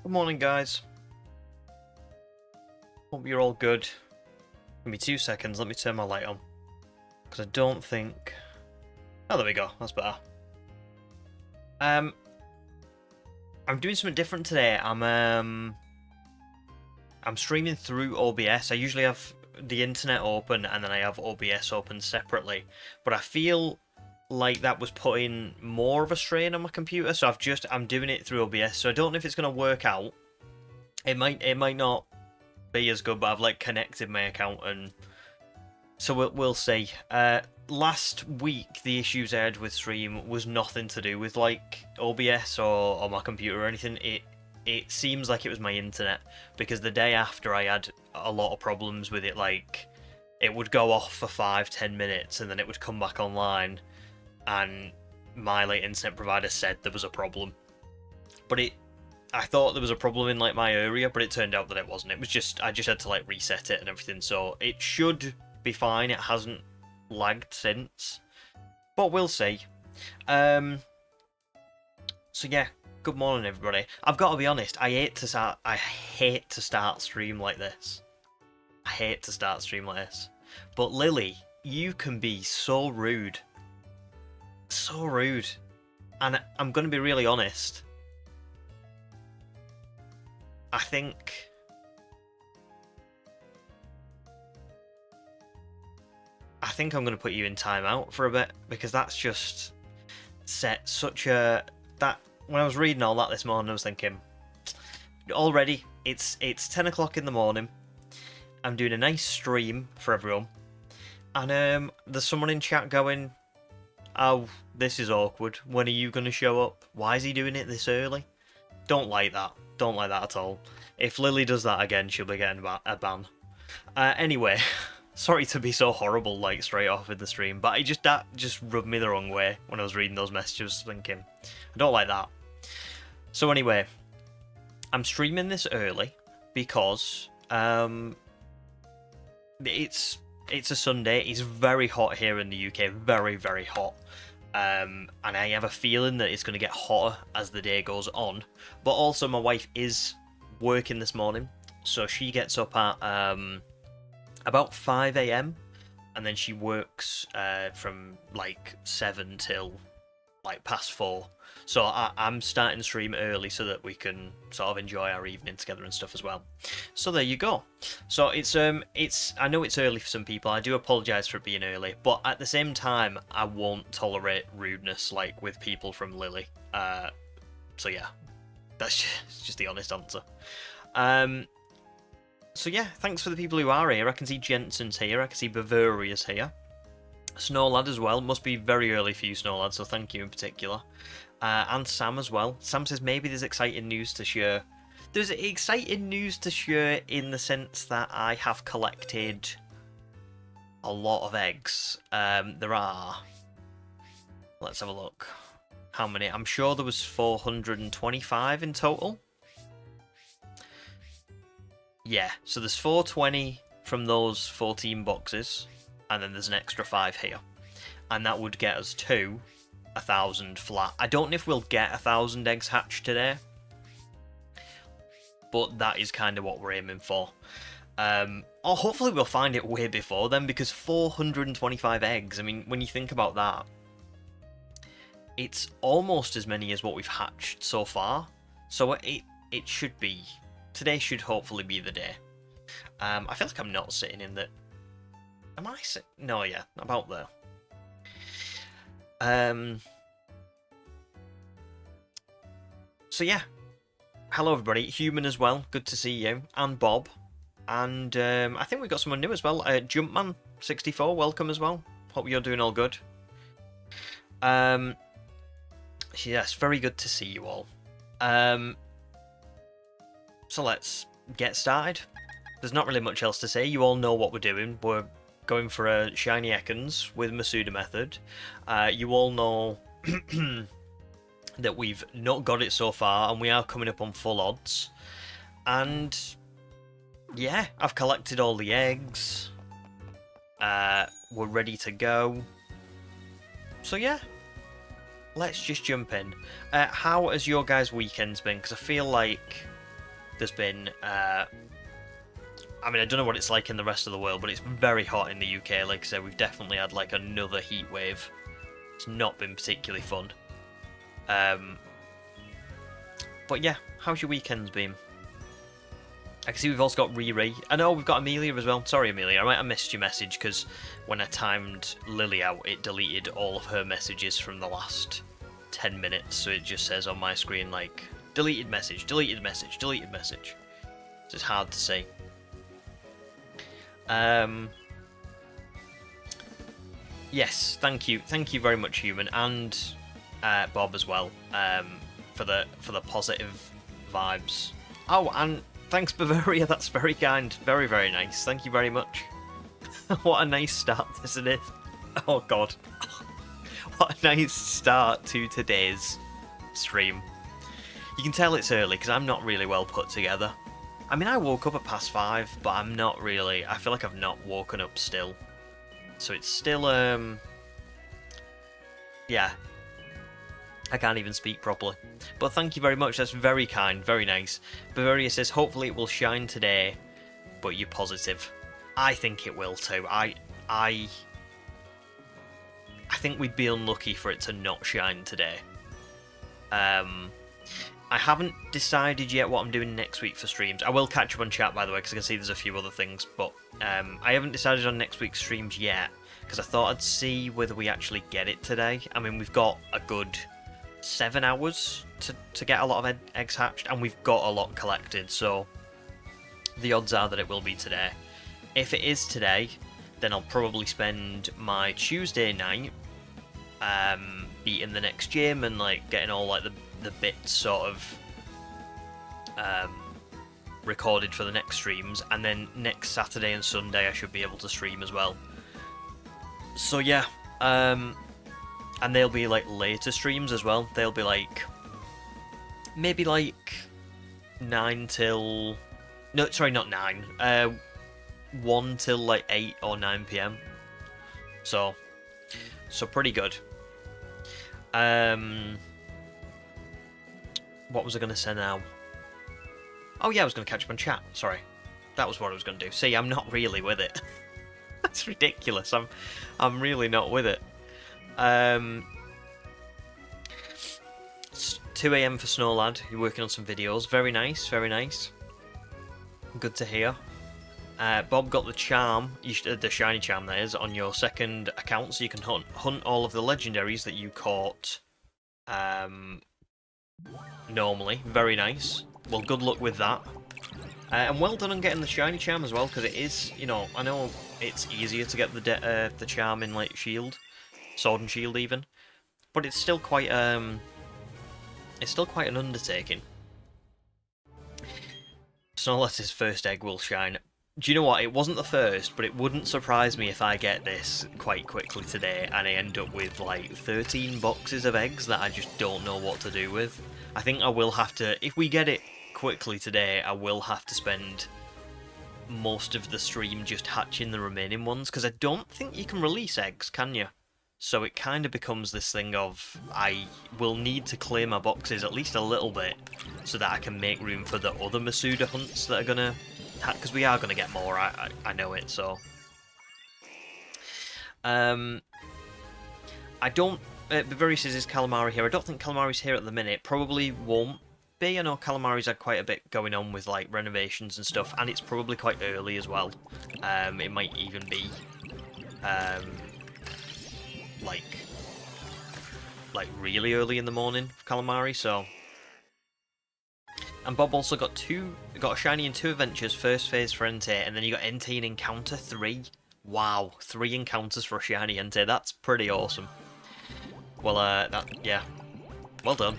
Good morning, guys. Hope you're all good. Give me 2 seconds, let me turn my light on. Because I don't think... Oh, there we go, that's better. I'm doing something different today. I'm streaming through OBS. I usually have the internet open and then I have OBS open separately. But I feel like that was putting more of a strain on my computer, so I'm doing it through OBS. So I don't know if it's gonna work out. It might not be as good, but I've like connected my account, and so we'll see. Last week the issues I had with stream was nothing to do with like OBS or my computer or anything. It seems like it was my internet, because the day after I had a lot of problems with it. Like, it would go off for 5-10 minutes and then it would come back online, and my like internet provider said there was a problem, but I thought there was a problem in like my area, but it turned out that it wasn't. It was just I just had to like reset it and everything, so it should be fine. It hasn't lagged since, but we'll see. So yeah, good morning everybody. I've got to be honest, I hate to start stream like this. I hate to start stream like this. But Lily, you can be so rude. So rude. And I'm going to be really honest. I think I'm going to put you in timeout for a bit, because that's just set such a... That when I was reading all that this morning, I was thinking, already it's 10 o'clock in the morning. I'm doing a nice stream for everyone, and there's someone in chat going, "Oh, this is awkward. When are you going to show up? Why is he doing it this early?" Don't like that. Don't like that at all. If Lily does that again, she'll be getting a ban. Anyway, sorry to be so horrible, like, straight off in the stream, but that just rubbed me the wrong way when I was reading those messages, thinking, I don't like that. So anyway, I'm streaming this early because it's a Sunday. It's very hot here in the UK, very, very hot. And I have a feeling that it's going to get hotter as the day goes on. But also my wife is working this morning, so she gets up at about 5 AM, and then she works from like 7 till like past 4. So I'm starting to stream early so that we can sort of enjoy our evening together and stuff as well. So there you go. So it's I know it's early for some people. I do apologise for it being early, but at the same time, I won't tolerate rudeness like with people from Lily. So yeah, that's just the honest answer. So yeah, thanks for the people who are here. I can see Jensen's here. I can see Bavaria's here. Snowlad as well. Must be very early for you, Snowlad, so thank you in particular. And Sam as well. Sam says maybe there's exciting news to share. There's exciting news to share in the sense that I have collected a lot of eggs. There are... Let's have a look. How many? I'm sure there was 425 in total. Yeah, so there's 420 from those 14 boxes, and then there's an extra 5 here. And that would get us to 1,000 flat. I don't know if we'll get 1,000 eggs hatched today, but that is kind of what we're aiming for. Or hopefully we'll find it way before then, because 425 eggs, I mean, when you think about that, it's almost as many as what we've hatched so far. So it should be... Today should hopefully be the day. I feel like I'm not sitting in the... Am I sitting? No, yeah, about there. So yeah, hello everybody, Human as well, good to see you, and Bob, and I think we got someone new as well, Jumpman64, welcome as well, hope you're doing all good. Yes, very good to see you all. So let's get started. There's not really much else to say, you all know what we're doing. We're going for a Shiny Ekans with Masuda method. You all know that we've not got it so far, and we are coming up on full odds. And yeah, I've collected all the eggs. We're ready to go. So yeah, let's just jump in. How has your guys' weekends been? Because I feel like There's been, I mean, I don't know what it's like in the rest of the world, but it's very hot in the UK. Like I said, we've definitely had like another heat wave. It's not been particularly fun. But yeah, how's your weekends been? I can see we've also got Riri. I know we've got Amelia as well. Sorry, Amelia, I might have missed your message because when I timed Lily out, it deleted all of her messages from the last 10 minutes. So it just says on my screen, like, deleted message, deleted message, deleted message. So it's hard to see. Yes, thank you very much, Human, and Bob as well, for the positive vibes. Oh, and thanks, Bavaria. That's very kind, very nice. Thank you very much. What a nice start, isn't it? Oh God, what a nice start to today's stream. You can tell it's early because I'm not really well put together. I mean, I woke up at past 5, but I'm not really. I feel like I've not woken up still. So it's still, yeah. I can't even speak properly. But thank you very much, that's very kind, very nice. Bavaria says, hopefully it will shine today, but you're positive. I think it will too. I think we'd be unlucky for it to not shine today. I haven't decided yet what I'm doing next week for streams. I will catch up on chat, by the way, because I can see there's a few other things. But I haven't decided on next week's streams yet, because I thought I'd see whether we actually get it today. I mean, we've got a good 7 hours to get a lot of eggs hatched, and we've got a lot collected, so the odds are that it will be today. If it is today, then I'll probably spend my Tuesday night beating the next gym and like getting all like the bits sort of recorded for the next streams, and then next Saturday and Sunday I should be able to stream as well. So yeah, and they'll be like later streams as well. They'll be like maybe like 9 till, no, sorry, not 9, 1 till like 8 or 9 PM. So pretty good. What was I going to say now? Oh yeah, I was going to catch up on chat. Sorry, that was what I was going to do. See, I'm not really with it. That's ridiculous. I'm really not with it. It's 2 AM for Snow Lad. You're working on some videos. Very nice, very nice. Good to hear. Bob got the charm, the shiny charm that is, on your second account, so you can hunt all of the legendaries that you caught normally. Very nice. Well, good luck with that. And well done on getting the shiny charm as well, because it is, you know, I know it's easier to get the charm in like Shield, Sword and Shield even, but it's still quite an undertaking. Snowlet's first egg will shine. Do you know what? It wasn't the first, but it wouldn't surprise me if I get this quite quickly today and I end up with like 13 boxes of eggs that I just don't know what to do with. I think I will have to, if we get it quickly today, I will have to spend most of the stream just hatching the remaining ones, because I don't think you can release eggs, can you? So it kind of becomes this thing of, I will need to clear my boxes at least a little bit so that I can make room for the other Masuda hunts that are going to, because we are going to get more, I know it, so. I don't, Bavaria says, is Calamari here? I don't think Calamari's here at the minute, probably won't be. I know Calamari's had quite a bit going on with like renovations and stuff, and it's probably quite early as well. It might even be like really early in the morning for Calamari, so. And Bob also got a shiny in 2 adventures, first phase for Entei, and then you got Entei in Encounter 3. Wow, 3 encounters for a shiny Entei, that's pretty awesome. Well, yeah, well done.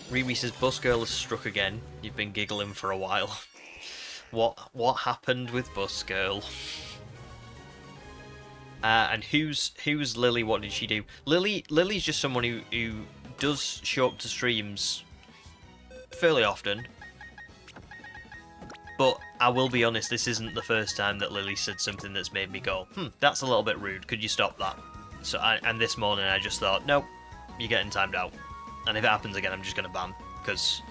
Riri says, Bus Girl has struck again. You've been giggling for a while. What happened with Bus Girl? And who's Lily? What did she do? Lily's just someone who does show up to streams fairly often. But I will be honest, this isn't the first time that Lily said something that's made me go, that's a little bit rude, could you stop that? So, and this morning I just thought, nope, you're getting timed out. And if it happens again, I'm just going to ban. because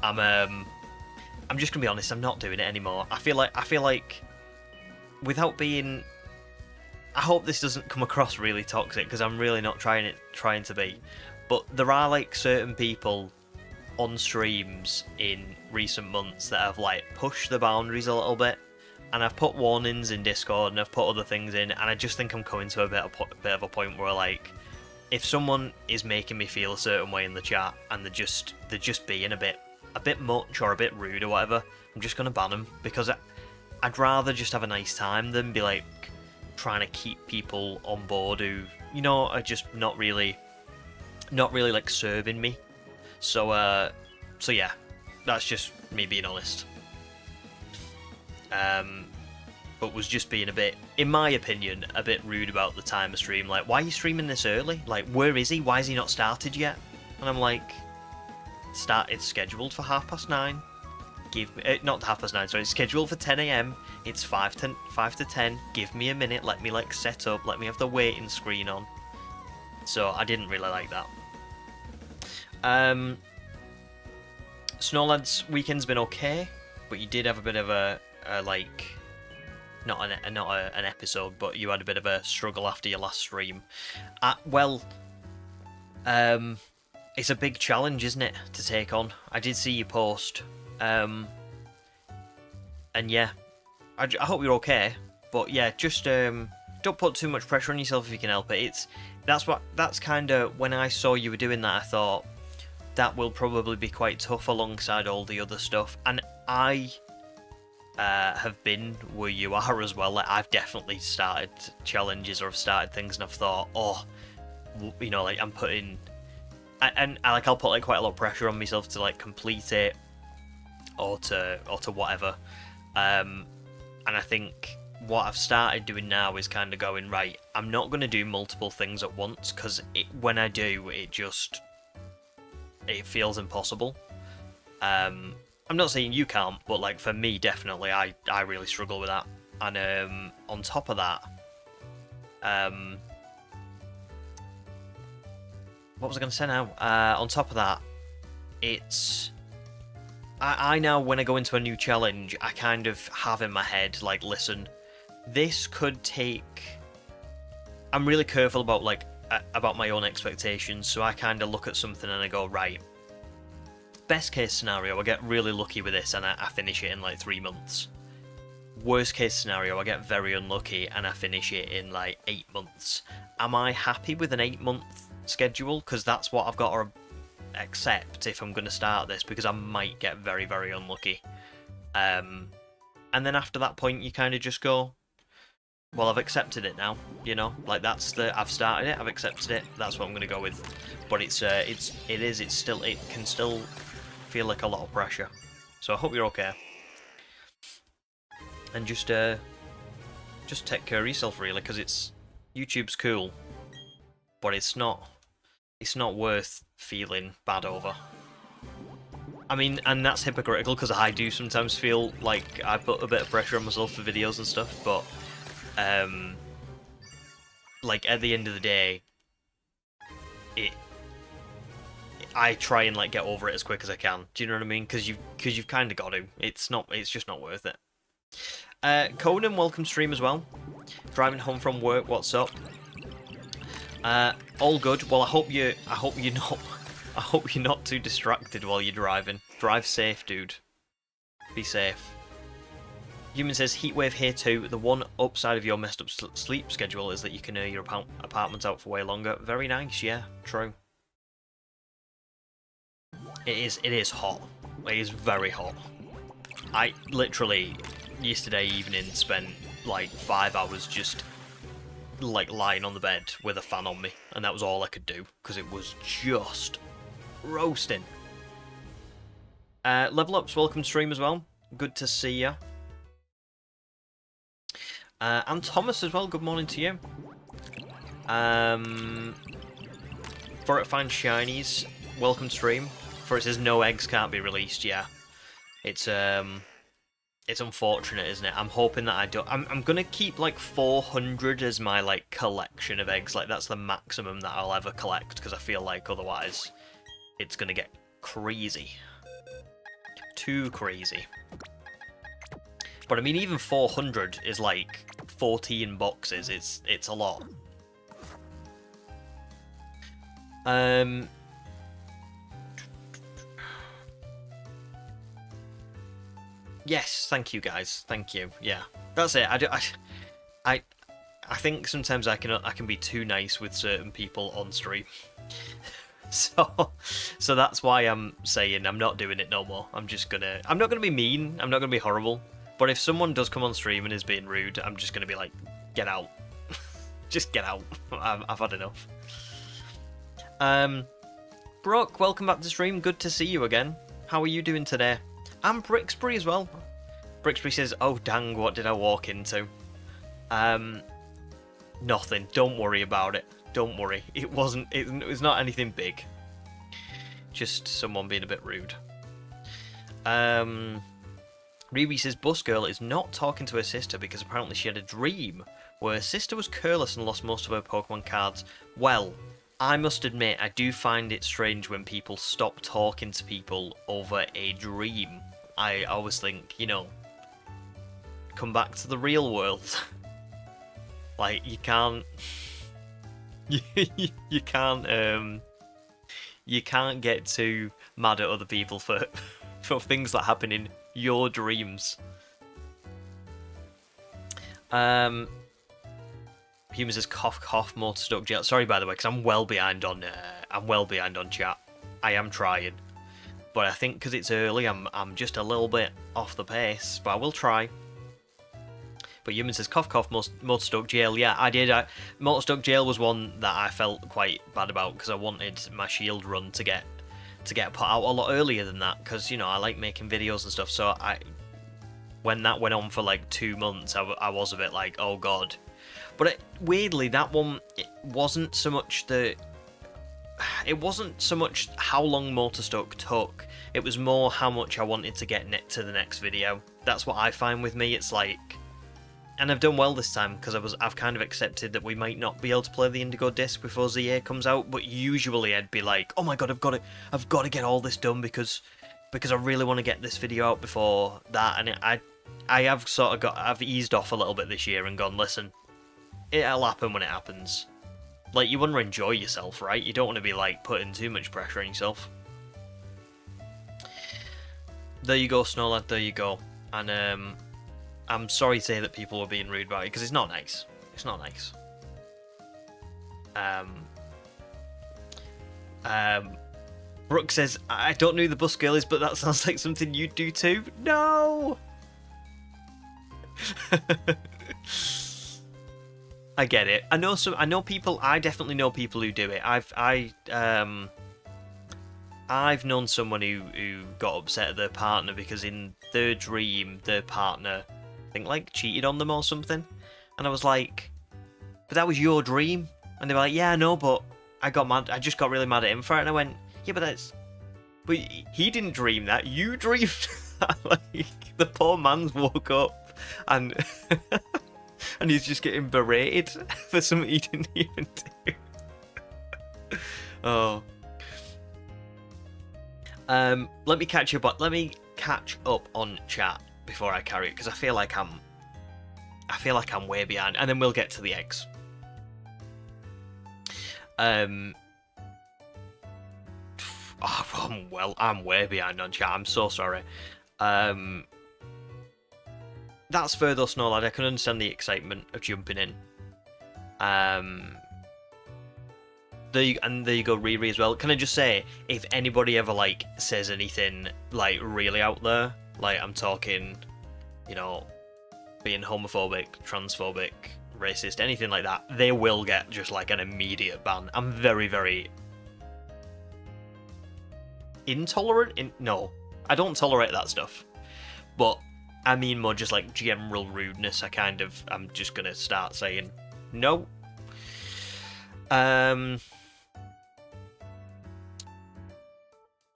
I'm just gonna be honest. I'm not doing it anymore. I feel like without being. I hope this doesn't come across really toxic because I'm really not trying to be. But there are like certain people on streams in recent months that have like pushed the boundaries a little bit, and I've put warnings in Discord and I've put other things in, and I just think I'm coming to a bit of a point where like, if someone is making me feel a certain way in the chat and they're just being a bit much or a bit rude or whatever, I'm just gonna ban them, because I'd rather just have a nice time than be like trying to keep people on board who, you know, are just not really like serving me. So yeah, that's just me being honest. But was just being a bit, in my opinion, a bit rude about the time of stream. Like, why are you streaming this early? Like, where is he? Why is he not started yet? And I'm like, it's scheduled for 9:30. Give me not 9:30. Sorry, it's scheduled for 10 AM. It's 5 to 10. Give me a minute. Let me like set up. Let me have the waiting screen on. So I didn't really like that. Snowlad's weekend's been okay, but you did have a bit of a like, not an episode, but you had a bit of a struggle after your last stream. It's a big challenge, isn't it, to take on? I did see you post, and yeah, I hope you're okay. But yeah, just don't put too much pressure on yourself if you can help it. That's kind of, when I saw you were doing that, I thought that will probably be quite tough alongside all the other stuff. And I have been where you are as well. Like, I've definitely started challenges or I've started things and I've thought, oh, you know, like I'm putting, and like I'll put like quite a lot of pressure on myself to like complete it or to whatever. And I think what I've started doing now is kind of going, right, I'm not going to do multiple things at once, because when I do, it feels impossible. I'm not saying you can't, but like for me, definitely, I really struggle with that. And on top of that, what was I going to say now? On top of that, it's, I now, when I go into a new challenge, I kind of have in my head, like, listen, this could take, I'm really careful about like about my own expectations, so I kind of look at something and I go, right, best case scenario, I get really lucky with this and I finish it in like 3 months. Worst case scenario, I get very unlucky and I finish it in like 8 months. Am I happy with an 8-month schedule? Because that's what I've got to accept if I'm going to start this, because I might get very, very unlucky. And then after that point, you kind of just go, well, I've accepted it now, you know, like I've started it, I've accepted it, that's what I'm going to go with. But it can still feel like a lot of pressure. So I hope you're okay. And just take care of yourself, really, because YouTube's cool, but it's not worth feeling bad over. I mean, and that's hypocritical, because I do sometimes feel like I put a bit of pressure on myself for videos and stuff, but like at the end of the day, I try and like get over it as quick as I can. Do you know what I mean? Because you've kind of got to. It's just not worth it. Conan, welcome stream as well. Driving home from work. What's up? All good. Well, I hope you're not too distracted while you're driving. Drive safe, dude. Be safe. Human says, heatwave here too. The one upside of your messed up sleep schedule is that you can air your apartment out for way longer. Very nice, yeah, true. It is hot. It is very hot. I literally, yesterday evening, spent like 5 hours just like lying on the bed with a fan on me, and that was all I could do, because it was just roasting. Level Up's welcome stream as well. Good to see ya. And Thomas as well, good morning to you. For it find shinies, welcome stream. For it says no eggs can't be released, yeah. It's unfortunate, isn't it? I'm hoping that I don't. I'm gonna keep like 400 as my like collection of eggs. Like that's the maximum that I'll ever collect, because I feel like otherwise it's gonna get crazy. Too crazy. But I mean, even 400 is like 14 boxes. It's a lot. Yes, thank you guys. Thank you. Yeah, that's it. I think sometimes I can be too nice with certain people on stream. So that's why I'm saying I'm not doing it no more. I'm not gonna be mean. I'm not gonna be horrible. But if someone does come on stream and is being rude, I'm just gonna be like, get out. Just get out. I've had enough. Brooke, welcome back to the stream. Good to see you again. How are you doing today? And Brixbury as well. Brixbury says, oh dang, what did I walk into? Nothing. Don't worry about it. Don't worry. It was not anything big. Just someone being a bit rude. Ruby says, Bus Girl is not talking to her sister because apparently she had a dream where her sister was careless and lost most of her Pokemon cards. Well, I must admit, I do find it strange when people stop talking to people over a dream. I always think, you know, come back to the real world. Like, you can't... you can't get too mad at other people for things that happen in your dreams. Human says cough cough more stuck jail. Sorry by the way, because I'm well behind on chat. I am trying, but I think because it's early, I'm just a little bit off the pace. But I will try. But Human says cough cough Motorstoke Jail. Yeah, I did. Motorstoke Jail was one that I felt quite bad about because I wanted my shield run to get put out a lot earlier than that because, you know, I like making videos and stuff. So when that went on for like 2 months, I was a bit like, oh god. But weirdly, that one, it wasn't so much how long Motorstoke took. It was more how much I wanted to get to the next video. That's what I find with me. It's like. And I've done well this time because I've kind of accepted that we might not be able to play the Indigo Disc before ZA comes out. But usually I'd be like, oh my god, I've got to get all this done because I really want to get this video out before that. And I have sort of I've eased off a little bit this year and gone, listen, it'll happen when it happens. Like, you want to enjoy yourself, right? You don't want to be like putting too much pressure on yourself. There you go, Snowlad. There you go. And I'm sorry to say that people were being rude about it, because it's not nice. It's not nice. Brooke says, I don't know who the bus girl is, but that sounds like something you'd do too. No! I get it. I know people, I definitely know people who do it. I've known someone who got upset at their partner because in their dream, their partner, I think, like, cheated on them or something. And I was like, but that was your dream. And they were like, yeah, I know, but I got mad. I just got really mad at him for it. And I went, yeah, but he didn't dream that. You dreamed that. Like, the poor man's woke up and and he's just getting berated for something he didn't even do. Oh. Let me catch up on chat before I carry it, because I feel like I'm way behind, and then we'll get to the eggs. I'm way behind on chat. I'm so sorry. That's fair though, Snowlad. I can understand the excitement of jumping in. There you go, Riri, as well. Can I just say, if anybody ever, like, says anything, like, really out there, like, I'm talking, you know, being homophobic, transphobic, racist, anything like that, they will get just, like, an immediate ban. I'm very, very intolerant? No, I don't tolerate that stuff. But I mean more just, like, general rudeness. I'm just gonna start saying no.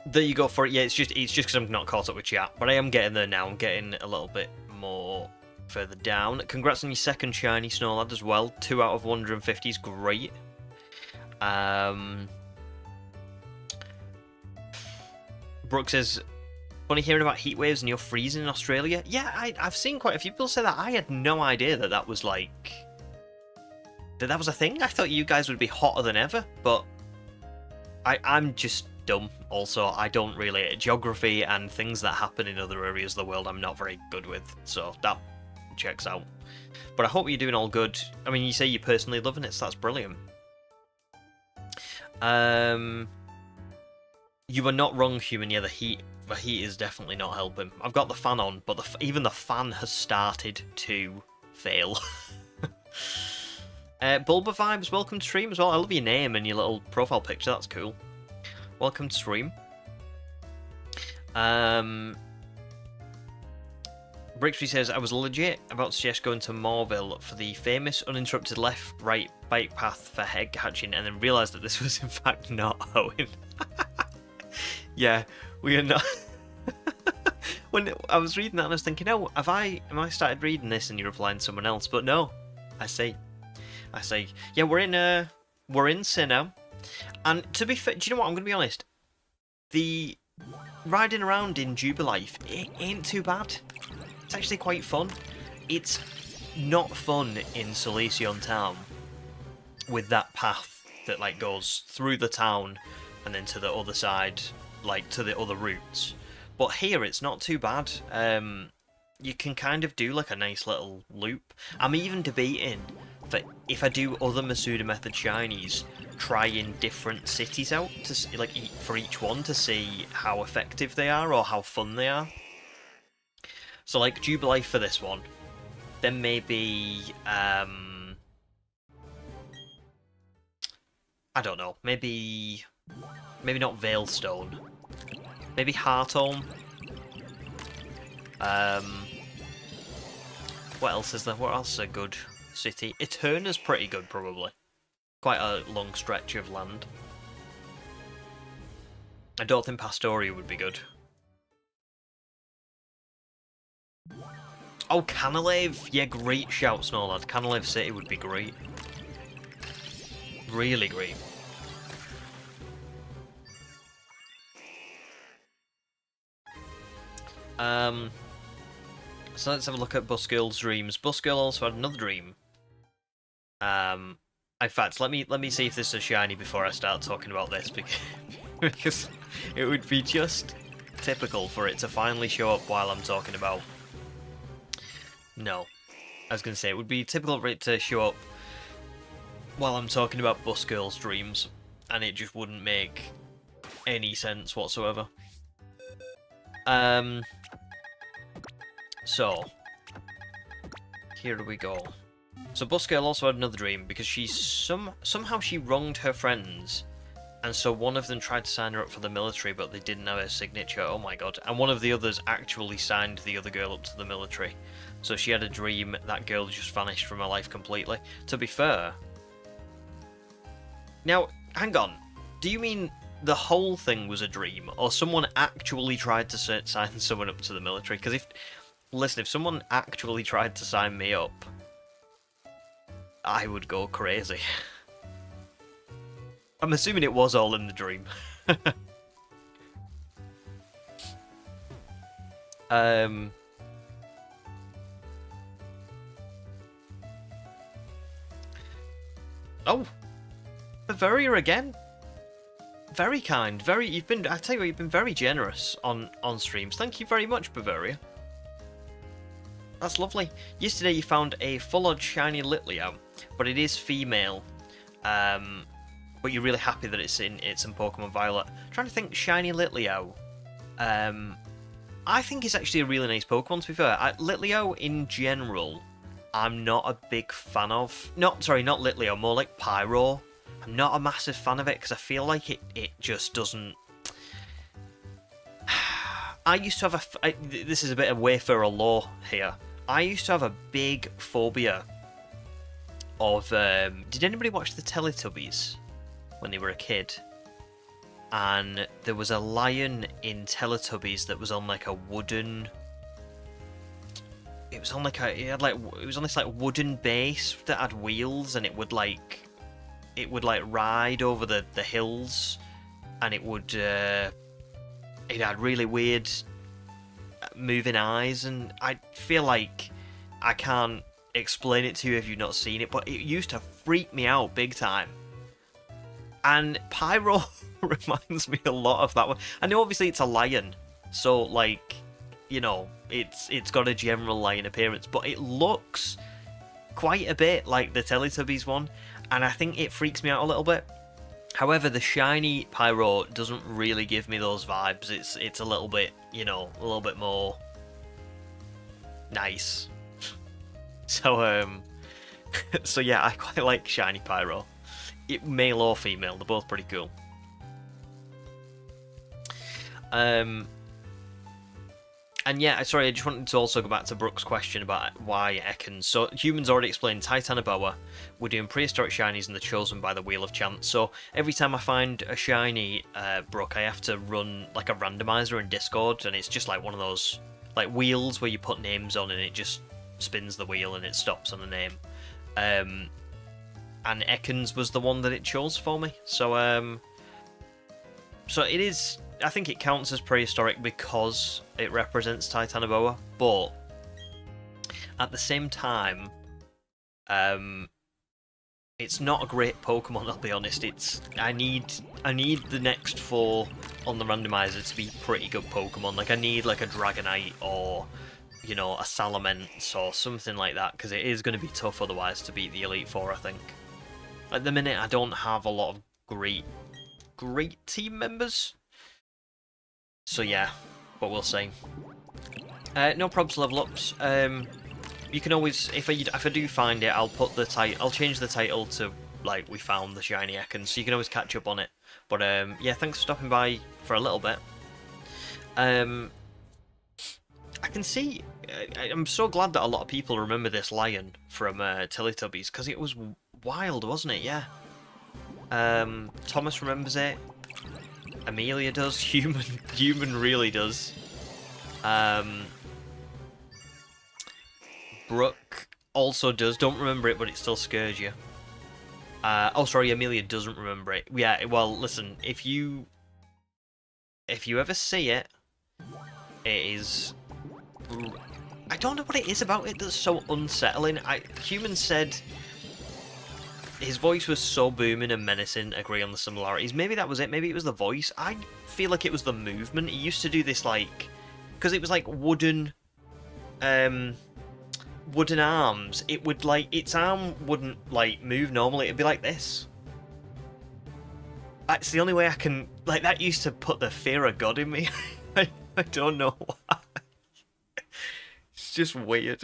There you go for it. Yeah, it's just because I'm not caught up with chat, but I am getting there now. I'm getting a little bit more further down. Congrats on your second shiny, Snowlad, as well. 2 out of 150 is great. Brooke says, funny hearing about heat waves and you're freezing in Australia. Yeah, I've seen quite a few people say that. I had no idea that that was like... that was a thing. I thought you guys would be hotter than ever, but I'm just dumb. Also, I don't really... geography and things that happen in other areas of the world I'm not very good with, so that checks out. But I hope you're doing all good. I mean, you say you're personally loving it, so that's brilliant. You were not wrong, human. Yeah, the heat is definitely not helping. I've got the fan on, but even the fan has started to fail. Bulba Vibes, welcome to stream as well. I love your name and your little profile picture, that's cool. Welcome to stream. Bricktree says, I was legit about to suggest going to Morville for the famous uninterrupted left-right bike path for egg hatching, and then realised that this was in fact not Owen. Yeah, we are not... When I was reading that, I was thinking, oh, am I started reading this and you're replying to someone else? But no, I see. Yeah, we're in Sinnoh, and to be fair, do you know what? I'm gonna be honest. The riding around in Jubilife, it ain't too bad. It's actually quite fun. It's not fun in Solaceon Town with that path that like goes through the town and then to the other side, like to the other routes. But here it's not too bad. You can kind of do like a nice little loop. I'm even debating that if I do other Masuda method shinies, trying different cities out to like for each one to see how effective they are or how fun they are. So like Jubilife for this one, then maybe I don't know, maybe not Veilstone, maybe Hearthome. What else is there? What else is a good city? Eterna's pretty good, probably. Quite a long stretch of land. I don't think Pastoria would be good. Oh, Canalave! Yeah, great shout, Snowlad. Canalave City would be great. Really great. So let's have a look at Busgirl's dreams. Busgirl also had another dream. In fact, let me see if this is a shiny before I start talking about this, because it would be just typical for it to finally show up while I'm talking about... No. I was going to say, it would be typical for it to show up while I'm talking about Busgirl's dreams, and it just wouldn't make any sense whatsoever. So, here we go. So Busgirl also had another dream because somehow she wronged her friends, and so one of them tried to sign her up for the military, but they didn't have her signature. Oh my god! And one of the others actually signed the other girl up to the military. So she had a dream that girl just vanished from her life completely. To be fair, now hang on. Do you mean the whole thing was a dream, or someone actually tried to sign someone up to the military? Because if someone actually tried to sign me up, I would go crazy. I'm assuming it was all in the dream. Oh, Bavaria again. Very kind. I tell you what, you've been very generous on streams. Thank you very much, Bavaria. That's lovely. Yesterday you found a full-odd shiny Litleo, but it is female. But you're really happy that it's in Pokemon Violet. I'm trying to think, shiny Litleo. I think it's actually a really nice Pokemon, to be fair. Litleo in general, I'm not a big fan of. Sorry, not Litleo, more like Pyro. I'm not a massive fan of it because I feel like it just doesn't... I used to have this is a bit of Wayfarer lore here. I used to have a big phobia of... did anybody watch the Teletubbies when they were a kid? And there was a lion in Teletubbies that was on like a wooden... It was on like it was on this like wooden base that had wheels, and it would like ride over the hills, and it would it had really weird moving eyes, and I feel like I can't explain it to you if you've not seen it, but it used to freak me out big time. And Pyro reminds me a lot of that one. I know obviously it's a lion, so like, you know, it's got a general lion appearance, but it looks quite a bit like the Teletubbies one, and I think it freaks me out a little bit. However, the shiny Pyro doesn't really give me those vibes. It's a little bit, you know, a little bit more nice. So so yeah, I quite like shiny Pyro. Male or female, they're both pretty cool. And yeah, sorry, I just wanted to also go back to Brooke's question about why Ekans. So humans already explained Titanoboa. We're doing prehistoric shinies and they're chosen by the wheel of chance. So every time I find a shiny, Brooke, I have to run like a randomizer in Discord, and it's just like one of those like wheels where you put names on and it just spins the wheel and it stops on a name. And Ekans was the one that it chose for me. So so it is. I think it counts as prehistoric because it represents Titanoboa, but at the same time, it's not a great Pokemon. I'll be honest. I need the next 4 on the randomizer to be pretty good Pokemon. Like I need like a Dragonite or, you know, a Salamence or something like that, because it is going to be tough otherwise to beat the Elite Four. I think. At the minute, I don't have a lot of great team members. So yeah, but we'll see. No probs level ups. You can always, if I do find it, I'll put the I'll change the title to like we found the shiny Ekans, so you can always catch up on it. But yeah, thanks for stopping by for a little bit. I can see. I'm so glad that a lot of people remember this lion from Teletubbies, because it was wild, wasn't it? Yeah. Thomas remembers it. Amelia does. Human really does. Brooke also does. Don't remember it, but it still scares you. Oh, sorry, Amelia doesn't remember it. Yeah, well, listen, if you ever see it, it is. I don't know what it is about it that's so unsettling. Human said his voice was so booming and menacing. Agree on the similarities. Maybe that was it. Maybe it was the voice. I feel like it was the movement. He used to do this like, because it was like wooden arms. It would like, its arm wouldn't like move normally. It'd be like this. That's the only way I can, like, that used to put the fear of God in me. I don't know why. It's just weird.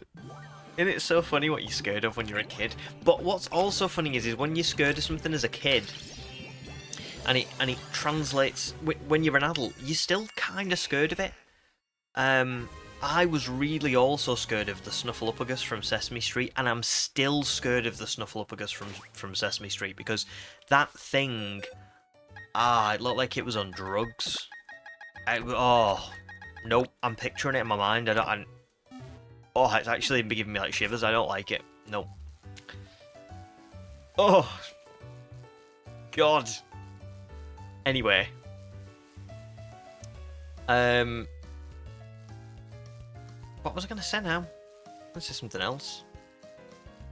And it's so funny what you're scared of when you're a kid. But what's also funny is when you're scared of something as a kid, and it translates when you're an adult, you're still kind of scared of it. I was really also scared of the Snuffleupagus from Sesame Street, and I'm still scared of the Snuffleupagus from Sesame Street, because that thing, it looked like it was on drugs. Oh, nope, I'm picturing it in my mind. Oh, it's actually giving me like shivers. I don't like it. Nope. Oh, God. Anyway. What was I going to say now? Let's say something else.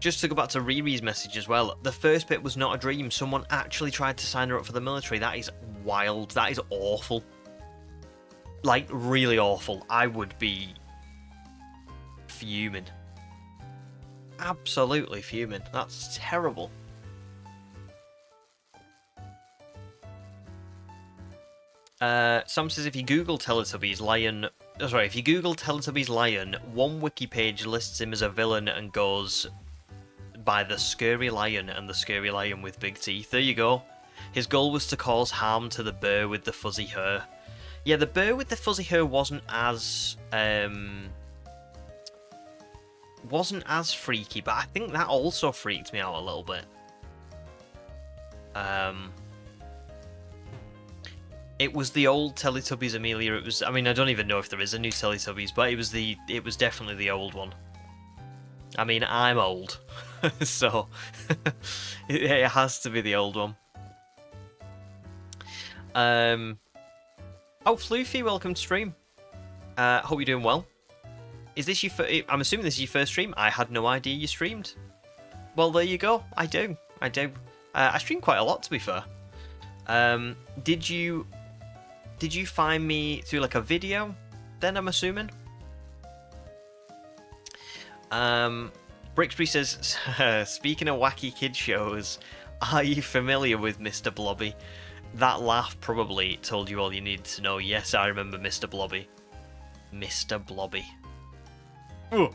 Just to go back to Riri's message as well. The first bit was not a dream. Someone actually tried to sign her up for the military. That is wild. That is awful. Like, really awful. I would be fuming. Absolutely fuming. That's terrible. Sam says if you Google Teletubbies lion, if you Google Teletubbies lion, one wiki page lists him as a villain and goes by the scary lion and the scary lion with big teeth. There you go. His goal was to cause harm to the bear with the fuzzy hair. Yeah, the bear with the fuzzy hair wasn't as freaky, but I think that also freaked me out a little bit. It was the old Teletubbies, Amelia. It was. I mean, I don't even know if there is a new Teletubbies, but it was definitely the old one. I mean, I'm old, so it has to be the old one. Oh, Floofy, welcome to stream. Hope you're doing well. Is this your I'm assuming this is your first stream? I had no idea you streamed. Well, there you go. I do. I stream quite a lot, to be fair. Did you find me through like a video? Then I'm assuming. Brixbury says, speaking of wacky kid shows, are you familiar with Mr. Blobby? That laugh probably told you all you needed to know. Yes, I remember Mr. Blobby. Mr. Blobby. Ooh.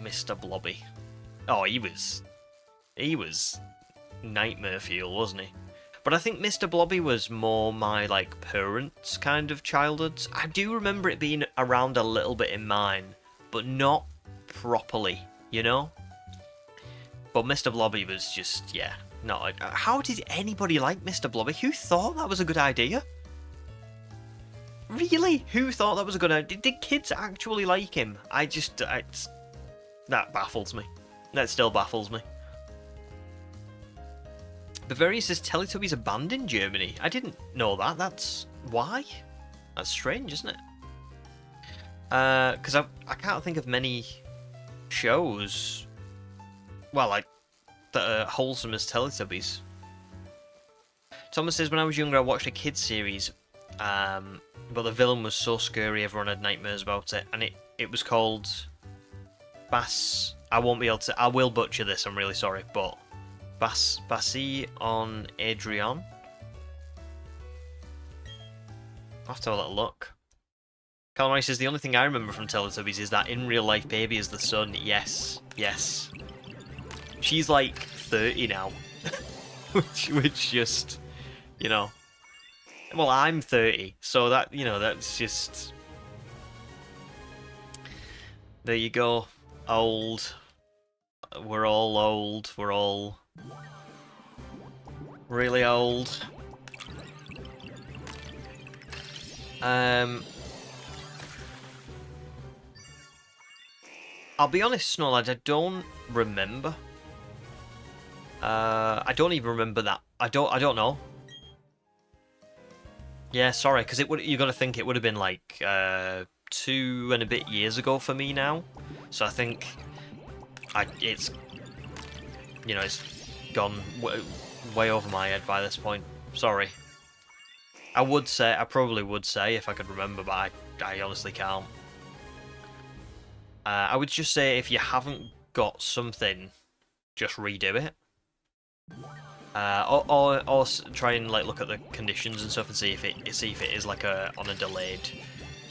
Mr. Blobby. Oh, he was nightmare fuel, wasn't he? But I think Mr. Blobby was more my, like, parents' kind of childhood. I do remember it being around a little bit in mine, but not properly, you know? But Mr. Blobby was just, yeah, not... How did anybody like Mr. Blobby? Who thought that was a good idea? Really? Who thought that was a good idea? Did kids actually like him? That baffles me. That still baffles me. Bavaria says Teletubbies are banned in Germany. I didn't know that. That's... Why? That's strange, isn't it? Because I can't think of many shows, well, like, that are wholesome as Teletubbies. Thomas says, when I was younger I watched a kids series, but the villain was so scary everyone had nightmares about it, and it was called I will butcher this, I'm really sorry, but Bassi on Adrian. I'll have to have a little look. Calamari says, the only thing I remember from Teletubbies is that in real life Baby is the son. Yes. She's like 30 now. which just, you know. Well, I'm 30, so that, you know, that's just... There you go. Old. We're all old. We're all... really old. I'll be honest, Snowlad, I don't remember. I don't even remember that. I don't know. Yeah, sorry, because you got to think it would have been like 2 and a bit years ago for me now. So I think it's, you know, it's gone way over my head by this point. Sorry. I probably would say if I could remember, but I honestly can't. I would just say if you haven't got something, just redo it. Or try and like look at the conditions and stuff and see if it is like on a delayed,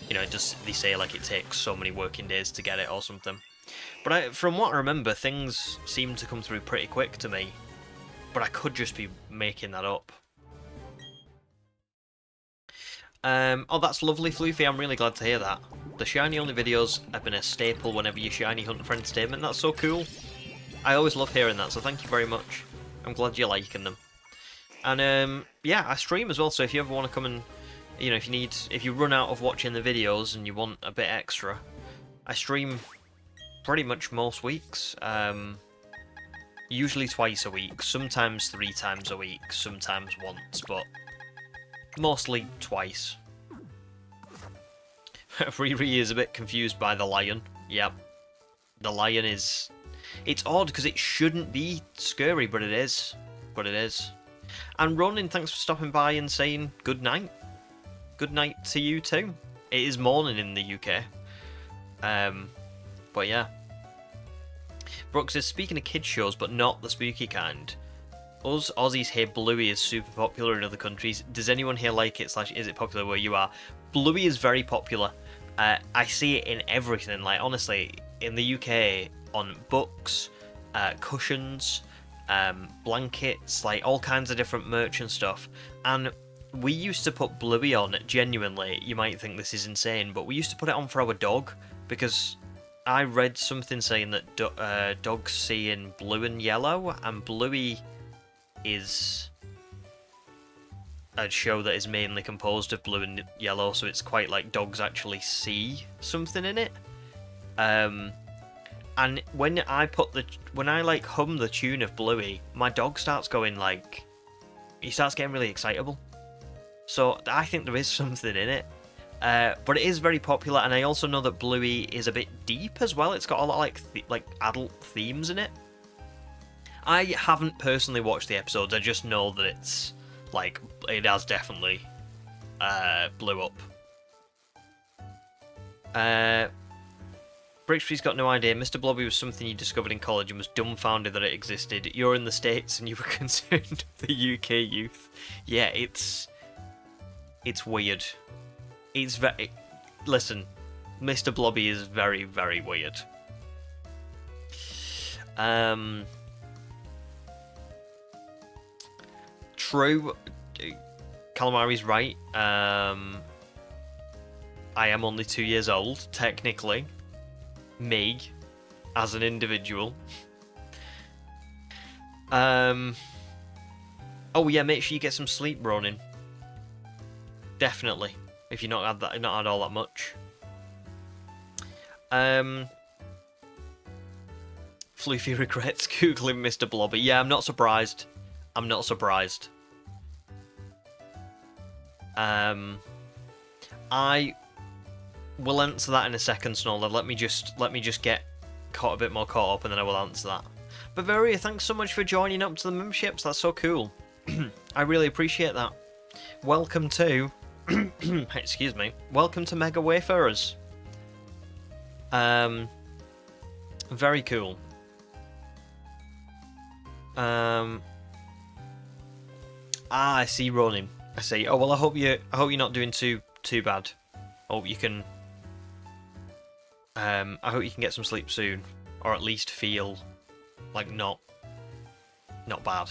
you know, they say like it takes so many working days to get it or something. But from what I remember, things seem to come through pretty quick to me. But I could just be making that up. Oh, that's lovely, Floofy. I'm really glad to hear that. The shiny only videos have been a staple whenever you shiny hunt for entertainment. That's so cool. I always love hearing that, so thank you very much. I'm glad you're liking them. And yeah, I stream as well, so if you ever want to come and, you know, if you run out of watching the videos and you want a bit extra, I stream pretty much most weeks. Usually twice a week, sometimes 3 times a week, sometimes once, but mostly twice. Riri is a bit confused by the lion. Yep. The lion is... It's odd because it shouldn't be scary, but it is. And Ronan, thanks for stopping by and saying good night. Good night to you too. It is morning in the UK. But yeah. Brooke says, speaking of kids shows, but not the spooky kind. Us Aussies here, Bluey is super popular in other countries. Does anyone here like it, / is it popular where you are? Bluey is very popular. I see it in everything. Like, honestly, in the UK, on books, cushions, blankets, like all kinds of different merch and stuff. And we used to put Bluey on, genuinely. You might think this is insane, but we used to put it on for our dog because I read something saying that dogs see in blue and yellow, and Bluey is a show that is mainly composed of blue and yellow, so it's quite like dogs actually see something in it. And when I like hum the tune of Bluey, my dog starts going like, he starts getting really excitable. So I think there is something in it. But it is very popular, and I also know that Bluey is a bit deep as well. It's got a lot of like adult themes in it. I haven't personally watched the episodes. I just know that it's like it has definitely blew up. Brixby's got no idea. Mr. Blobby was something you discovered in college and was dumbfounded that it existed. You're in the States and you were concerned for the UK youth. Yeah, it's weird. It's very... Listen, Mr. Blobby is very, very weird. True. Calamari's right. I am only 2 years old, technically. Me, as an individual. Oh yeah, make sure you get some sleep, Ronin. Definitely. If you've not had all that much. Floofy regrets googling Mr. Blobby. Yeah, I'm not surprised. I'm not surprised. I will answer that in a second, Snowlord. Let me just get a bit more caught up, and then I will answer that. Bavaria, thanks so much for joining up to the memberships. That's so cool. I really appreciate that. Welcome to excuse me. Welcome to Mega Wayfarers. Very cool. I see, Ronin. I see. Oh well, I hope you're not doing too bad. I hope you can get some sleep soon, or at least feel like not bad.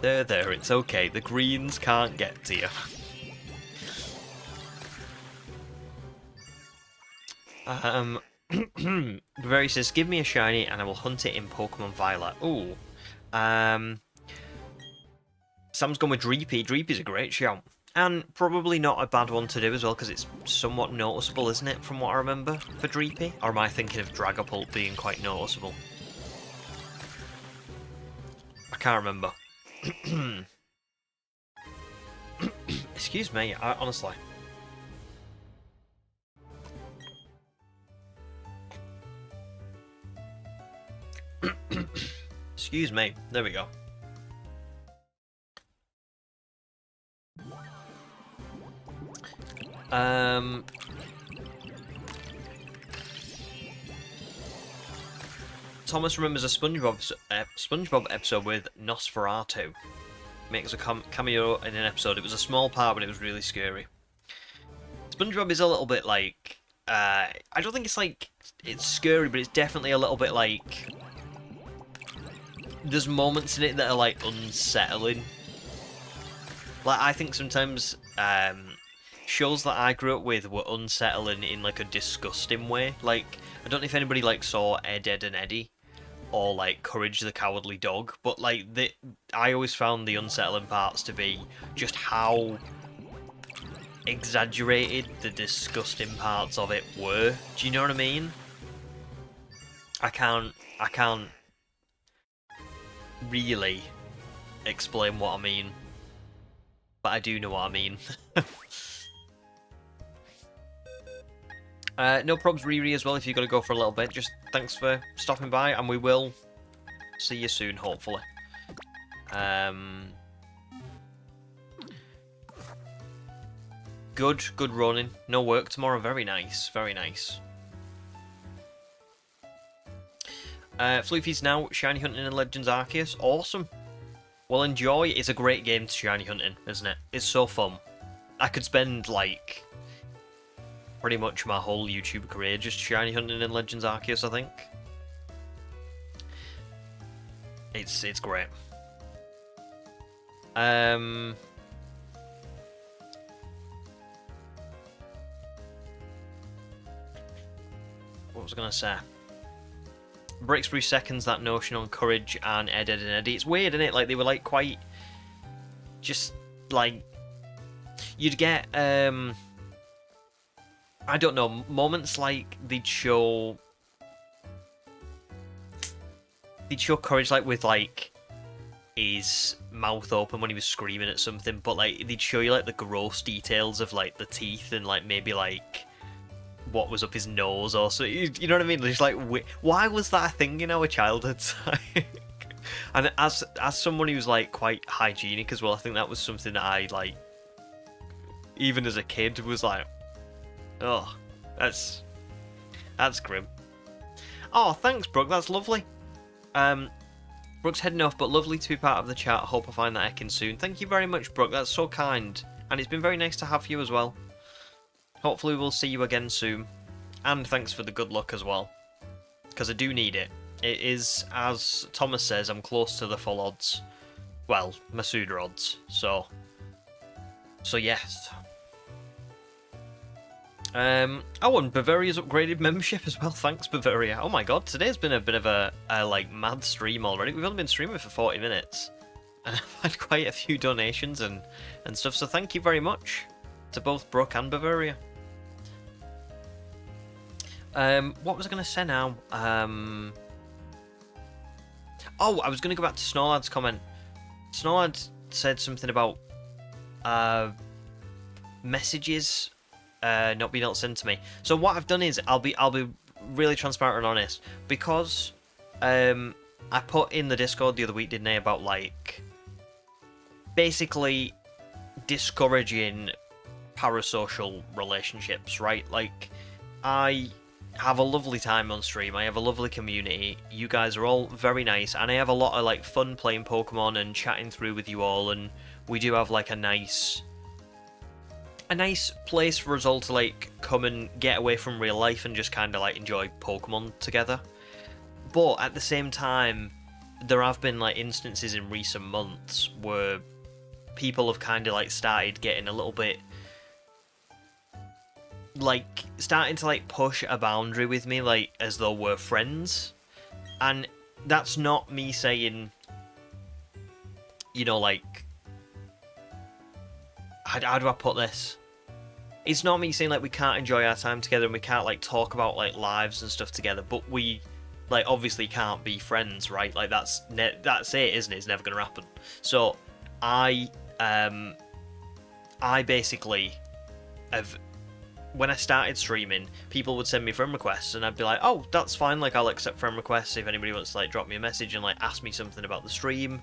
There, it's okay. The greens can't get to you. Very says, give me a shiny and I will hunt it in Pokemon Violet. Ooh. Sam's gone with Dreepy. Dreepy's a great shout. And probably not a bad one to do as well, because it's somewhat noticeable, isn't it, from what I remember for Dreepy? Or am I thinking of Dragapult being quite noticeable? I can't remember. Excuse me, honestly. Excuse me. There we go. Thomas remembers a SpongeBob episode with Nosferatu. Makes a cameo in an episode. It was a small part, but it was really scary. SpongeBob is a little bit like... I don't think it's like... It's scary, but it's definitely a little bit like... There's moments in it that are like unsettling. Like, I think sometimes shows that I grew up with were unsettling in like a disgusting way. Like, I don't know if anybody like saw Ed, Edd and Eddy or like Courage the Cowardly Dog, but like I always found the unsettling parts to be just how exaggerated the disgusting parts of it were. Do you know what I mean? I can't really explain what I mean, but I do know what I mean. No probs, Riri, as well, if you've got to go for a little bit. Just thanks for stopping by, and we will see you soon, hopefully. Good running. No work tomorrow. Very nice, very nice. Floofy's now shiny hunting in Legends Arceus. Awesome. Well, enjoy. It's a great game to shiny hunting, isn't it? It's so fun. I could spend, like, pretty much my whole YouTube career just shiny hunting in Legends Arceus, I think. It's great. What was I gonna say? Brixbury seconds that notion on Courage and Ed, Edd and Eddy. It's weird, isn't it? Like, they were like quite just like you'd get I don't know, moments like they'd show they'd show courage like with like his mouth open when he was screaming at something, but like they'd show you like the gross details of like the teeth and like maybe like what was up his nose or so. You know what I mean? Just like, why was that a thing in our childhood? And as someone who's like quite hygienic as well, I think that was something that I like, even as a kid, was like, oh, that's grim. Oh, thanks, Brooke. That's lovely. Brooke's heading off, but lovely to be part of the chat. Hope I find that Ekans soon. Thank you very much, Brooke. That's so kind, and it's been very nice to have you as well. Hopefully, we'll see you again soon. And thanks for the good luck as well, because I do need it. It is, as Thomas says, I'm close to the full odds. Well, Masuda odds. So yes. Oh, and Bavaria's upgraded membership as well. Thanks, Bavaria. Oh my god, today's been a bit of a like mad stream already. We've only been streaming for 40 minutes, and I've had quite a few donations and stuff. So thank you very much to both Brooke and Bavaria. What was I going to say now? Oh, I was going to go back to Snorlad's comment. Snorlad said something about messages not being able to send to me. So what I've done is I'll be really transparent and honest, because I put in the Discord the other week, didn't I, about like basically discouraging parasocial relationships, right? Like, I have a lovely time on stream. I have a lovely community. You guys are all very nice, and I have a lot of like fun playing Pokemon and chatting through with you all, and we do have like a nice place for us all to like come and get away from real life and just kind of like enjoy Pokemon together. But at the same time, there have been like instances in recent months where people have kind of like started getting a little bit like starting to like push a boundary with me, like as though we're friends. And that's not me saying, you know, like, how do I put this? It's not me saying like we can't enjoy our time together and we can't like talk about like lives and stuff together, but we like obviously can't be friends, right? Like that's it, isn't it? It's never gonna happen. So I basically have, when I started streaming, people would send me friend requests and I'd be like, oh, that's fine, like I'll accept friend requests. If anybody wants to like drop me a message and like ask me something about the stream,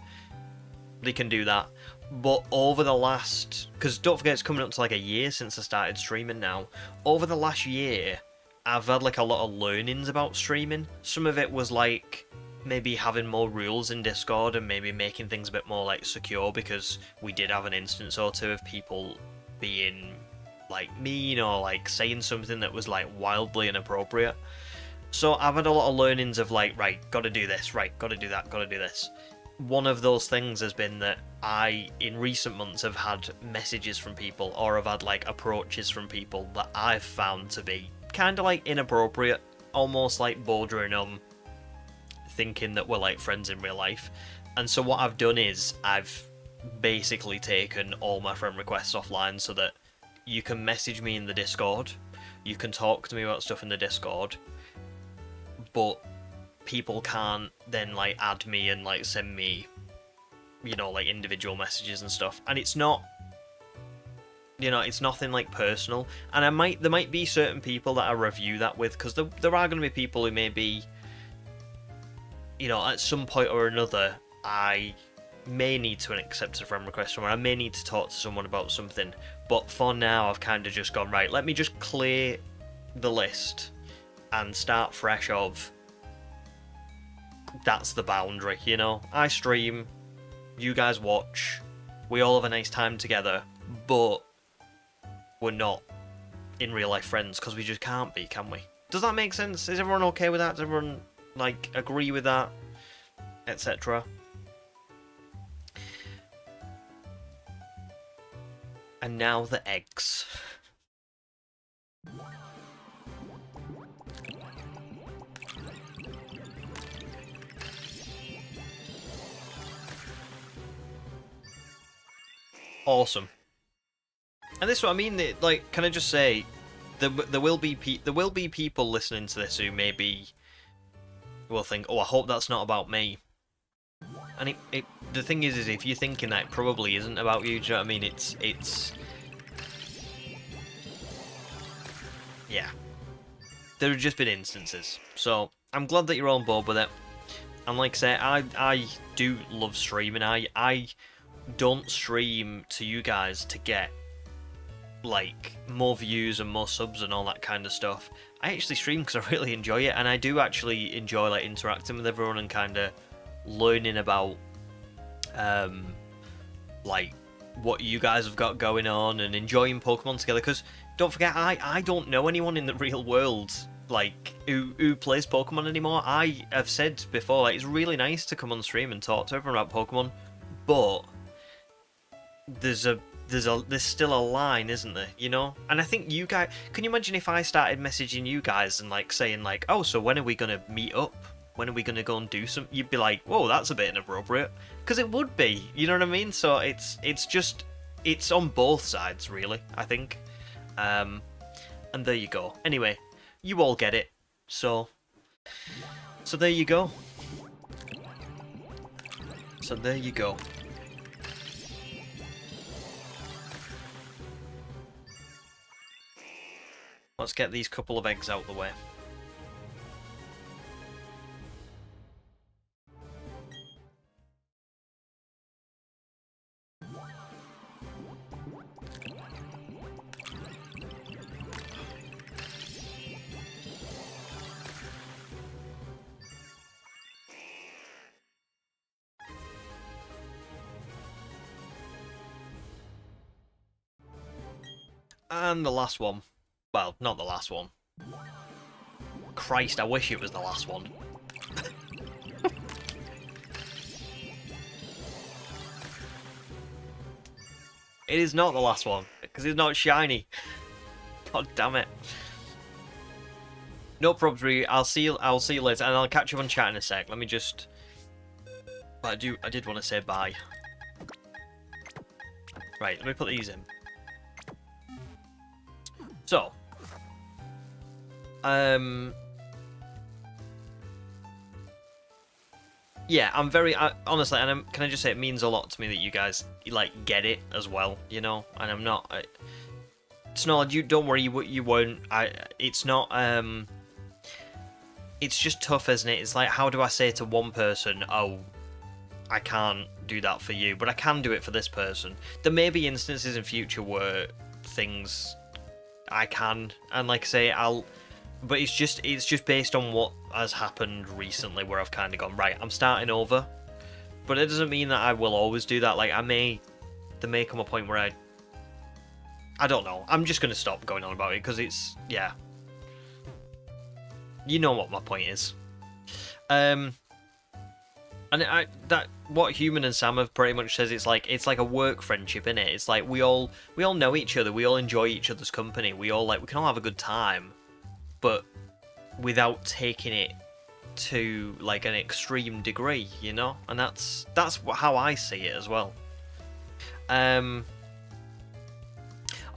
they can do that. But over the last, because don't forget it's coming up to like a year since I started streaming now, over the last year I've had like a lot of learnings about streaming. Some of it was like maybe having more rules in Discord and maybe making things a bit more like secure, because we did have an instance or two of people being like mean or like saying something that was like wildly inappropriate. So I've had a lot of learnings of like, right, gotta do this, right, gotta do that, gotta do this. One of those things has been that I, in recent months, have had messages from people, or have had like approaches from people that I've found to be kind of like inappropriate, almost like bordering on thinking that we're like friends in real life. And so what I've done is I've basically taken all my friend requests offline so that you can message me in the Discord, you can talk to me about stuff in the Discord, but people can't then like add me and like send me, you know, like individual messages and stuff. And it's not, you know, it's nothing like personal. And there might be certain people that I review that with, because there are going to be people who maybe, you know, at some point or another I may need to accept a friend request from, or I may need to talk to someone about something. But for now I've kind of just gone, right, let me just clear the list and start fresh of, that's the boundary, you know? I stream, you guys watch, we all have a nice time together, but we're not in real life friends, because we just can't be, can we? Does that make sense? Is everyone okay with that? Does everyone like agree with that? Etc. And now the eggs. Awesome. And this is what I mean. Like, can I just say, there will be people listening to this who maybe will think, oh, I hope that's not about me. And the thing is if you're thinking that it probably isn't about you, do you know what I mean? It's... Yeah. There have just been instances. So, I'm glad that you're on board with it. And like I say, I do love streaming. I don't stream to you guys to get, like, more views and more subs and all that kind of stuff. I actually stream because I really enjoy it, and I do actually enjoy, like, interacting with everyone and kind of learning about, like, what you guys have got going on and enjoying Pokemon together. Because don't forget, I don't know anyone in the real world, like, who plays Pokemon anymore. I have said before, like, it's really nice to come on stream and talk to everyone about Pokemon, but there's still a line, isn't there, you know? And I think you guys, can you imagine if I started messaging you guys and, like, saying, like, oh, so when are we gonna meet up? When are we gonna go and do some? You'd be like, whoa, that's a bit inappropriate. Because it would be, you know what I mean? So it's on both sides, really, I think. And there you go. Anyway, you all get it. So there you go. So there you go. Let's get these couple of eggs out the way. And the last one. Well, not the last one. Christ, I wish it was the last one. It is not the last one, because it's not shiny. God damn it. No problems, Ree. I'll see you later, and I'll catch you on chat in a sec. Let me just... I did want to say bye. Right, let me put these in. So, yeah, I'm very honestly, and can I just say it means a lot to me that you guys like get it as well, you know. And I'm not. It's not. You don't worry. You won't. It's not. It's just tough, isn't it? It's like, how do I say to one person, oh, I can't do that for you, but I can do it for this person. There may be instances in future where things I can, and like I say, but it's just based on what has happened recently, where I've kind of gone, right, I'm starting over. But it doesn't mean that I will always do that. Like, there may come a point where I don't know. I'm just going to stop going on about it, because it's, yeah. You know what my point is. And what Human and Sam have pretty much says, it's like a work friendship, innit? It's like we all know each other, we all enjoy each other's company, we can all have a good time, but without taking it to like an extreme degree, you know? And that's how I see it as well. Oh,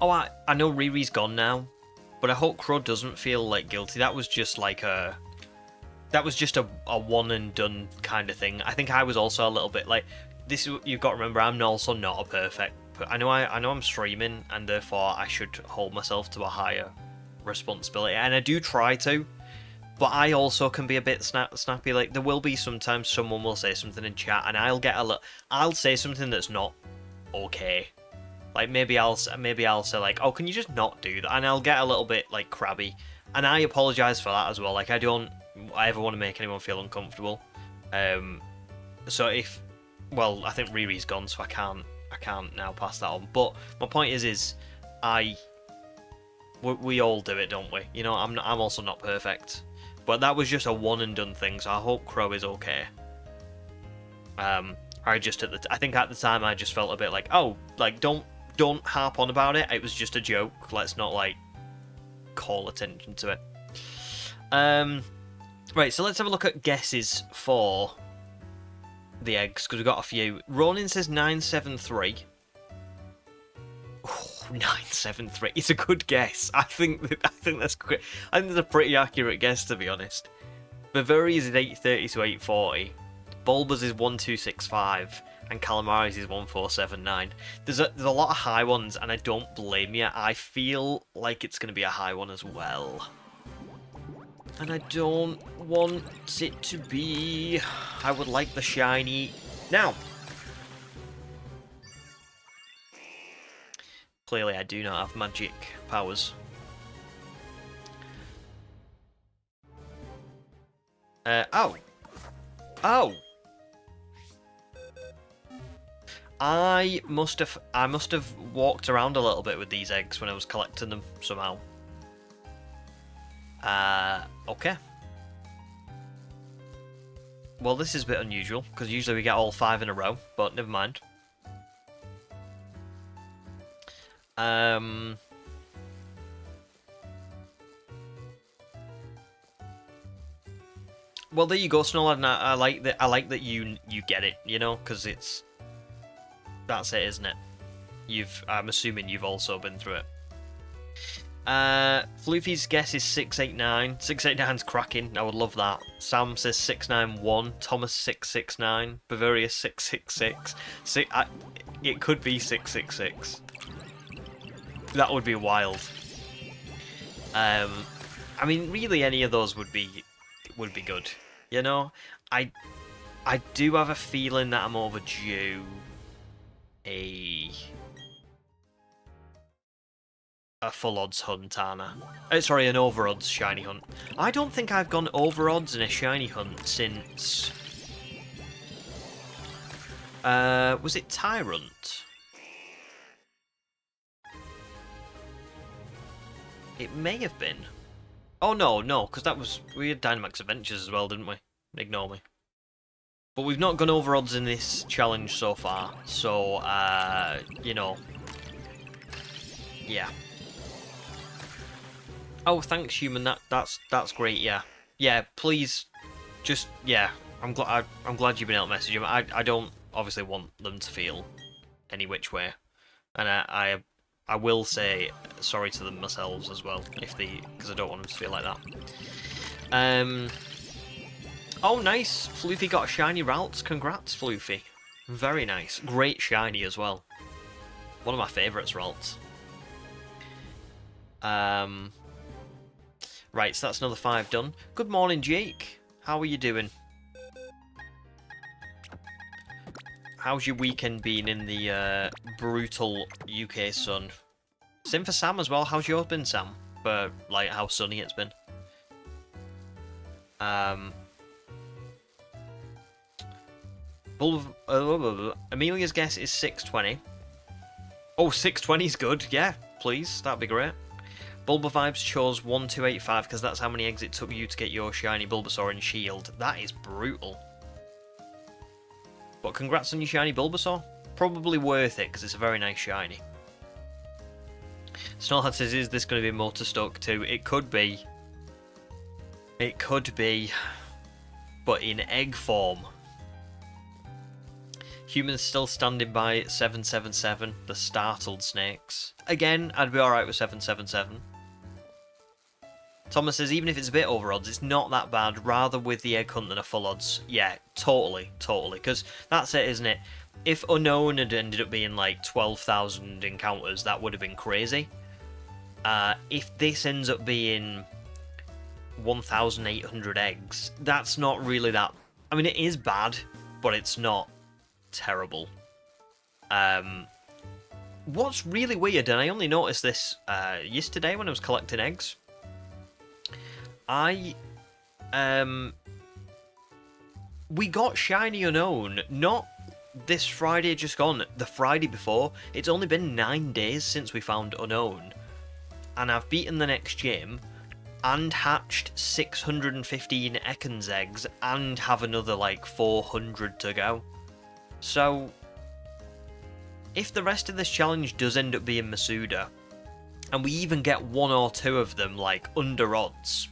I know Riri's gone now, but I hope Crow doesn't feel like guilty. That was just like a one and done kind of thing. I think I was also a little bit like this. You've got to remember, I'm also not a perfect. I know I'm streaming, and therefore I should hold myself to a higher responsibility, and I do try to. But I also can be a bit snappy. Like, there will be sometimes someone will say something in chat, and I'll say something that's not okay. Like, maybe I'll say like, oh, can you just not do that? And I'll get a little bit like crabby, and I apologize for that as well. Like, I don't ever want to make anyone feel uncomfortable. So I think Riri's gone, so I can't now pass that on. But my point is we all do it, don't we? You know, I'm also not perfect, but that was just a one and done thing. So I hope Crow is okay. I think at the time I just felt a bit like, oh, like don't harp on about it. It was just a joke. Let's not like call attention to it. Right, so let's have a look at guesses for the eggs, because we've got a few. Ronin says 973. Oh, 973. It's a good guess. I think that's good. I think that's a pretty accurate guess, to be honest. Bavaria's is 830 to 840. Bulba's is 1265. And Calamari's is 1479. There's a lot of high ones, and I don't blame you. I feel like it's going to be a high one as well. And I don't want it to be... I would like the shiny now. Clearly I do not have magic powers. Oh! I must have walked around a little bit with these eggs when I was collecting them somehow. Okay. Well, this is a bit unusual, because usually we get all 5 in a row, but never mind. Well, there you go, Snowlad. I like that you get it, you know, because that's it, isn't it? I'm assuming you've also been through it. Floofy's guess is 689. 689's cracking. I would love that. Sam says 691. Thomas 669. Bavaria 666. It could be 666. That would be wild. I mean, really, any of those would be good. You know, I do have a feeling that I'm overdue a full odds hunt, Anna. Sorry, an over odds shiny hunt. I don't think I've gone over odds in a shiny hunt since... was it Tyrant? It may have been. Oh no, because we had Dynamax Adventures as well, didn't we? Ignore me. But we've not gone over odds in this challenge so far, so you know, yeah. Oh, thanks, human. That's great. Yeah. Please, just yeah. I'm glad you've been able to message him. I don't obviously want them to feel any which way, and I will say sorry to them myself as well because I don't want them to feel like that. Oh, nice. Floofy got a shiny Ralts. Congrats, Floofy. Very nice. Great shiny as well. One of my favourites, Ralts. Right, so that's another 5 done. Good morning, Jake. How are you doing? How's your weekend been in the brutal UK sun? Same for Sam as well. How's yours been, Sam? For like how sunny it's been. Amelia's guess is 620. Oh, 620 is good. Yeah, please. That'd be great. Bulba Vibes chose 1285 because that's how many eggs it took you to get your shiny Bulbasaur and Shield. That is brutal. But congrats on your shiny Bulbasaur. Probably worth it because it's a very nice shiny. Snowhead says, is this going to be Motorstoke too? It could be. It could be. But in egg form. Humans still standing by 777, the startled snakes. Again, I'd be alright with 777. Thomas says, even if it's a bit over odds, it's not that bad. Rather with the egg hunt than a full odds. Yeah, totally. Because that's it, isn't it? If Unknown had ended up being like 12,000 encounters, that would have been crazy. If this ends up being 1,800 eggs, that's not really that... I mean, it is bad, but it's not terrible. What's really weird, and I only noticed this yesterday when I was collecting eggs, we got shiny Unknown not this Friday just gone, the Friday before. It's only been 9 days since we found Unknown, and I've beaten the next gym and hatched 615 Ekans eggs and have another like 400 to go. So, if the rest of this challenge does end up being Masuda, and we even get 1 or 2 of them, like, under odds,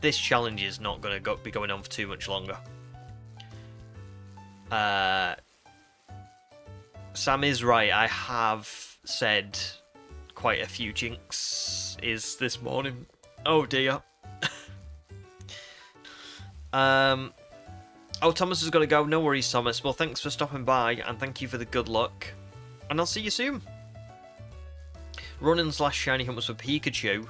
this challenge is not going to be going on for too much longer. Sam is right, I have said quite a few jinxes this morning. Oh dear. Oh, Thomas has got to go. No worries, Thomas. Well, thanks for stopping by, and thank you for the good luck. And I'll see you soon. Running / shiny hunt was for Pikachu.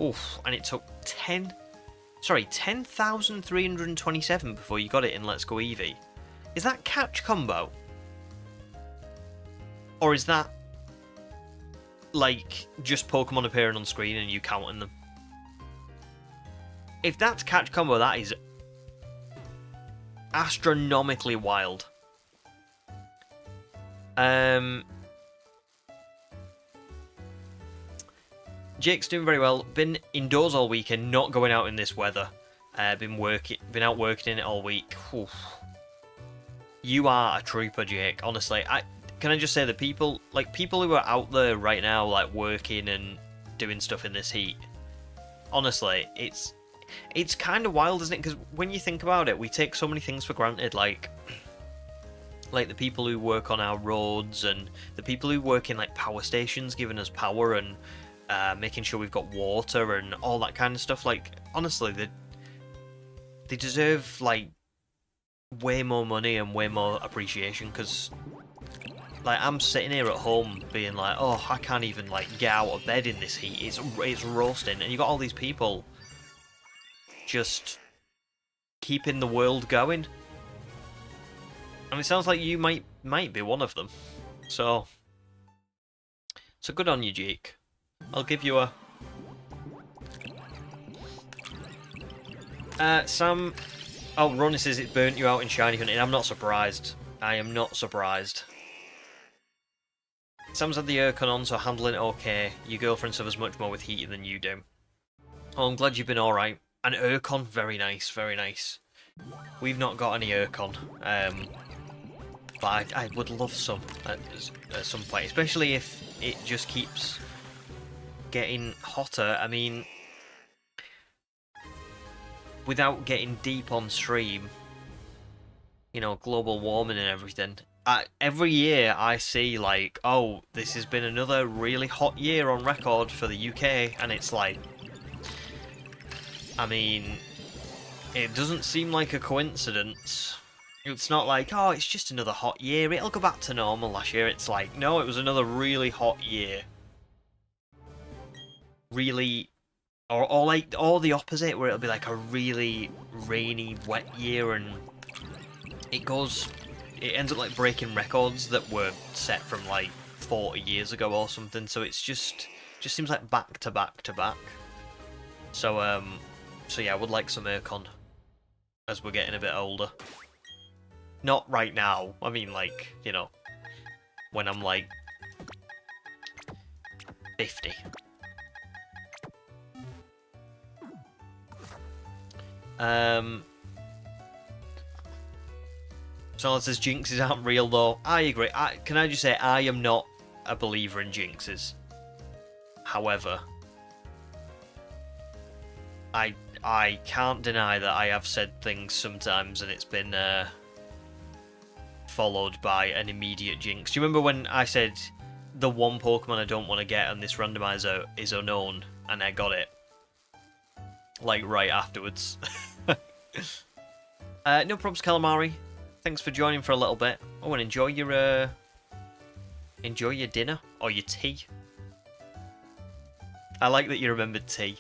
Oof, and it took 10,327 before you got it in Let's Go Eevee. Is that catch combo? Or is that, like, just Pokemon appearing on screen and you counting them? If that's catch combo, that is astronomically wild. Jake's doing very well. Been indoors all weekend, not going out in this weather. Been out working in it all week. Oof. You are a trooper, Jake. Honestly, can I just say that people who are out there right now, like working and doing stuff in this heat. Honestly, it's kind of wild, isn't it? Because when you think about it, we take so many things for granted, like the people who work on our roads and the people who work in like power stations, giving us power and making sure we've got water and all that kind of stuff. Like, honestly, they deserve like way more money and way more appreciation, because like I'm sitting here at home being like, oh, I can't even like get out of bed in this heat. It's roasting, and you got all these people just keeping the world going. And it sounds like you might be one of them. So good on you, Jake. I'll give you a... Sam... Oh, Ronnie says it burnt you out in shiny hunting. I'm not surprised. I am not surprised. Sam's had the aircon on, so handling it okay. Your girlfriend suffers much more with heat than you do. Oh, I'm glad you've been alright. An aircon, very nice, very nice. We've not got any aircon. But I would love some at some point, especially if it just keeps getting hotter. I mean, without getting deep on stream, you know, global warming and everything. Every year I see like, oh, this has been another really hot year on record for the UK, and it's like, I mean, it doesn't seem like a coincidence. It's not like, oh, it's just another hot year, it'll go back to normal last year. It's like, no, it was another really hot year. Really, or like, or the opposite, where it'll be like a really rainy, wet year, and it ends up like breaking records that were set from like 40 years ago or something. So it's just seems like back to back to back. So yeah, I would like some aircon as we're getting a bit older. Not right now. I mean, like, you know, when I'm like 50. Someone says jinxes aren't real though. I agree. Can I just say I am not a believer in jinxes. However, I can't deny that I have said things sometimes and it's been followed by an immediate jinx. Do you remember when I said the one Pokemon I don't want to get and this randomizer is unknown, and I got it like right afterwards? No problems, Calamari. Thanks for joining for a little bit. Oh, and enjoy your dinner or your tea. I like that you remembered tea.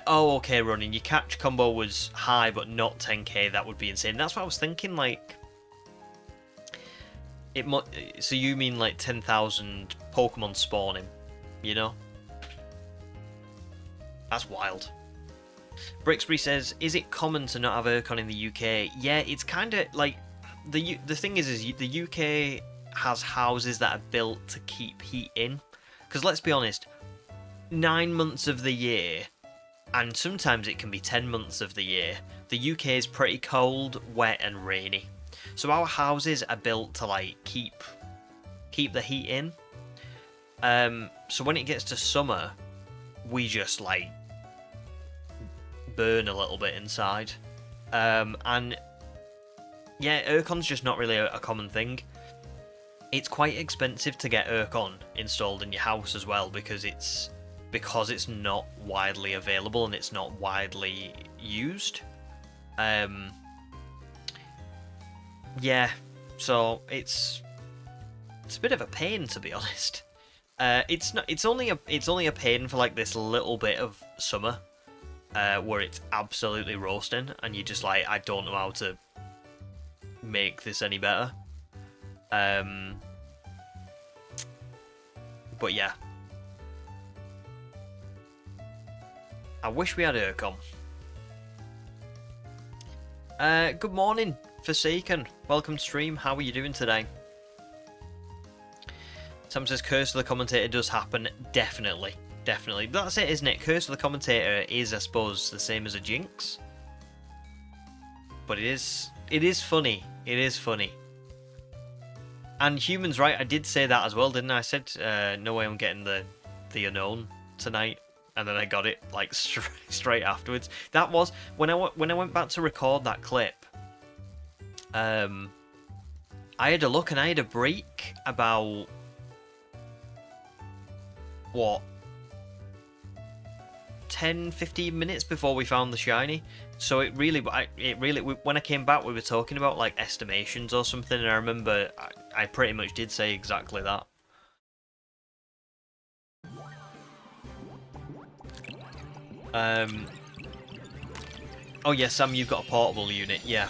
Oh, okay, running. Your catch combo was high, but not 10k. That would be insane. That's what I was thinking. Like, so you mean like 10,000 Pokemon spawning? You know? That's wild. Brixbury says, "Is it common to not have aircon in the UK?" Yeah, it's kind of like the thing is the UK has houses that are built to keep heat in. Because let's be honest, 9 months of the year, and sometimes it can be 10 months of the year, the UK is pretty cold, wet, and rainy. So our houses are built to like keep the heat in. So when it gets to summer, we just like burn a little bit inside. And yeah, aircon's just not really a common thing. It's quite expensive to get aircon installed in your house as well, because it's because it's not widely available and it's not widely used. Yeah, so it's a bit of a pain, to be honest. It's not. It's only a pain for like this little bit of summer, where it's absolutely roasting, and you're just like, I don't know how to make this any better. But yeah, I wish we had Urcon. Good morning, Forsaken. Welcome to stream. How are you doing today? Sam says Curse of the Commentator does happen. Definitely. Definitely. That's it, isn't it? Curse of the Commentator is, I suppose, the same as a Jinx. But it is funny. It is funny. And Human's right, I did say that as well, didn't I? I said, no way I'm getting the Unknown tonight. And then I got it, like, straight afterwards. That was, when I went back to record that clip, I had a look and I had a break about, what, 10-15 minutes before we found the shiny. So it really, when I came back, we were talking about like estimations or something, and I remember I pretty much did say exactly that. Oh yeah, Sam, you've got a portable unit, yeah.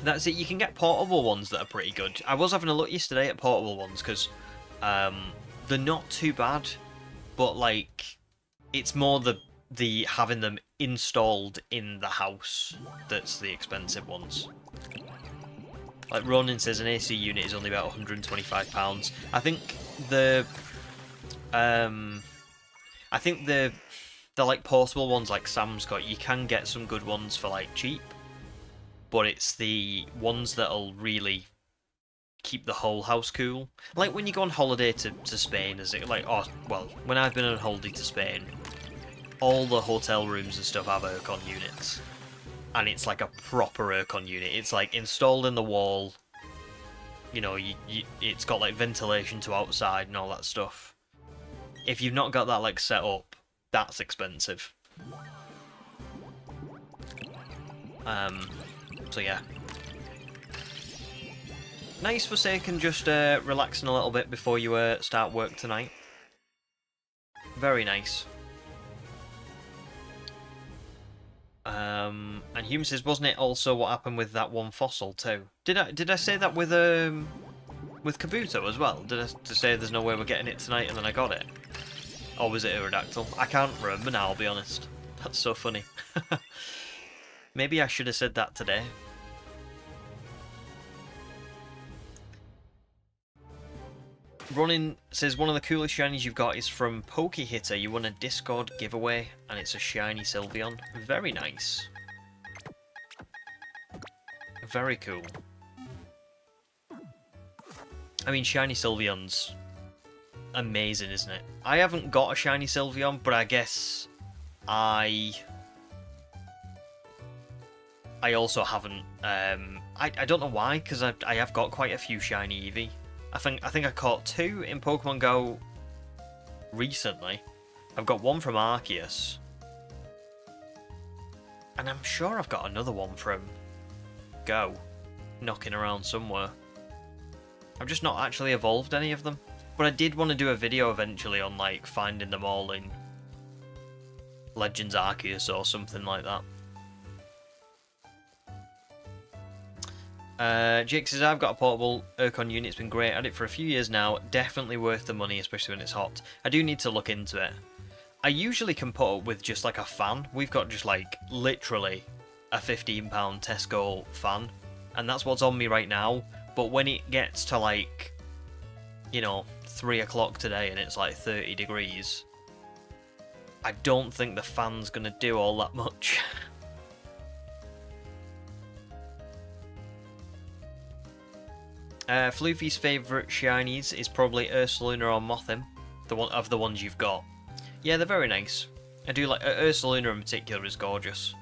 That's it, you can get portable ones that are pretty good. I was having a look yesterday at portable ones, because they're not too bad, but like, it's more the having them installed in the house that's the expensive ones. Like Ronan says, an AC unit is only about £125. I think the like portable ones like Sam's got, you can get some good ones for like cheap, but it's the ones that'll really keep the whole house cool. Like when you go on holiday to Spain, is it like, oh well, when I've been on holiday to Spain, all the hotel rooms and stuff have aircon units, and it's like a proper aircon unit. It's like installed in the wall. You know, it's got like ventilation to outside and all that stuff. If you've not got that like set up, that's expensive. So yeah. Nice Forsaken, just relaxing a little bit before you start work tonight. Very nice. And Hume says, wasn't it also what happened with that one fossil too? Did I say that with Kabuto as well? Did I say there's no way we're getting it tonight and then I got it? Or was it Aerodactyl? I can't remember now, I'll be honest. That's so funny. Maybe I should have said that today. Ronin says, one of the coolest shinies you've got is from Poke Hitter. You won a Discord giveaway, and it's a shiny Sylveon. Very nice. Very cool. I mean, shiny Sylveon's amazing, isn't it? I haven't got a shiny Sylveon, but I guess I also haven't. I don't know why, because I have got quite a few shiny Eevee. I think I caught 2 in Pokemon Go recently. I've got one from Arceus, and I'm sure I've got another one from Go knocking around somewhere. I've just not actually evolved any of them, but I did want to do a video eventually on like finding them all in Legends Arceus or something like that. Jake says, I've got a portable Urcon unit, it's been great, had it for a few years now, definitely worth the money, especially when it's hot. I do need to look into it. I usually can put up with just like a fan. We've got just like literally a £15 Tesco fan, and that's what's on me right now. But when it gets to like, you know, 3 o'clock today and it's like 30 degrees, I don't think the fan's gonna do all that much. Floofy's favourite shinies is probably Ursaluna or Mothim, the one of the ones you've got. Yeah, they're very nice. I do like Ursaluna in particular is gorgeous.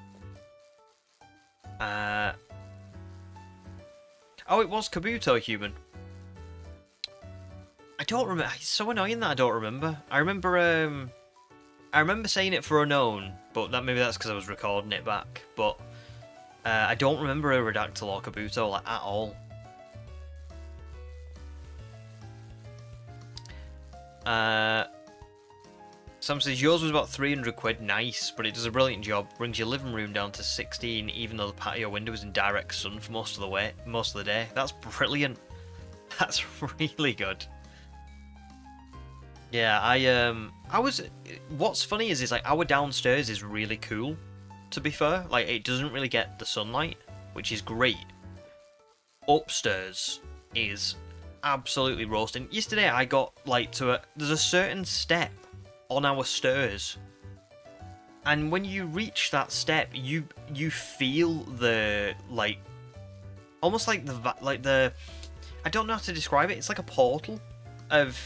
Oh, it was Kabuto human. I don't remember. It's so annoying that I don't remember. I remember saying it for unknown, but maybe that's because I was recording it back. But I don't remember a Redactyl or Kabuto like at all. Sam says yours was about 300 quid. Nice, but it does a brilliant job. Brings your living room down to 16, even though the patio window is in direct sun for most of the day. That's brilliant. That's really good. Yeah, I was. What's funny is like our downstairs is really cool. To be fair, like it doesn't really get the sunlight, which is great. Upstairs is absolutely roasting. Yesterday I got like there's a certain step on our stairs, and when you reach that step, you feel the like, almost like the I don't know how to describe it. It's like a portal of.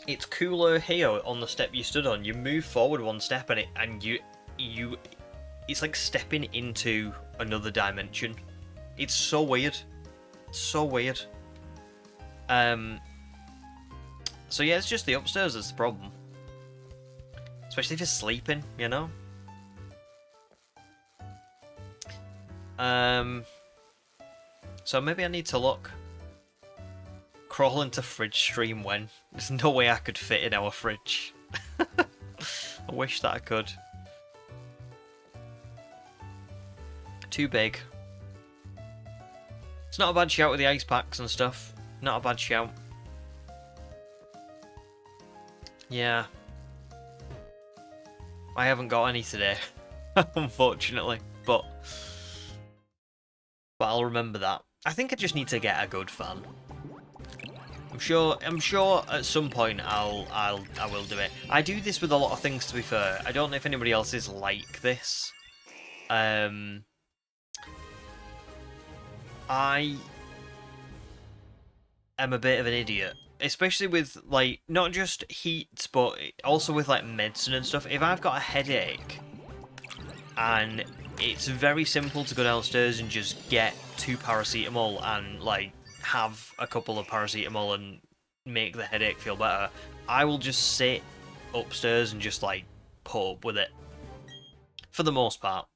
It's cooler here on the step you stood on. You move forward one step and you it's like stepping into another dimension. It's so weird. So weird. So yeah, it's just the upstairs that's the problem. Especially if you're sleeping, you know? So maybe I need to look. Crawl into fridge stream when? There's no way I could fit in our fridge. I wish that I could. Too big. It's not a bad shout with the ice packs and stuff. Not a bad shout. Yeah. I haven't got any today, unfortunately, but I'll remember that. I think I just need to get a good fan. I'm sure at some point I will do it. I do this with a lot of things, to be fair. I don't know if anybody else is like this. I am a bit of an idiot. Especially with, like, not just heat, but also with, like, medicine and stuff. If I've got a headache, and it's very simple to go downstairs and just get 2 paracetamol and, like, have a couple of paracetamol and make the headache feel better, I will just sit upstairs and just, like, put up with it. For the most part.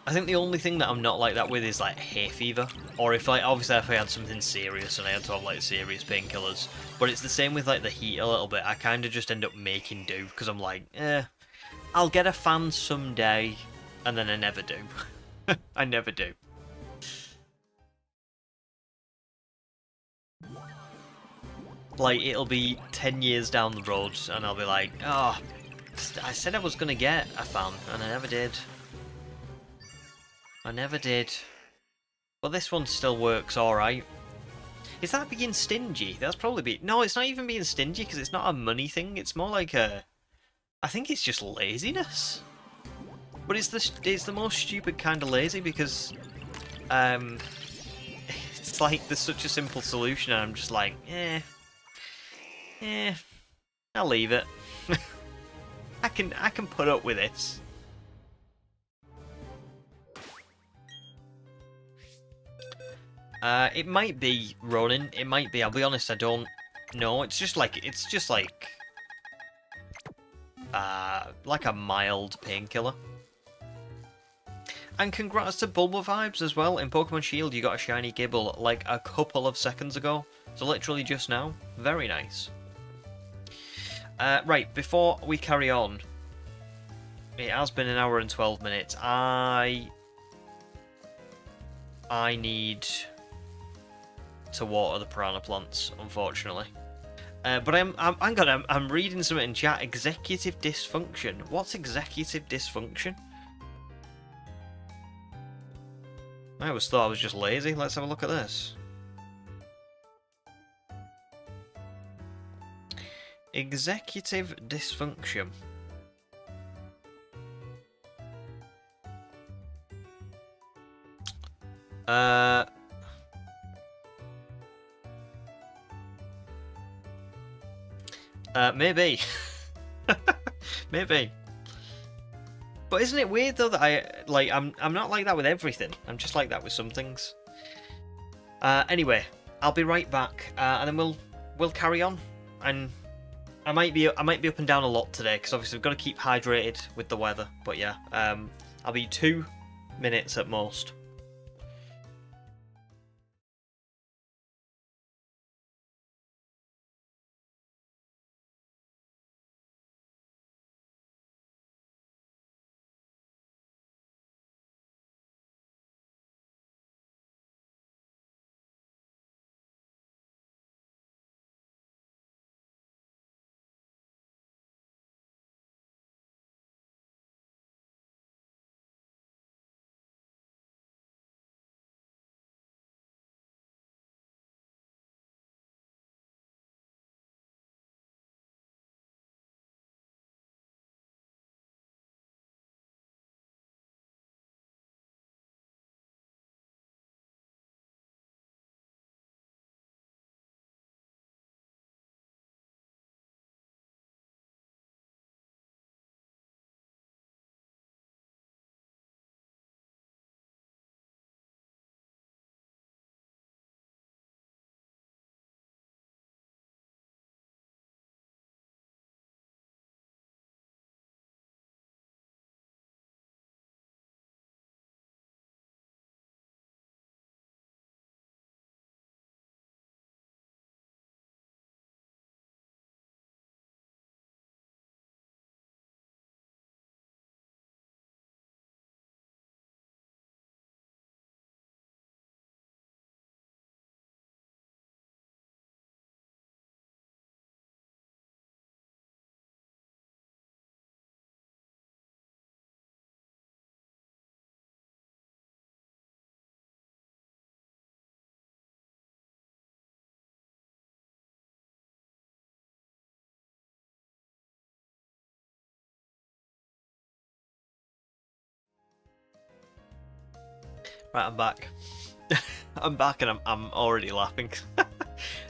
I think the only thing that I'm not like that with is like hay fever, or if like obviously if I had something serious and I had to have like serious painkillers. But it's the same with like the heat a little bit. I kind of just end up making do because I'm like, I'll get a fan someday, and then I never do. I never do. Like it'll be 10 years down the road, and I'll be like, oh, I said I was gonna get a fan, and I never did. I never did. But this one still works alright. Is that being stingy? That's probably no, it's not even being stingy because it's not a money thing. It's more like a... I think it's just laziness. But it's the most stupid kind of lazy because... it's like there's such a simple solution and I'm just like, I'll leave it. I can put up with this. It might be running. It might be. I'll be honest. I don't know. It's just like a mild painkiller. And congrats to Bulba Vibes as well. In Pokemon Shield, you got a shiny Gibble like a couple of seconds ago. So literally just now. Very nice. Right, before we carry on, it has been 1 hour and 12 minutes. I need to water the piranha plants, unfortunately. But I'm reading something in chat. Executive dysfunction. What's executive dysfunction? I always thought I was just lazy. Let's have a look at this. Executive dysfunction. Maybe. Maybe. But isn't it weird though that I'm not like that with everything. I'm just like that with some things. Anyway, I'll be right back, and then we'll carry on. And I might be up and down a lot today because obviously we've got to keep hydrated with the weather. But yeah, I'll be 2 minutes at most. Right, I'm back. I'm back and I'm already laughing.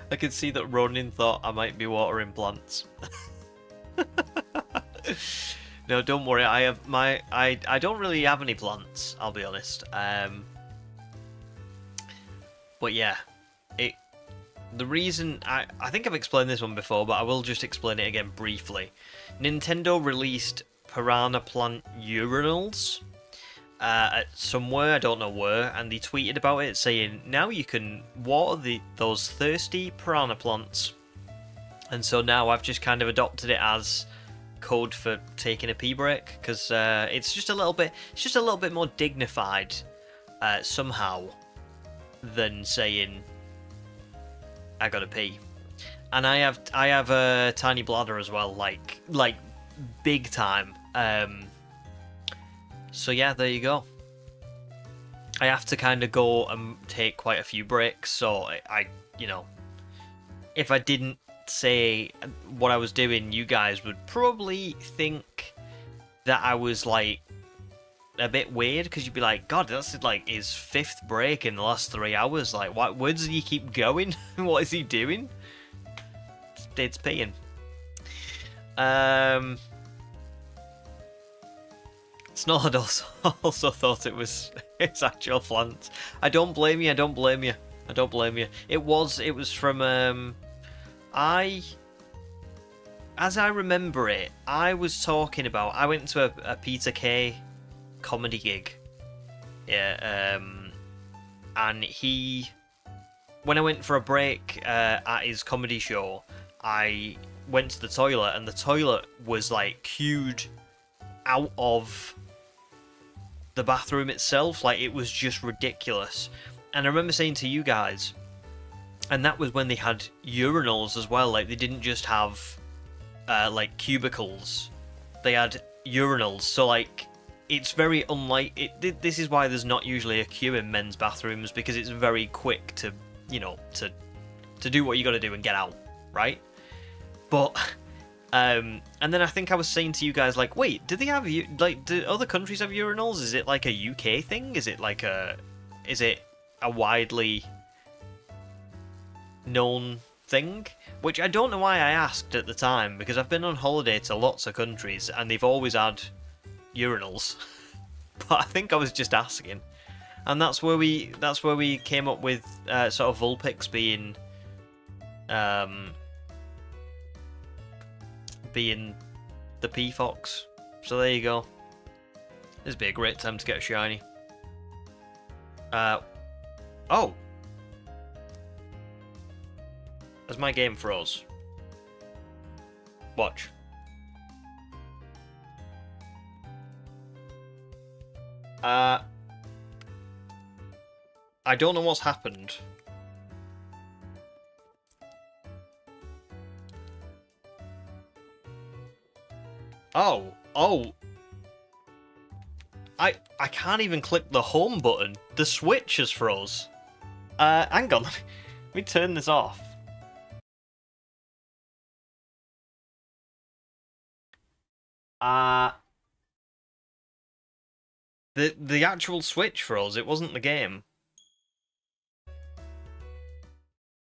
I can see that Ronin thought I might be watering plants. No, don't worry. I don't really have any plants. I'll be honest. But yeah, the reason I think I've explained this one before, but I will just explain it again briefly. Nintendo released piranha plant urinals. Somewhere, I don't know where, and they tweeted about it saying, now you can water those thirsty piranha plants. And so now I've just kind of adopted it as code for taking a pee break, because it's just a little bit more dignified somehow than saying I gotta pee. And I have a tiny bladder as well, like big time. So yeah, there you go. I have to kind of go and take quite a few breaks, so you know, if I didn't say what I was doing, you guys would probably think that I was like a bit weird, because you'd be like, God, that's like his 5th break in the last 3 hours. Like, where does he keep going? What is he doing? It's peeing. Snowlord also thought it was its actual plant. I don't blame you. I don't blame you. I don't blame you. It was from as I remember it, I was talking about. I went to a Peter Kay comedy gig. Yeah. And when I went for a break at his comedy show, I went to the toilet, and the toilet was like queued out of the bathroom itself. Like, it was just ridiculous. And I remember saying to you guys, and that was when they had urinals as well. Like, they didn't just have like cubicles, they had urinals. So like, it's very this is why there's not usually a queue in men's bathrooms, because it's very quick to, you know, to do what you got to do and get out, right? But and then I think I was saying to you guys, like, wait, do they have do other countries have urinals? Is it like a UK thing? Is it a widely known thing? Which I don't know why I asked at the time, because I've been on holiday to lots of countries and they've always had urinals. But I think I was just asking. and that's where we came up with sort of Vulpix being the P-Fox. So there you go. This would be a great time to get a shiny. Oh! As my game froze. Watch. I don't know what's happened. Oh! I can't even click the home button. The Switch has froze. Hang on. Let me turn this off. The actual Switch froze. It wasn't the game.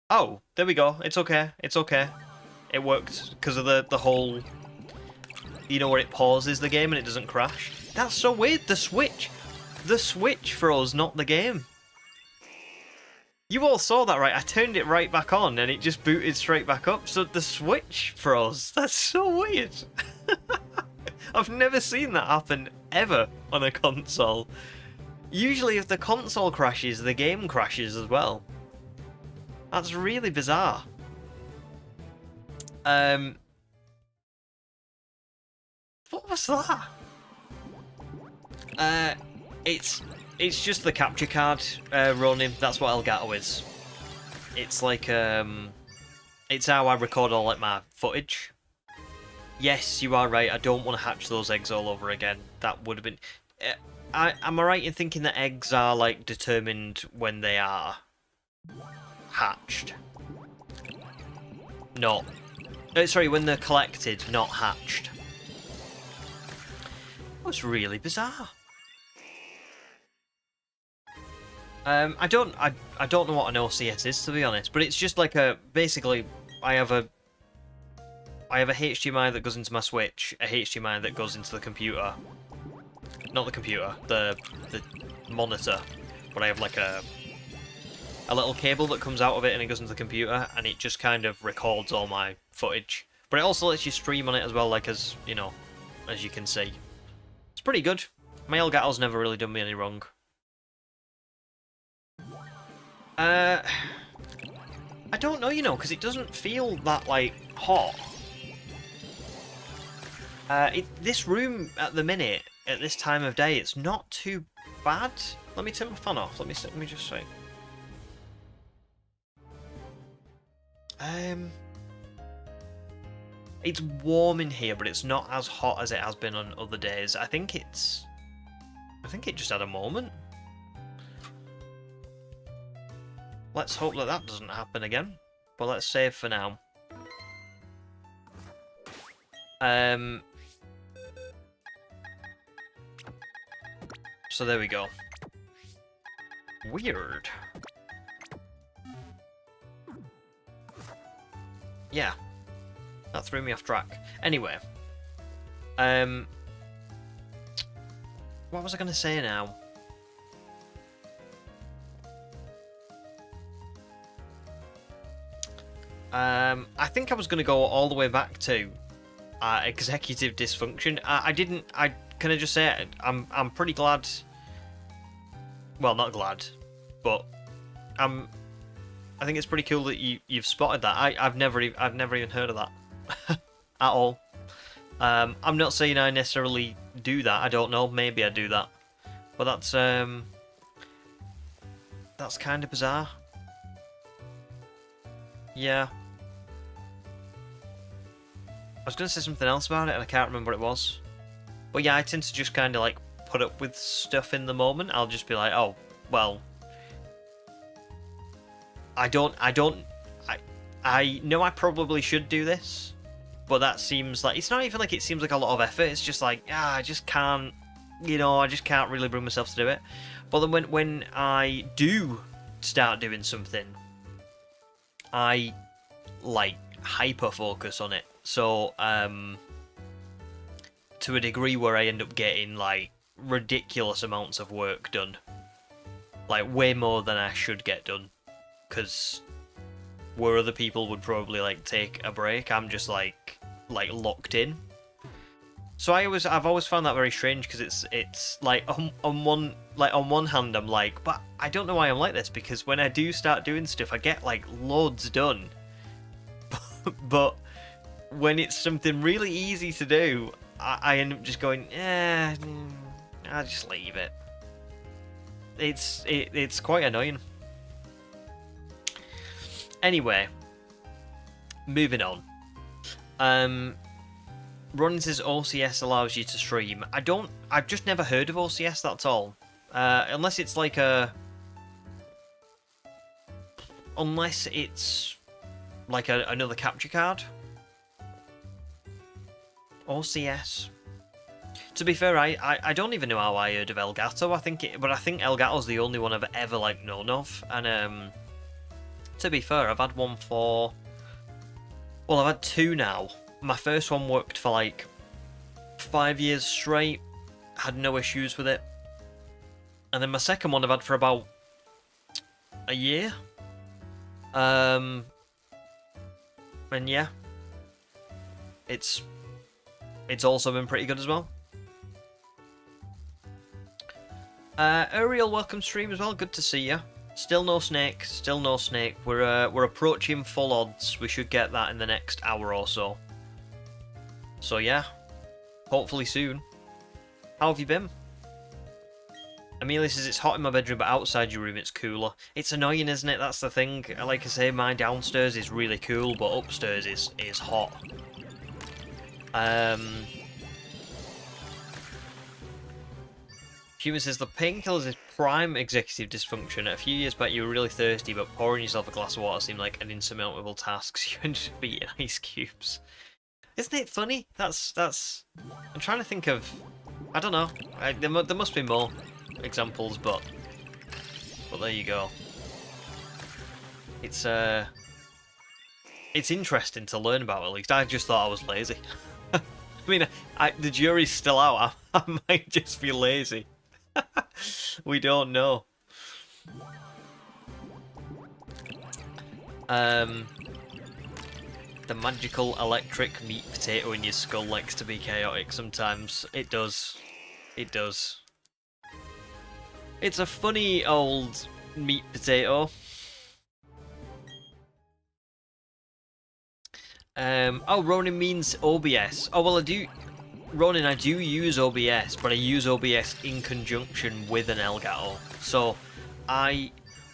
Oh, there we go. It's okay. It's okay. It worked because of the whole, you know, where it pauses the game and it doesn't crash. That's so weird. The Switch froze, not the game. You all saw that, right? I turned it right back on and it just booted straight back up. So the Switch froze. That's so weird. I've never seen that happen ever on a console. Usually if the console crashes, the game crashes as well. That's really bizarre. What was that? It's just the capture card, Ronin. That's what Elgato is. It's like it's how I record all like my footage. Yes, you are right. I don't want to hatch those eggs all over again. That would have been. Am I right in thinking that eggs are like determined when they are hatched? Not. Sorry, when they're collected, not hatched. That's really bizarre. I don't know what an OCS is, to be honest, but it's just like basically I have a HDMI that goes into my Switch, a HDMI that goes into the computer. Not the computer, the monitor. But I have like a little cable that comes out of it and it goes into the computer and it just kind of records all my footage. But it also lets you stream on it as well, like as you know, as you can see. It's pretty good. My Elgato's never really done me any wrong. I don't know, you know, because it doesn't feel that, like, hot. This room, at the minute, at this time of day, it's not too bad. Let me turn my fan off. Let me just say. It's warm in here, but it's not as hot as it has been on other days. I think it just had a moment. Let's hope that that doesn't happen again. But let's save for now. So there we go. Weird. Yeah. That threw me off track. Anyway. What was I going to say now? I think I was going to go all the way back to executive dysfunction. Can I just say it? I'm pretty glad. Well, not glad, but I think it's pretty cool that you've spotted that. I've never even heard of that at all. I'm not saying I necessarily do that. I don't know. Maybe I do that, but that's kind of bizarre. Yeah. I was going to say something else about it and I can't remember what it was. But yeah, I tend to just kind of like put up with stuff in the moment. I'll just be like, oh, well, I know I probably should do this, but that seems like, it's not even like it seems like a lot of effort. It's just like, I just can't, you know, I just can't really bring myself to do it. But then when I do start doing something, I like hyper focus on it. So to a degree where I end up getting like ridiculous amounts of work done. Like, way more than I should get done. Because where other people would probably, like, take a break, I'm just, like locked in. So I've always found that very strange, because it's like, on one hand, I'm like, but I don't know why I'm like this, because when I do start doing stuff, I get, like, loads done. But when it's something really easy to do, I end up just going, I'll just leave it. It's quite annoying. Anyway, moving on. Ron says OCS allows you to stream. I've just never heard of OCS, that's all. Unless it's like another capture card. OCS. To be fair, I don't even know how I heard of Elgato. I think Elgato's the only one I've ever like known of. And to be fair, I've had one for, well, I've had two now. My first one worked for like 5 years straight. Had no issues with it. And then my second one I've had for about a year. And yeah, it's also been pretty good as well. Ariel, welcome stream as well. Good to see you. Still no snake. Still no snake. We're approaching full odds. We should get that in the next hour or so. So yeah, hopefully soon. How have you been? Amelia says it's hot in my bedroom, but outside your room it's cooler. It's annoying, isn't it? That's the thing. Like I say, my downstairs is really cool, but upstairs is hot. Human says the painkillers is prime executive dysfunction. A few years back you were really thirsty, but pouring yourself a glass of water seemed like an insurmountable task, so you ended up eating ice cubes. Isn't it funny? That's. I'm trying to think of. I don't know. There must be more examples, but there you go. It's interesting to learn about. At least I just thought I was lazy. I mean, the jury's still out. I might just be lazy. We don't know. The magical electric meat potato in your skull likes to be chaotic sometimes. It does. It does. It's a funny old meat potato. Oh, Ronin means OBS. Oh, well, Ronin, I do use OBS, but I use OBS in conjunction with an Elgato. So,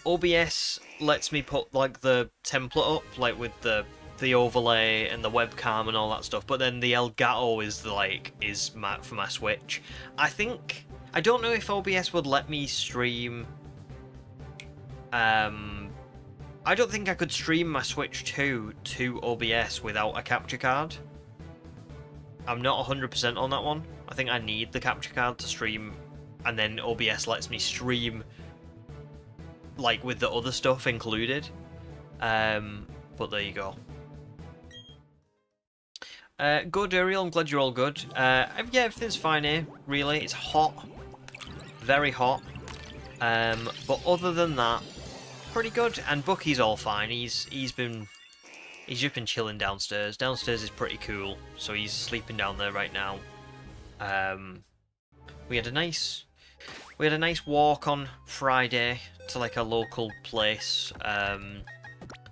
OBS lets me put, like, the template up, like, with the overlay and the webcam and all that stuff, but then the Elgato is for my Switch. I don't know if OBS would let me stream. I don't think I could stream my Switch 2 to OBS without a capture card. I'm not 100% on that one. I think I need the capture card to stream, and then OBS lets me stream like with the other stuff included. But there you go. Good, Ariel. I'm glad you're all good. Yeah, everything's fine here. Really, it's hot, very hot. But other than that, pretty good. And Bucky's all fine. He's just been chilling downstairs. Downstairs is pretty cool, so he's sleeping down there right now. We had a nice walk on Friday to like a local place.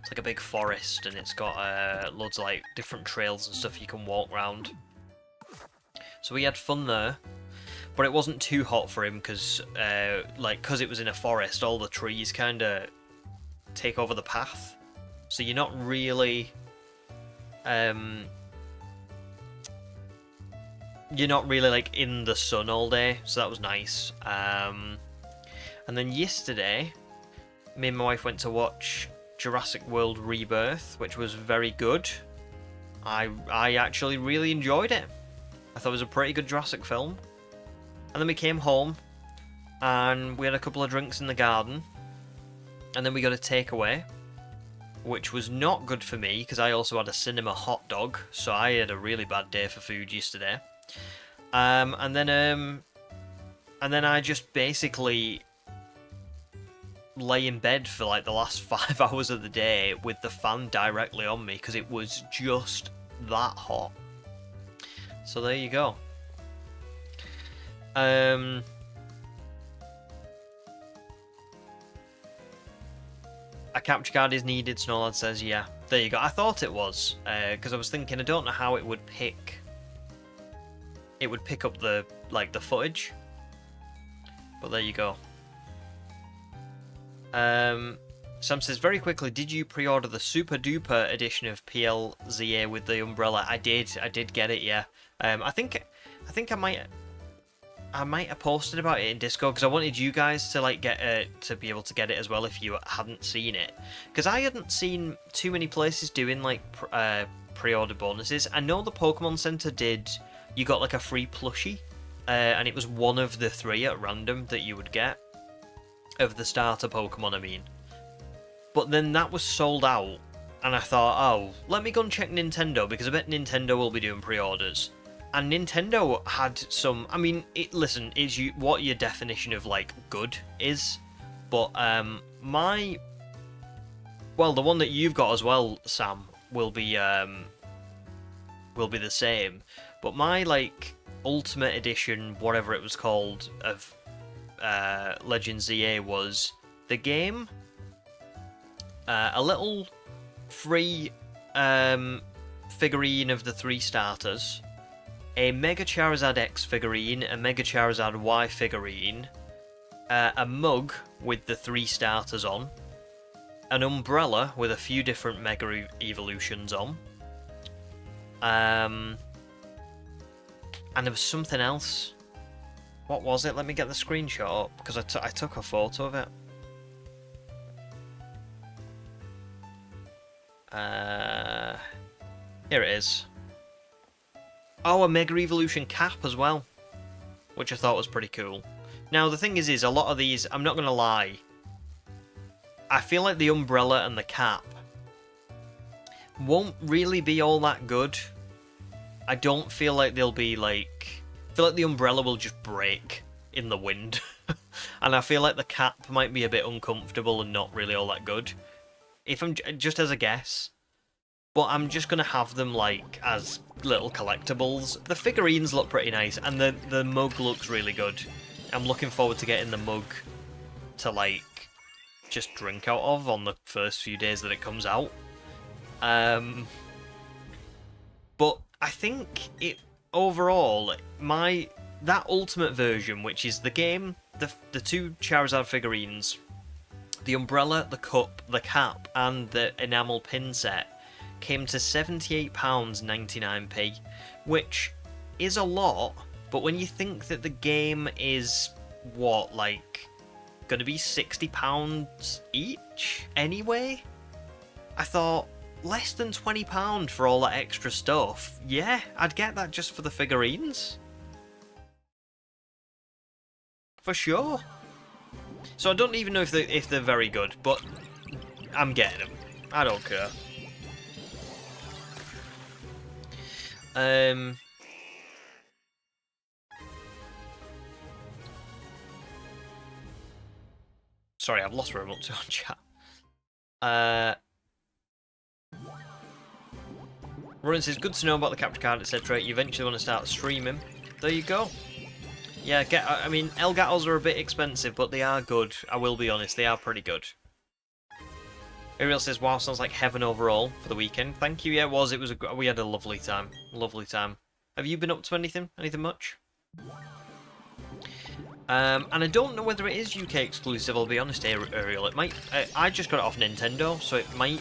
It's like a big forest, and it's got loads of like different trails and stuff you can walk around. So we had fun there, but it wasn't too hot for him because it was in a forest, all the trees kind of take over the path, so you're not really like in the sun all day, so that was nice. And then yesterday, me and my wife went to watch Jurassic World Rebirth, which was very good. I actually really enjoyed it. I thought it was a pretty good Jurassic film. And then we came home, and we had a couple of drinks in the garden, and then we got a takeaway, which was not good for me, because I also had a cinema hot dog, so I had a really bad day for food yesterday. And then I just basically lay in bed for like the last 5 hours of the day with the fan directly on me because it was just that hot. So there you go. A capture card is needed, Snowlad says, yeah. There you go. I thought it was, because I was thinking I don't know how it would pick. It would pick up the footage. But there you go. Sam says, very quickly, did you pre-order the super duper edition of PLZA with the umbrella? I did get it, yeah. I think I might have posted about it in Discord because I wanted you guys to like get to be able to get it as well if you hadn't seen it, because I hadn't seen too many places doing like pre-order bonuses. I know the Pokemon Center did. You got like a free plushie, and it was one of the 3 at random that you would get of the starter Pokemon. I mean, but then that was sold out, and I thought, oh, let me go and check Nintendo because I bet Nintendo will be doing pre-orders. And Nintendo had some. I mean, listen, what your definition of like good is, but the one that you've got as well, Sam, will be the same. But my like Ultimate Edition, whatever it was called, of Legends ZA was the game, a little free figurine of the 3 starters, a Mega Charizard X figurine, a Mega Charizard Y figurine, a mug with the 3 starters on, an umbrella with a few different Mega Evolutions on, and there was something else. What was it? Let me get the screenshot up, because I took a photo of it. Here it is. Oh, a Mega Evolution cap as well, which I thought was pretty cool. Now, the thing is a lot of these, I'm not going to lie, I feel like the umbrella and the cap won't really be all that good. I don't feel like they'll be like... I feel like the umbrella will just break in the wind. And I feel like the cap might be a bit uncomfortable and not really all that good. If I'm just as a guess. But I'm just going to have them like as little collectibles. The figurines look pretty nice, and the mug looks really good. I'm looking forward to getting the mug to like just drink out of on the first few days that it comes out. But I think it overall, that ultimate version, which is the game, the 2 Charizard figurines, the umbrella, the cup, the cap, and the enamel pin set, came to £78.99p, which is a lot, but when you think that the game is, what, like, gonna be £60 each anyway? I thought, less than £20 for all that extra stuff? Yeah, I'd get that just for the figurines. For sure. So I don't even know if they're very good, but I'm getting them. I don't care. Sorry, I've lost where I'm up to on chat. Ruin says, good to know about the capture card, etc. You eventually want to start streaming. There you go. Yeah, I mean, Elgatos are a bit expensive, but they are good. I will be honest, they are pretty good. Ariel says, wow, sounds like heaven overall for the weekend. Thank you, yeah, it was. We had a lovely time. Lovely time. Have you been up to anything? Anything much? And I don't know whether it is UK exclusive, I'll be honest, Ariel. It might... I just got it off Nintendo, so it might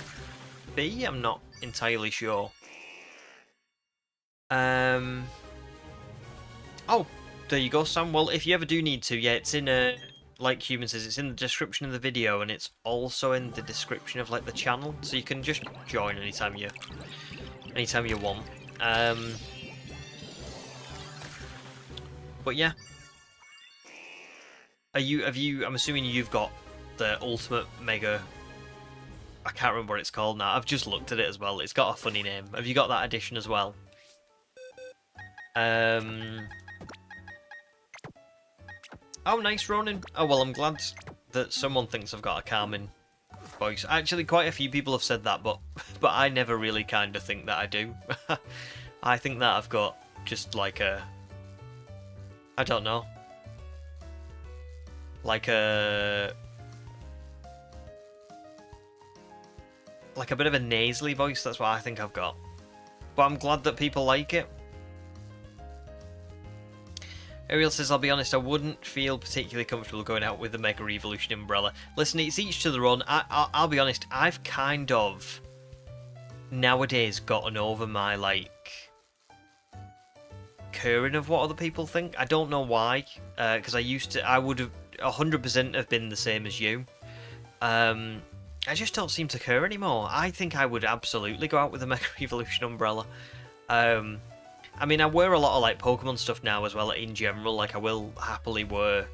be. I'm not entirely sure. Oh, there you go, Sam. Well, if you ever do need to, yeah, it's in like Human says, it's in the description of the video, and it's also in the description of like the channel, so you can just join anytime you want. But yeah, I'm assuming you've got the Ultimate Mega. I can't remember what it's called now. I've just looked at it as well. It's got a funny name. Have you got that edition as well? Oh, nice, Ronan. Oh, well, I'm glad that someone thinks I've got a calming voice. Actually, quite a few people have said that, but I never really kind of think that I do. I think that I've got just like a... I don't know. Like a bit of a nasally voice, that's what I think I've got. But I'm glad that people like it. Ariel says, I'll be honest, I wouldn't feel particularly comfortable going out with the Mega Evolution umbrella. Listen, it's each to their own. I'll be honest, I've kind of nowadays gotten over my, like, caring of what other people think. I don't know why, because I would have 100% have been the same as you. I just don't seem to care anymore. I think I would absolutely go out with a Mega Evolution umbrella. I mean, I wear a lot of, like, Pokemon stuff now as well, in general. Like, I will happily wear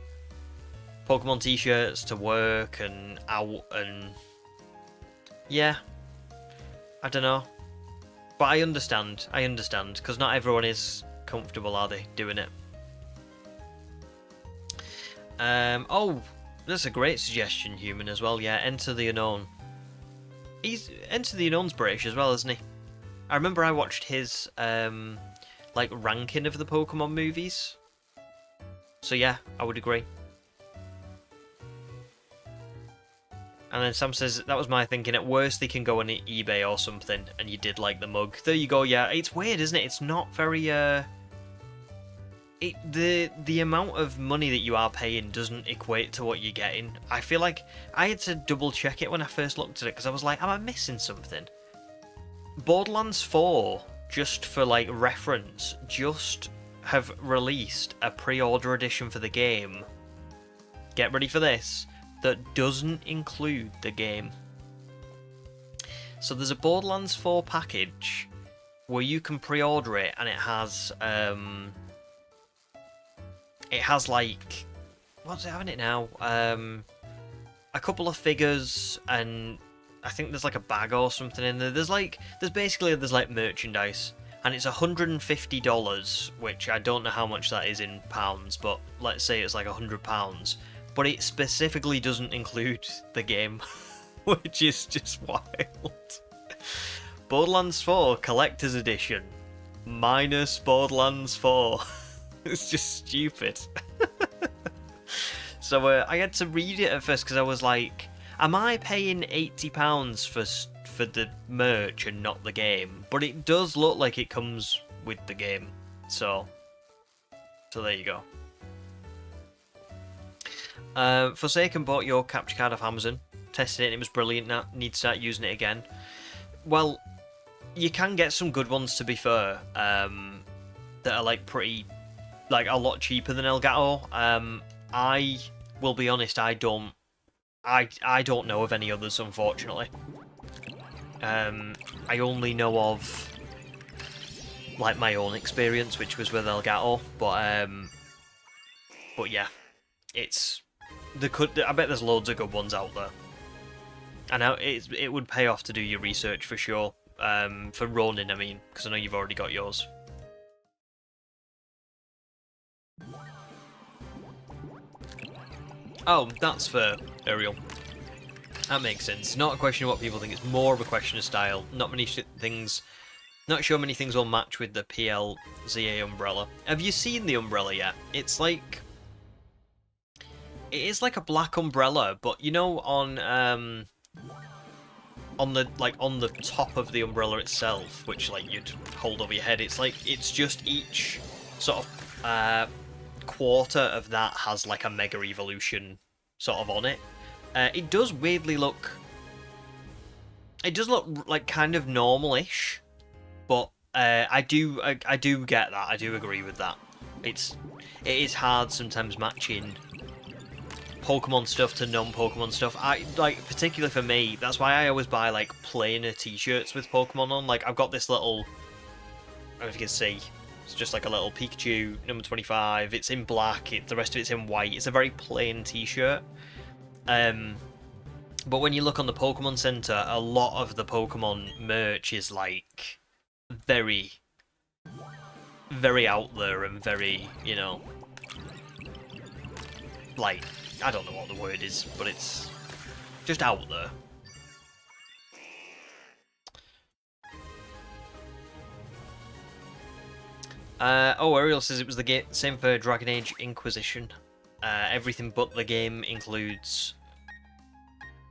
Pokemon t-shirts to work and out, and... yeah. I don't know. But I understand, because not everyone is comfortable, are they, doing it? Oh, that's a great suggestion, Human, as well. Yeah, Enter the Unknown. Enter the Unknown's British as well, isn't he? I remember I watched his, like, ranking of the Pokemon movies. So yeah, I would agree. And then Sam says, that was my thinking. At worst, they can go on eBay or something, and you did like the mug. There you go, yeah. It's weird, isn't it? It's not very, the amount of money that you are paying doesn't equate to what you're getting. I feel like I had to double check it when I first looked at it, because I was like, am I missing something? Borderlands 4, just for like reference, just have released a pre-order edition for the game. Get ready for this. That doesn't include the game. So there's a Borderlands 4 package where you can pre-order it, and it has like, what's it having it now? A couple of figures, and I think there's like a bag or something in there. There's like merchandise, and it's $150, which I don't know how much that is in pounds, but let's say it's like £100. But it specifically doesn't include the game, which is just wild. Borderlands 4 Collector's Edition minus Borderlands 4. It's just stupid. So I had to read it at first because I was like, am I paying £80 for the merch and not the game? But it does look like it comes with the game. So there you go. Forsaken bought your capture card off Amazon. Tested it and it was brilliant. Now need to start using it again. Well, you can get some good ones, to be fair, that are like pretty, like a lot cheaper than Elgato. I will be honest, I don't know of any others, unfortunately. I only know of like my own experience, which was with Elgato, but yeah, I bet there's loads of good ones out there. And it would pay off to do your research for sure. For Ronin, I mean, because I know you've already got yours. Oh, that's fair, Ariel. That makes sense. Not a question of what people think, it's more of a question of style. Not sure many things will match with the PLZA umbrella. Have you seen the umbrella yet? It's like... it is like a black umbrella, but you know, on the top of the umbrella itself, which like you'd hold over your head, it's just each sort of quarter of that has like a Mega Evolution sort of on it. It does weirdly look... it does look like kind of normal-ish, but I do get that. I do agree with that. It is hard sometimes matching Pokemon stuff to non-Pokemon stuff. Particularly for me, that's why I always buy like plainer t-shirts with Pokemon on. Like I've got this little, I don't know if you can see, it's just like a little Pikachu number 25. It's in black. The rest of it's in white. It's a very plain t-shirt. But when you look on the Pokemon Center, a lot of the Pokemon merch is like very, very out there and very, you know, like, I don't know what the word is, but it's just out there. Oh, Ariel says it was the same for Dragon Age Inquisition. Everything but the game includes,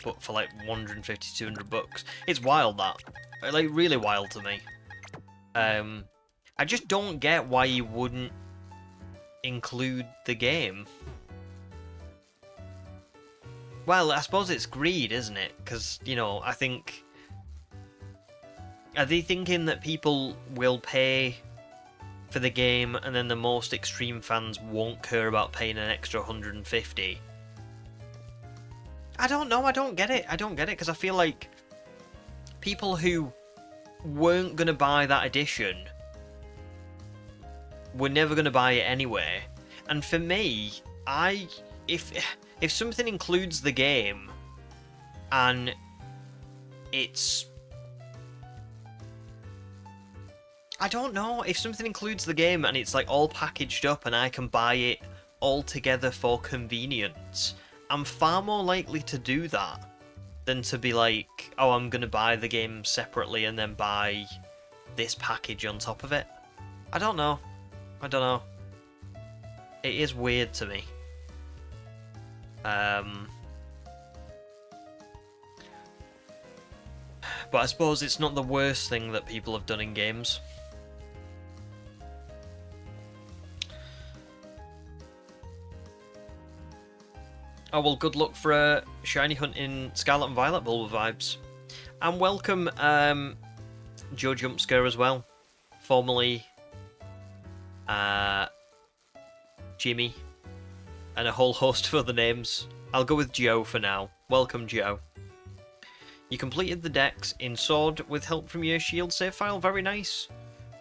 but for like 150 to 200 bucks. It's wild, that. Like, really wild to me. I just don't get why you wouldn't include the game. Well, I suppose it's greed, isn't it? Because, you know, I think... Are they thinking that people will pay for the game and then the most extreme fans won't care about paying an extra 150? I don't know, I don't get it. I don't get it, because I feel like people who weren't going to buy that edition were never going to buy it anyway. And for me, if something includes the game and it's... I don't know, if something includes the game and it's like all packaged up and I can buy it all together for convenience, I'm far more likely to do that than to be like, oh, I'm going to buy the game separately and then buy this package on top of it. I don't know. I don't know. It is weird to me. But I suppose it's not the worst thing that people have done in games. Oh, well, good luck for a shiny hunt in Scarlet and Violet Bulba vibes. And welcome, Joe Jumpscare as well. Formerly, Jimmy, and a whole host of other names. I'll go with Joe for now. Welcome, Joe. You completed the dex in Sword with help from your shield save file. Very nice.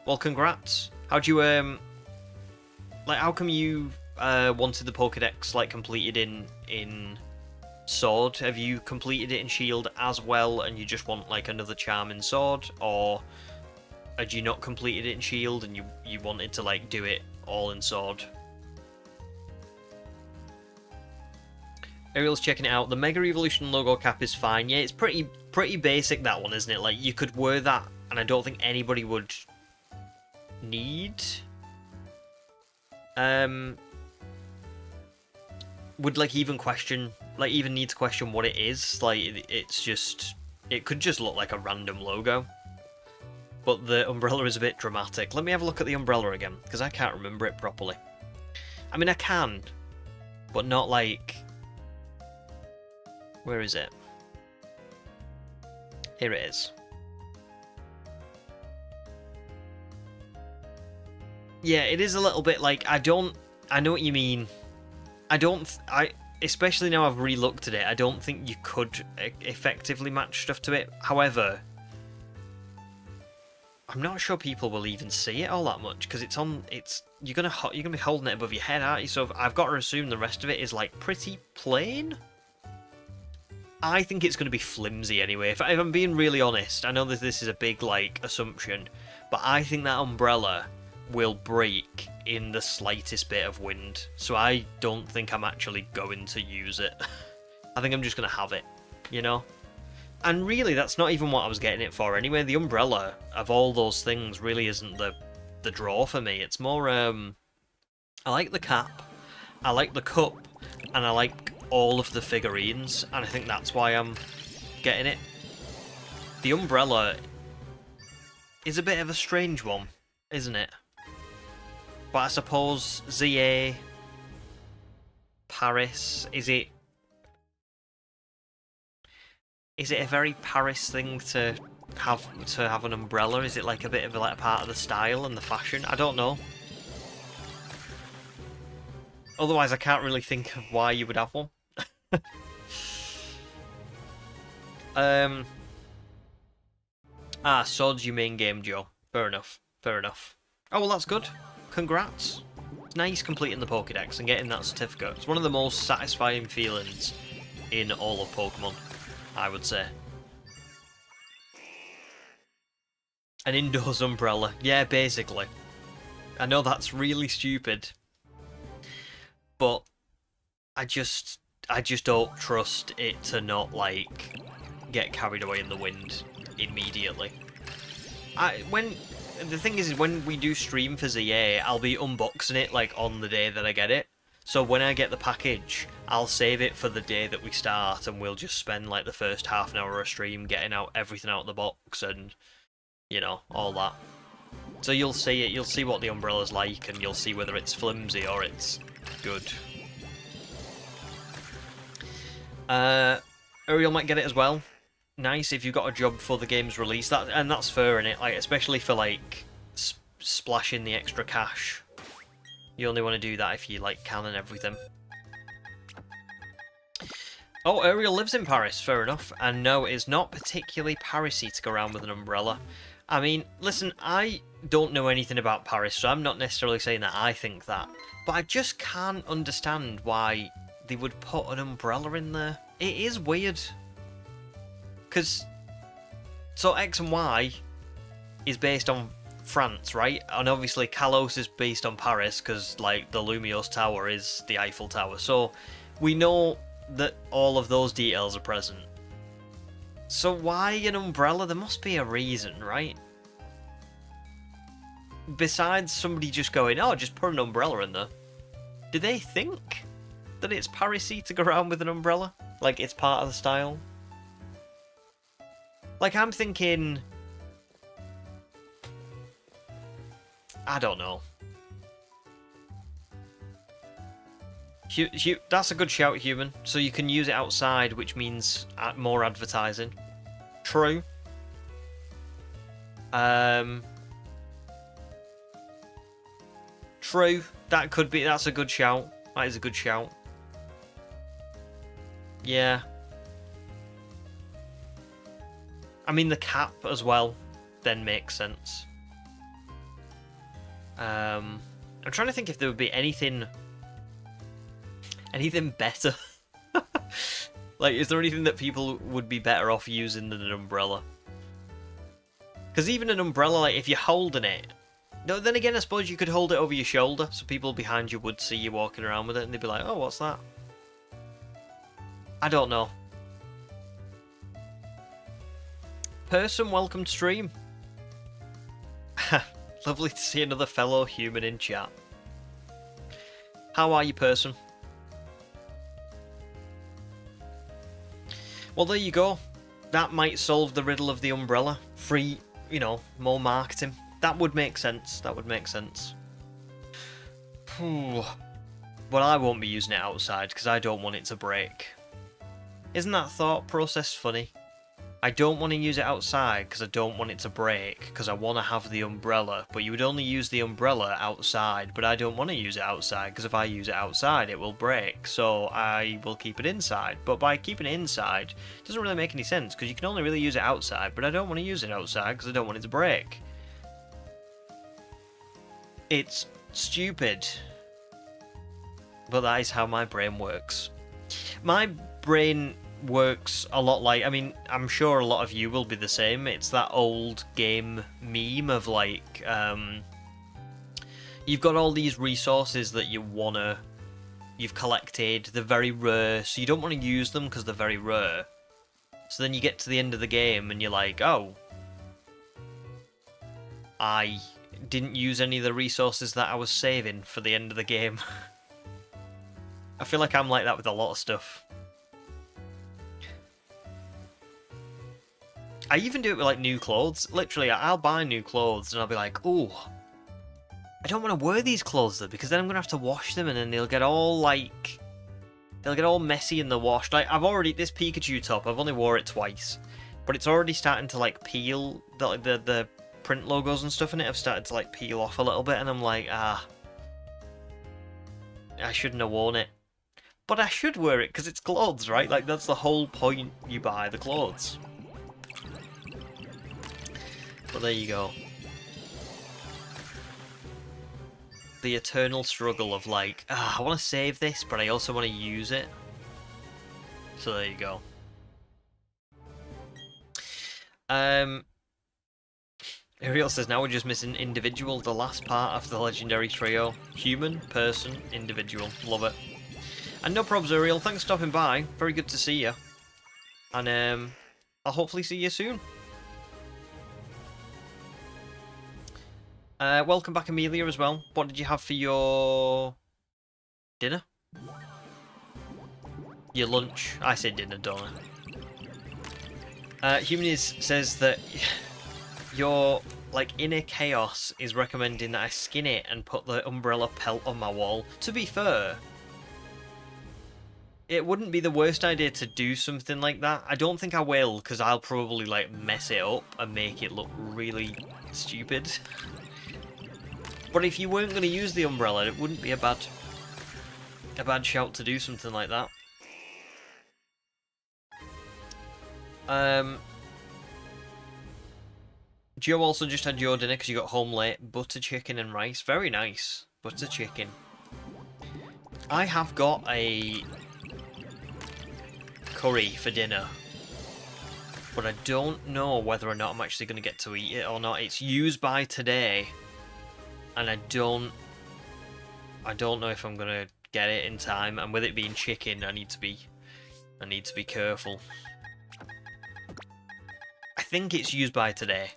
Well, congrats. How'd you, like, how come you wanted the Pokédex like completed in Sword? Have you completed it in Shield as well, and you just want like another charm in Sword, or had you not completed it in Shield and you wanted to like do it all in Sword? Ariel's checking it out. The Mega Evolution logo cap is fine. Yeah, it's pretty basic, that one, isn't it? Like, you could wear that, and I don't think anybody would need. Would like even need to question what it is. Like, it's just, it could just look like a random logo. But the umbrella is a bit dramatic. Let me have a look at the umbrella again, because I can't remember it properly. I mean, I can, but not like... Where is it? Here it is. Yeah, it is a little bit like, I know what you mean. Especially now I've re-looked at it, I don't think you could effectively match stuff to it. However, I'm not sure people will even see it all that much, because you're gonna be holding it above your head, aren't you? So I've got to assume the rest of it is like pretty plain. I think it's going to be flimsy anyway. If I'm being really honest, I know that this is a big like assumption, but I think that umbrella will break in the slightest bit of wind. So I don't think I'm actually going to use it. I think I'm just going to have it, you know? And really, that's not even what I was getting it for anyway. The umbrella, of all those things, really isn't the draw for me. It's more, I like the cap, I like the cup, and I like all of the figurines, and I think that's why I'm getting it. The umbrella is a bit of a strange one, isn't it? But I suppose ZA, Paris, is it a very Paris thing to have an umbrella? Is it like a bit of like a part of the style and the fashion? I don't know. Otherwise, I can't really think of why you would have one. Sword's your main game, Joe. Fair enough. Fair enough. Oh, well, that's good. Congrats. It's nice completing the Pokédex and getting that certificate. It's one of the most satisfying feelings in all of Pokemon, I would say. An indoors umbrella. Yeah, basically. I know that's really stupid. But I just... I just don't trust it to not, like, get carried away in the wind immediately. The thing is, when we do stream for ZA, I'll be unboxing it, like, on the day that I get it. So when I get the package, I'll save it for the day that we start, and we'll just spend, like, the first half an hour of stream getting out everything out of the box and, you know, all that. So you'll see it, you'll see what the umbrella's like, and you'll see whether it's flimsy or it's good. Uriel might get it as well. Nice if you've got a job before the game's release, and that's fair in it, like, especially for, like, splashing the extra cash. You only want to do that if you, like, can and everything. Oh, Uriel lives in Paris, fair enough. And no, it's not particularly Paris-y to go around with an umbrella. I mean, listen, I don't know anything about Paris, so I'm not necessarily saying that I think that. But I just can't understand why they would put an umbrella in there. It is weird. Because, so X and Y is based on France, right? And obviously Kalos is based on Paris, because, like, the Lumiose Tower is the Eiffel Tower. So we know that all of those details are present. So why an umbrella? There must be a reason, right? Besides somebody just going, oh, just put an umbrella in there. Do they think that it's Paris-y to go around with an umbrella? Like, it's part of the style? Like, I'm thinking... I don't know. That's a good shout, Human. So you can use it outside, which means more advertising. True. True. That could be. That's a good shout. That is a good shout. Yeah. I mean, the cap as well then makes sense. I'm trying to think if there would be anything better. Like, is there anything that people would be better off using than an umbrella? Because even an umbrella, like, if you're holding it... No, then again, I suppose you could hold it over your shoulder, so people behind you would see you walking around with it, and they'd be like, oh, what's that? I don't know. Person, welcome to stream. Lovely to see another fellow human in chat. How are you, person? Well, there you go. That might solve the riddle of the umbrella. Free, you know, more marketing. That would make sense. That would make sense. Well, I won't be using it outside because I don't want it to break. Isn't that thought process funny? I don't want to use it outside because I don't want it to break, because I want to have the umbrella, but you would only use the umbrella outside, but I don't want to use it outside because if I use it outside it will break, so I will keep it inside. But by keeping it inside, it doesn't really make any sense because you can only really use it outside, but I don't want to use it outside because I don't want it to break. It's stupid, but that is how my brain works. My brain works a lot like, I mean, I'm sure a lot of you will be the same. It's that old game meme of, like, you've got all these resources that you've collected, they're very rare, so you don't want to use them because they're very rare. So then you get to the end of the game and you're like, oh, I didn't use any of the resources that I was saving for the end of the game. I feel like I'm like that with a lot of stuff. I even do it with, like, new clothes. Literally, I'll buy new clothes and I'll be like, oh, I don't want to wear these clothes though, because then I'm going to have to wash them and then they'll get all, like, they'll get all messy in the wash. Like, this Pikachu top, I've only wore it twice, but it's already starting to, like, peel. The print logos and stuff in it have started to, like, peel off a little bit, and I'm like, I shouldn't have worn it. But I should wear it because it's clothes, right? Like, that's the whole point you buy the clothes. But there you go. The eternal struggle of, like, I want to save this, but I also want to use it. So there you go. Ariel says, now we're just missing individual, the last part of the legendary trio. Human, person, individual. Love it. And no probs, Uriel. Thanks for stopping by. Very good to see you. And I'll hopefully see you soon. Welcome back, Amelia, as well. What did you have for your dinner? Your lunch? I say dinner, don't I? Humanis says that your inner chaos is recommending that I skin it and put the umbrella pelt on my wall. To be fair, it wouldn't be the worst idea to do something like that. I don't think I will, because I'll probably mess it up and make it look really stupid. But if you weren't going to use the umbrella, it wouldn't be a bad shout to do something like that. Joe also just had your dinner because you got home late. Butter chicken and rice. Very nice. Butter chicken. I have got a curry for dinner, but I don't know whether or not I'm actually going to get to eat it or not. It's used by today, and I don't know if I'm going to get it in time. And with it being chicken, I need to be careful. I think it's used by today.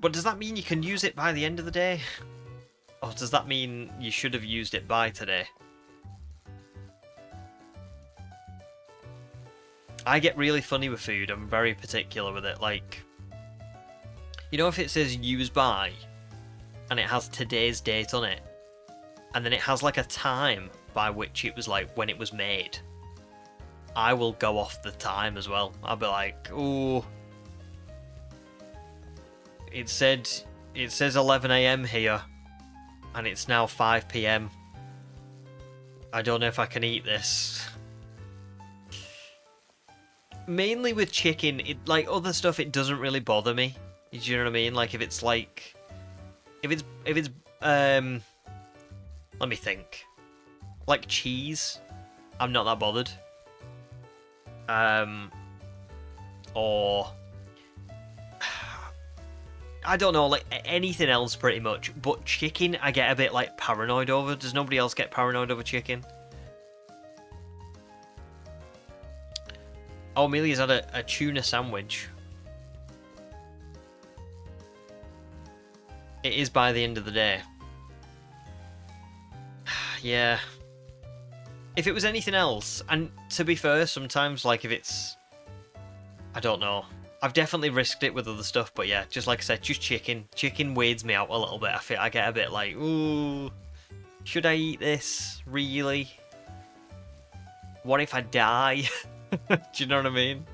But does that mean you can use it by the end of the day? Or does that mean you should have used it by today? I get really funny with food. I'm very particular with it. You know, if it says use by, and it has today's date on it, and then it has a time by which it was when it was made, I will go off the time as well. I'll be like, ooh, it says 11 AM here, and it's now 5 PM. I don't know if I can eat this. Mainly with chicken, other stuff, it doesn't really bother me. Do you know what I mean? If it's let me think. Cheese, I'm not that bothered. Or I don't know, anything else pretty much. But chicken, I get a bit paranoid over. Does nobody else get paranoid over chicken? Oh, Amelia's had a tuna sandwich. It is by the end of the day. Yeah. If it was anything else, and to be fair, sometimes, if it's... I don't know. I've definitely risked it with other stuff, but yeah, just like I said, just chicken. Chicken weirds me out a little bit. I get a bit ooh, should I eat this? Really? What if I die? Do you know what I mean?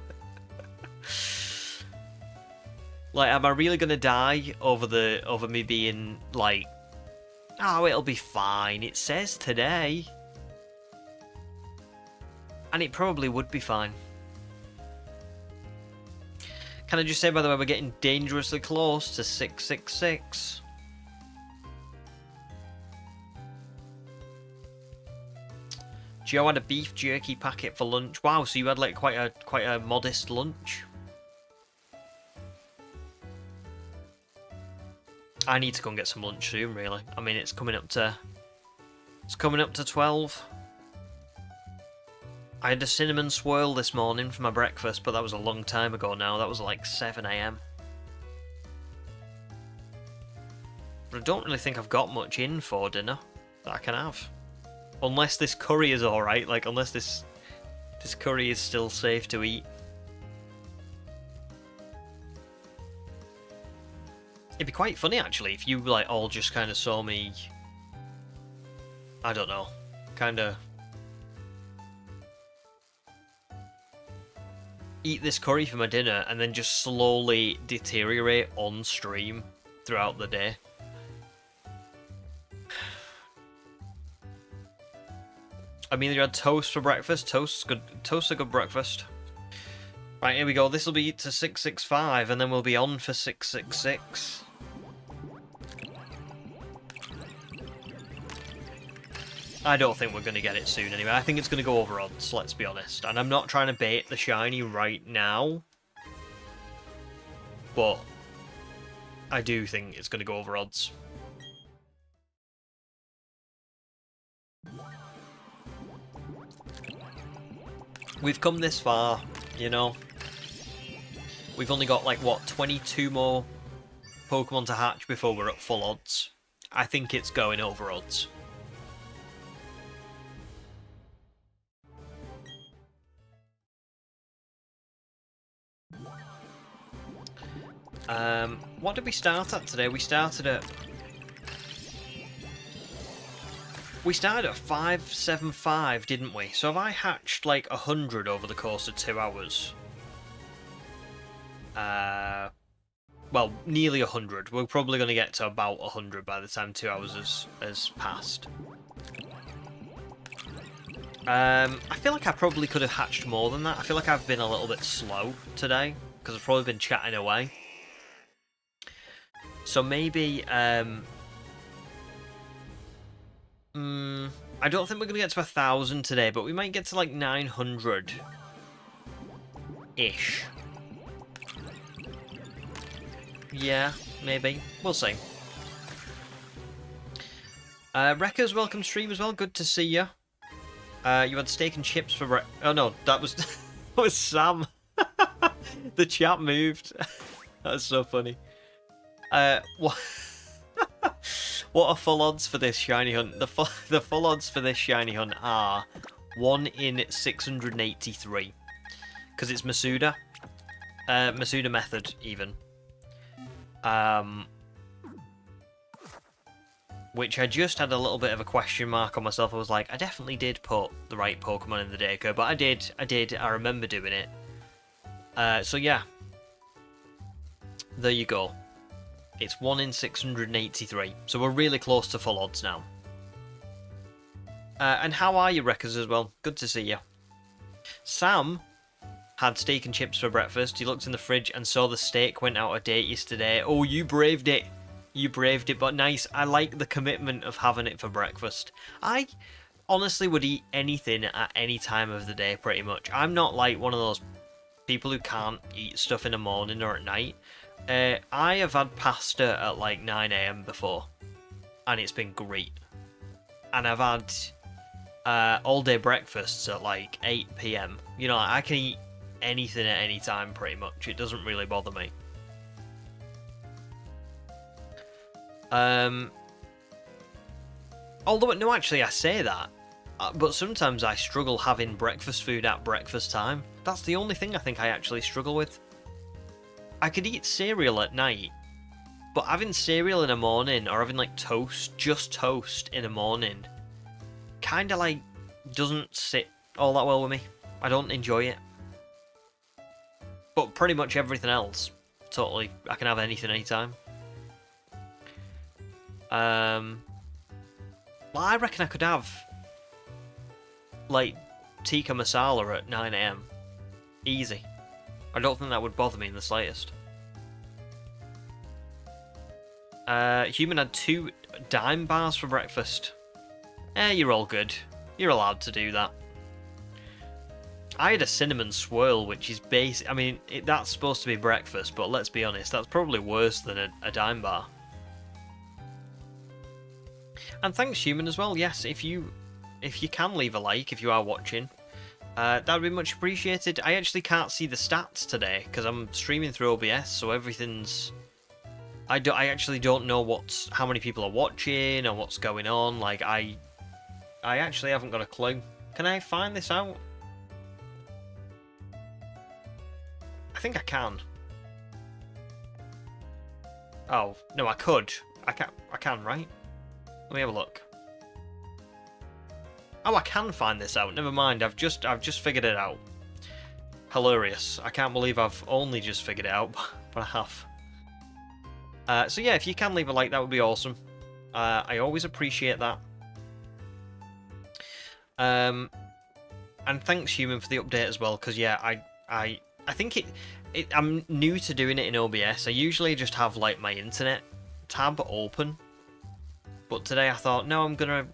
Am I really gonna die over me being oh, it'll be fine. It says today. And it probably would be fine. Can I just say, by the way, we're getting dangerously close to 666. Joe had a beef jerky packet for lunch. Wow, so you had quite a modest lunch. I need to go and get some lunch soon, really. I mean, it's coming up to 12. I had a cinnamon swirl this morning for my breakfast, but that was a long time ago now. That was 7 AM. But I don't really think I've got much in for dinner that I can have. Unless this curry is alright, unless this curry is still safe to eat. It'd be quite funny, actually, if you, all just kind of saw me... I don't know. Kind of... eat this curry for my dinner and then just slowly deteriorate on stream throughout the day. I mean, you had toast for breakfast. Toast's good. Toast's a good breakfast. Right, here we go. This will be to 665, and then we'll be on for 666. I don't think we're going to get it soon anyway. I think it's going to go over odds, let's be honest. And I'm not trying to bait the shiny right now, but I do think it's going to go over odds. We've come this far, you know. We've only got, like, what, 22 more Pokemon to hatch before we're at full odds. I think it's going over odds. What did we start at today? We started at 575, didn't we? So have I hatched like 100 over the course of 2 hours? Well, nearly 100. We're probably going to get to about 100 by the time 2 hours has passed. I feel like I probably could have hatched more than that. I feel like I've been a little bit slow today, because I've probably been chatting away. So maybe, I don't think we're going to get to 1,000 today, but we might get to like 900-ish. Yeah, maybe. We'll see. Wreckers, welcome stream as well. Good to see you. You had steak and chips for oh no, that was that was Sam. The chat moved. That's so funny. What? What are full odds for this shiny hunt? The full odds for this shiny hunt are 1 in 683, because it's Masuda. Masuda method even. Which I just had a little bit of a question mark on myself. I was like, I definitely did put the right Pokemon in the Deco, but I did. I remember doing it. So yeah. There you go. It's 1 in 683, so we're really close to full odds now. And how are you, Wreckers, as well? Good to see you. Sam had steak and chips for breakfast. He looked in the fridge and saw the steak went out of date yesterday. Oh, you braved it. You braved it, but nice. I like the commitment of having it for breakfast. I honestly would eat anything at any time of the day, pretty much. I'm not like one of those people who can't eat stuff in the morning or at night. I have had pasta at like 9 AM before, and it's been great. And I've had all day breakfasts at like 8 PM. You know, I can eat anything at any time pretty much. It doesn't really bother me. Although, no, actually I say that, but sometimes I struggle having breakfast food at breakfast time. That's the only thing I think I actually struggle with. I could eat cereal at night, but having cereal in the morning, or having like toast, just toast in the morning, kinda like doesn't sit all that well with me. I don't enjoy it. But pretty much everything else, totally, I can have anything anytime. Well, I reckon I could have like tikka masala at 9 AM. Easy. I don't think that would bother me in the slightest. Human had 2 dime bars for breakfast. You're all good. You're allowed to do that. I had a cinnamon swirl, which is basic. I mean, that's supposed to be breakfast, but let's be honest, that's probably worse than a dime bar. And thanks, Human, as well. Yes, if you can leave a like if you are watching. That would be much appreciated. I actually can't see the stats today because I'm streaming through OBS, so everything's... I actually don't know how many people are watching or what's going on. Like, I actually haven't got a clue. Can I find this out? I think I can. Oh, no, I could. I can, right? Let me have a look. Oh, I can find this out. Never mind. I've just figured it out. Hilarious. I can't believe I've only just figured it out, but I have. So yeah, if you can leave a like, that would be awesome. I always appreciate that. And thanks, Human, for the update as well. Because yeah, I think I'm new to doing it in OBS. I usually just have like my internet tab open. But today I thought, no, I'm gonna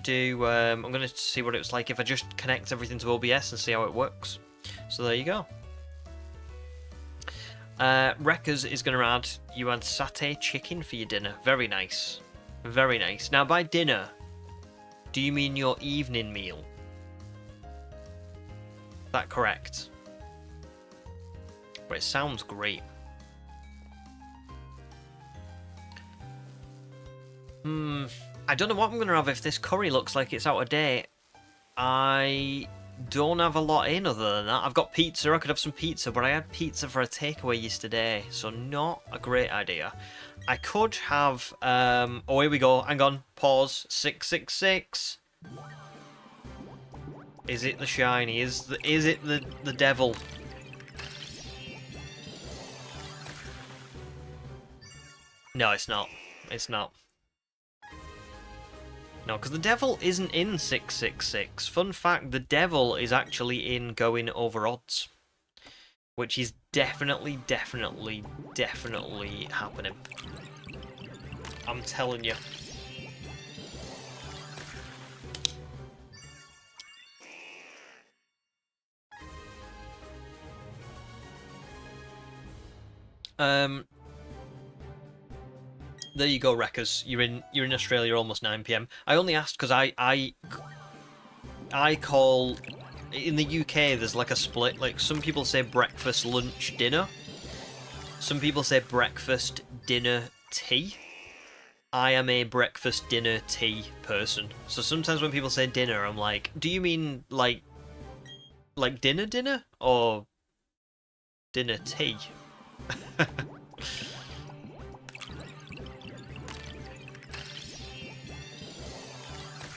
see what it was like if I just connect everything to OBS and see how it works. So there you go. Wreckers is gonna add, you had satay chicken for your dinner. Very nice, very nice. Now by dinner, do you mean your evening meal? that correct? But it sounds great. I don't know what I'm going to have if this curry looks like it's out of date. I don't have a lot in other than that. I've got pizza. I could have some pizza, but I had pizza for a takeaway yesterday, so not a great idea. I could have... oh, here we go. Hang on. Pause. 666. Is it the shiny? Is it the devil? No, it's not. It's not. No, because the devil isn't in 666. Fun fact, the devil is actually in going over odds. Which is definitely happening. I'm telling you. There you go, Wreckers. You're in Australia almost 9 PM. I only asked because I call in the UK there's like a split. Like some people say breakfast, lunch, dinner. Some people say breakfast, dinner, tea. I am a breakfast, dinner, tea person. So sometimes when people say dinner, I'm like, do you mean like dinner or dinner tea?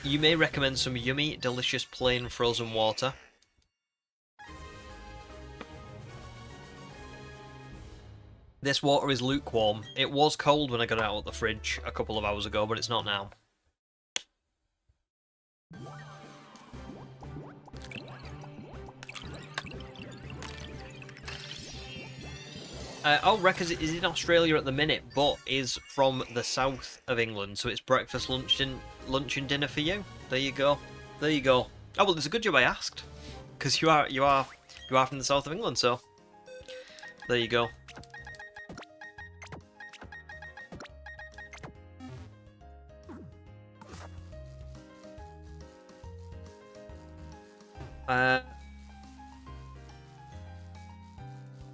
You may recommend some yummy, delicious plain frozen water. This water is lukewarm. It was cold when I got it out of the fridge a couple of hours ago, but it's not now. Oh, Wreckers is in Australia at the minute, but is from the south of England, so it's breakfast, lunch, and dinner for you. There you go. There you go. Oh well, it's a good job I asked, because you are from the south of England, so there you go.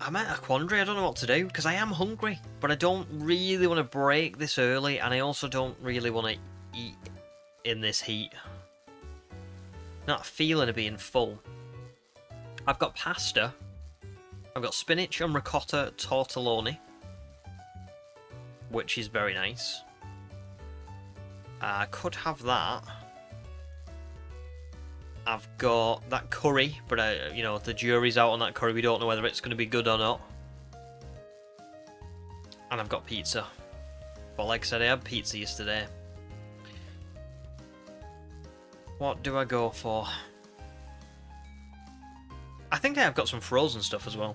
I'm at a quandary. I don't know what to do, because I am hungry, but I don't really want to break this early, and I also don't really want to eat in this heat. Not feeling of being full. I've got pasta. I've got spinach and ricotta tortelloni, which is very nice. I could have that. I've got that curry, but you know, the jury's out on that curry. We don't know whether it's going to be good or not. And I've got pizza. But like I said, I had pizza yesterday. What do I go for? I think I have got some frozen stuff as well.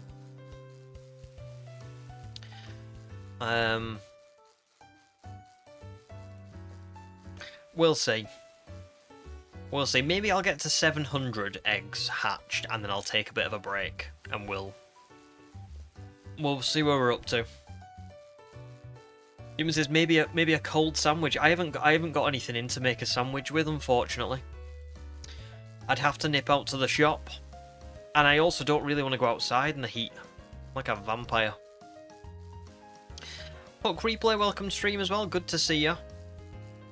We'll see. We'll see. Maybe I'll get to 700 eggs hatched, and then I'll take a bit of a break, and we'll see where we're up to. Human says maybe a cold sandwich. I haven't got anything in to make a sandwich with, unfortunately. I'd have to nip out to the shop, and I also don't really want to go outside in the heat, like a vampire. Puck Replay, welcome stream as well. Good to see you.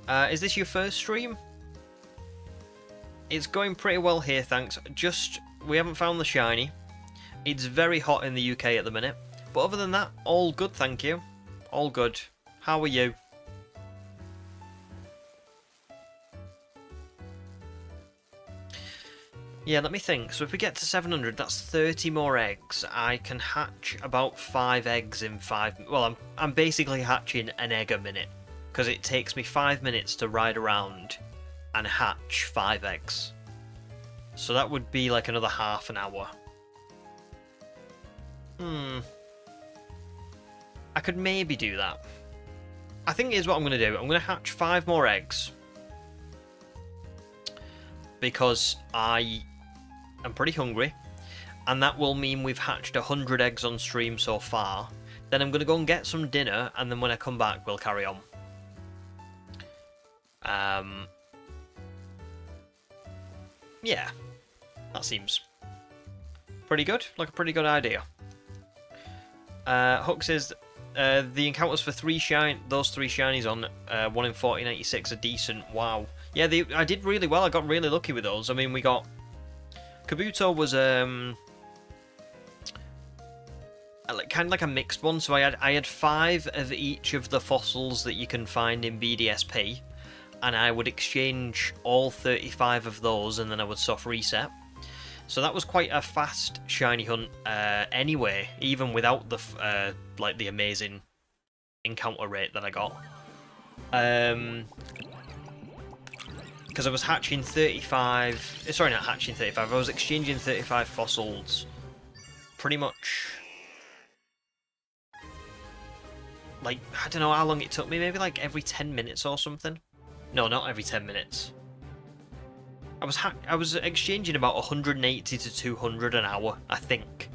Is this your first stream? It's going pretty well here, thanks. We haven't found the shiny. It's very hot in the UK at the minute. But other than that, all good, thank you. All good. How are you? Yeah, let me think. So if we get to 700, that's 30 more eggs. I can hatch about 5 eggs in 5... Well, I'm basically hatching an egg a minute, because it takes me 5 minutes to ride around and hatch 5 eggs. So that would be like another half an hour. I could maybe do that. I think here's what I'm going to do. I'm going to hatch 5 more eggs, because I am pretty hungry, and that will mean we've hatched 100 eggs on stream so far. Then I'm going to go and get some dinner, and then when I come back, we'll carry on. Yeah, that seems pretty good. Like a pretty good idea. Hook says the encounters for those three shinies on 1 in 1496 are decent. Wow. Yeah, I did really well. I got really lucky with those. I mean, we got Kabuto was kind of like a mixed one. So I had 5 of each of the fossils that you can find in BDSP, and I would exchange all 35 of those, and then I would soft reset. So that was quite a fast shiny hunt anyway, even without the like the amazing encounter rate that I got. Because I was hatching 35... Sorry, not hatching 35. I was exchanging 35 fossils pretty much... Like, I don't know how long it took me. Maybe like every 10 minutes or something. No, not every 10 minutes. I was exchanging about 180 to 200 an hour, I think.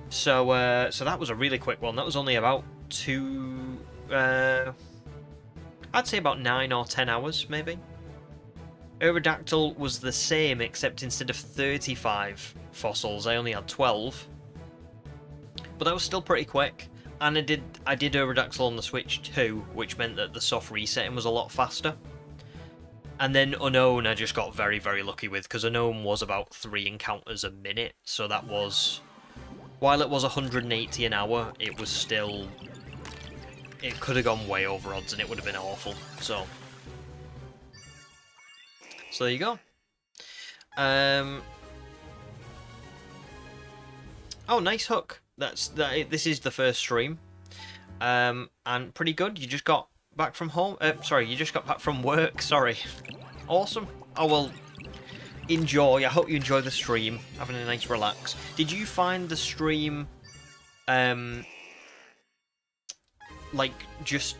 So so that was a really quick one. That was only about I'd say about 9 or 10 hours, maybe. Aerodactyl was the same, except instead of 35 fossils, I only had 12. But that was still pretty quick. And I did Aerodactyl on the Switch too, which meant that the soft resetting was a lot faster. And then Unknown I just got very, very lucky with, because Unknown was about 3 encounters a minute, so that was... While it was 180 an hour, it was still... It could have gone way over odds and it would have been awful, so... So there you go. Oh, nice hook. This is the first stream. And pretty good. You just got back from home. Sorry, you just got back from work. Sorry. Awesome. Oh well. Enjoy. I hope you enjoy the stream. Having a nice relax. Did you find the stream, like just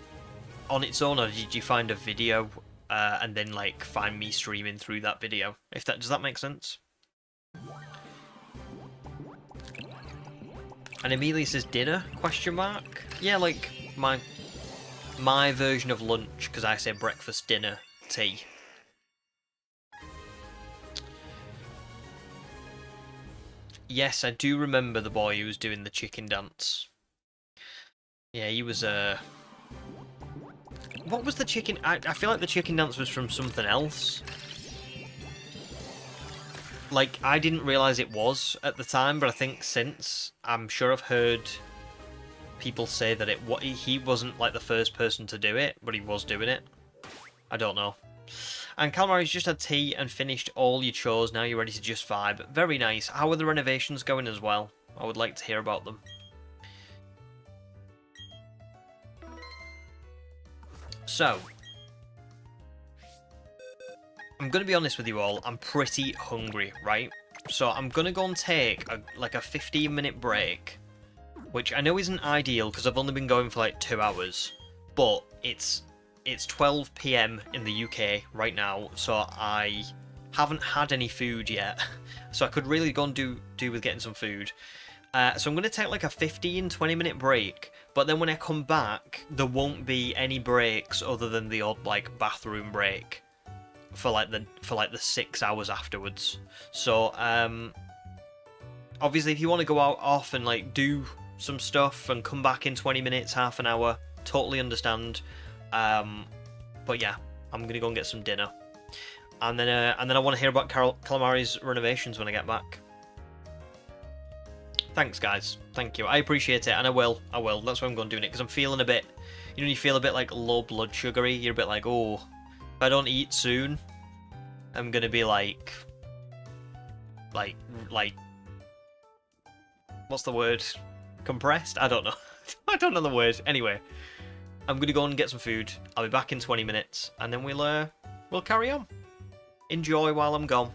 on its own, or did you find a video and then like find me streaming through that video? Does that make sense? And Amelia says dinner? Question mark? Yeah, like my version of lunch, because I say breakfast, dinner, tea. Yes, I do remember the boy who was doing the chicken dance. Yeah, he was what was the chicken? I feel like the chicken dance was from something else. Like, I didn't realise it was at the time, but I think since, I'm sure I've heard people say that he wasn't like the first person to do it, but he was doing it. I don't know. And Calamari's just had tea and finished all your chores, now you're ready to just vibe. Very nice. How are the renovations going as well? I would like to hear about them. So, I'm going to be honest with you all, I'm pretty hungry, right? So I'm going to go and take a 15-minute break, which I know isn't ideal because I've only been going for like 2 hours, but it's 12 PM in the UK right now, so I haven't had any food yet, so I could really go and do with getting some food. So I'm going to take like a 15-20 minute break, but then when I come back, there won't be any breaks other than the odd like bathroom break for like the 6 hours afterwards. So obviously if you want to go off and like do some stuff and come back in 20 minutes, half an hour, totally understand. But yeah, I'm gonna go and get some dinner, and then I want to hear about Calamari's renovations when I get back. Thanks, guys. Thank you. I appreciate it, and I will. That's why I'm going doing it, because I'm feeling a bit. You know, you feel a bit like low blood sugary. You're a bit like, oh, if I don't eat soon, I'm gonna be like, what's the word? Compressed? I don't know. I don't know the word. Anyway, I'm gonna go and get some food. I'll be back in 20 minutes, and then we'll carry on. Enjoy while I'm gone.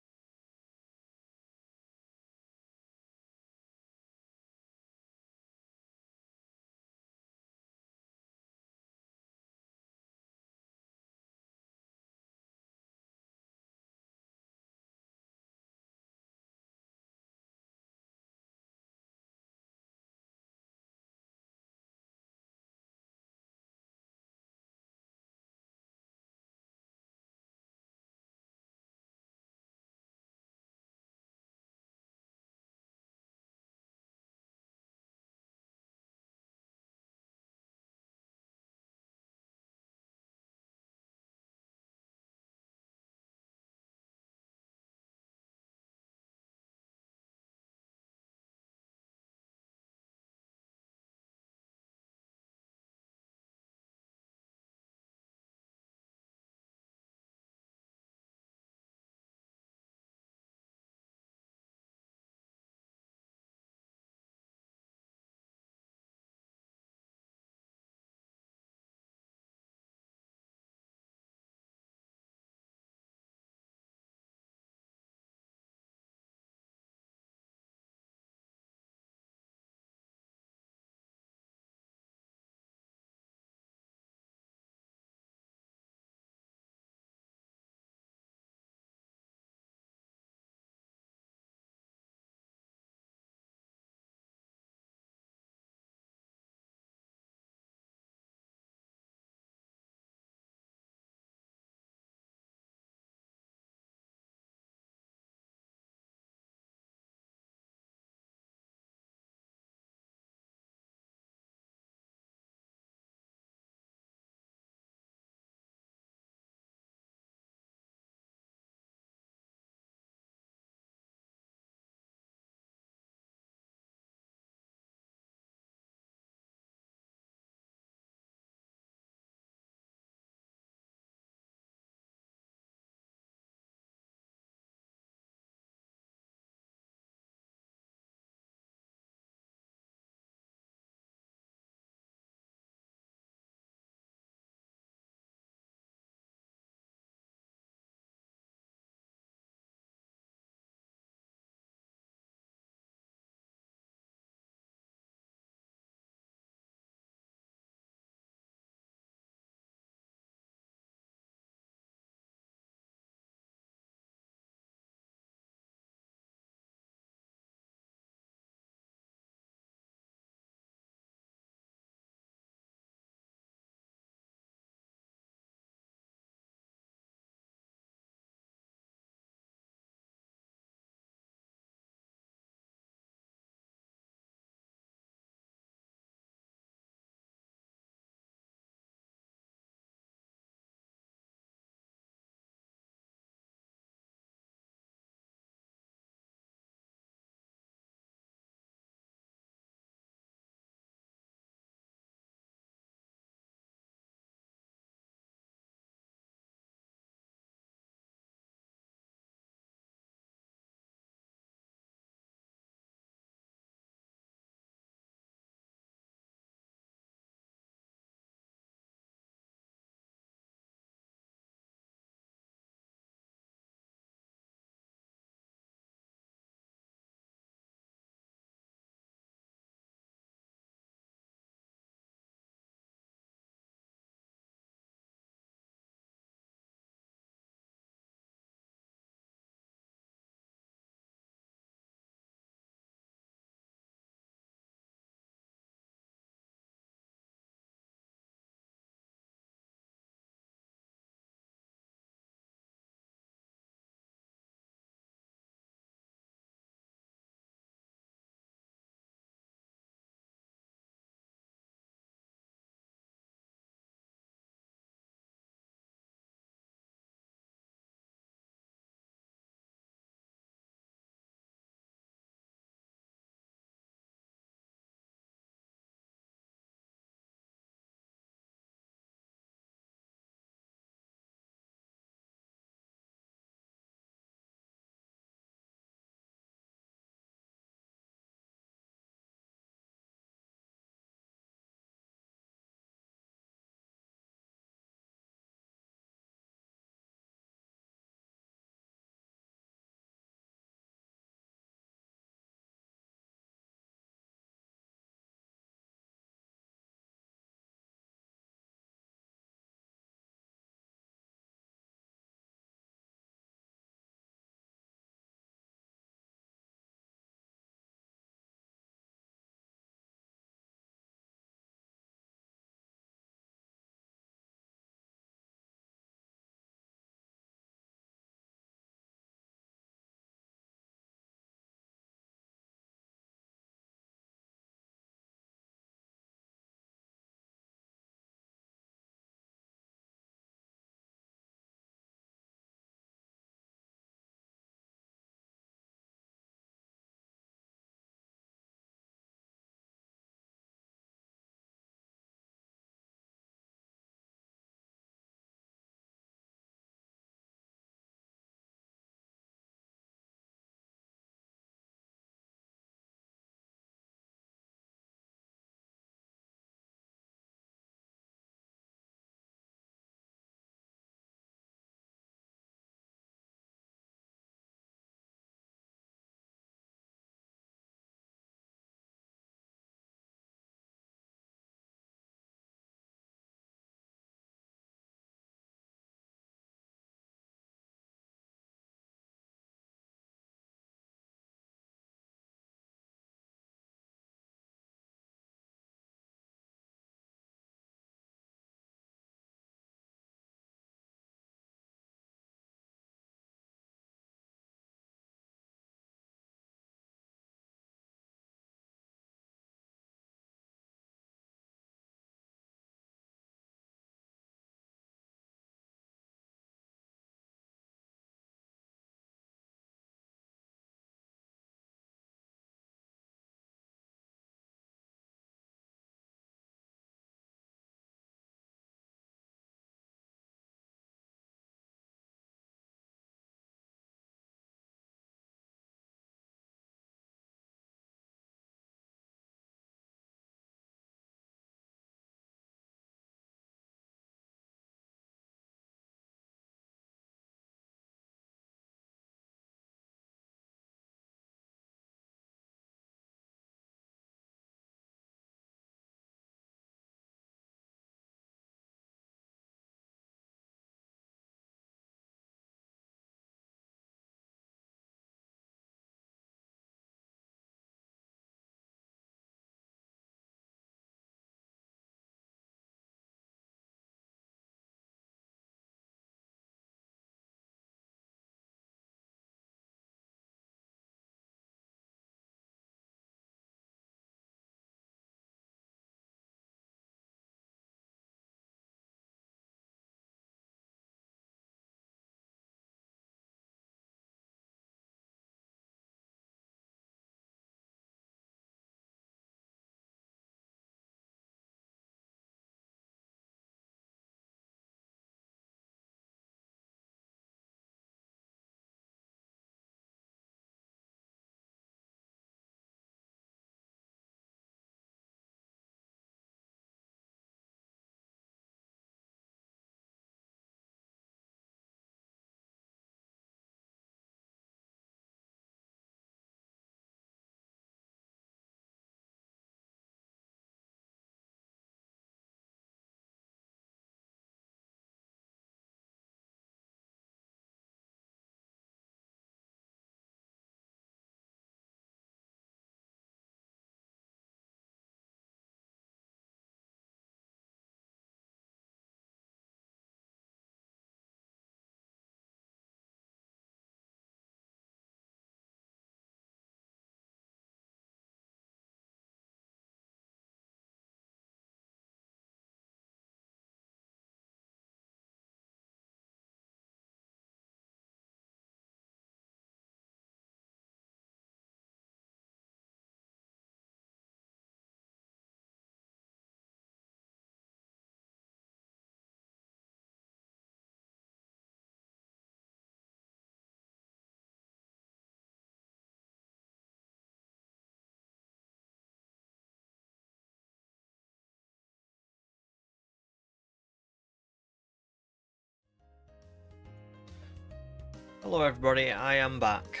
Hello everybody, I am back.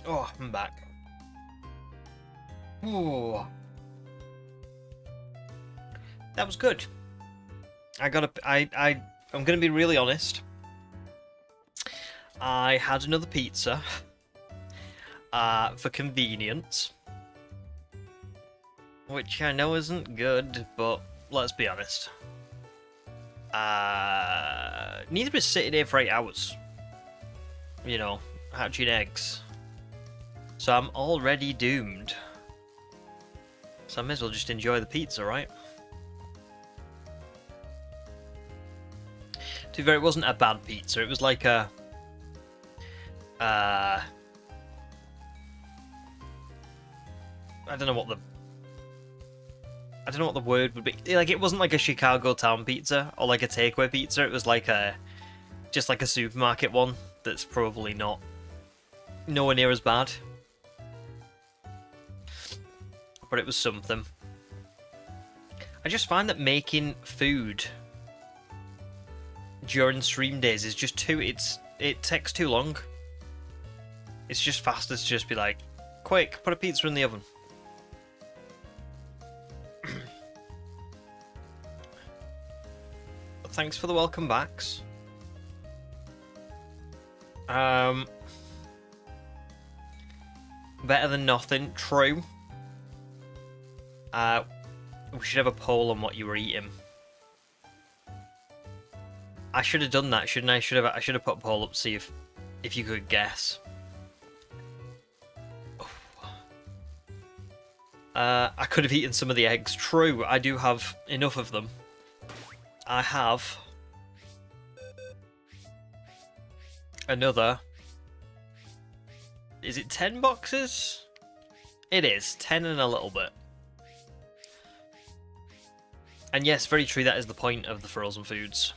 Oh, I'm back. Ooh. That was good. I'm gonna be really honest. I had another pizza for convenience, which I know isn't good, but let's be honest. Neither is sitting here for 8 hours. You know, hatching eggs. So I'm already doomed. So I may as well just enjoy the pizza, right? To be fair, it wasn't a bad pizza. It was like a... I don't know what the word would be. Like, it wasn't like a Chicago town pizza or like a takeaway pizza. It was like just like a supermarket one that's probably nowhere near as bad. But it was something. I just find that making food during stream days is just it takes too long. It's just faster to just be like, quick, put a pizza in the oven. Thanks for the welcome backs. Better than nothing, true. We should have a poll on what you were eating. I should have done that, shouldn't I? I should have put a poll up to see if you could guess. I could have eaten some of the eggs. True, I do have enough of them. I have another. Is it 10 boxes? It is 10 and a little bit. And yes, very true. That is the point of the frozen foods.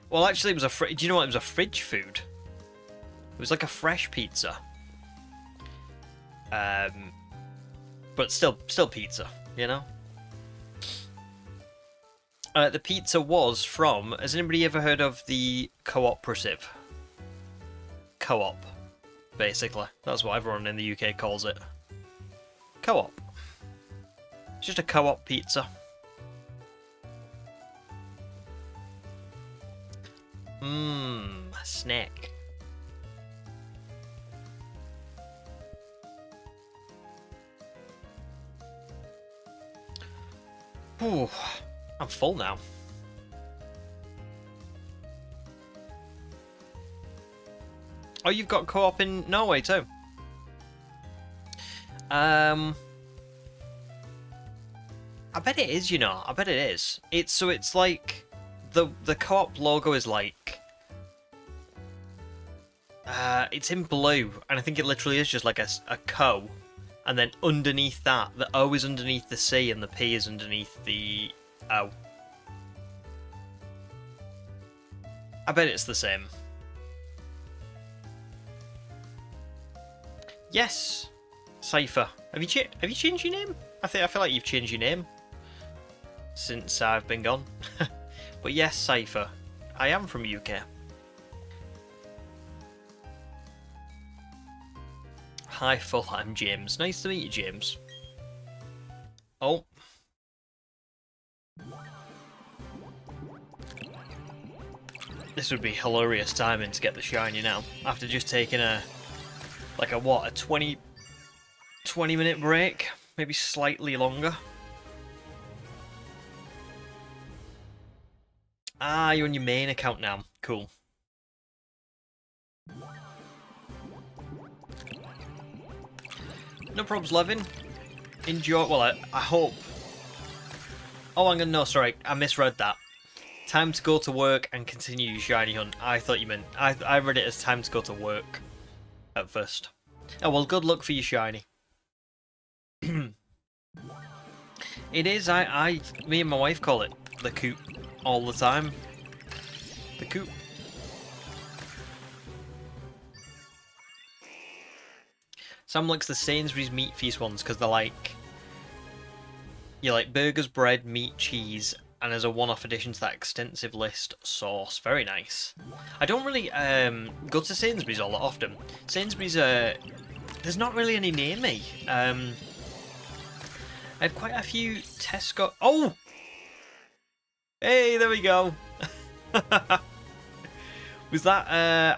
Well, actually, it was do you know what? It was a fridge food. It was like a fresh pizza. But still pizza. You know. The pizza was from... Has anybody ever heard of the cooperative? Co-op, basically. That's what everyone in the UK calls it. Co-op. It's just a co-op pizza. Snack. Ooh. I'm full now. Oh, you've got co-op in Norway too? I bet it is, you know. I bet it is. It's like the co-op logo is like it's in blue, and I think it literally is just like a co, and then underneath that, the O is underneath the C and the P is underneath the O. I bet it's the same. Yes, Cypher. Have you changed your name? I feel like you've changed your name since I've been gone. But yes, Cypher. I am from UK. Hi, full. I'm James. Nice to meet you, James. Oh. This would be hilarious timing to get the shiny now. After just taking a 20 minute break? Maybe slightly longer. Ah, you're on your main account now. Cool. No probs, Levin. Enjoy. Well, I hope. Oh, I'm gonna. No, sorry. I misread that. Time to go to work and continue your shiny hunt. I thought you meant... I read it as time to go to work at first. Oh, well, good luck for your shiny. It is. Me and my wife call it the coop all the time. The coop. Sam likes the Sainsbury's meat feast ones because they're like... You like burgers, bread, meat, cheese, and as a one-off addition to that extensive list, sauce. Very nice. I don't really go to Sainsbury's all that often. Sainsbury's, there's not really any near me. I have quite a few Tesco... Oh! Hey, there we go. Was that,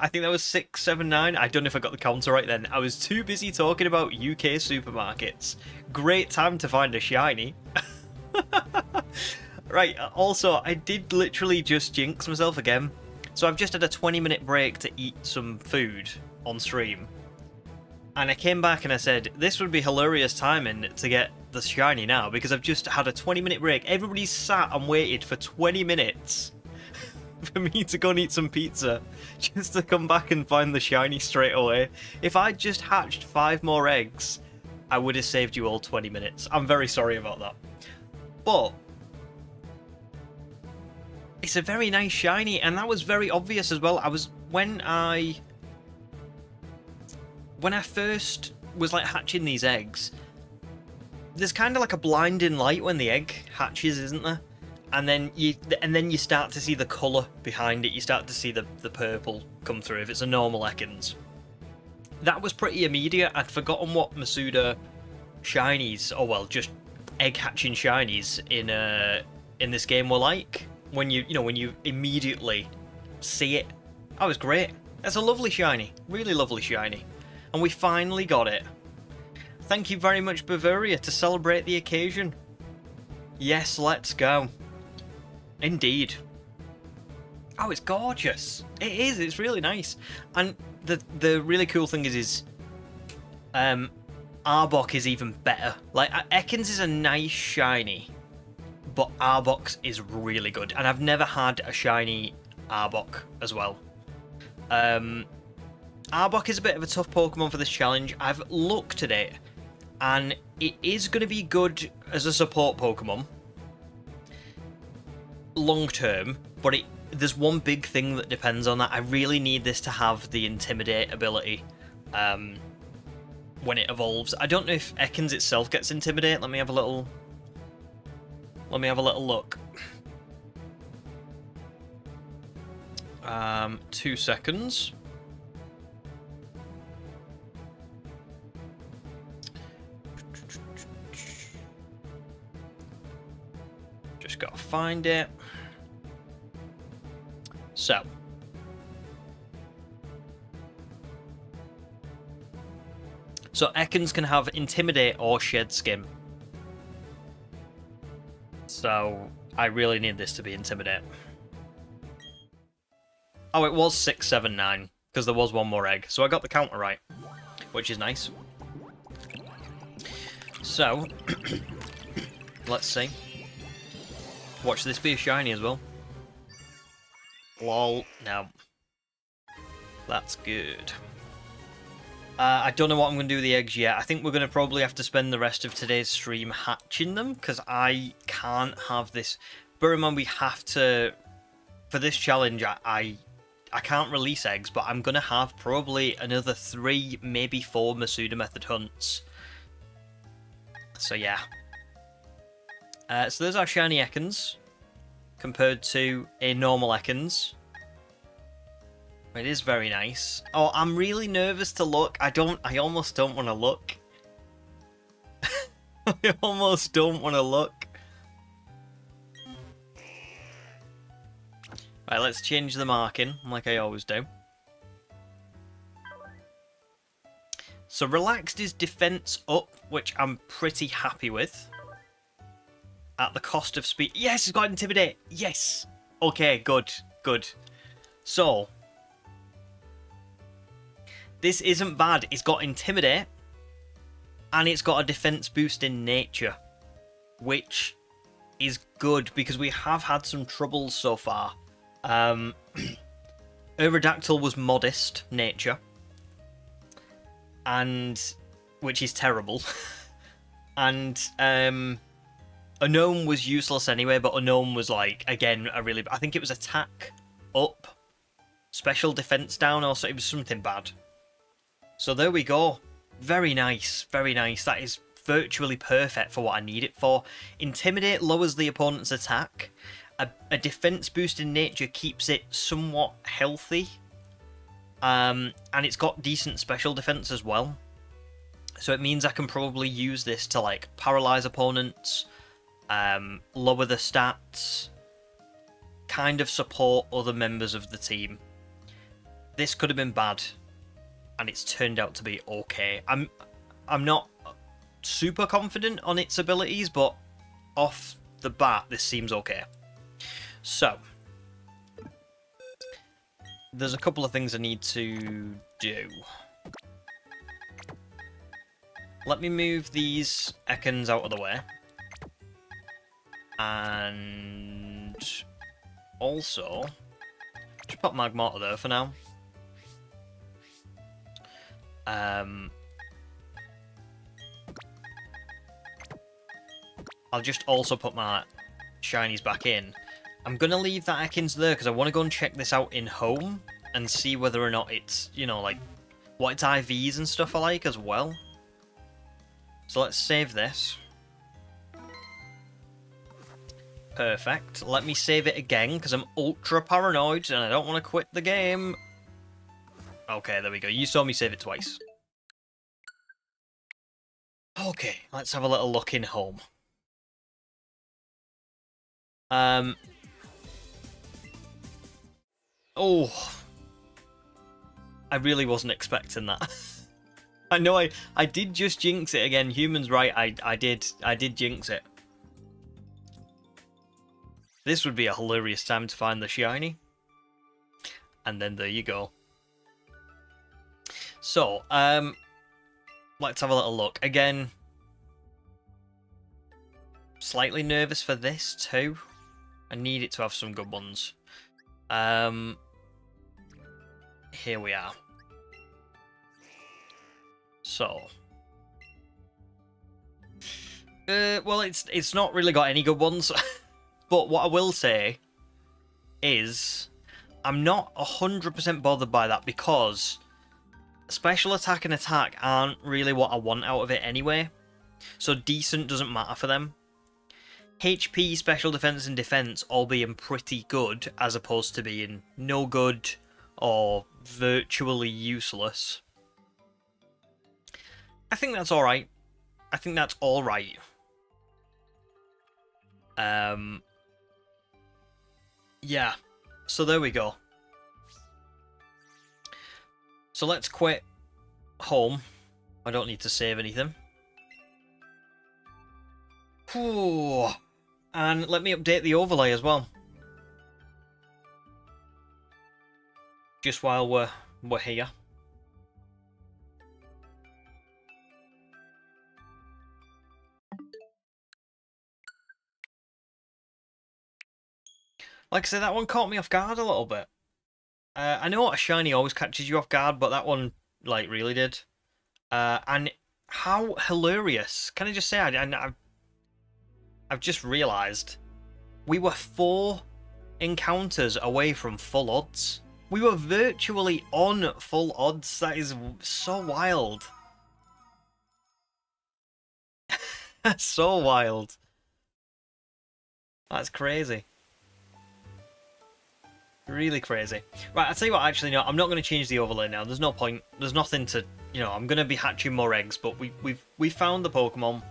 I think that was 679. I don't know if I got the counter right then. I was too busy talking about UK supermarkets. Great time to find a shiny. Right, also, I did literally just jinx myself again. So I've just had a 20-minute break to eat some food on stream. And I came back and I said, this would be hilarious timing to get the shiny now, because I've just had a 20-minute break. Everybody sat and waited for 20 minutes for me to go and eat some pizza, just to come back and find the shiny straight away. If I'd just hatched 5 more eggs, I would have saved you all 20 minutes. I'm very sorry about that. But it's a very nice shiny, and that was very obvious as well. When I first was like hatching these eggs, there's kind of like a blinding light when the egg hatches, isn't there? And then you start to see the colour behind it. You start to see the purple come through if it's a normal Ekans. That was pretty immediate. I'd forgotten what Masuda shinies, or well, just egg hatching shinies in this game were like. When you immediately see it. That was great. That's a lovely shiny. Really lovely shiny. And we finally got it. Thank you very much, Bavaria, to celebrate the occasion. Yes, let's go. Indeed. Oh, it's gorgeous. It is. It's really nice. And the really cool thing is Arbok is even better. Like, Ekans is a nice shiny, but Arbok is really good. And I've never had a shiny Arbok as well. Arbok is a bit of a tough Pokemon for this challenge. I've looked at it, and it is going to be good as a support Pokemon long term, but there's one big thing that depends on that. I really need this to have the Intimidate ability when it evolves. I don't know if Ekans itself gets Intimidate. Let me have a little look. 2 seconds. Just gotta find it. So Ekans can have Intimidate or Shed Skin. So I really need this to be Intimidate. Oh, it was 679 because there was one more egg, so I got the counter right, which is nice. So let's see. Watch this be a shiny as well. Lol. No. That's good. I don't know what I'm going to do with the eggs yet. I think we're going to probably have to spend the rest of today's stream hatching them, because I can't have this. Bear in mind, we have to... For this challenge, I can't release eggs, but I'm going to have probably another 3, maybe 4 Masuda method hunts. So yeah. So there's our shiny Ekans compared to a normal Ekans. It is very nice. Oh, I'm really nervous to look. I almost don't want to look. I almost don't want to look. Right, let's change the marking like I always do. So relaxed is defense up, which I'm pretty happy with. At the cost of speed. Yes, it's got Intimidate. Yes. Okay, good. Good. So this isn't bad. It's got Intimidate, and it's got a defense boost in nature, which is good because we have had some troubles so far. Aerodactyl was modest nature, and which is terrible. And Unknown was useless anyway, but Unknown was like, again, I think it was attack up, special defense down, or so it was something bad. So there we go. Very nice, very nice. That is virtually perfect for what I need it for. Intimidate lowers the opponent's attack. A defense boost in nature keeps it somewhat healthy. And it's got decent special defense as well. So it means I can probably use this to like paralyze opponents, lower the stats, kind of support other members of the team. This could have been bad, and it's turned out to be okay. I'm not super confident on its abilities, but off the bat, this seems okay. So, there's a couple of things I need to do. Let me move these Ekans out of the way. And also, just put Magmortar there for now. I'll just also put my shinies back in. I'm going to leave that Ekans there because I want to go and check this out in home and see whether or not it's, you know, like, what its IVs and stuff are like as well. So let's save this. Perfect. Let me save it again because I'm ultra paranoid and I don't want to quit the game. Okay, there we go. You saw me save it twice. Okay, let's have a little look in home. Oh, I really wasn't expecting that. I know I did just jinx it again. Human's right. I did jinx it. This would be a hilarious time to find the shiny. And then there you go. So, let's have a little look. Again, slightly nervous for this too. I need it to have some good ones. Here we are. So, well, it's not really got any good ones, but what I will say is I'm not 100% bothered by that because special attack and attack aren't really what I want out of it anyway. So decent doesn't matter for them. HP, special defense, and defense all being pretty good as opposed to being no good or virtually useless. I think that's alright. I think that's alright. Yeah. So there we go. So let's quit home. I don't need to save anything. Ooh. And let me update the overlay as well. Just while we're here. Like I said, that one caught me off guard a little bit. I know a shiny always catches you off guard, but that one, like, really did. And how hilarious. Can I just say, I've just realised we were 4 encounters away from full odds. We were virtually on full odds. That is so wild. So wild. That's crazy. Really crazy. Right, I'll tell you what, actually, no, I'm not going to change the overlay now. There's no point. There's nothing to, you know, I'm going to be hatching more eggs, but we found the Pokemon.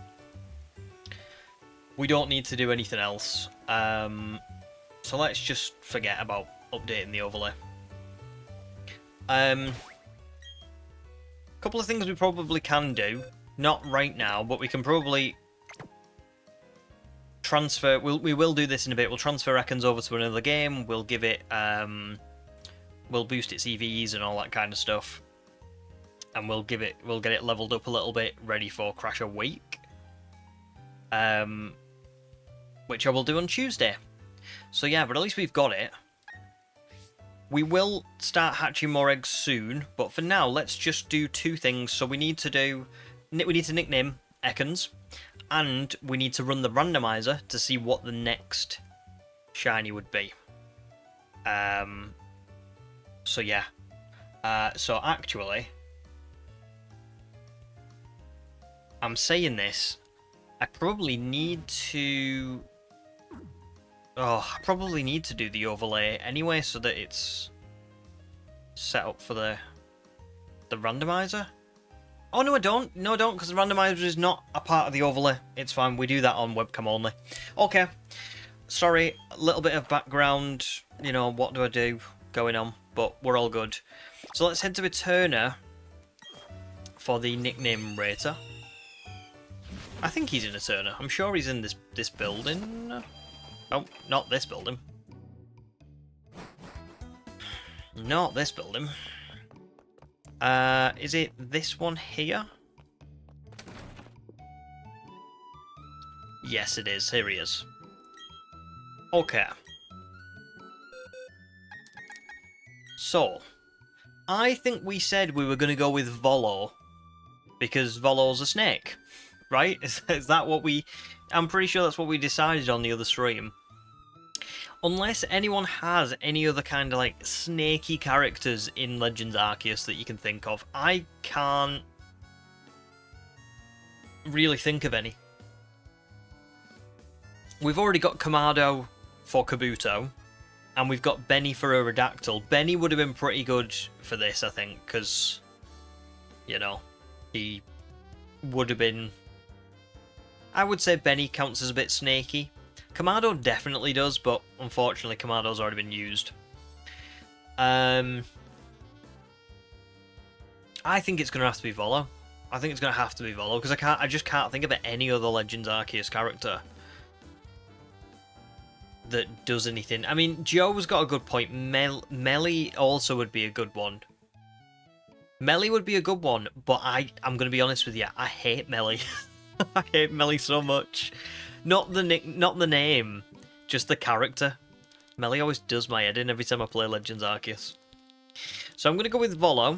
We don't need to do anything else. So let's just forget about updating the overlay. Couple of things we probably can do. Not right now, but we can probably transfer. We will do this in a bit. We'll transfer Ekans over to another game. We'll give it. We'll boost its EVs and all that kind of stuff. And we'll get it leveled up a little bit, ready for Crash Awake. Which I will do on Tuesday. So yeah, but at least we've got it. We will start hatching more eggs soon, but for now, let's just do 2 things. So we need to nickname Ekans, and we need to run the randomizer to see what the next shiny would be. So yeah. So actually, I'm saying this, I probably need to... Oh, I probably need to do the overlay anyway so that it's set up for the randomizer. Oh, no, I don't. No, I don't, because the randomizer is not a part of the overlay. It's fine. We do that on webcam only. Okay. Sorry, a little bit of background, you know, what do I do going on, but we're all good. So let's head to Eterna for the nickname rater. I think he's in Eterna. I'm sure he's in this building. Oh, not this building. Not this building. Is it this one here? Yes, it is. Here he is. Okay. So, I think we said we were going to go with Volo because Volo's a snake, right? Is that what we... I'm pretty sure that's what we decided on the other stream. Unless anyone has any other kind of like snaky characters in Legends Arceus that you can think of, I can't really think of any. We've already got Kamado for Kabuto, and we've got Benny for Aerodactyl. Benny would have been pretty good for this, I think, because, you know, he would have been... I would say Benny counts as a bit snaky. Kamado definitely does, but unfortunately Kamado's already been used. I think it's going to have to be Volo. I think it's going to have to be Volo, because I just can't think of any other Legends Arceus character that does anything. I mean, Joe's got a good point. Melly also would be a good one. Melly would be a good one, but I'm going to be honest with you, I hate Melly. I hate Melly so much. Not the name, just the character. Melly always does my head in every time I play Legends Arceus. So I'm going to go with Volo.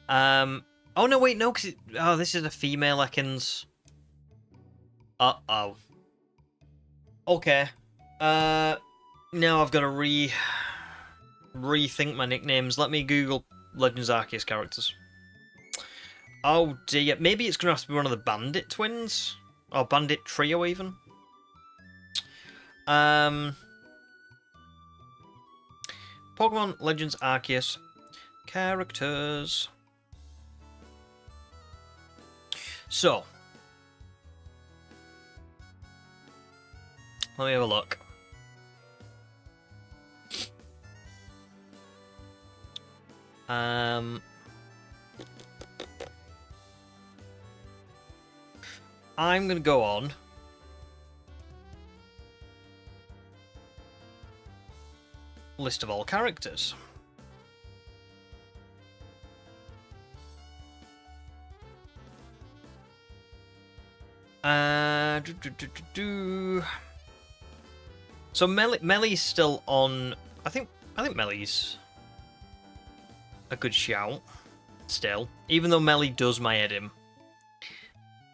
Oh, no, wait, no, because... Oh, this is a female Ekans. Uh-oh. Okay. Now I've got to rethink my nicknames. Let me Google Legends Arceus characters. Oh, dear. Maybe it's going to have to be one of the Bandit twins? Or Bandit Trio, even. Pokemon Legends Arceus characters. So, let me have a look. I'm going to go on list of all characters. So Melly's still on. I think Melly's a good shout still, even though Melly does my head in.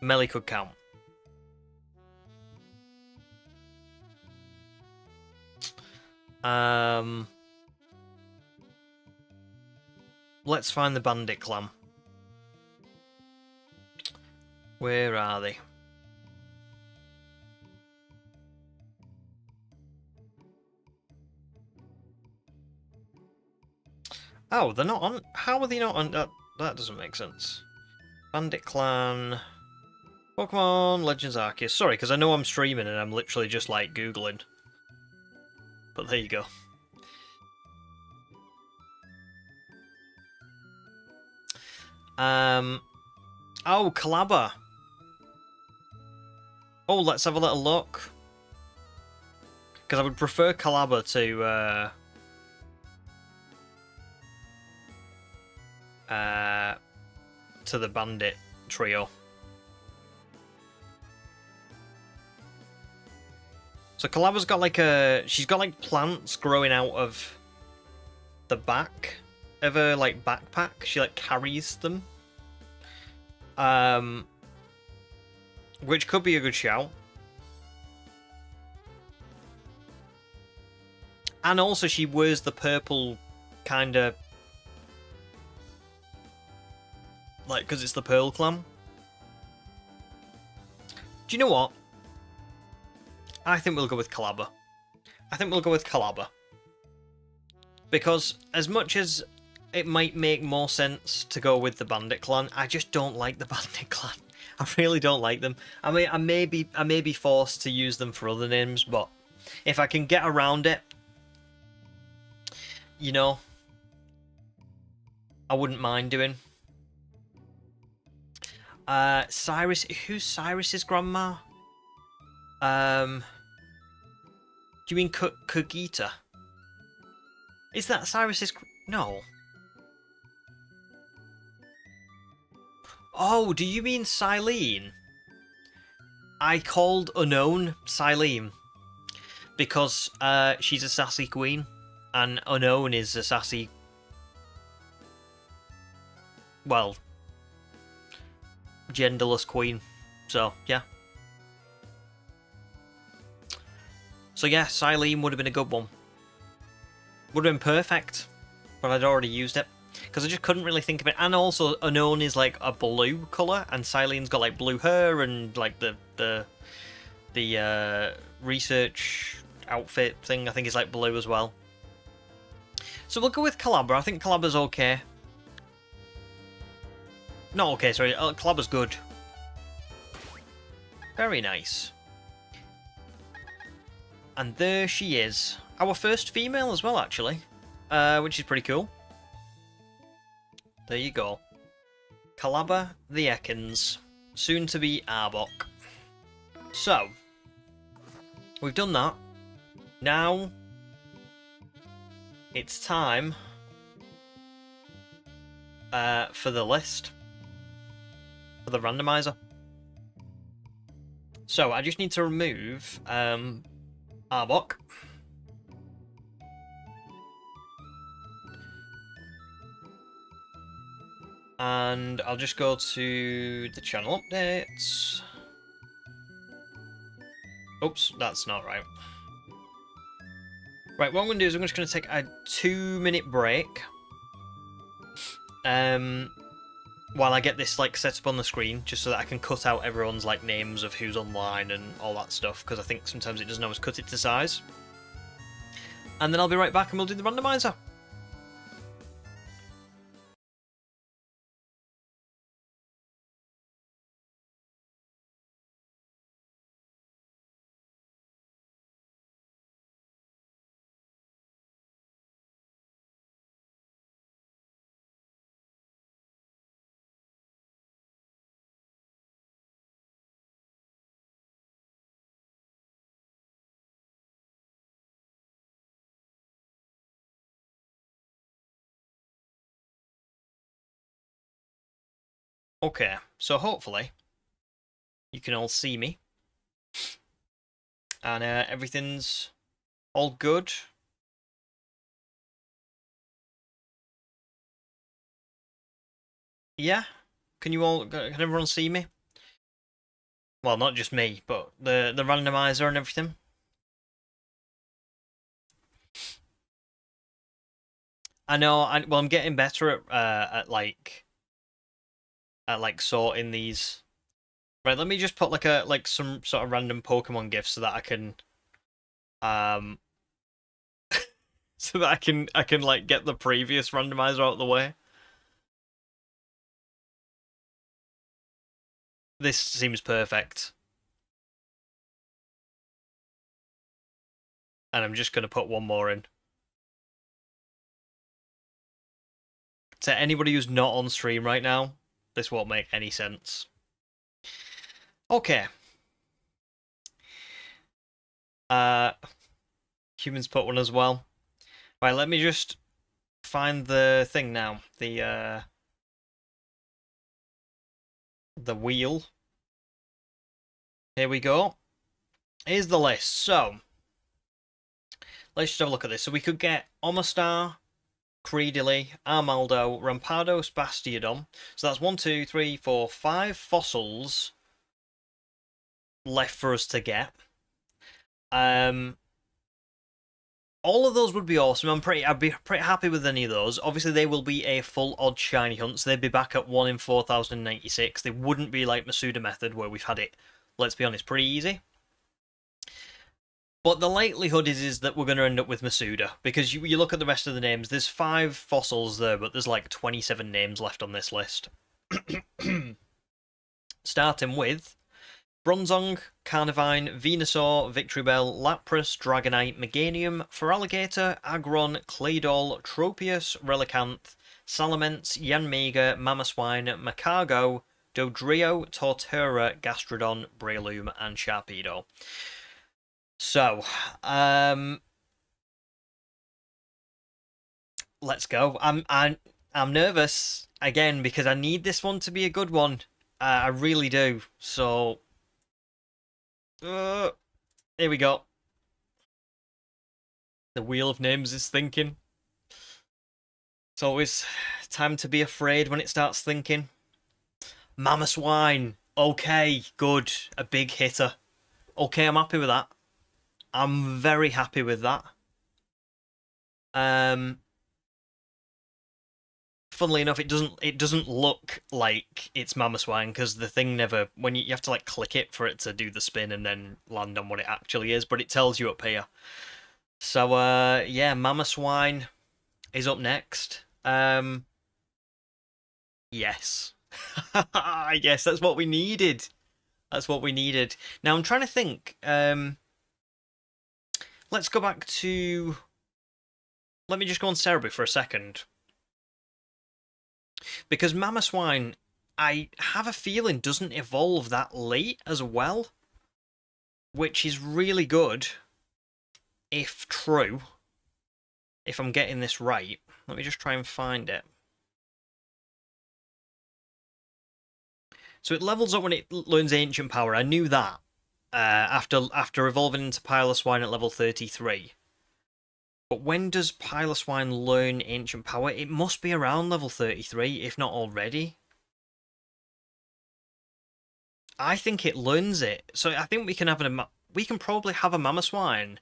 Melly could count. Let's find the Bandit clan. Where are they? Oh, they're not on. How are they not on? That doesn't make sense. Bandit clan. Pokemon Legends Arceus. Sorry, because I know I'm streaming and I'm literally just like Googling. But there you go. Oh, Calabar. Oh, let's have a little look. Because I would prefer Calabar to the Bandit trio. So Calabar's got like she's got like plants growing out of the back of her like backpack. She like carries them. Which could be a good shout. And also she wears the purple kind of Like, because it's the Pearl Clan. Do you know what? I think we'll go with Calabar. Because as much as it might make more sense to go with the Bandit Clan, I just don't like the Bandit Clan. I really don't like them. I mean, I may be forced to use them for other names, but if I can get around it, you know, I wouldn't mind doing. Cyrus, who's Cyrus's grandma? Do you mean Kogita? Is that Cyrus's? No. Oh, do you mean Silene? I called Unknown Silene because she's a sassy queen, and Unknown is a sassy. Well, genderless queen. So yeah. So yeah, Silene would have been a good one. Would have been perfect, but I'd already used it. Because I just couldn't really think of it. And also, Unknown is like a blue colour, and Silene's got like blue hair and like the research outfit thing, I think is like blue as well. So we'll go with Calabar. I think Calabar's okay. Not okay, sorry. Calabar's good. Very nice. And there she is. Our first female as well, actually. Which is pretty cool. There you go. Calabar the Ekans. Soon to be Arbok. So, we've done that. Now, it's time for the list. For the randomizer. So, I just need to remove Arbok. And I'll just go to the channel updates. Oops, that's not right. Right, what I'm going to do is I'm just going to take a 2-minute break. While I get this like set up on the screen, just so that I can cut out everyone's like names of who's online and all that stuff, because I think sometimes it doesn't always cut it to size. And then I'll be right back and we'll do the randomizer. Okay, so hopefully you can all see me. And everything's all good. Yeah? Can everyone see me? Well, not just me, but the randomizer and everything. I know, well, I'm getting better at like sorting these. Right, let me just put like some sort of random Pokemon gifs so that I can so that I can like get the previous randomizer out of the way. This seems perfect. And I'm just going to put one more in. To anybody who's not on stream right now, this won't make any sense. Okay. Humans put one as well. Right, let me just find the thing now. The wheel. Here we go. Here's the list. So, let's just have a look at this. So we could get Omastar, Creedily, Armaldo, Rampardos, Bastiodon. So that's 1, 2, 3, 4, 5 fossils left for us to get. All of those would be awesome. I'd be pretty happy with any of those. Obviously, they will be a full odd shiny hunt, so they'd be back at 1 in 4,096. They wouldn't be like Masuda method, where we've had it, let's be honest, pretty easy. But the likelihood is that we're going to end up with Masuda, because you look at the rest of the names, there's 5 fossils there, but there's like 27 names left on this list. Starting with Bronzong, Carnivine, Venusaur, Victreebel, Lapras, Dragonite, Meganium, Feraligatr, Aggron, Claydol, Tropius, Relicanth, Salamence, Yanmega, Mamoswine, Macargo, Dodrio, Torterra, Gastrodon, Breloom, and Sharpedo. So, let's go. I'm nervous again because I need this one to be a good one. I really do. So, here we go. The wheel of names is thinking. It's always time to be afraid when it starts thinking. Mamoswine. Okay, good. A big hitter. Okay, I'm happy with that. I'm very happy with that. Funnily enough, it doesn't look like it's Mamoswine because the thing never you have to like click it for it to do the spin and then land on what it actually is, but it tells you up here. So yeah, Mamoswine is up next. Yes. Yes, that's what we needed. That's what we needed. Now I'm trying to think. Let's go back to... Let me just go on Cerebi for a second. Because Mamoswine, I have a feeling, doesn't evolve that late as well. Which is really good. If true. If I'm getting this right. Let me just try and find it. So it levels up when it learns Ancient Power. I knew that. After evolving into Piloswine at level 33. But when does Piloswine learn Ancient Power? It must be around level 33, if not already. I think it learns it. So I think we can have we can probably have a Mamoswine.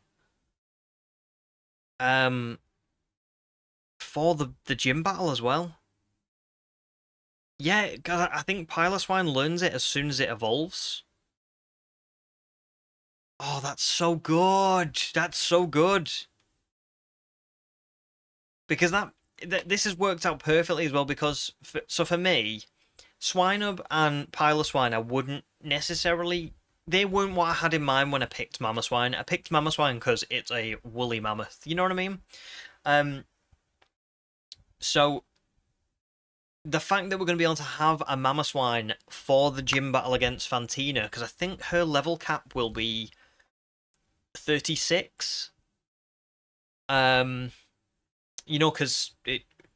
For the gym battle as well. Yeah, because I think Piloswine learns it as soon as it evolves. Oh, that's so good. That's so good. Because this has worked out perfectly as well. Because for me, Swinub and Piloswine, I wouldn't necessarily. They weren't what I had in mind when I picked Mamoswine. I picked Mamoswine because it's a woolly mammoth. You know what I mean? So the fact that we're going to be able to have a Mamoswine for the gym battle against Fantina, because I think her level cap will be 36. You know, because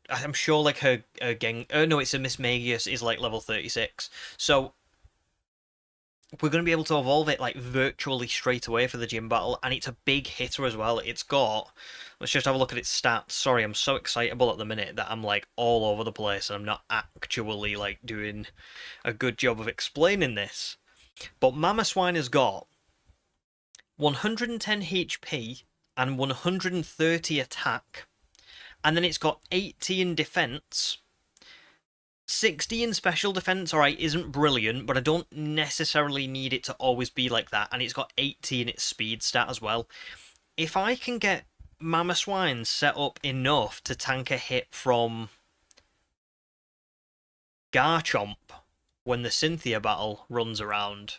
I'm sure like her gang. No, it's a Miss Magius is like level 36. So we're going to be able to evolve it like virtually straight away for the gym battle, and it's a big hitter as well. It's got. Let's just have a look at its stats. Sorry, I'm so excitable at the minute that I'm like all over the place and I'm not actually like doing a good job of explaining this. But Mamoswine has got 110 HP and 130 attack. And then it's got 80 in defense. 60 in special defense, alright, isn't brilliant, but I don't necessarily need it to always be like that. And it's got 80 in its speed stat as well. If I can get Mamoswine set up enough to tank a hit from Garchomp when the Cynthia battle runs around,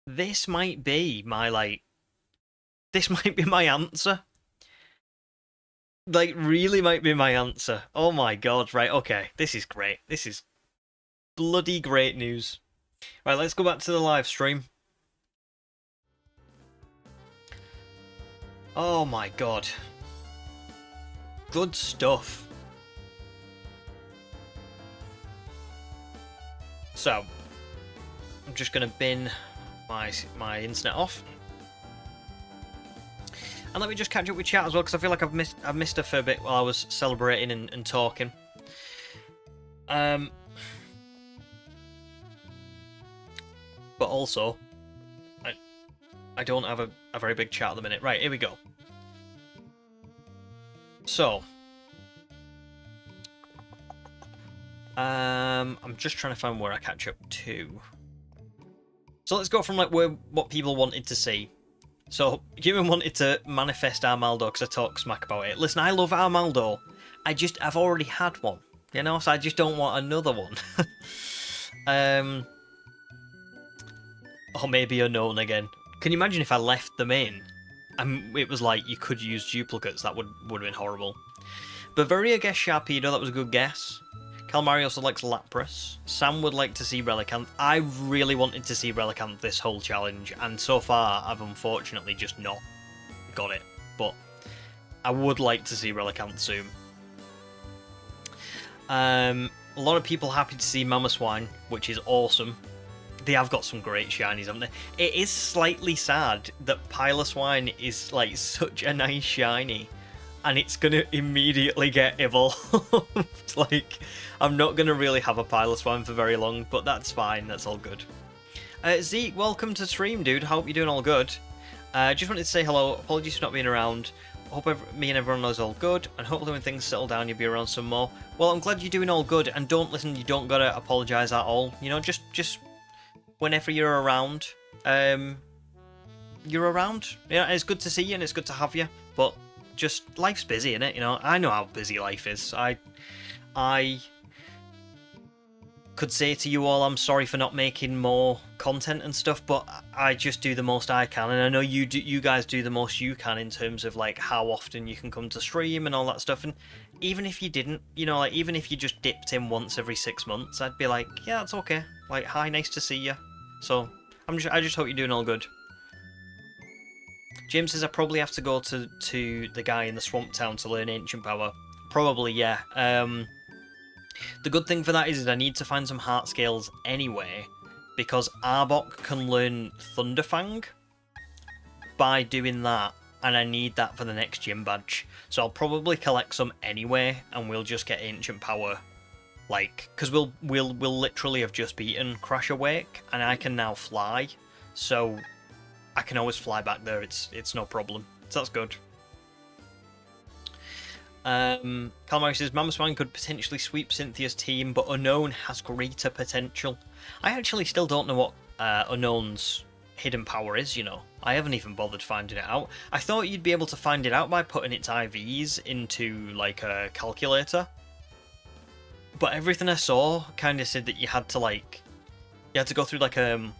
this might be my, this might be my answer. Like, really might be my answer. Oh my god, right, okay. This is great. This is bloody great news. Right, let's go back to the live stream. Oh my god. Good stuff. So, I'm just going to bin my internet off. And let me just catch up with chat as well, because I feel like I've missed a fair bit while I was celebrating and talking. But also, I don't have a very big chat at the minute. Right, here we go. So, I'm just trying to find where I catch up to. So let's go from like what people wanted to see. So, Human wanted to manifest Armaldo because I talk smack about it. Listen, I love Armaldo. I've already had one, you know, so I just don't want another one. Or maybe Unknown again. Can you imagine if I left them in? It was like you could use duplicates. That would have been horrible. Bavaria guessed Sharpedo. That was a good guess. Calamari also likes Lapras. Sam would like to see Relicanth. I really wanted to see Relicanth this whole challenge, and so far I've unfortunately just not got it. But I would like to see Relicanth soon. A lot of people happy to see Mamoswine, which is awesome. They have got some great shinies, haven't they? It is slightly sad that Piloswine is like such a nice shiny, and it's gonna immediately get evolved. Like, I'm not gonna really have a Piloswine for very long, but that's fine. That's all good. Zeke, welcome to stream, dude. Hope you're doing all good. Just wanted to say hello. Apologies for not being around. Hope me and everyone knows all good, and hopefully when things settle down, you'll be around some more. Well, I'm glad you're doing all good, and don't listen. You don't gotta apologise at all. You know, just whenever you're around, you're around. Yeah, it's good to see you, and it's good to have you. But just life's busy, innit? You know, I know how busy life is. I could say to you all, I'm sorry for not making more content and stuff, but I just do the most I can, and I know you guys do the most you can in terms of like how often you can come to stream and all that stuff. And even if you didn't, you know, like even if you just dipped in once every 6 months, I'd be like, yeah, it's okay. Like, hi, nice to see you. So I just hope you're doing all good. James says I probably have to go to the guy in the swamp town to learn ancient power. Probably, yeah. The good thing for that is I need to find some heart scales anyway, because Arbok can learn Thunderfang by doing that, and I need that for the next gym badge. So I'll probably collect some anyway, and we'll just get ancient power, like, because we'll literally have just beaten Crash Awake, and I can now fly, so I can always fly back there. It's no problem. So that's good. Calamari says Mamoswine could potentially sweep Cynthia's team, but Unknown has greater potential. I actually still don't know what Unknown's hidden power is, you know. I haven't even bothered finding it out. I thought you'd be able to find it out by putting its IVs into like a calculator, but everything I saw kind of said that you had to go through like a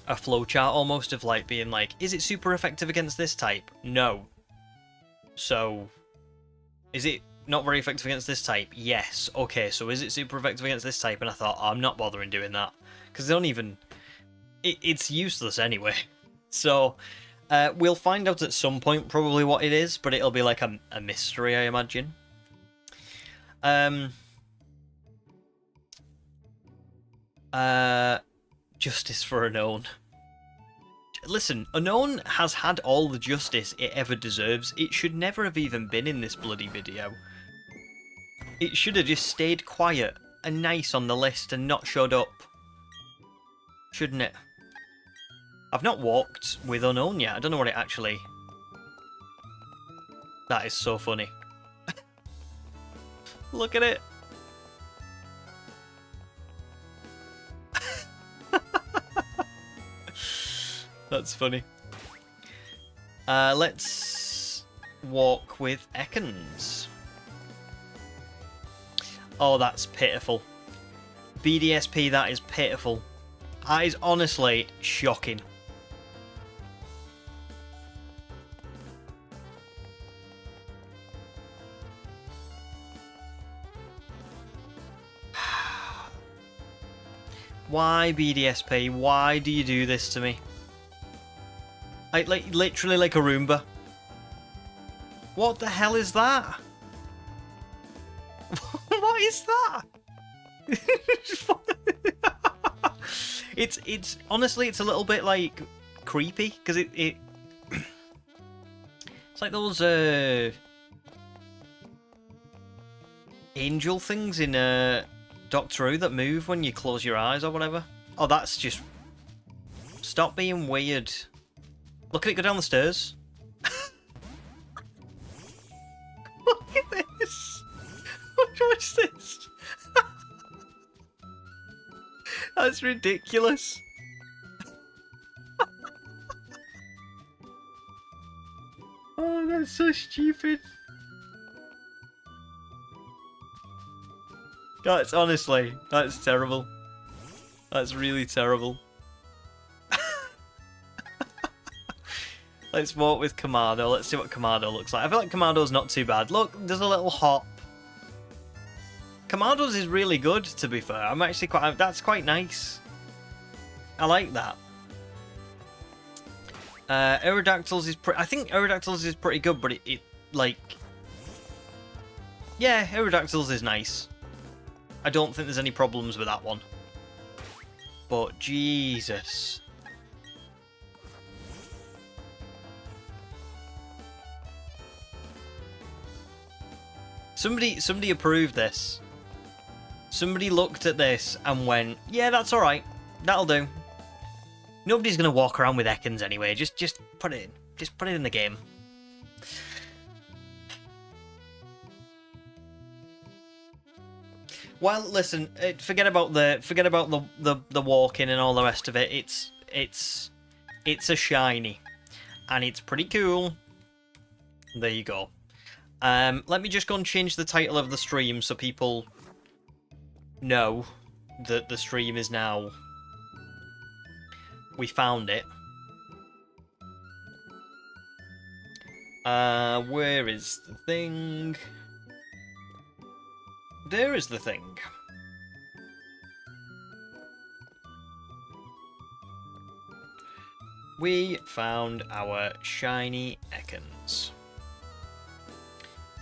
flowchart almost of like being like, is it super effective against this type? No. So is it not very effective against this type? Yes. Okay, so is it super effective against this type? And I thought, oh, I'm not bothering doing that, because they don't even... It's useless anyway. So, we'll find out at some point probably what it is, but it'll be like a mystery, I imagine. Justice for Unknown. Listen, Unknown has had all the justice it ever deserves. It should never have even been in this bloody video. It should have just stayed quiet and nice on the list and not showed up. Shouldn't it? I've not walked with Unknown yet. I don't know what it actually... That is so funny. Look at it. That's funny. Let's walk with Ekans. Oh, that's pitiful. BDSP, that is pitiful. That is honestly shocking. Why, BDSP? Why do you do this to me? Like literally like a Roomba. What the hell is that? What is that? It's honestly, it's a little bit like creepy, because it's like those angel things in Doctor Who that move when you close your eyes or whatever. Oh, that's just... Stop being weird. Look at it go down the stairs. Look at this! Watch this! That's ridiculous. Oh, that's so stupid. That's honestly, that's terrible. That's really terrible. Let's vote with Kamado. Let's see what Kamado looks like. I feel like Kamado's not too bad. Look, there's a little hop. Kamado's is really good, to be fair. I'm actually quite... That's quite nice. I like that. Aerodactyls is pretty... I think Aerodactyls is pretty good, but it like... Yeah, Aerodactyls is nice. I don't think there's any problems with that one. But, Jesus... Somebody approved this. Somebody looked at this and went, yeah, that's alright. That'll do. Nobody's gonna walk around with Ekans anyway. Just put it in. Just put it in the game. Well, listen, forget about the walking and all the rest of it. It's a shiny. And it's pretty cool. There you go. Let me just go and change the title of the stream so people know that the stream is now... We found it. Where is the thing? There is the thing. We found our shiny Ekans.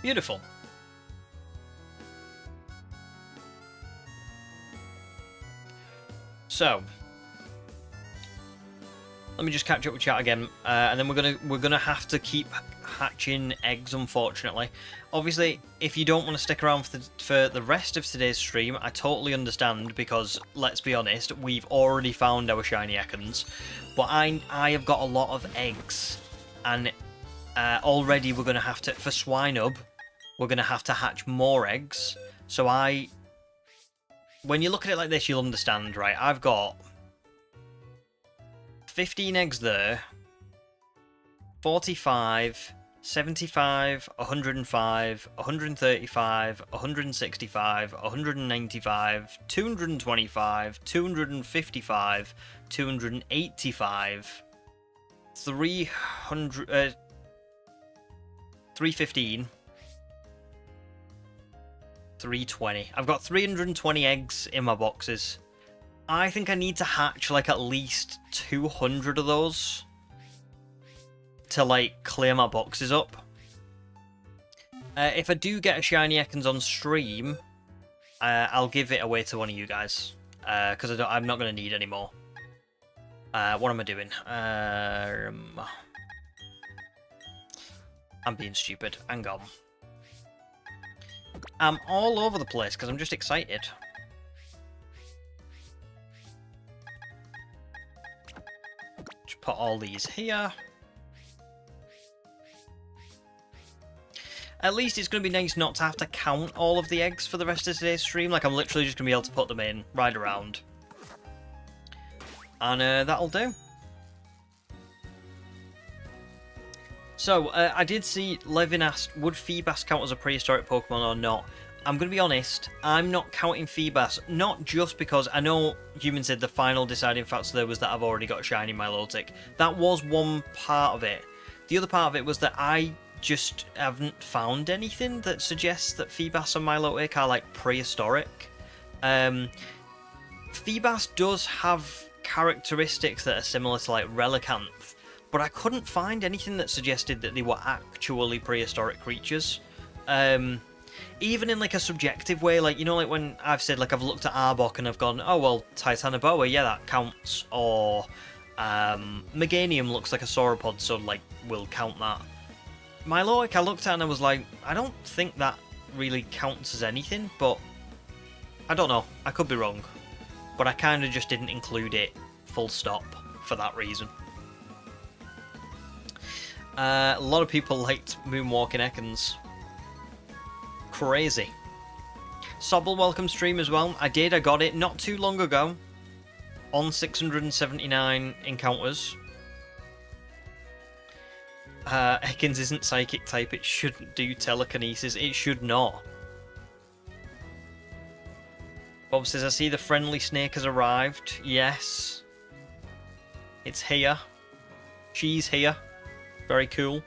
Beautiful. So, let me just catch up with chat again, and then we're gonna have to keep hatching eggs. Unfortunately, obviously, if you don't want to stick around for the rest of today's stream, I totally understand, because let's be honest, we've already found our shiny Ekans, but I have got a lot of eggs, and already we're gonna have to, for Swinub, we're gonna have to hatch more eggs. So when you look at it like this, you'll understand, right? I've got 15 eggs there, 45, 75, 105, 135, 165, 195, 225, 255, 285, 315, 320. I've got 320 eggs in my boxes. I think I need to hatch like at least 200 of those to like clear my boxes up. If I do get a shiny Ekans on stream, I'll give it away to one of you guys, because I'm not going to need any more. What am I doing? I'm being stupid. Hang on. I'm all over the place because I'm just excited. Just put all these here. At least it's going to be nice not to have to count all of the eggs for the rest of today's stream. Like, I'm literally just going to be able to put them in, ride around. And that'll do. So, I did see Levin asked, would Feebas count as a prehistoric Pokemon or not? I'm going to be honest, I'm not counting Feebas, not just because I know Human said the final deciding factor there was that I've already got a shiny Milotic. That was one part of it. The other part of it was that I just haven't found anything that suggests that Feebas and Milotic are like prehistoric. Feebas does have characteristics that are similar to like Relicanth, but I couldn't find anything that suggested that they were actually prehistoric creatures. Even in like a subjective way, like, you know, like when I've said, like, I've looked at Arbok and I've gone, oh well, Titanoboa, yeah, that counts, or Meganium looks like a sauropod, so like we'll count that. Milotic I looked at and I was like, I don't think that really counts as anything, but I don't know, I could be wrong, but I kind of just didn't include it full stop for that reason. A lot of people liked Moonwalking Ekans. crazy. Sobble, welcome stream as well. I got it not too long ago on 679 encounters. Ekans isn't psychic type, it shouldn't do telekinesis, it should not. Bob says, I see the friendly snake has arrived. Yes. It's here. She's here. Very cool.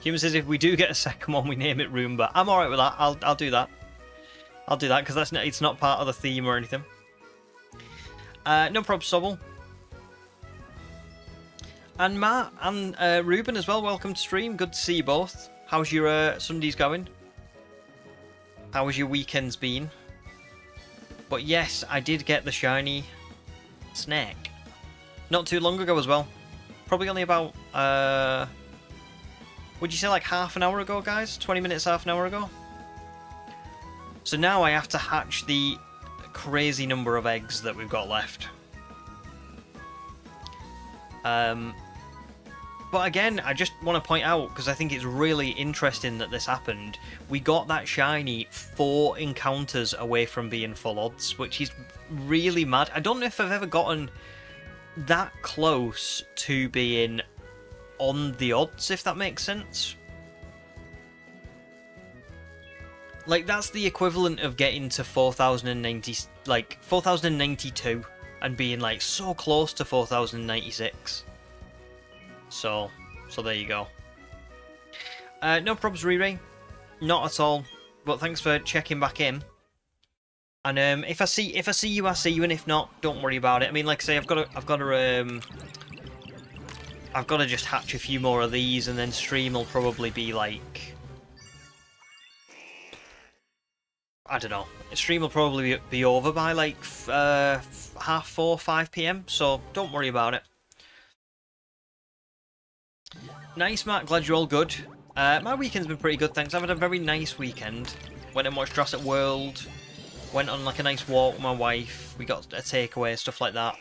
Human says, if we do get a second one, we name it Roomba. I'm alright with that, I'll do that. I'll do that, because it's not part of the theme or anything. No problem, Sobble. And Matt and Ruben as well, welcome to stream. Good to see you both. How's your Sundays going? How has your weekends been? But yes, I did get the shiny snake. Not too long ago as well. Probably only about, would you say like half an hour ago, guys? 20 minutes, half an hour ago? So now I have to hatch the crazy number of eggs that we've got left. But again, I just want to point out, because I think it's really interesting that this happened, we got that shiny 4 encounters away from being full odds, which is really mad. I don't know if I've ever gotten that close to being on the odds, if that makes sense. Like, that's the equivalent of getting to 4090, like, 4092, and being, like, so close to 4096. So there you go. No probs, Riri. Not at all. But thanks for checking back in. And if I see you, I see you, and if not, don't worry about it. I mean, like I say, I've got to just hatch a few more of these, and then stream will probably be like, I don't know. Stream will probably be over by like 4:30, 5 PM. So don't worry about it. Nice, Matt. Glad you're all good. My weekend's been pretty good, thanks. I've had a very nice weekend. Went and watched Jurassic World. Went on like a nice walk with my wife. We got a takeaway, stuff like that.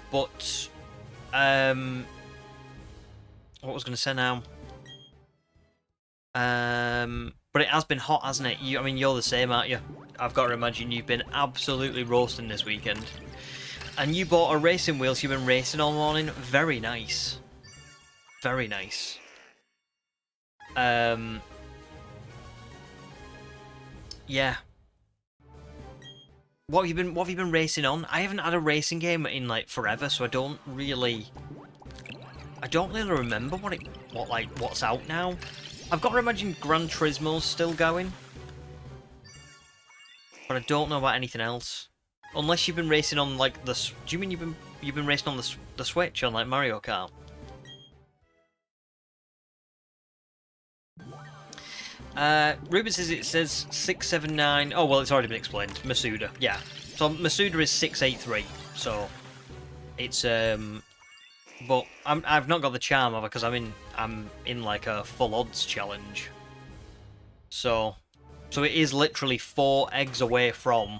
What was I going to say now? But it has been hot, hasn't it? I mean, you're the same, aren't you? I've got to imagine you've been absolutely roasting this weekend. And you bought a racing wheel, so you've been racing all morning. Very nice. Very nice. Yeah. What have you been racing on? I haven't had a racing game in like forever, so I don't really remember what's out now. I've got to imagine Gran Turismo's still going, but I don't know about anything else. Unless you've been racing on like the. Do you mean you've been racing on the Switch on like Mario Kart? Ruben says it says 679. Oh well, it's already been explained. Masuda, yeah. So Masuda is 683. So it's but I've not got the charm of it because I'm in like a full odds challenge. So it is literally 4 eggs away from.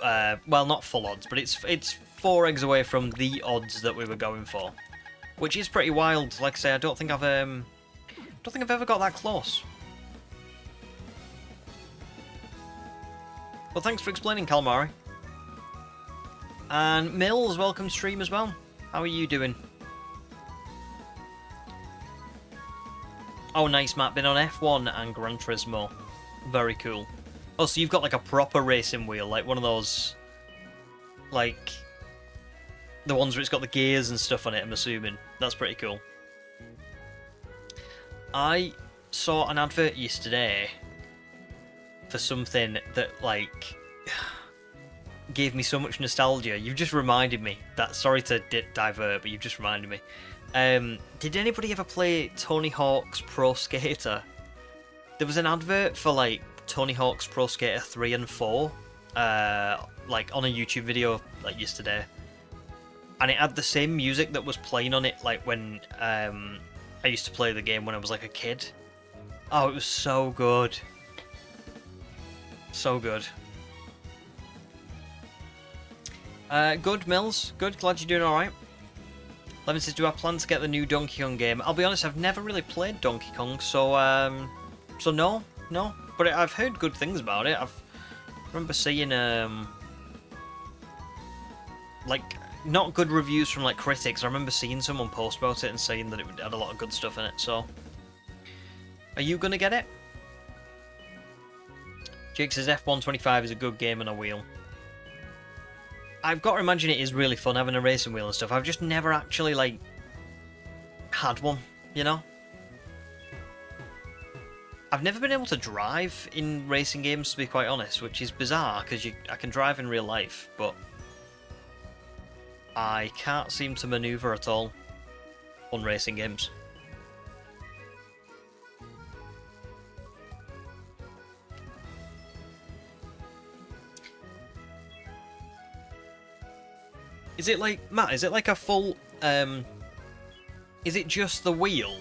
Well, not full odds, but it's 4 eggs away from the odds that we were going for, which is pretty wild. Like I say, I don't think I've ever got that close. Well, thanks for explaining, Calamari. And Mills, welcome stream as well. How are you doing? Oh, nice, Matt. Been on F1 and Gran Turismo. Very cool. Oh, so you've got like a proper racing wheel, like one of those, like, the ones where it's got the gears and stuff on it, I'm assuming. That's pretty cool. I saw an advert yesterday for something that, like, gave me so much nostalgia. You've just reminded me. Sorry to divert, but you've just reminded me. Did anybody ever play Tony Hawk's Pro Skater? There was an advert for, like, Tony Hawk's Pro Skater 3 and 4, like, on a YouTube video, like, yesterday. And it had the same music that was playing on it, like, when, I used to play the game when I was, like, a kid. Oh, it was so good. So good. Good, Mills. Good, glad you're doing alright. Levin says, do I plan to get the new Donkey Kong game? I'll be honest, I've never really played Donkey Kong, so no. But I've heard good things about it. I remember seeing like not good reviews from like critics. I remember seeing someone post about it and saying that it had a lot of good stuff in it. So, are you gonna get it? Jake says F125 is a good game on a wheel. I've got to imagine it is really fun having a racing wheel and stuff. I've just never actually like had one, you know. I've never been able to drive in racing games, to be quite honest, which is bizarre because I can drive in real life, but I can't seem to maneuver at all on racing games. Is it like, Matt, is it like a full, is it just the wheel?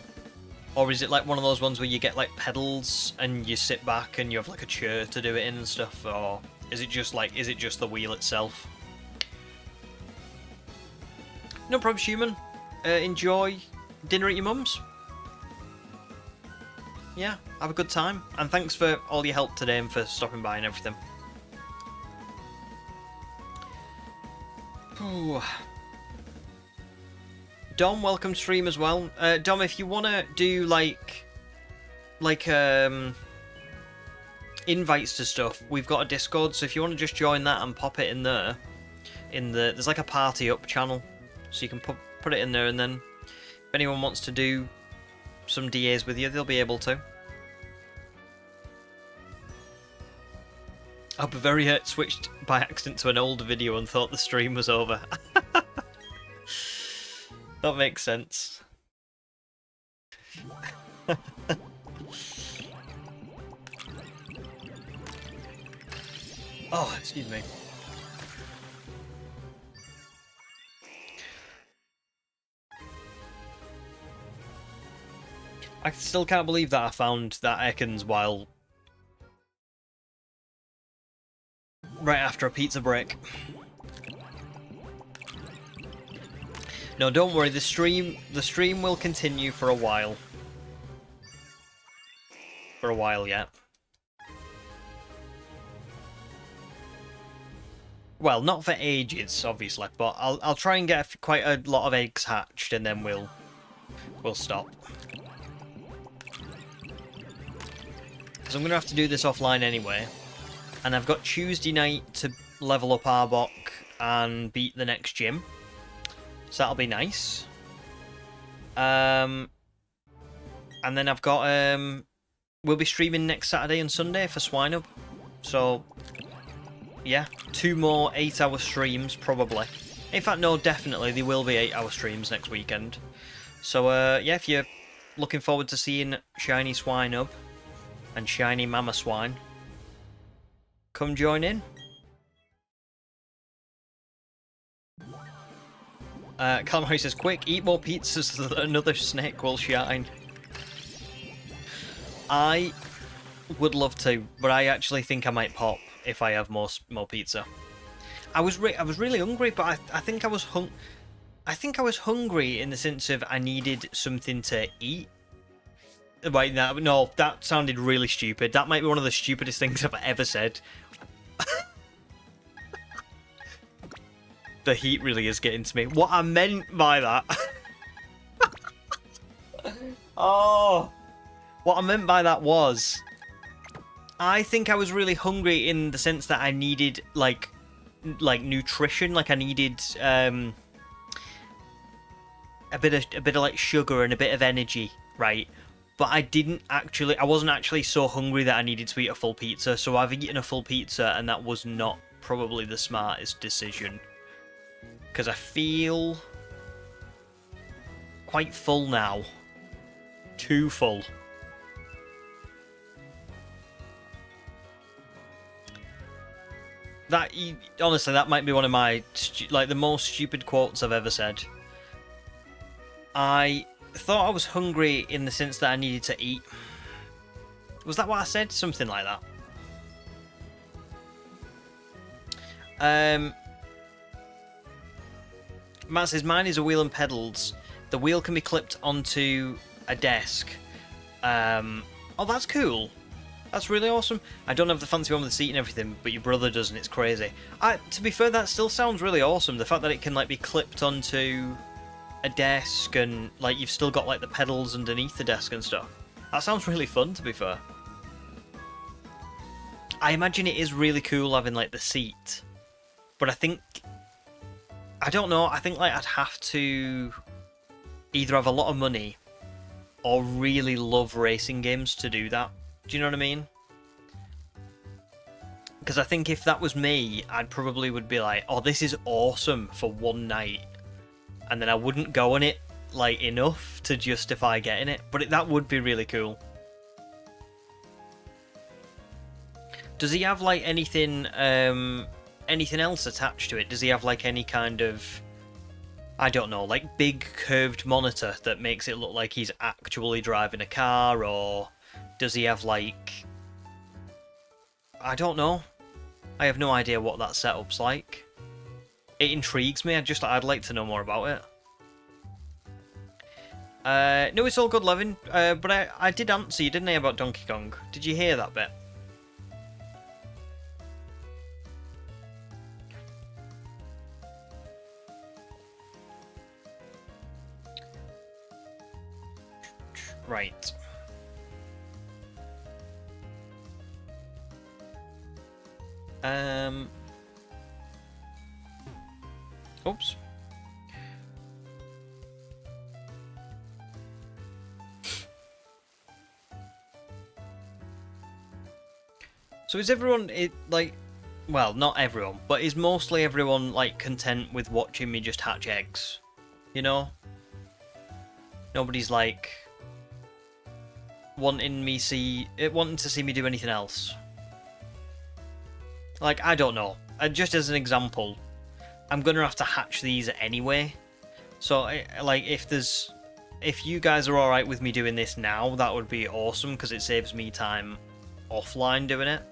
Or is it like one of those ones where you get like pedals and you sit back and you have like a chair to do it in and stuff? Or is it just like, is it just the wheel itself? No problem, human. Enjoy dinner at your mum's. Yeah, have a good time. And thanks for all your help today and for stopping by and everything. Ooh. Dom, welcome to stream as well. Dom, if you want to do like invites to stuff, we've got a Discord, so if you want to just join that and pop it in there, there's like a party up channel, so you can put it in there, and then if anyone wants to do some DAs with you, they'll be able to. I'll be very hurt, switched by accident to an old video and thought the stream was over. That makes sense. Oh, excuse me. I still can't believe that I found that Ekans while right after a pizza break. No, don't worry, the stream will continue for a while. For a while yet. Well, not for ages, obviously, but I'll try and get quite a lot of eggs hatched, and then we'll stop. Because I'm gonna have to do this offline anyway, and I've got Tuesday night to level up Arbok and beat the next gym. So that'll be nice. And then I've got we'll be streaming next Saturday and Sunday for Swine Up. So yeah, 2 more 8-hour streams probably. In fact, no, definitely there will be 8-hour streams next weekend. So yeah, if you're looking forward to seeing Shiny Swine Up and Shiny Mama Swine, come join in. Calamari says, quick, eat more pizzas so that another snake will shine. I would love to, but I actually think I might pop if I have more pizza. I was really hungry, but I think I was hungry in the sense of I needed something to eat. Wait, no, that sounded really stupid. That might be one of the stupidest things I've ever said. The heat really is getting to me. What I meant by that... Oh! What I meant by that was... I think I was really hungry in the sense that I needed, like nutrition. Like, I needed, a bit of, like, sugar and a bit of energy, right? But I wasn't actually so hungry that I needed to eat a full pizza. So I've eaten a full pizza, and that was not probably the smartest decision. Because I feel quite full now. Too full. That, honestly, that might be one of my, like, the most stupid quotes I've ever said. I thought I was hungry in the sense that I needed to eat. Was that what I said? Something like that. Matt says, mine is a wheel and pedals. The wheel can be clipped onto a desk. Oh, that's cool. That's really awesome. I don't have the fancy one with the seat and everything, but your brother does, and it's crazy. To be fair, that still sounds really awesome. The fact that it can like be clipped onto a desk, and like you've still got like the pedals underneath the desk and stuff. That sounds really fun, to be fair. I imagine it is really cool having like the seat, but I don't know. I think like I'd have to either have a lot of money or really love racing games to do that. Do you know what I mean? Because I think if that was me, I'd probably would be like, oh, this is awesome for one night. And then I wouldn't go on it like enough to justify getting it. But that would be really cool. Does he have like anything else attached to it? Does he have like any kind of, I don't know, like big curved monitor that makes it look like he's actually driving a car? Or does he have like, I don't know. I have no idea what that setup's like. It intrigues me. I'd like to know more about it. No, it's all good, Levin. But I did answer you, didn't I, about Donkey Kong? Did you hear that bit? Right. Oops. So is everyone like, well, not everyone, but is mostly everyone like content with watching me just hatch eggs? You know? Nobody's like wanting to see me do anything else. Like, I don't know. Just as an example, I'm gonna have to hatch these anyway. So, like, if you guys are alright with me doing this now, that would be awesome, because it saves me time offline doing it.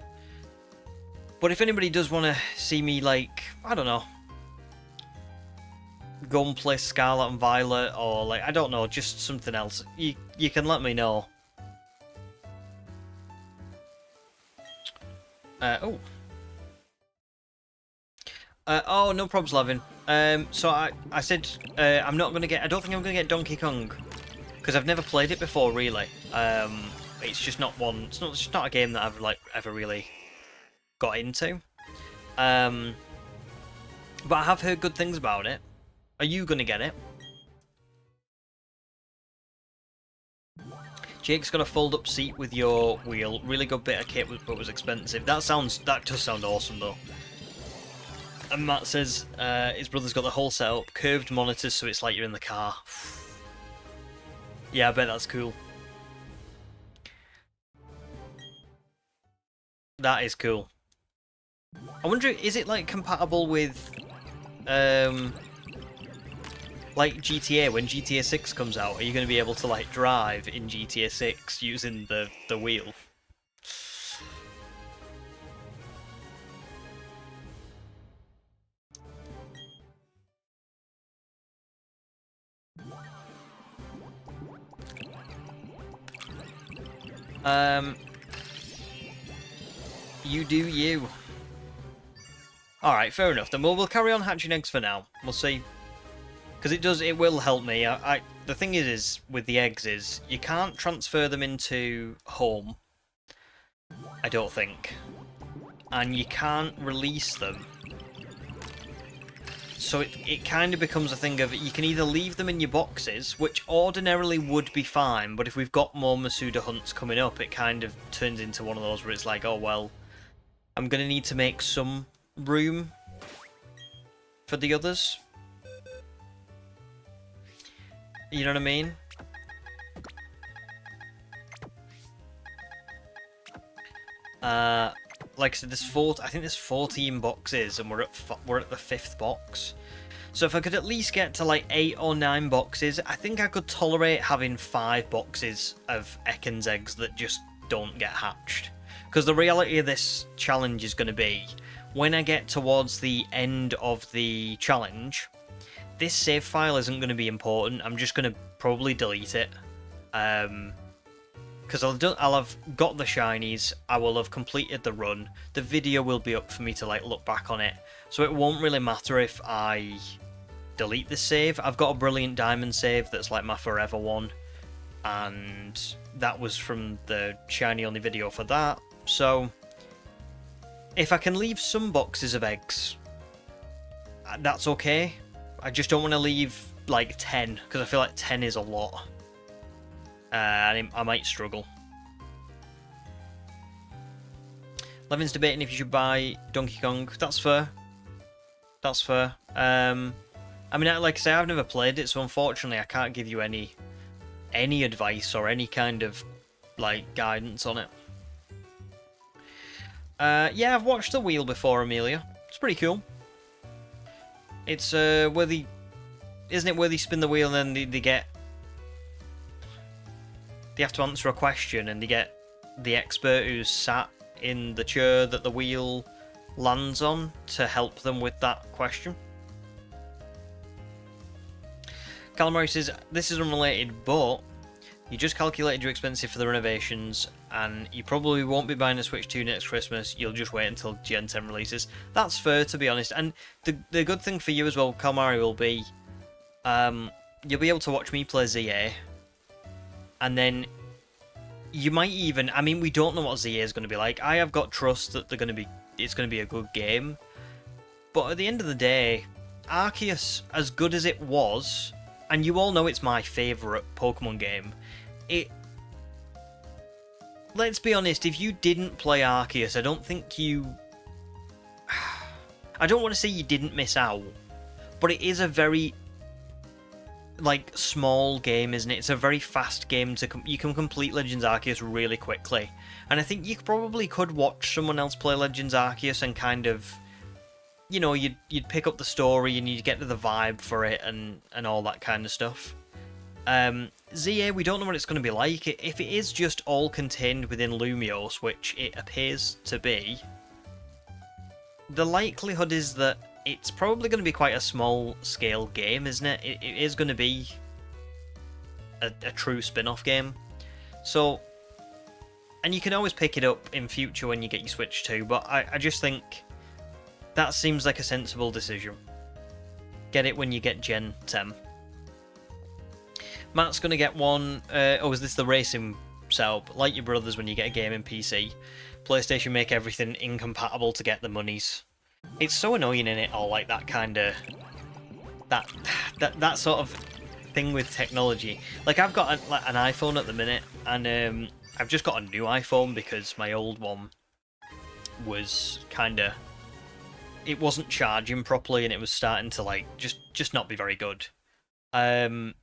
But if anybody does want to see me, like, I don't know, go and play Scarlet and Violet, or, like, I don't know, just something else, you can let me know. Oh, no probs, Levin. So I said I don't think I'm gonna get Donkey Kong, because I've never played it before, really. It's just not one. It's just not a game that I've like ever really got into. But I have heard good things about it. Are you gonna get it? Jake's got a fold-up seat with your wheel. Really good bit of kit, but was expensive. That does sound awesome though. And Matt says his brother's got the whole setup, curved monitors, so it's like you're in the car. Yeah, I bet that's cool. That is cool. I wonder, is it like compatible with like GTA? When GTA 6 comes out, are you going to be able to like drive in GTA 6 using the wheel? You do you. Alright, fair enough. Then we'll carry on hatching eggs for now. We'll see. Because it will help me. The thing is with the eggs is, you can't transfer them into home. I don't think. And you can't release them. So it kind of becomes a thing of, you can either leave them in your boxes, which ordinarily would be fine, but if we've got more Masuda hunts coming up, it kind of turns into one of those where it's like, oh well, I'm going to need to make some room for the others. You know what I mean? Like I said, I think there's 14 boxes, and we're at the 5th box. So if I could at least get to like 8 or 9 boxes, I think I could tolerate having 5 boxes of Ekans eggs that just don't get hatched. Because the reality of this challenge is going to be, when I get towards the end of the challenge, this save file isn't going to be important. I'm just going to probably delete it. Because I'll have got the shinies, I will have completed the run, the video will be up for me to like look back on it, so it won't really matter if I delete this save. I've got a brilliant diamond save that's like my forever one, and that was from the shiny only video for that, so if I can leave some boxes of eggs, that's okay. I just don't want to leave like 10, because I feel like 10 is a lot. And I might struggle. Levin's debating if you should buy Donkey Kong. That's fair. That's fair. I mean, like I say, I've never played it, so unfortunately I can't give you any advice or any kind of like guidance on it. Yeah, I've watched The Wheel before, Amelia. It's pretty cool. It's where they, isn't it where they spin the wheel and then they get. They have to answer a question and they get the expert who's sat in the chair that the wheel lands on to help them with that question. Calamari says, this is unrelated, but you just calculated your expenses for the renovations and you probably won't be buying a Switch 2 next Christmas, you'll just wait until Gen 10 releases. That's fair, to be honest, and the good thing for you as well, Calamari, will be you'll be able to watch me play ZA. And then you might even, I mean, we don't know what ZA is going to be like. I have got trust that it's going to be a good game. But at the end of the day, Arceus, as good as it was, and you all know it's my favourite Pokemon game, let's be honest, if you didn't play Arceus, I don't think you... I don't want to say you didn't miss out, but it is a very... like small game, isn't it? It's a very fast game you can complete Legends Arceus really quickly, and I think you probably could watch someone else play Legends Arceus and kind of, you know, you'd pick up the story and you'd get to the vibe for it and all that kind of stuff. ZA, we don't know what it's going to be like. If it is just all contained within Lumiose, which it appears to be, the likelihood is that it's probably going to be quite a small-scale game, isn't it? It is going to be a true spin-off game. So, and you can always pick it up in future when you get your Switch 2, but I just think that seems like a sensible decision. Get it when you get Gen 10. Matt's going to get one... oh, is this the racing setup? Like your brothers when you get a game in PC. PlayStation make everything incompatible to get the monies. It's so annoying in it all, like that kind of that sort of thing with technology. Like I've got an iPhone at the minute, and I've just got a new iPhone because my old one was it wasn't charging properly, and it was starting to like just not be very good. And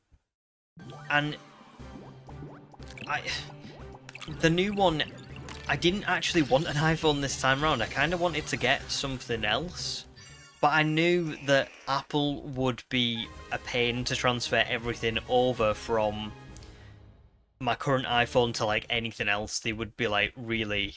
the new one, I didn't actually want an iPhone this time round. I kind of wanted to get something else. But I knew that Apple would be a pain to transfer everything over from my current iPhone to like anything else. They would be like really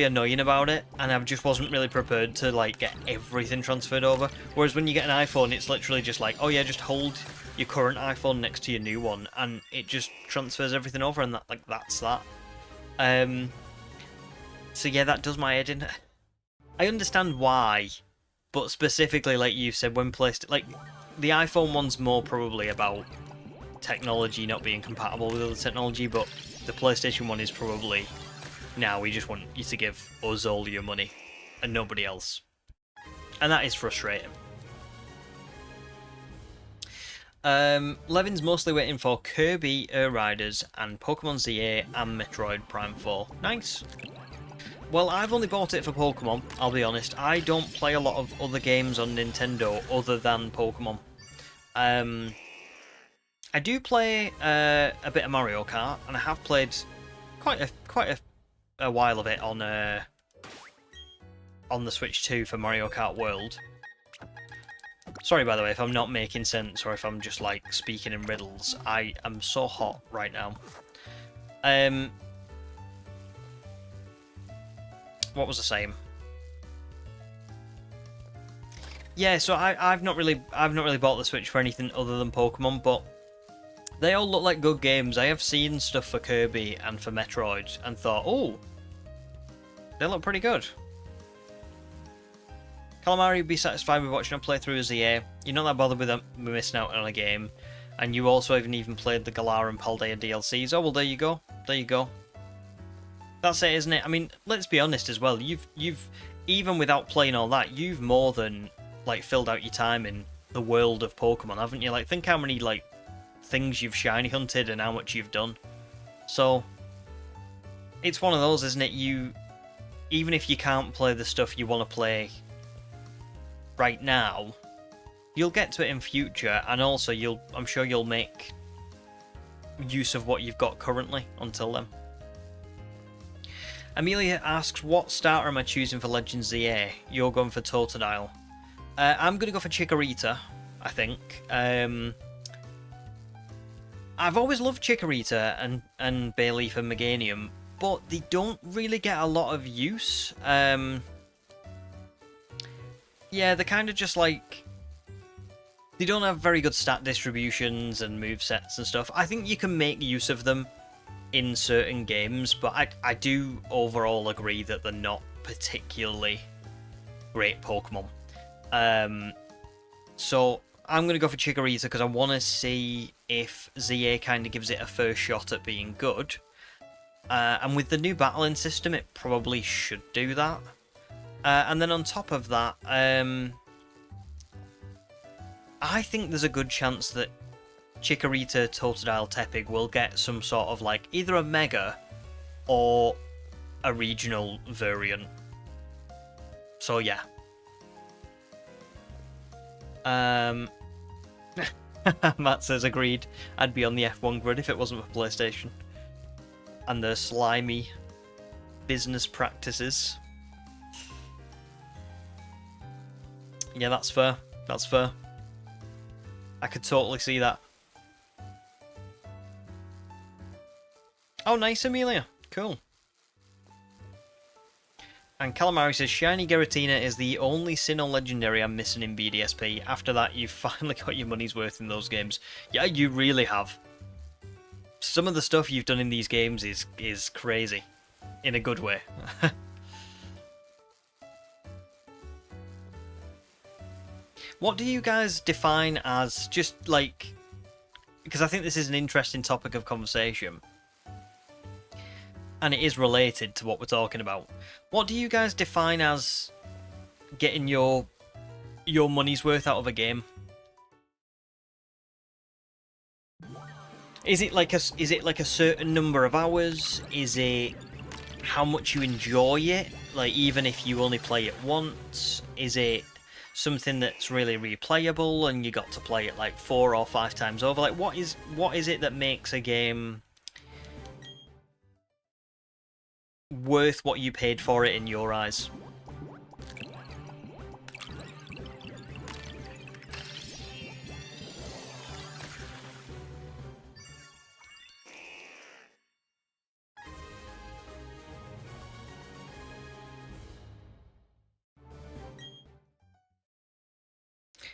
annoying about it. And I just wasn't really prepared to like get everything transferred over. Whereas when you get an iPhone, it's literally just like, oh yeah, just hold your current iPhone next to your new one. And it just transfers everything over, and that's that. So yeah, that does my head in. I understand why, but specifically, like you said, when placed, like the iPhone one's more probably about technology not being compatible with other technology, but the PlayStation one is probably, now we just want you to give us all your money and nobody else, and that is frustrating. Levin's mostly waiting for Kirby Air Riders and Pokemon ZA and Metroid Prime 4. Nice. Well, I've only bought it for Pokemon, I'll be honest. I don't play a lot of other games on Nintendo other than Pokemon. I do play a bit of Mario Kart, and I have played quite a while of it on the Switch 2 for Mario Kart World. Sorry, by the way, if I'm not making sense or if I'm just, like, speaking in riddles. I am so hot right now. What was I saying? yeah, so I've not really bought the Switch for anything other than Pokemon, but they all look like good games. I have seen stuff for Kirby and for Metroid and thought, oh, they look pretty good. Calamari would be satisfied with watching a playthrough as EA. You're not that bothered with missing out on a game, and you also haven't even played the Galar and Paldea DLCs. Oh well, there you go. There you go. That's it, isn't it? I mean, let's be honest as well. You've even without playing all that, you've more than like filled out your time in the world of Pokemon, haven't you? Like, think how many like things you've shiny hunted and how much you've done. So it's one of those, isn't it? You, even if you can't play the stuff you want to play right now, you'll get to it in future, and also I'm sure you'll make use of what you've got currently until then. Amelia asks, what starter am I choosing for Legends ZA? You're going for Totodile. I'm going to go for Chikorita, I think. I've always loved Chikorita and Bayleaf and Meganium, but they don't really get a lot of use. Yeah, they're kind of just like... They don't have very good stat distributions and movesets and stuff. I think you can make use of them in certain games, but I do overall agree that they're not particularly great Pokemon. So I'm going to go for Chikorita because I want to see if ZA kind of gives it a first shot at being good. And with the new battling system, it probably should do that. And then on top of that, I think there's a good chance that Chikorita, Totodile, Tepig will get some sort of like either a Mega or a regional variant. So yeah. Matt says agreed. I'd be on the F1 grid if it wasn't for PlayStation and their slimy business practices. Yeah, that's fair. That's fair. I could totally see that. Oh, nice, Amelia. Cool. And Calamari says, Shiny Giratina is the only Sinnoh Legendary I'm missing in BDSP. After that, you've finally got your money's worth in those games. Yeah, you really have. Some of the stuff you've done in these games is crazy. In a good way. What do you guys define as just like... Because I think this is an interesting topic of conversation. And it is related to what we're talking about. What do you guys define as getting your money's worth out of a game? Is it like a certain number of hours? Is it how much you enjoy it? Like even if you only play it once? Is it something that's really replayable and you got to play it like 4 or 5 times over? Like what is it that makes a game worth what you paid for it in your eyes?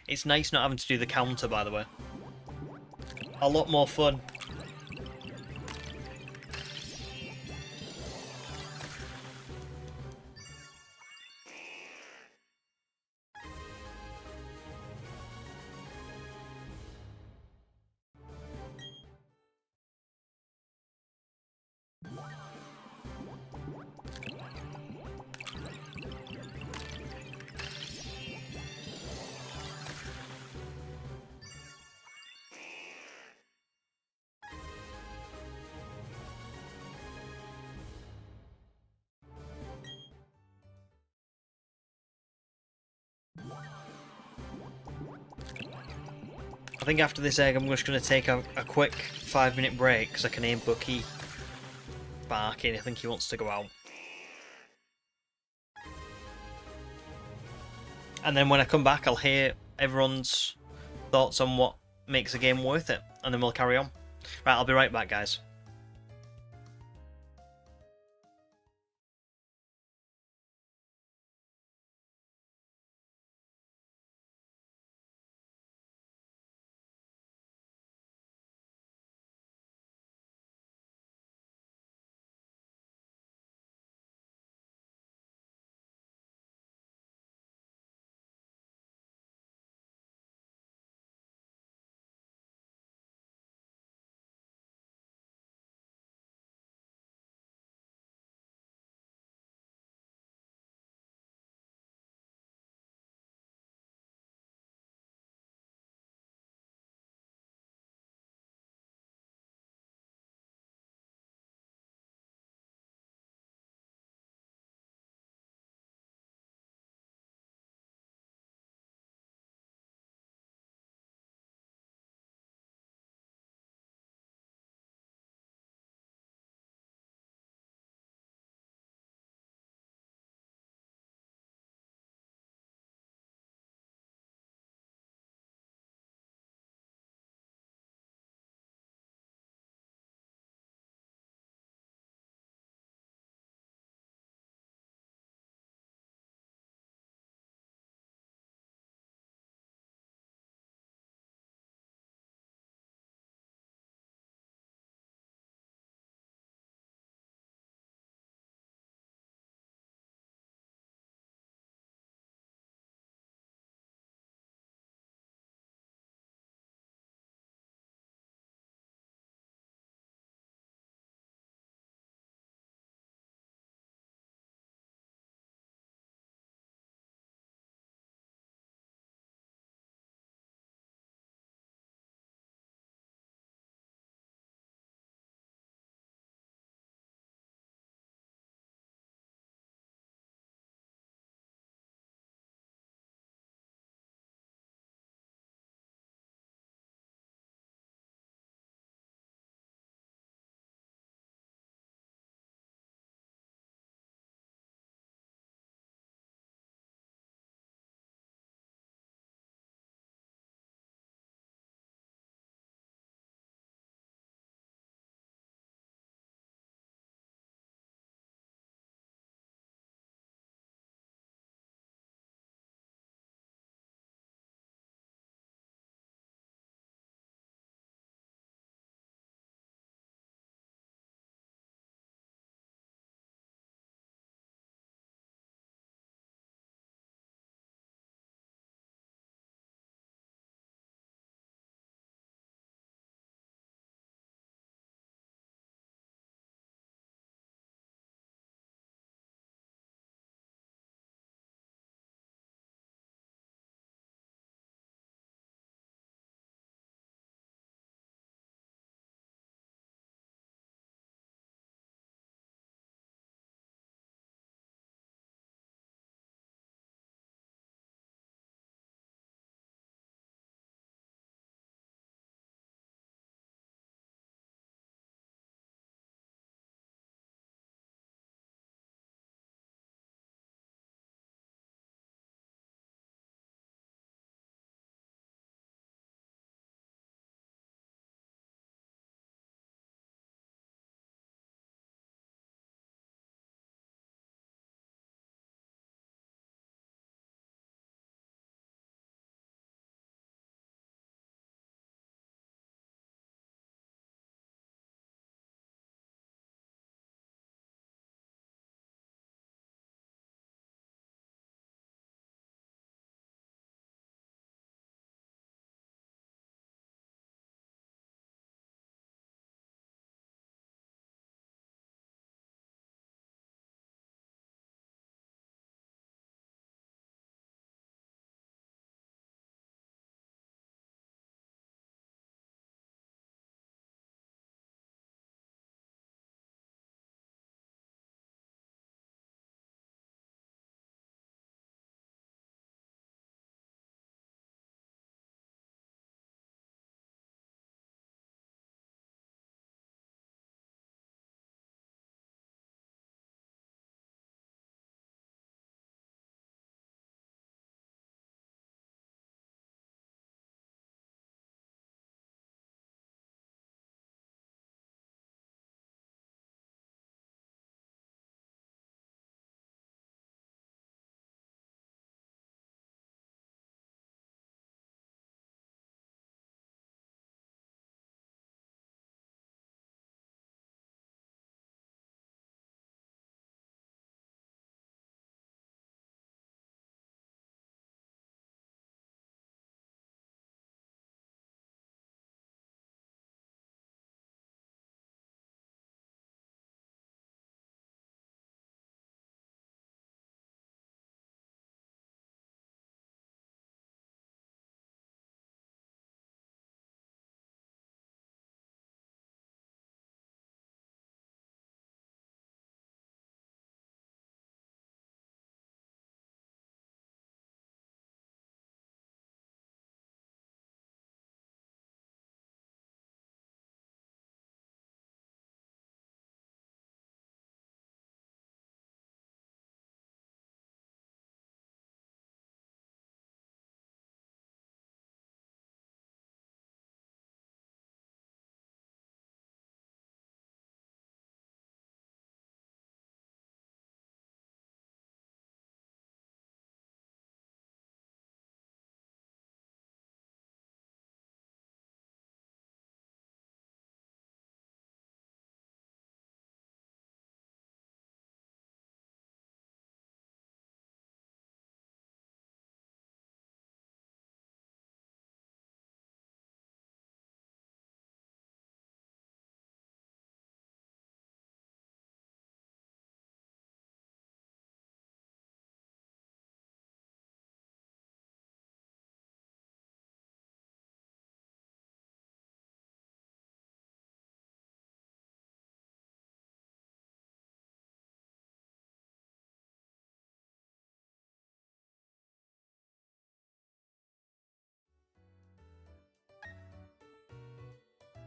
It's nice not having to do the counter, by the way. A lot more fun. I think after this egg I'm just going to take a quick 5-minute break because I can hear Bucky barking. I think he wants to go out. And then when I come back I'll hear everyone's thoughts on what makes a game worth it. And then we'll carry on. Right, I'll be right back, guys.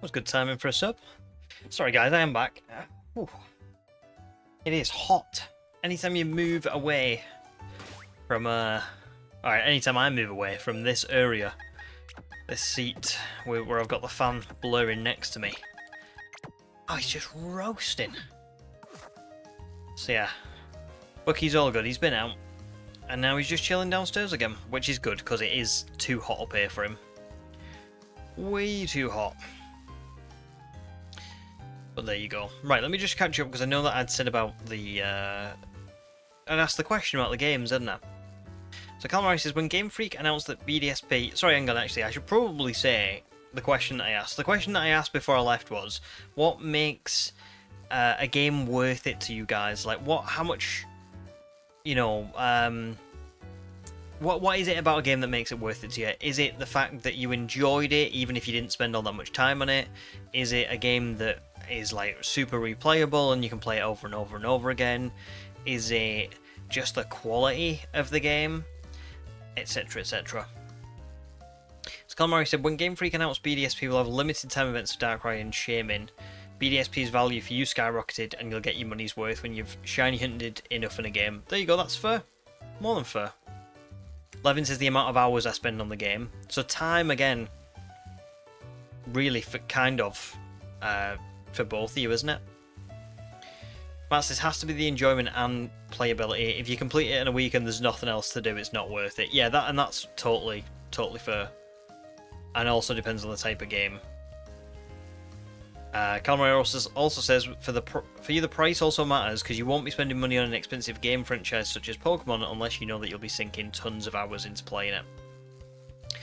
Was good timing for a sub. Sorry guys, I am back. It is hot. Anytime you move away from alright, anytime I move away from this area, this seat where I've got the fan blurring next to me. Oh, he's just roasting. So yeah, Bucky's all good. He's been out, and now he's just chilling downstairs again, which is good because it is too hot up here for him. Way too hot. But there you go. Right, let me just catch up because I know that I'd said about the I'd asked the question about the games, hadn't I? So Calamari says, when Game Freak announced that BDSP... Sorry, hang on, actually, I should probably say the question that I asked. The question that I asked before I left was, what makes a game worth it to you guys? Like, how much, you know, what is it about a game that makes it worth it to you? Is it the fact that you enjoyed it, even if you didn't spend all that much time on it? Is it a game that is, like, super replayable and you can play it over and over and over again? Is it just the quality of the game? Etc, etc. So Calamari said, when Game Freak announced BDSP will have limited time events for Darkrai and Shaman, BDSP's value for you skyrocketed and you'll get your money's worth when you've shiny hunted enough in a game. There you go, that's fair. More than fair. Levin says the amount of hours I spend on the game. So time, again, really for both of you, isn't it? Matt says, has to be the enjoyment and playability. If you complete it in a week and there's nothing else to do, it's not worth it. Yeah, that's totally fair. And also depends on the type of game. Calamari also says, for you the price also matters, because you won't be spending money on an expensive game franchise such as Pokemon unless you know that you'll be sinking tons of hours into playing it.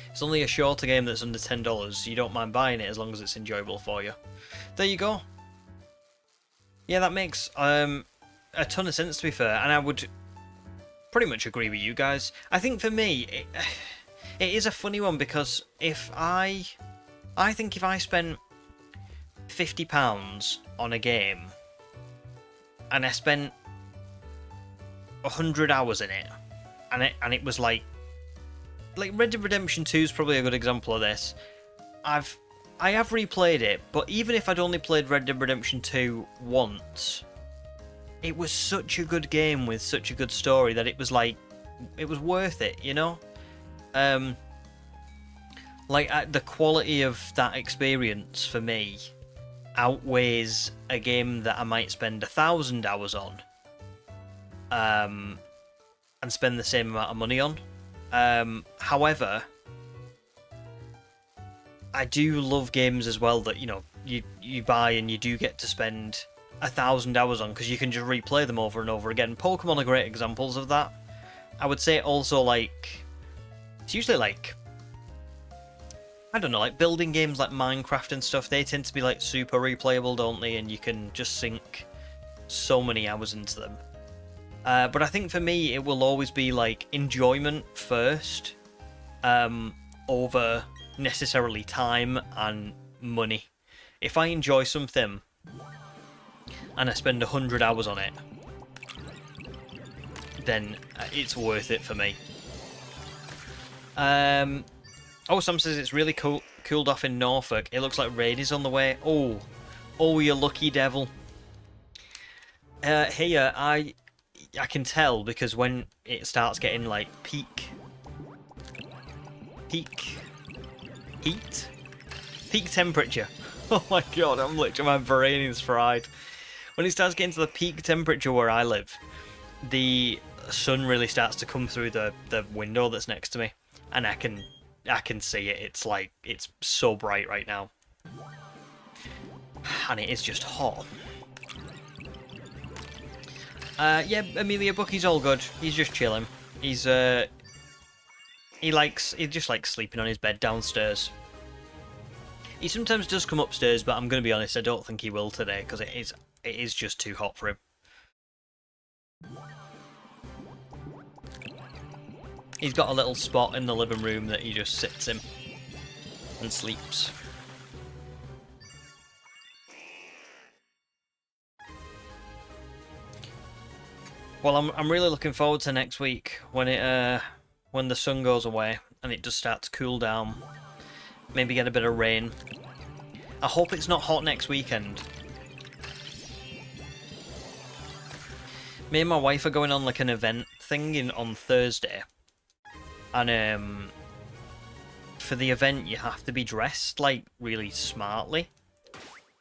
It's only a shorter game that's under $10, so you don't mind buying it as long as it's enjoyable for you. There you go. Yeah, that makes a ton of sense, to be fair, and I would pretty much agree with you guys. I think for me, it is a funny one, because I think if I spent £50 on a game and I spent 100 hours in it, and it was like Red Dead Redemption 2 is probably a good example of this. I have replayed it, but even if I'd only played Red Dead Redemption 2 once, it was such a good game with such a good story that it was like, it was worth it, you know? The quality of that experience for me outweighs a game that I might spend 1,000 hours on, and spend the same amount of money on. However, I do love games as well that, you know, you buy and you do get to spend 1,000 hours on, because you can just replay them over and over again. Pokemon are great examples of that. I would say also, like, it's usually like, I don't know, like building games like Minecraft and stuff, they tend to be like super replayable, don't they? And you can just sink so many hours into them. But I think for me, it will always be like enjoyment first, over necessarily time and money. If I enjoy something and I spend 100 hours on it, then it's worth it for me. Oh, Sam says it's really cooled off in Norfolk. It looks like rain is on the way. Oh, you lucky devil. Here, I can tell, because when it starts getting like peak temperature. Oh my god, I'm literally, my brain is fried. When it starts getting to the peak temperature where I live, the sun really starts to come through the window that's next to me, and I can see it. It's like, it's so bright right now, and it is just hot. Yeah, Amelia Bucky's all good. He's just chilling. He's he just likes sleeping on his bed downstairs. He sometimes does come upstairs, but I'm going to be honest, I don't think he will today, because it is just too hot for him. He's got a little spot in the living room that he just sits in and sleeps. Well, I'm really looking forward to next week when the sun goes away and it does start to cool down. Maybe get a bit of rain. I hope it's not hot next weekend. Me and my wife are going on like an event thing on Thursday. And for the event you have to be dressed like really smartly.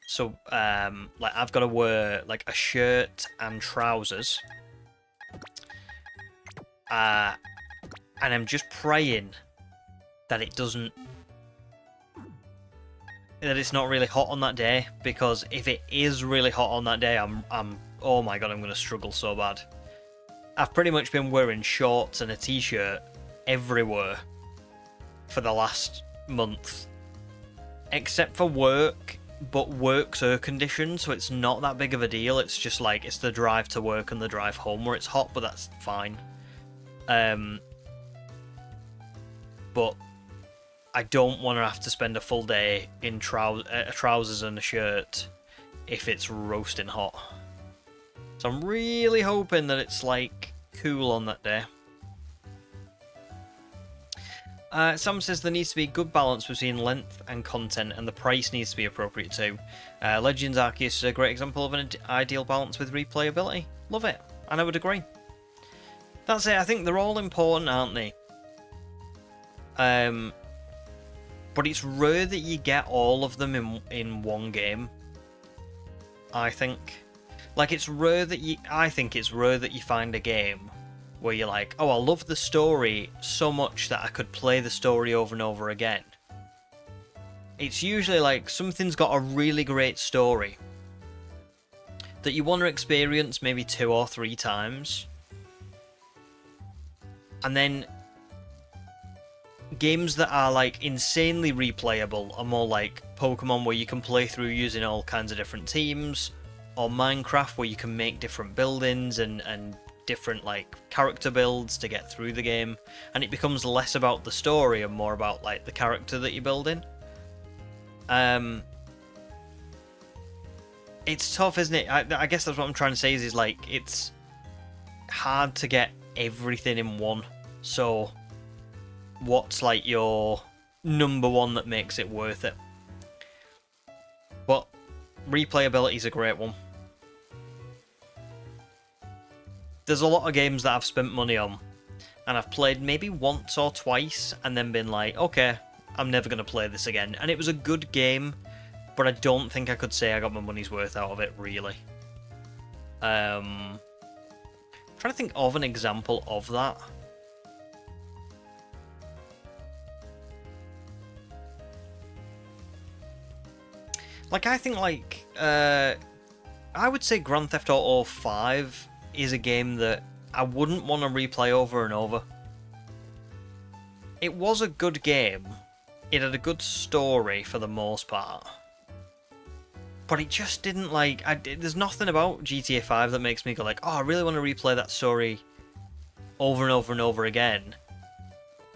So like I've got to wear like a shirt and trousers. And I'm just praying that it's not really hot on that day, because if it is really hot on that day, I'm oh my god, I'm gonna struggle so bad. I've pretty much been wearing shorts and a t-shirt everywhere for the last month, except for work, but work's air conditioned, so it's not that big of a deal. It's just like, it's the drive to work and the drive home where it's hot, but that's fine. But I don't want to have to spend a full day in trousers and a shirt if it's roasting hot. So I'm really hoping that it's like cool on that day. Sam says there needs to be good balance between length and content, and the price needs to be appropriate too. Legends Arceus is a great example of an ideal balance with replayability. Love it, and I would agree. That's it, I think they're all important, aren't they? But it's rare that you get all of them in one game, I think. Like, it's rare that I think it's rare that you find a game where you're like, oh, I love the story so much that I could play the story over and over again. It's usually like something's got a really great story that you want to experience maybe 2 or 3 times. And then games that are like insanely replayable are more like Pokemon, where you can play through using all kinds of different teams, or Minecraft, where you can make different buildings and different like character builds to get through the game, and it becomes less about the story and more about like the character that you're building. It's tough, isn't it? I guess that's what I'm trying to say is like, it's hard to get everything in one. So what's like your number one that makes it worth it? But replayability is a great one. There's a lot of games that I've spent money on and I've played maybe once or twice and then been like, okay, I'm never going to play this again. And it was a good game, but I don't think I could say I got my money's worth out of it, really. I'm trying to think of an example of that. Like, I think, like, I would say Grand Theft Auto 5 is a game that I wouldn't want to replay over and over. It was a good game. It had a good story for the most part. But it just didn't, like, there's nothing about GTA 5 that makes me go like, oh, I really want to replay that story over and over and over again.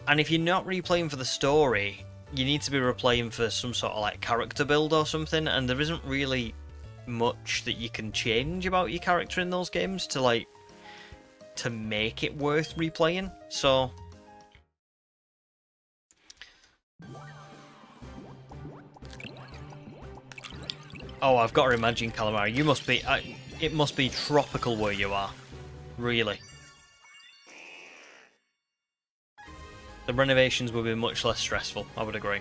And if you're not replaying for the story, you need to be replaying for some sort of like character build or something, and there isn't really much that you can change about your character in those games to like to make it worth replaying. So oh, I've got to imagine, Calamari, you must be it must be tropical where you are, really. The renovations will be much less stressful, I would agree.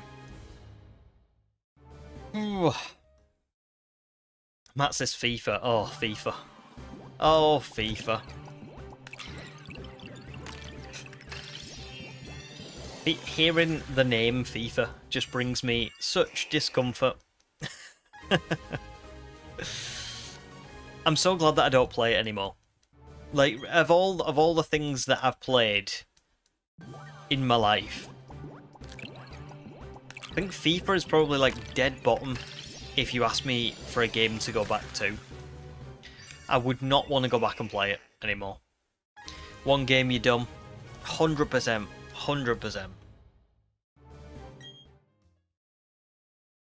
Ooh. Matt says FIFA. Oh, FIFA. Oh, FIFA. Hearing the name FIFA just brings me such discomfort. I'm so glad that I don't play it anymore. Like, of all the things that I've played in my life, I think FIFA is probably like dead bottom if you ask me for a game to go back to. I would not want to go back and play it anymore. One game you're done. 100%. 100%.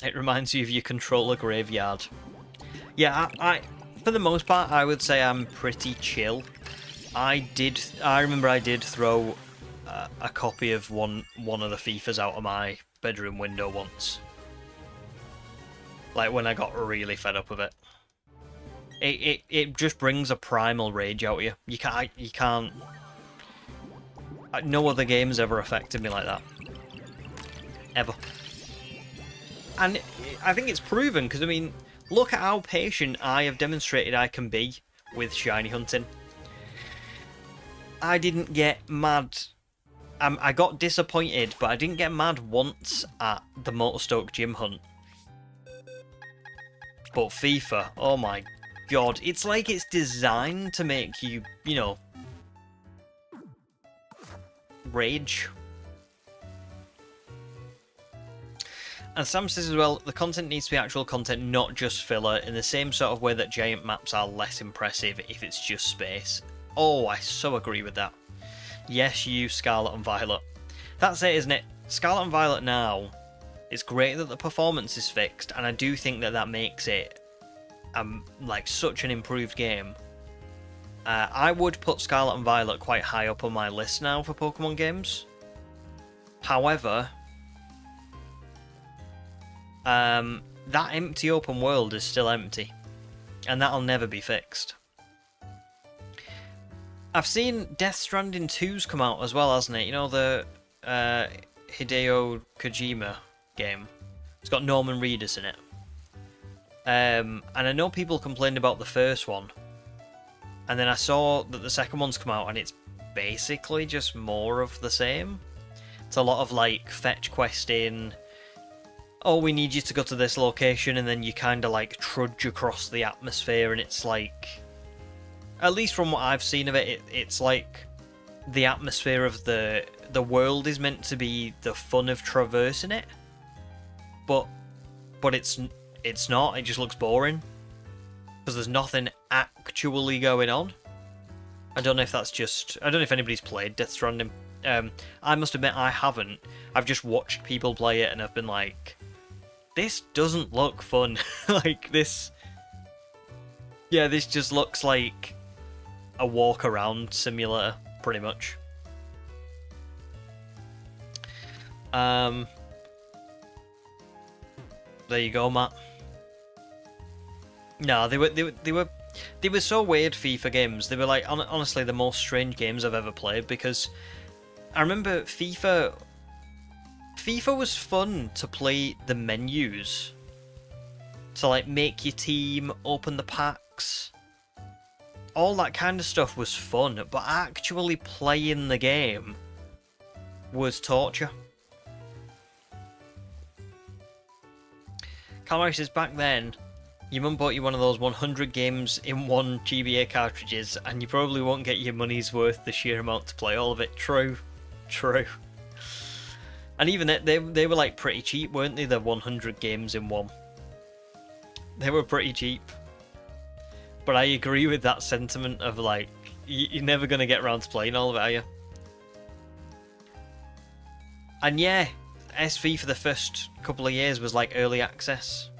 It reminds you of your controller graveyard. Yeah, I for the most part, I would say I'm pretty chill. I remember I did throw a copy of one of the FIFAs out of my bedroom window once. Like when I got really fed up with it. It just brings a primal rage out of you. You can't. No other game's ever affected me like that. Ever. And I think it's proven, because I mean, look at how patient I have demonstrated I can be with shiny hunting. I didn't get mad. I got disappointed, but I didn't get mad once at the Motorstoke gym hunt. But FIFA, oh my god, it's like it's designed to make you, you know, rage. And Sam says as well, the content needs to be actual content, not just filler, in the same sort of way that giant maps are less impressive if it's just space. Oh, I so agree with that. Yes, you use Scarlet and Violet. That's it, isn't it? Scarlet and Violet now, it's great that the performance is fixed, and I do think that that makes it like such an improved game. I would put Scarlet and Violet quite high up on my list now for Pokemon games. However, that empty open world is still empty, and that'll never be fixed. I've seen Death Stranding 2's come out as well, hasn't it? You know, the Hideo Kojima game. It's got Norman Reedus in it. And I know people complained about the first one. And then I saw that the second one's come out, and it's basically just more of the same. It's a lot of, like, fetch questing. Oh, we need you to go to this location, and then you kind of, like, trudge across the atmosphere, and it's like... At least from what I've seen of it, it's like the atmosphere of the world is meant to be the fun of traversing it, but it's not. It just looks boring because there's nothing actually going on. I don't know if that's just. I don't know if anybody's played Death Stranding. I must admit I haven't. I've just watched people play it and I've been like, this doesn't look fun. Like this. Yeah, this just looks like a walk around simulator, pretty much. There you go, Matt. No, they were so weird, FIFA games. They were like honestly the most strange games I've ever played, because I remember FIFA was fun to play the menus, to like make your team, open the packs. All that kind of stuff was fun, but actually playing the game was torture. Calmary says, back then, your mum bought you one of those 100 games in one GBA cartridges, and you probably won't get your money's worth the sheer amount to play all of it. True. True. And even they were like pretty cheap, weren't they, the 100 games in one? They were pretty cheap. But I agree with that sentiment of like, you're never going to get around to playing all of it, are you? And yeah, SV for the first couple of years was like early access.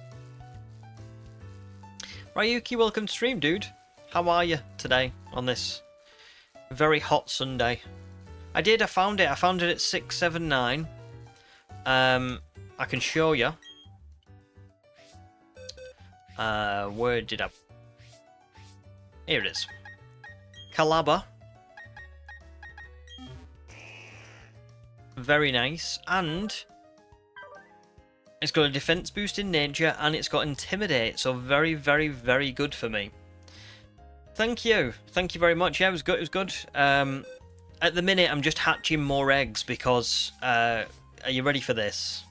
Ryuki, welcome to stream, dude. How are you today on this very hot Sunday? I found it. I found it at 679. I can show you. Where did I... Here it is. Calabar. Very nice. And it's got a defense boost in nature, and it's got intimidate. So very, very, very good for me. Thank you. Thank you very much. Yeah, it was good. It was good. At the minute, I'm just hatching more eggs because... are you ready for this?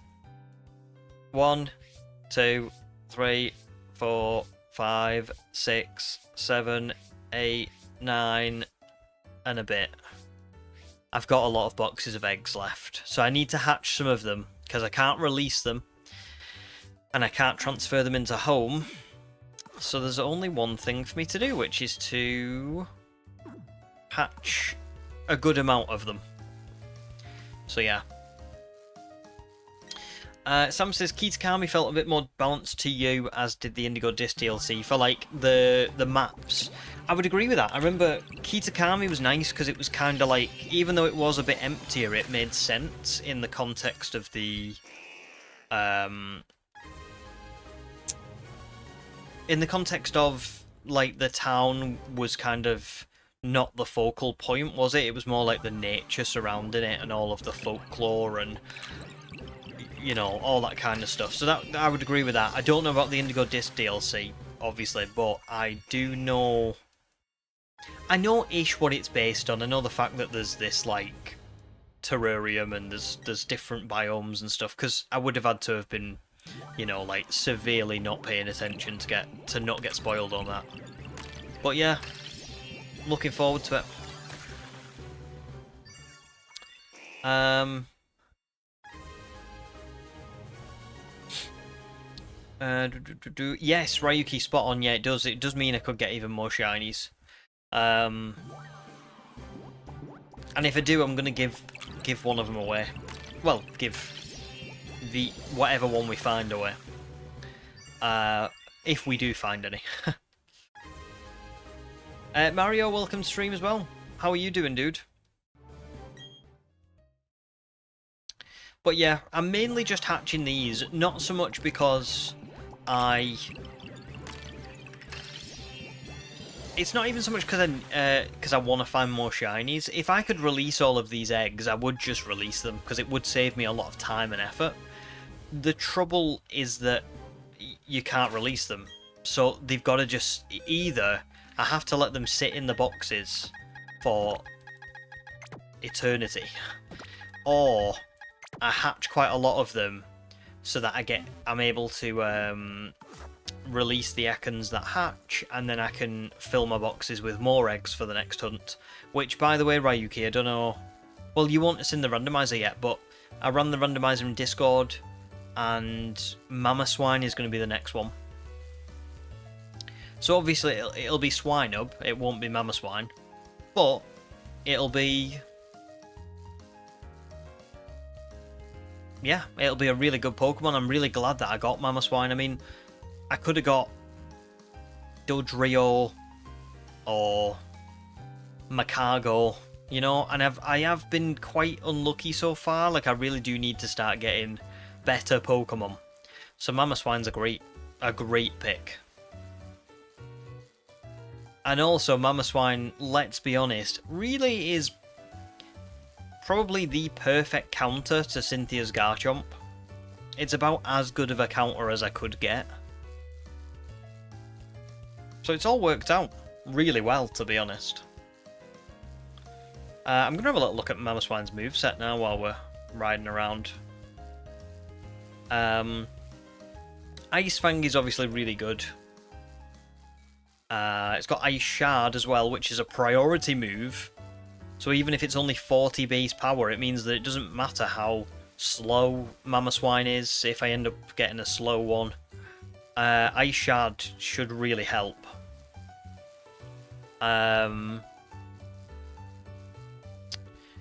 1, 2, 3, 4, 5, 6, 7, 8, 9, and a bit. I've got a lot of boxes of eggs left, so I need to hatch some of them because I can't release them and I can't transfer them into home. So there's only one thing for me to do, which is to hatch a good amount of them. So yeah. Sam says Kitakami felt a bit more balanced to you, as did the Indigo Disc DLC for like the maps. I would agree with that. I remember Kitakami was nice because it was kind of like, even though it was a bit emptier, it made sense in the context of the in the context of, like, the town was kind of not the focal point, was it? It was more like the nature surrounding it and all of the folklore and, you know, all that kind of stuff. So that, I would agree with that. I don't know about the Indigo Disc DLC, obviously, but I do know... I know-ish what it's based on. I know the fact that there's this, like, terrarium and there's different biomes and stuff, because I would have had to have been, you know, like, severely not paying attention to not get spoiled on that. But yeah, looking forward to it. Yes, Ryuki, spot on. Yeah, it does. It does mean I could get even more shinies. And if I do, I'm gonna give one of them away. Well, give the whatever one we find away. If we do find any. Mario, welcome to stream as well. How are you doing, dude? But yeah, I'm mainly just hatching these, not so much because it's not even so much because I want to find more shinies. If I could release all of these eggs, I would just release them, because it would save me a lot of time and effort. The trouble is that you can't release them. So they've got to just... Either I have to let them sit in the boxes for eternity, or I hatch quite a lot of them so that I'm able to release the Ekans that hatch, and then I can fill my boxes with more eggs for the next hunt. Which, by the way, Ryuki, I don't know... Well, you won't have seen the randomizer yet, but I ran the randomizer in Discord, and Mamoswine is going to be the next one. So obviously it'll be Swinub, it won't be Mamoswine, but it'll be... Yeah, it'll be a really good Pokemon. I'm really glad that I got Mamoswine. I mean, I could have got Dodrio or Macago, you know, and I have been quite unlucky so far. Like, I really do need to start getting better Pokemon. So Mamoswine's a great pick. And also, Mamoswine, let's be honest, really is probably the perfect counter to Cynthia's Garchomp. It's about as good of a counter as I could get. So it's all worked out really well, to be honest. I'm going to have a little look at Mamoswine's moveset now while we're riding around. Ice Fang is obviously really good. It's got Ice Shard as well, which is a priority move. So even if it's only 40 base power, it means that it doesn't matter how slow Mamoswine is if I end up getting a slow one. Ice Shard should really help.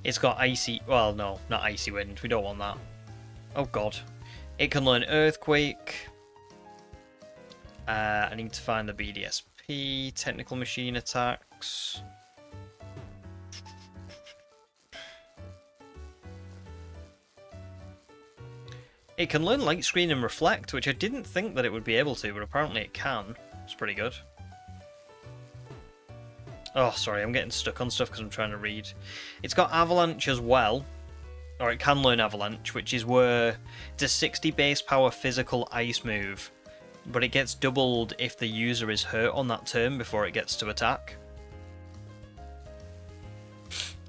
It's got Icy... Well, no, not Icy Wind. We don't want that. Oh, God. It can learn Earthquake. I need to find the BDSP. Technical Machine Attacks. It can learn Light Screen and Reflect, which I didn't think that it would be able to, but apparently it can. It's pretty good. Oh, sorry, I'm getting stuck on stuff because I'm trying to read. It's got Avalanche as well, or it can learn Avalanche, which is where it's a 60 base power physical ice move, but it gets doubled if the user is hurt on that turn before it gets to attack.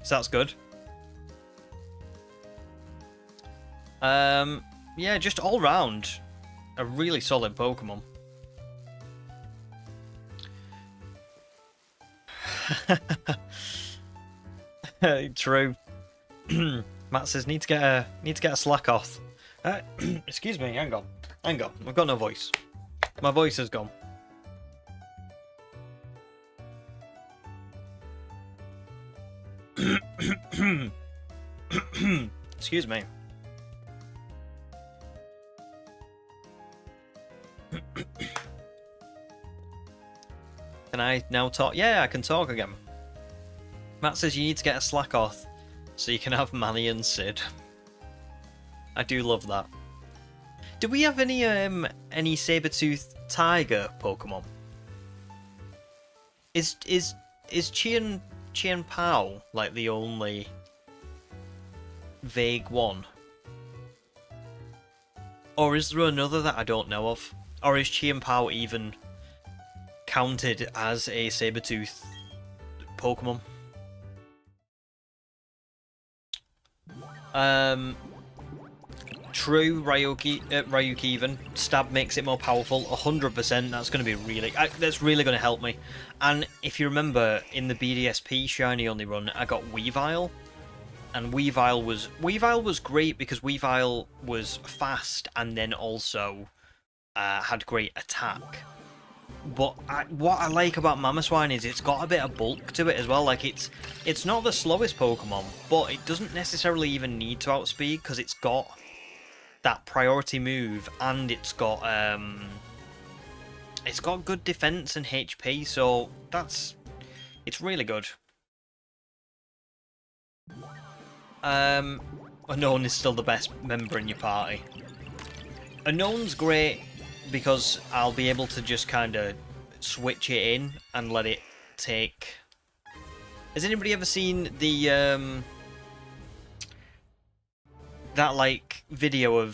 So that's good. Yeah, just all round, a really solid Pokemon. True. Matt says need to get a slack off. Excuse me, hang on. I've got no voice. My voice is gone. Excuse me. Can I now talk? Yeah, I can talk again. Matt says you need to get a Do we have any saber-toothed tiger Pokemon? Is Chien Pao like the only vague one? Or is there another that I don't know of? Or is Chien Pao even counted as a saber-toothed Pokemon? True, Ryuki even. Stab makes it more powerful, 100%. That's going to be really... that's really going to help me. And if you remember, in the BDSP Shiny Only run, I got Weavile. And Weavile was great because Weavile was fast and then also had great attack. But what I like about Mamoswine is it's got a bit of bulk to it as well. Like, it's not the slowest Pokemon, but it doesn't necessarily even need to outspeed because it's got that priority move and it's got good defense and HP, so it's really good. Unknown is still the best member in your party. Unknown's great because I'll be able to just kind of switch it in and let it take... Has anybody ever seen the that like video of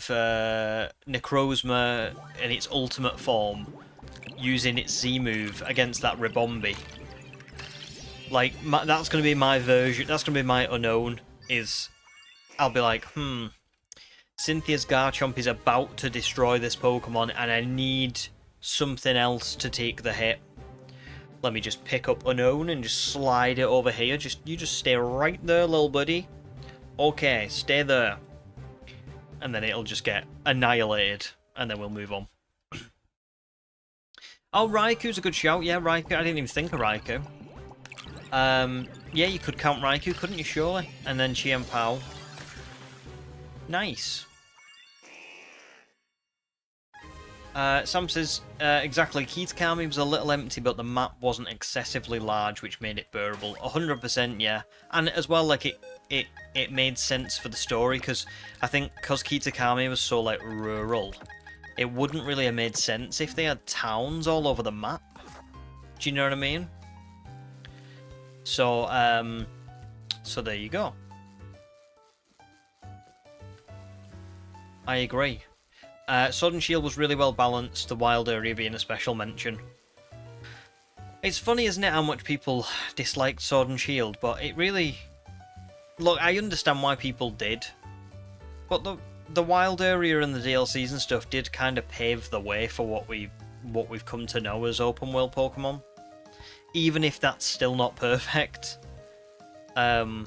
Necrozma in its ultimate form using its Z move against that Ribombee? Like, that's going to be my version. That's going to be my Unknown. I'll be like, Cynthia's Garchomp is about to destroy this Pokemon and I need something else to take the hit. Let me just pick up Unknown and just slide it over here. You just stay right there, little buddy. Okay, stay there. And then it'll just get annihilated and then we'll move on. Oh, Raiku's a good shout. Yeah, Raikou. I didn't even think of Raikou. Yeah, you could count Raikou, couldn't you, surely? And then Chien Pao. Nice. Sam says, exactly, Kitakami was a little empty, but the map wasn't excessively large, which made it bearable. 100%, yeah. And as well, like, it made sense for the story, because I think because Kitakami was so, like, rural, it wouldn't really have made sense if they had towns all over the map. Do you know what I mean? So, so there you go. I agree. Sword and Shield was really well balanced, the wild area being a special mention. It's funny, isn't it, how much people disliked Sword and Shield, but it really... Look, I understand why people did, but the wild area and the DLCs and stuff did kind of pave the way for what we've come to know as open world Pokemon. Even if that's still not perfect. I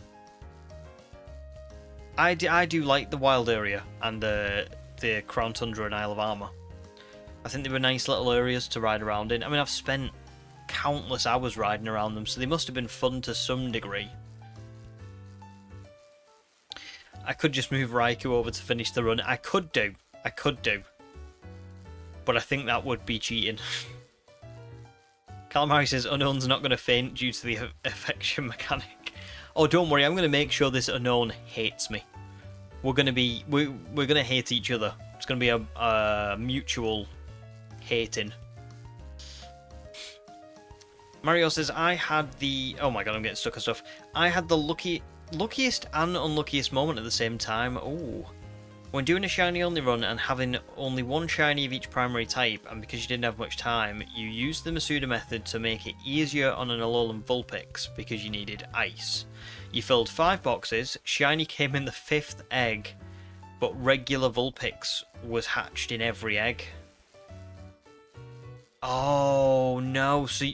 do like the wild area and the Crown Tundra and Isle of Armor. I think they were nice little areas to ride around in. I mean, I've spent countless hours riding around them, so they must have been fun to some degree. I could just move Raikou over to finish the run. I could do. But I think that would be cheating. Calamari says, Unknown's not going to faint due to the affection mechanic. Oh, don't worry, I'm going to make sure this Unknown hates me. We're going to hate each other. It's going to be a mutual hating. Mario says, I had the... Oh my god, I'm getting stuck on stuff. I had the luckiest and unluckiest moment at the same time. Ooh. When doing a shiny only run and having only one shiny of each primary type, and because you didn't have much time, you used the Masuda method to make it easier on an Alolan Vulpix because you needed ice. You filled 5 boxes, shiny came in the 5th egg, but regular Vulpix was hatched in every egg. Oh no, so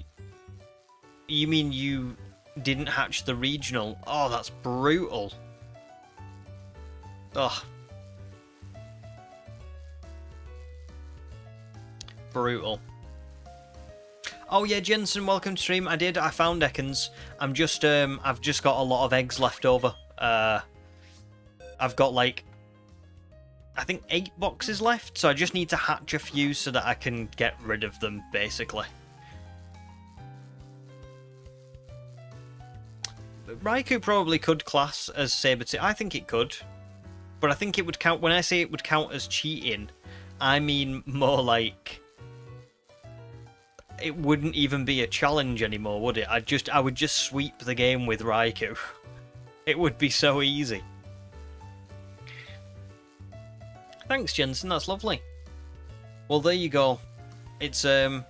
you mean you didn't hatch the regional? Oh, that's brutal. Ugh. Brutal. Oh yeah, Jensen, welcome to stream. I found Ekans. I've just got a lot of eggs left over. I've got like, I think 8 boxes left, so I just need to hatch a few so that I can get rid of them, basically. Raikou probably could class as Sabertooth. I think it could. But I think it would count, when I say it would count as cheating, I mean more like it wouldn't even be a challenge anymore, would it? I would just sweep the game with Raikou. It would be so easy. Thanks, Jensen, that's lovely. Well, there you go. It's and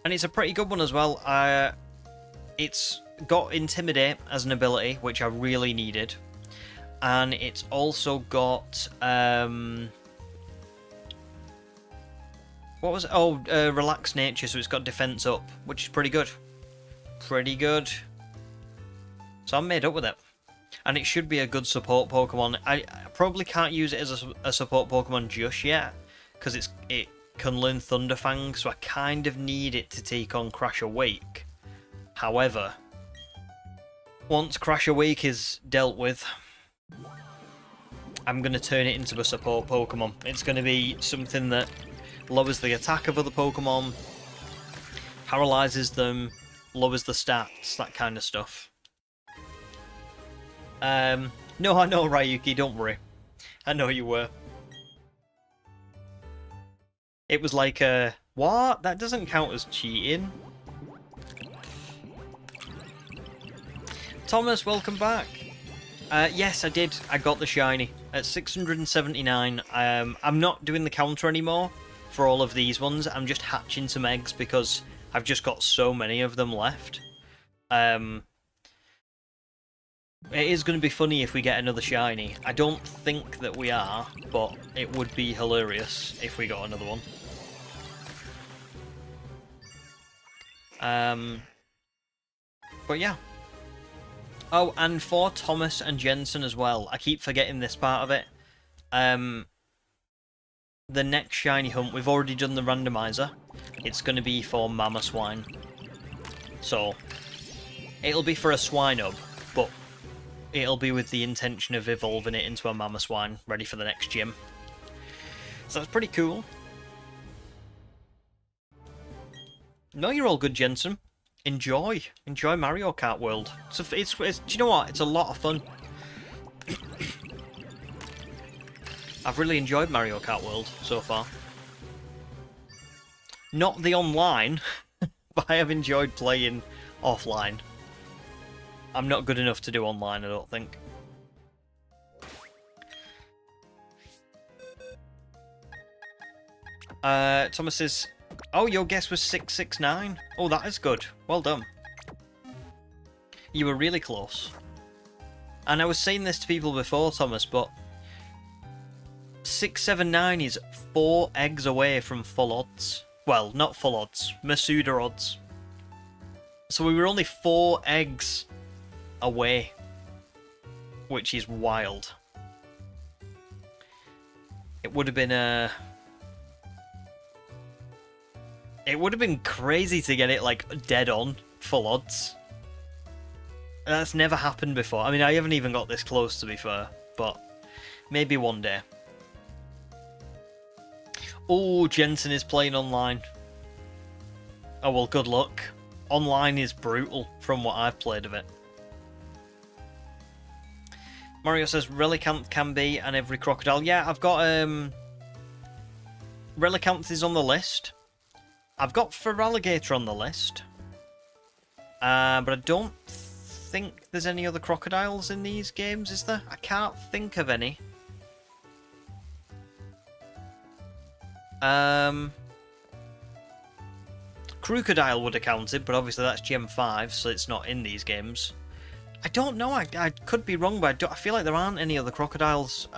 it's a pretty good one as well. It's got Intimidate as an ability, which I really needed. And it's also got what was it? Oh, Relaxed Nature, so it's got Defense up, which is pretty good. Pretty good. So I'm made up with it. And it should be a good support Pokemon. I probably can't use it as a support Pokemon just yet, because it can learn Thunderfang, so I kind of need it to take on Crash Awake. However, once Crash Awake is dealt with, I'm going to turn it into a support Pokemon. It's going to be something that lowers the attack of other Pokemon, paralyzes them, lowers the stats, that kind of stuff. No, I know, Ryuki, don't worry. I know you were. It was like, what? That doesn't count as cheating. Thomas, welcome back. Yes, I did. I got the shiny at 679. I'm not doing the counter anymore for all of these ones. I'm just hatching some eggs because I've just got so many of them left. It is going to be funny if we get another shiny. I don't think that we are, but it would be hilarious if we got another one. But yeah. Oh, and for Thomas and Jensen as well, I keep forgetting this part of it. The next shiny hunt, we've already done the randomizer. It's going to be for Mama Swine. So, it'll be for a Swinub, but it'll be with the intention of evolving it into a Mama Swine, ready for the next gym. So that's pretty cool. No, you're all good, Jensen. Enjoy Mario Kart World. It's do you know what? It's a lot of fun. I've really enjoyed Mario Kart World so far. Not the online, but I have enjoyed playing offline. I'm not good enough to do online, I don't think. Thomas says, oh, your guess was 669. Oh, that is good. Well done. You were really close. And I was saying this to people before, Thomas, but 679 is 4 eggs away from full odds. Well, not full odds. Masuda odds. So we were only 4 eggs away. Which is wild. It would have been a... It would have been crazy to get it, like, dead on, full odds. That's never happened before. I mean, I haven't even got this close, to be fair. But maybe one day. Oh, Jensen is playing online. Oh, well, good luck. Online is brutal, from what I've played of it. Mario says, Relicanth can be, and every crocodile. Yeah, I've got, Relicanth is on the list. I've got Feraligatr on the list, but I don't think there's any other crocodiles in these games, is there? I can't think of any. Crocodile would have counted, but obviously that's Gem 5, so it's not in these games. I don't know, I could be wrong, but I feel like there aren't any other crocodiles.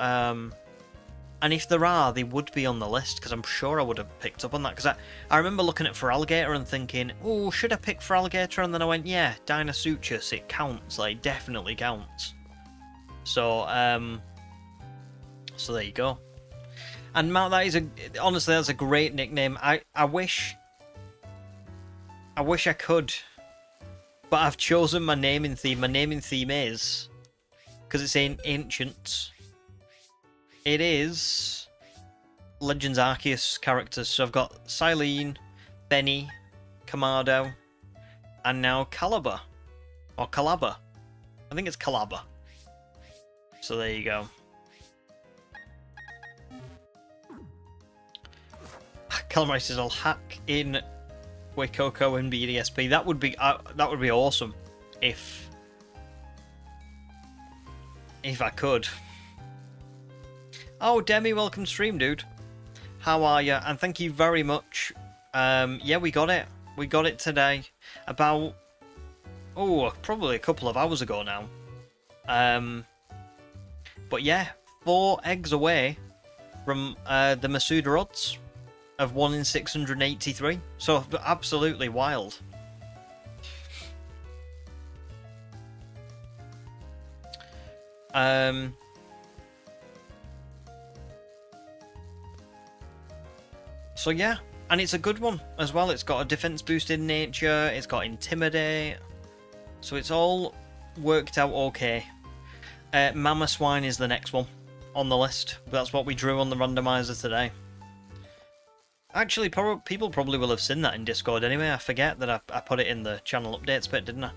And if there are, they would be on the list, because I'm sure I would have picked up on that. Because I remember looking at Feraligatr and thinking, oh, should I pick Feraligatr? And then I went, yeah, Dinosuchus, it counts. Like, definitely counts. So, so there you go. And Matt, that is honestly, that's a great nickname. I wish I could, but I've chosen my naming theme. My naming theme is, because it's ancient, it is Legends Arceus characters. So I've got Silene, Benny, Kamado, and now Calabar. Or Calabar. I think it's Calabar. So there you go. Calamari says, I'll hack in Coco and BDSP. That would be awesome if I could. Oh, Demi, welcome to stream, dude. How are you? And thank you very much. Yeah, we got it. We got it today. About, probably a couple of hours ago now. But yeah, 4 eggs away from the Masuda odds of 1 in 683. So absolutely wild. So yeah, and it's a good one as well. It's got a defense boost in nature, it's got intimidate, so it's all worked out okay. Mama Swine is the next one on the list. That's what we drew on the randomizer today. Actually, people probably will have seen that in Discord anyway. I forget that I put it in the channel updates bit, didn't I?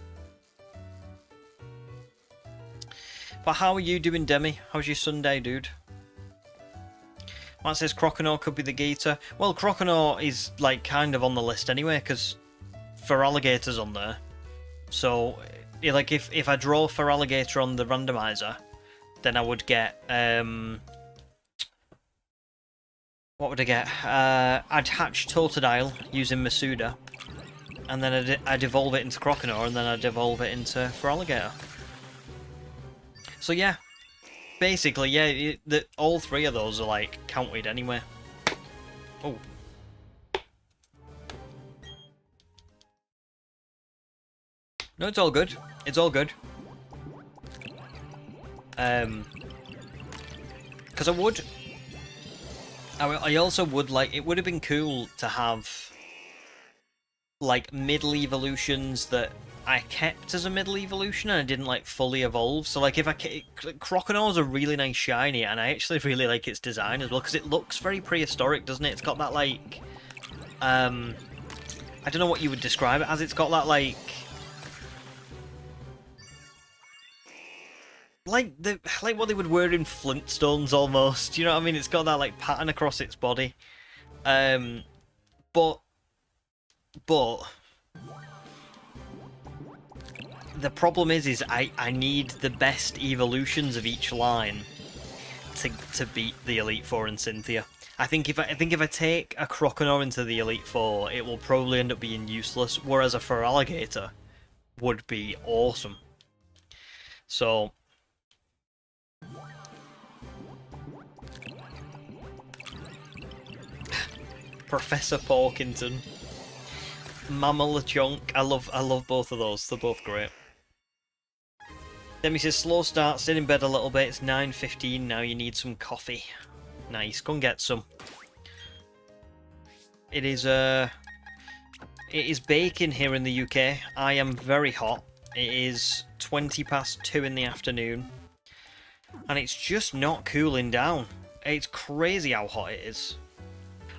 But how are you doing, Demi? How's your Sunday, dude? Matt says Croconaw could be the gator. Well, Croconaw is like kind of on the list anyway, because Feraligator's on there. So, like, if I draw Feraligator on the randomizer, then I would get what would I get? I'd hatch Totodile using Masuda, and then I'd evolve it into Croconaw, and then I'd evolve it into Feraligator. So yeah. Basically, yeah, all 3 of those are, like, counted anyway. Oh. No, it's all good. It's all good. Because I also would, like, it would have been cool to have, like, middle evolutions that I kept as a middle evolution and I didn't like fully evolve. So like if Croconaw is a really nice shiny, and I actually really like its design as well because it looks very prehistoric, doesn't it? It's got that like I don't know what you would describe it as. It's got that like what they would wear in Flintstones almost. You know what I mean? It's got that like pattern across its body. But the problem is I need the best evolutions of each line to beat the Elite Four and Cynthia. I think if I take a Croconaw into the Elite Four, it will probably end up being useless, whereas a Feraligator would be awesome. So Professor Porkington, Mama LeChonk, I love both of those. They're both great. Demi says, slow start, sit in bed a little bit, it's 9:15 now, you need some coffee. Nice, go and get some. It is baking here in the UK. I am very hot. It is 2:20 in the afternoon. And it's just not cooling down. It's crazy how hot it is.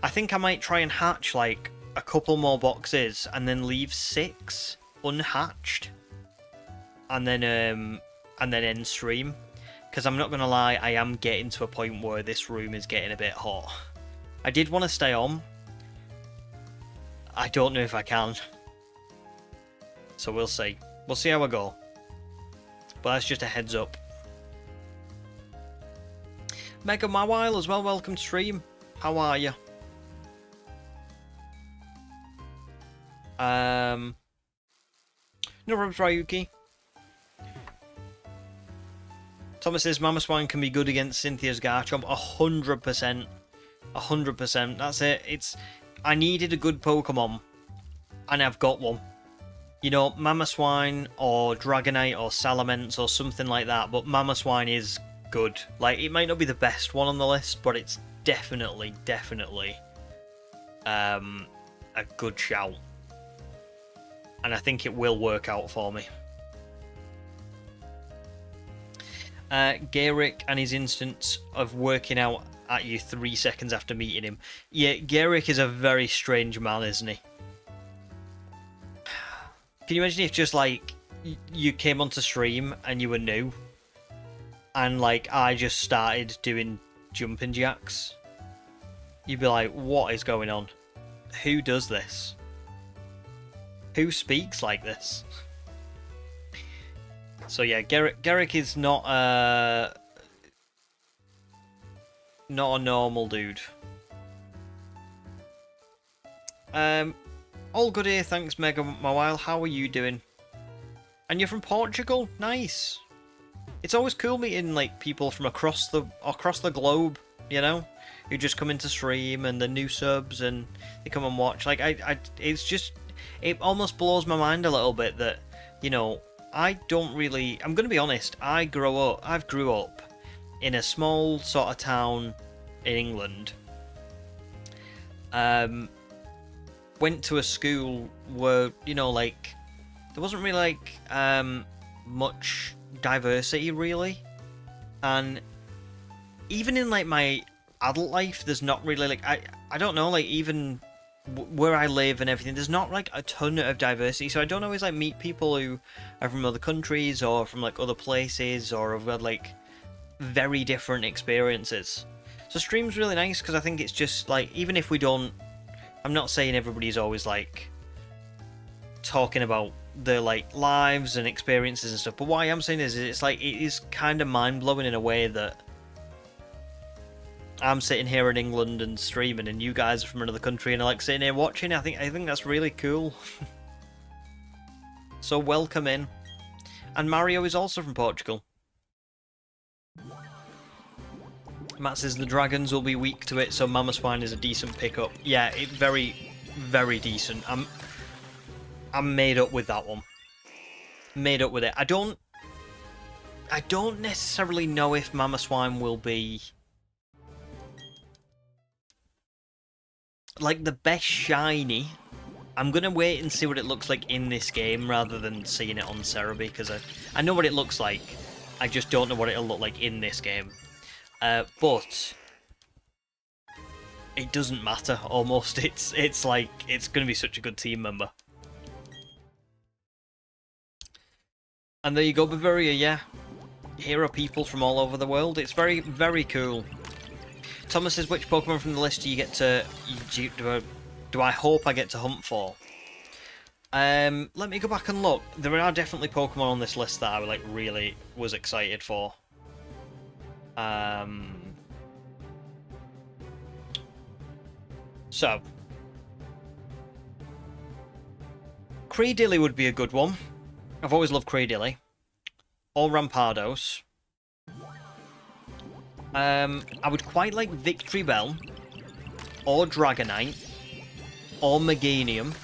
I think I might try and hatch like a couple more boxes and then leave 6 unhatched. And then end stream, because I'm not gonna lie, I am getting to a point where this room is getting a bit hot. I did want to stay on. I don't know if I can, so we'll see. We'll see how I go. But that's just a heads up. Mega Mawile as well, welcome to stream. How are you? No problems, Ryuki. Thomas says Mama Swine can be good against Cynthia's Garchomp. 100%. 100%. That's it. I needed a good Pokemon, and I've got one. You know, Mama Swine or Dragonite or Salamence or something like that, but Mama Swine is good. Like, it might not be the best one on the list, but it's definitely a good shout. And I think it will work out for me. Garrick and his instance of working out at you 3 seconds after meeting him. Yeah, Garrick is a very strange man, isn't he? Can you imagine if just, like, you came onto stream and you were new, and, like, I just started doing jumping jacks? You'd be like, what is going on? Who does this? Who speaks like this? So yeah, Garrick is not a normal dude. All good here, thanks Mega Mobile. How are you doing? And you're from Portugal? Nice. It's always cool meeting like people from across the globe, you know, who just come into stream and the new subs and they come and watch. Like it's just, it almost blows my mind a little bit that, you know, I don't really. I'm gonna be honest. I grew up in a small sort of town in England. Went to a school where, you know, like there wasn't really like much diversity really, and even in like my adult life there's not really like I don't know, like even where I live and everything, there's not like a ton of diversity, so I don't always like meet people who are from other countries or from like other places or have had like very different experiences. So stream's really nice because I think it's just like, even if we don't, I'm not saying everybody's always like talking about their like lives and experiences and stuff, but what I am saying is it's like, it is kind of mind-blowing in a way that I'm sitting here in England and streaming and you guys are from another country and are like sitting here watching. I think that's really cool. So welcome in. And Mario is also from Portugal. Matt says the dragons will be weak to it, so Mama Swine is a decent pickup. Yeah, it very, very decent. I'm made up with that one. Made up with it. I don't necessarily know if Mama Swine will be like the best shiny. I'm gonna wait and see what it looks like in this game rather than seeing it on Cerebi, because I know what it looks like. I just don't know what it'll look like in this game. But it doesn't matter almost. It's like, it's gonna be such a good team member. And there you go, Bavaria, yeah. Here are people from all over the world. It's very, very cool. Thomas says, which Pokemon from the list do you get to... Do I hope I get to hunt for? Let me go back and look. There are definitely Pokemon on this list that I like really was excited for. So... Creedilly would be a good one. I've always loved Creedilly. Or Rampardos. I would quite like Victory Bell, or Dragonite, or Meganium.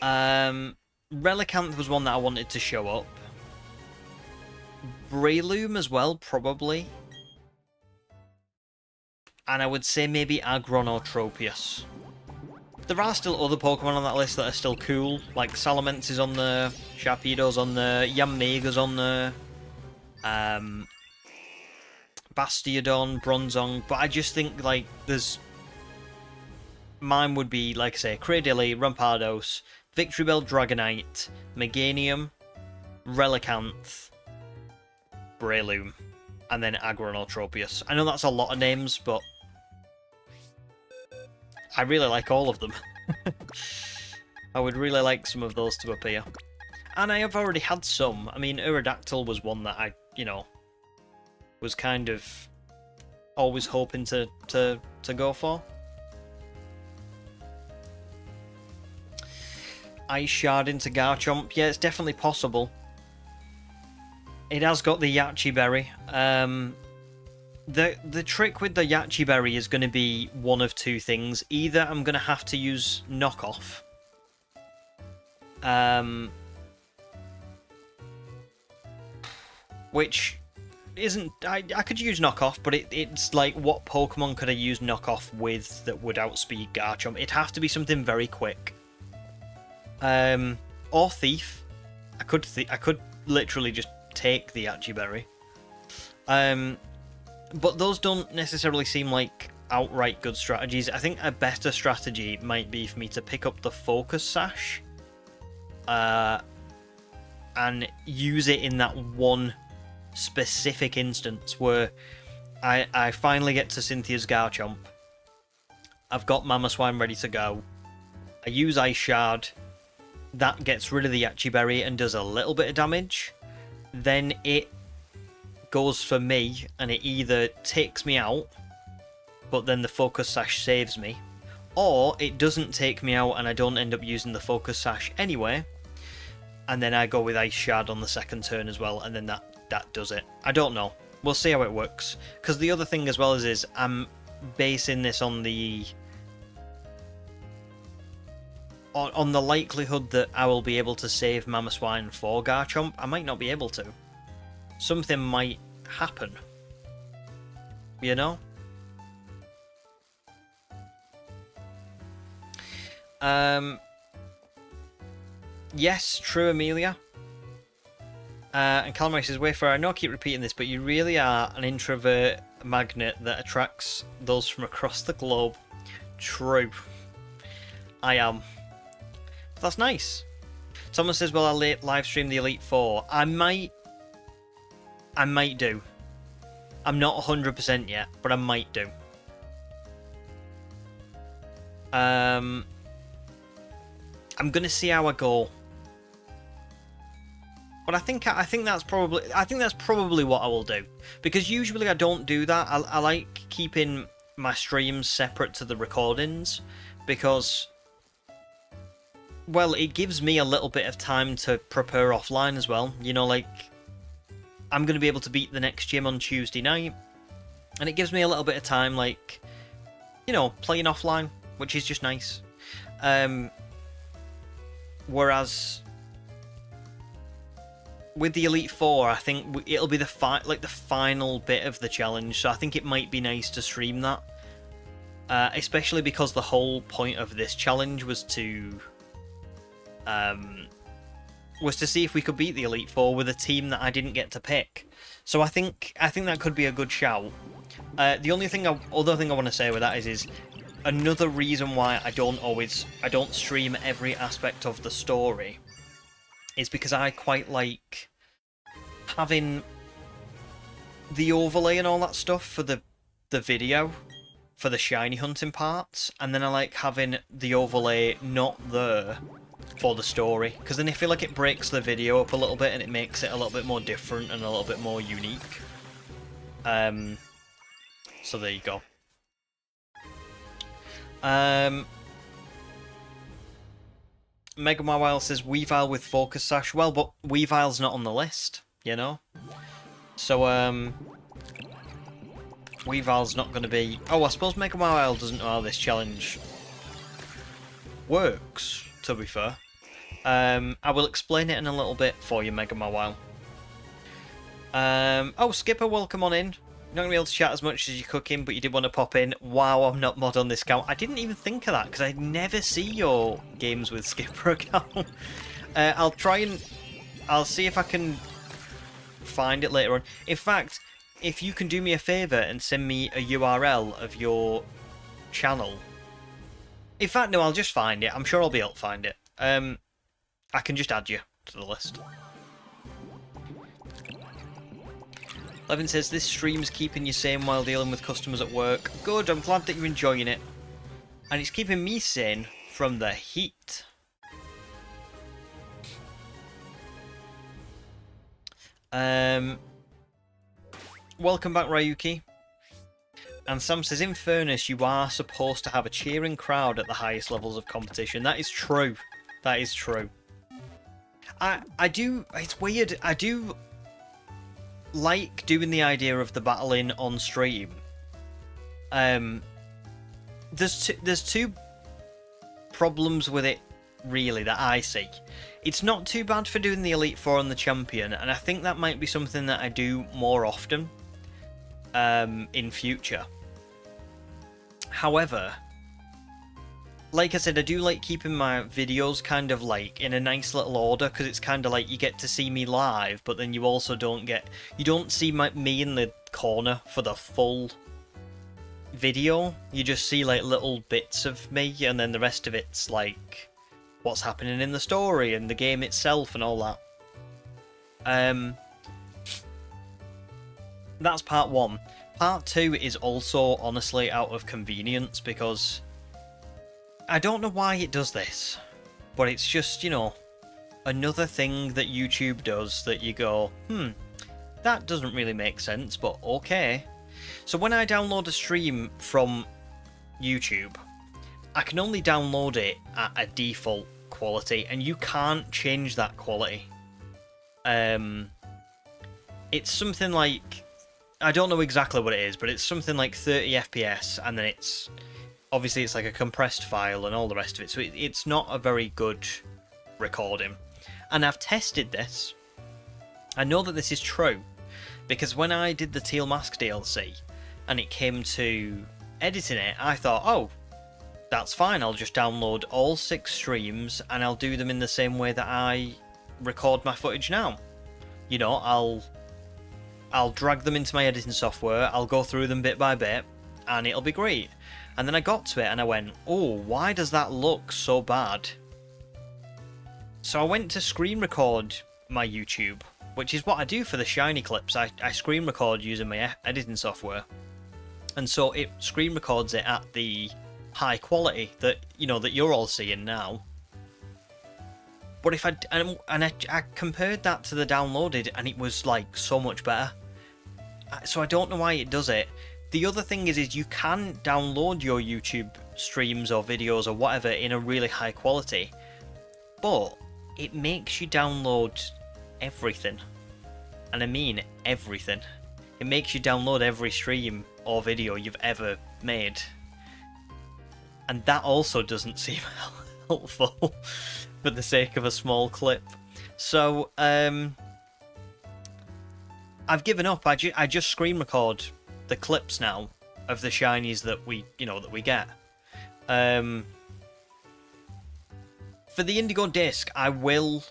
Relicanth was one that I wanted to show up. Breloom as well, probably. And I would say maybe Aggron or Tropius. There are still other Pokemon on that list that are still cool, like Salamence is on there, Sharpedo's on there, Yanmega's on there. Bastiodon, Bronzong, but I just think like there's... Mine would be, like I say, Creedilly, Rampardos, Victory Bell, Dragonite, Meganium, Relicanth, Breloom, and then Aggron or Tropius. I know that's a lot of names, but I really like all of them. I would really like some of those to appear. And I have already had some. I mean, Aerodactyl was one that I, you know, was kind of always hoping to go for. Ice Shard into Garchomp. Yeah, it's definitely possible. It has got the Yachi Berry. The trick with the Yachi Berry is going to be one of two things. Either I'm going to have to use Knockoff. Which isn't... I could use Knockoff, but it's like, what Pokemon could I use Knockoff with that would outspeed Garchomp? It'd have to be something very quick. Or Thief. I could literally just take the Yachi Berry. But those don't necessarily seem like outright good strategies. I think a better strategy might be for me to pick up the Focus Sash and use it in that one specific instance where I finally get to Cynthia's Garchomp I've got Mamoswine ready to go. I use Ice Shard. That gets rid of the Yachi Berry and does a little bit of damage. Then it goes for me, and it either takes me out, but then the Focus Sash saves me, or it doesn't take me out and I don't end up using the Focus Sash anyway, and then I go with Ice Shard on the second turn as well, and then that does it. I don't know. We'll see how it works. Because the other thing as well is I'm basing this on the likelihood that I will be able to save Mamoswine for Garchomp. I might not be able to. Something might happen. You know? Yes, true, Amelia. And Calamari says, Wayfarer, I know I keep repeating this, but you really are an introvert magnet that attracts those from across the globe. True. I am. That's nice. Someone says, well, I'll live stream the Elite Four. I might do. I'm not 100% yet, but I might do. I'm gonna see how I go. But I think that's probably what I will do, because usually I don't do that. I like keeping my streams separate to the recordings, because, well, it gives me a little bit of time to prepare offline as well. You know, like, I'm going to be able to beat the next gym on Tuesday night, and it gives me a little bit of time, like, you know, playing offline, which is just nice. Whereas with the Elite Four, I think it'll be the final bit of the challenge, so I think it might be nice to stream that, especially because the whole point of this challenge was to see if we could beat the Elite Four with a team that I didn't get to pick. So I think that could be a good shout. The other thing I want to say with that is another reason why I don't stream every aspect of the story is because I quite like having the overlay and all that stuff for the video, for the shiny hunting parts, and then I like having the overlay not there for the story, because then I feel like it breaks the video up a little bit and it makes it a little bit more different and a little bit more unique. So there you go. Mega Mawile says Weavile with Focus Sash. Well, but Weavile's not on the list, you know? So, Weavile's not going to be... Oh, I suppose Mega Mawile doesn't know how this challenge works, to be fair. I will explain it in a little bit for you, Mega Mawile. Oh, Skipper, welcome on in. You're not going to be able to chat as much as you're cooking, but you did want to pop in. Wow, I'm not mod on this account. I didn't even think of that, because I never see your games with Skipper account. I'll see if I can find it later on. In fact, if you can do me a favour and send me a URL of your channel. In fact, no, I'll just find it. I'm sure I'll be able to find it. I can just add you to the list. Levin says, this stream's keeping you sane while dealing with customers at work. Good, I'm glad that you're enjoying it. And it's keeping me sane from the heat. Welcome back, Ryuki. And Sam says, in fairness, you are supposed to have a cheering crowd at the highest levels of competition. That is true. That is true. I do... It's weird. I do like doing the idea of the battling on stream. There's two problems with it, really, that I see. It's not too bad for doing the Elite Four on the Champion, and I think that might be something that I do more often in future. However, like I said, I do like keeping my videos kind of like in a nice little order, because it's kind of like you get to see me live, but then you also don't see me in the corner for the full video. You just see like little bits of me, and then the rest of it's like what's happening in the story and the game itself and all that. That's part one. Part two is also honestly out of convenience, because I don't know why it does this, but it's just, you know, another thing that YouTube does that you go, that doesn't really make sense, but okay. So when I download a stream from YouTube, I can only download it at a default quality, and you can't change that quality. It's something like, I don't know exactly what it is, but it's something like 30 FPS, and then it's obviously it's like a compressed file and all the rest of it, so it's not a very good recording. And I've tested this. I know that this is true, because when I did the Teal Mask DLC and it came to editing it, I thought, oh, that's fine, I'll just download all 6 streams and I'll do them in the same way that I record my footage now. You know, I'll drag them into my editing software, I'll go through them bit by bit, and it'll be great. And then I got to it and I went, oh, why does that look so bad? So I went to screen record my YouTube, which is what I do for the Shiny clips. I screen record using my editing software. And so it screen records it at the high quality that, you know, that you're all seeing now. But if I compared that to the downloaded, and it was like so much better. So I don't know why it does it. The other thing is you can download your YouTube streams or videos or whatever in a really high quality, but it makes you download everything. And I mean everything. It makes you download every stream or video you've ever made. And that also doesn't seem helpful for the sake of a small clip. So, I've given up. I just screen record the clips now of the shinies that we get. For the Indigo Disc, I will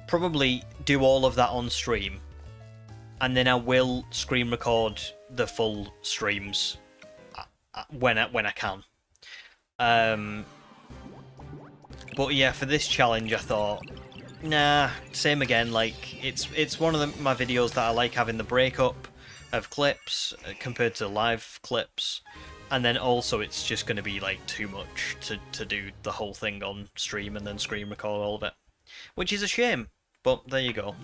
probably do all of that on stream, and then I will screen record the full streams when I can. But yeah, for this challenge I thought, nah, same again. Like, it's one of my videos that I like having the breakup of clips compared to live clips, and then also it's just going to be like too much to do the whole thing on stream and then screen record all of it, which is a shame, but there you go.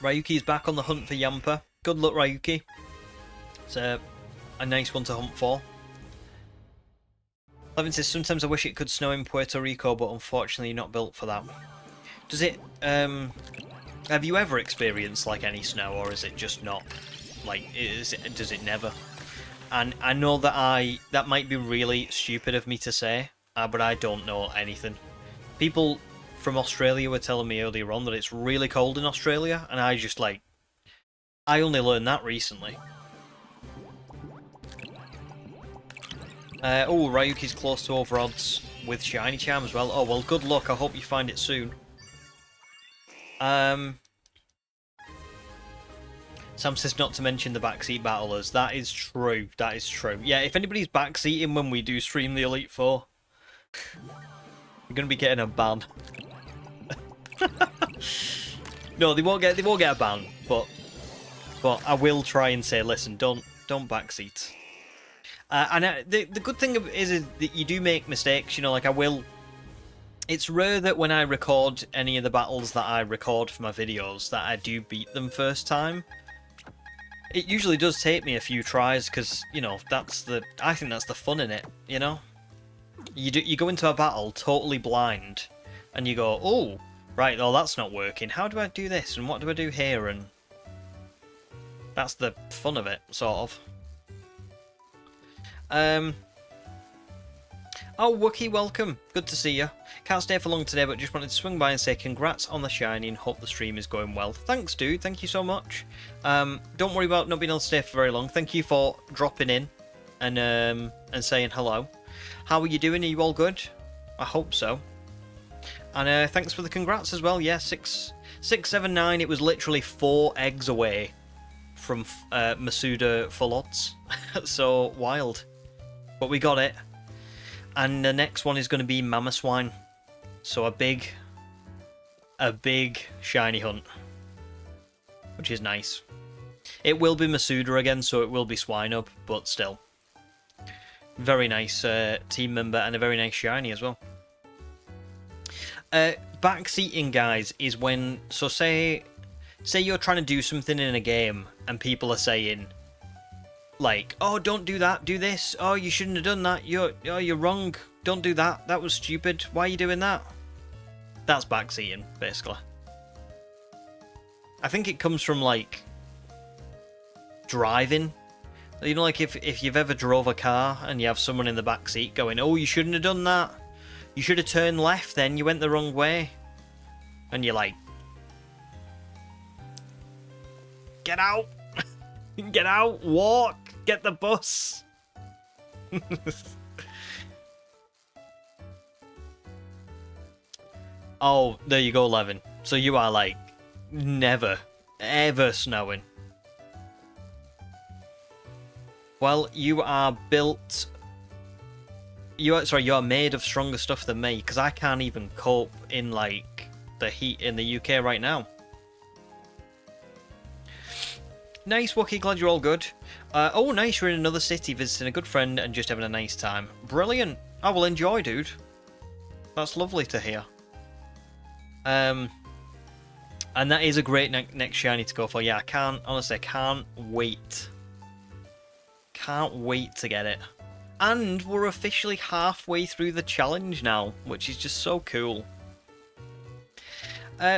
Ryuki's back on the hunt for Yamper. Good luck, Ryuki. It's a nice one to hunt for. Levin says, sometimes I wish it could snow in Puerto Rico, but unfortunately not built for that. Does it, have you ever experienced like any snow, or is it just not, like, does it never? And I know that that might be really stupid of me to say, but I don't know anything. People from Australia were telling me earlier on that it's really cold in Australia, and I just like, I only learned that recently. Oh, Ryuki's close to over odds with Shiny Charm as well. Oh, well, good luck. I hope you find it soon. Sam says not to mention the backseat battlers. That is true. That is true. Yeah, if anybody's backseating when we do stream the Elite Four, you're going to be getting a ban. No, they won't get a ban, but I will try and say, listen, don't backseat. And the good thing is that you do make mistakes. You know, like I will. It's rare that when I record any of the battles that I record for my videos that I do beat them first time. It usually does take me a few tries because, you know, I think that's the fun in it. You know, you go into a battle totally blind, and you go, oh, right, well that's not working. How do I do this, and what do I do here? And that's the fun of it, sort of. Oh, Wookie, welcome. Good to see you. Can't stay for long today, but just wanted to swing by and say congrats on the shiny and hope the stream is going well. Thanks, dude. Thank you so much. Don't worry about not being able to stay for very long. Thank you for dropping in and saying hello. How are you doing? Are you all good? I hope so. And thanks for the congrats as well. Yeah, 679. It was literally 4 eggs away from Masuda full odds. So wild. But we got it. And the next one is going to be Mama Swine. So a big shiny hunt, which is nice. It will be Masuda again, so it will be Swinub, but still. Very nice team member and a very nice shiny as well. Backseating, guys, is when, so say you're trying to do something in a game and people are saying, like, oh, don't do that, do this, oh, you shouldn't have done that, you're wrong, don't do that, that was stupid, why are you doing that? That's backseating, basically. I think it comes from, like, driving. You know, like, if you've ever drove a car and you have someone in the back seat going, oh, you shouldn't have done that, you should have turned left then, you went the wrong way. And you're like, get out! Get out! Walk! Get the bus! Oh, there you go, Levin. So you are, like, never, ever snowing. Well, you are built... You are made of stronger stuff than me, because I can't even cope in, like, the heat in the UK right now. Nice, Wookie, glad you're all good. Oh, nice, you're in another city visiting a good friend and just having a nice time. Brilliant. I will enjoy, dude. That's lovely to hear. And that is a great next shiny to go for. Yeah, honestly, I can't wait. Can't wait to get it. And we're officially halfway through the challenge now, which is just so cool.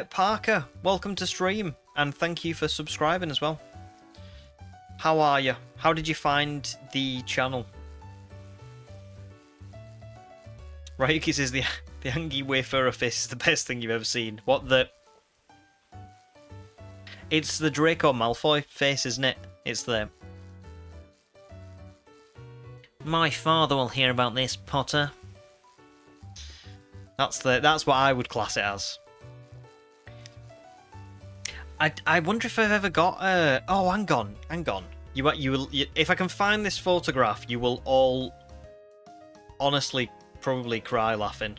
Parker, welcome to stream, and thank you for subscribing as well. How are you? How did you find the channel? Ryuki says the Angie Wayfarer face is the best thing you've ever seen. What the... It's the Draco Malfoy face, isn't it? It's the... My father will hear about this, Potter. That's what I would class it as. I wonder if I've ever got oh, hang on. If I can find this photograph, you will all honestly probably cry laughing.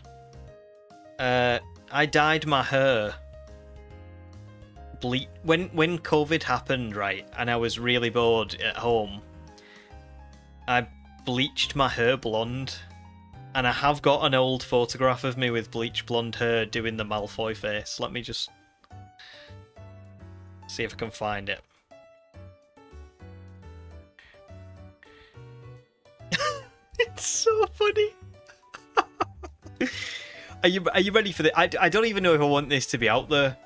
I dyed my hair when COVID happened, right, and I was really bored at home. I bleached my hair blonde, and I have got an old photograph of me with bleached blonde hair doing the Malfoy face. Let me just see if I can find it. It's so funny. Are you ready for this? I don't even know if I want this to be out there.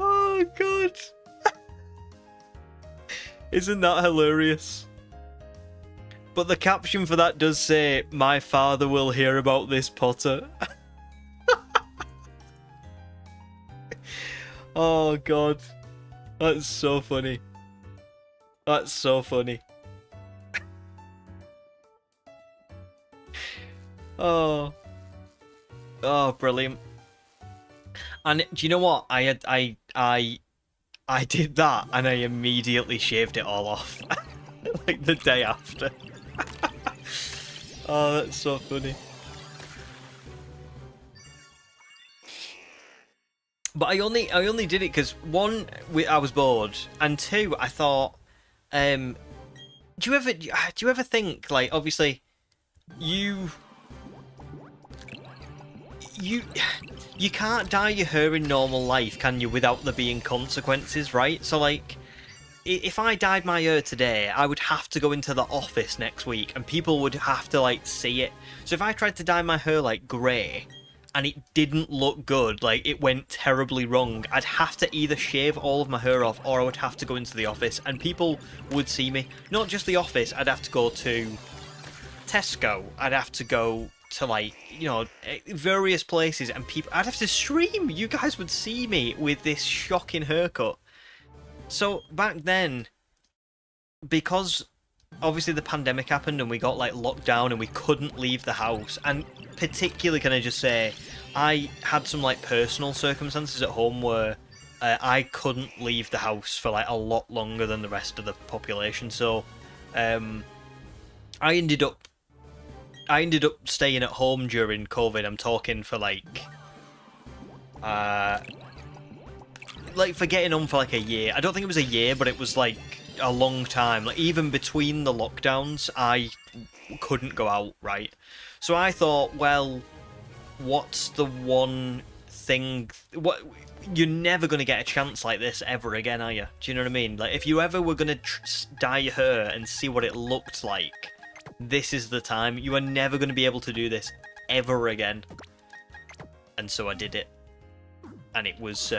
Oh god. Isn't that hilarious? But the caption for that does say, "My father will hear about this, Potter." Oh god. That's so funny. That's so funny. Oh. Oh, brilliant. And do you know what? I did that and I immediately shaved it all off. Like the day after. Oh, that's so funny. But I only did it because one, I was bored, and two, I thought, do you ever think, like, obviously, you can't dye your hair in normal life, can you, without there being consequences, right? So, like, if I dyed my hair today, I would have to go into the office next week, and people would have to, like, see it. So if I tried to dye my hair, like, grey, and it didn't look good, like, it went terribly wrong, I'd have to either shave all of my hair off, or I would have to go into the office, and people would see me. Not just the office, I'd have to go to Tesco, I'd have to go to, like, you know, various places, and people, I'd have to stream, you guys would see me with this shocking haircut. So, back then, because obviously the pandemic happened and we got, like, locked down and we couldn't leave the house, and particularly, can I just say, I had some, like, personal circumstances at home where I couldn't leave the house for like a lot longer than the rest of the population. So I ended up staying at home during COVID. I'm talking for like for getting on for like a year. I don't think it was a year, but it was like a long time. Like even between the lockdowns, I couldn't go out, right? So I thought, well, what's the one thing? What, you're never going to get a chance like this ever again, are you? Do you know what I mean? Like if you ever were going to dye your hair and see what it looked like, this is the time. You are never going to be able to do this ever again. And so I did it. And it was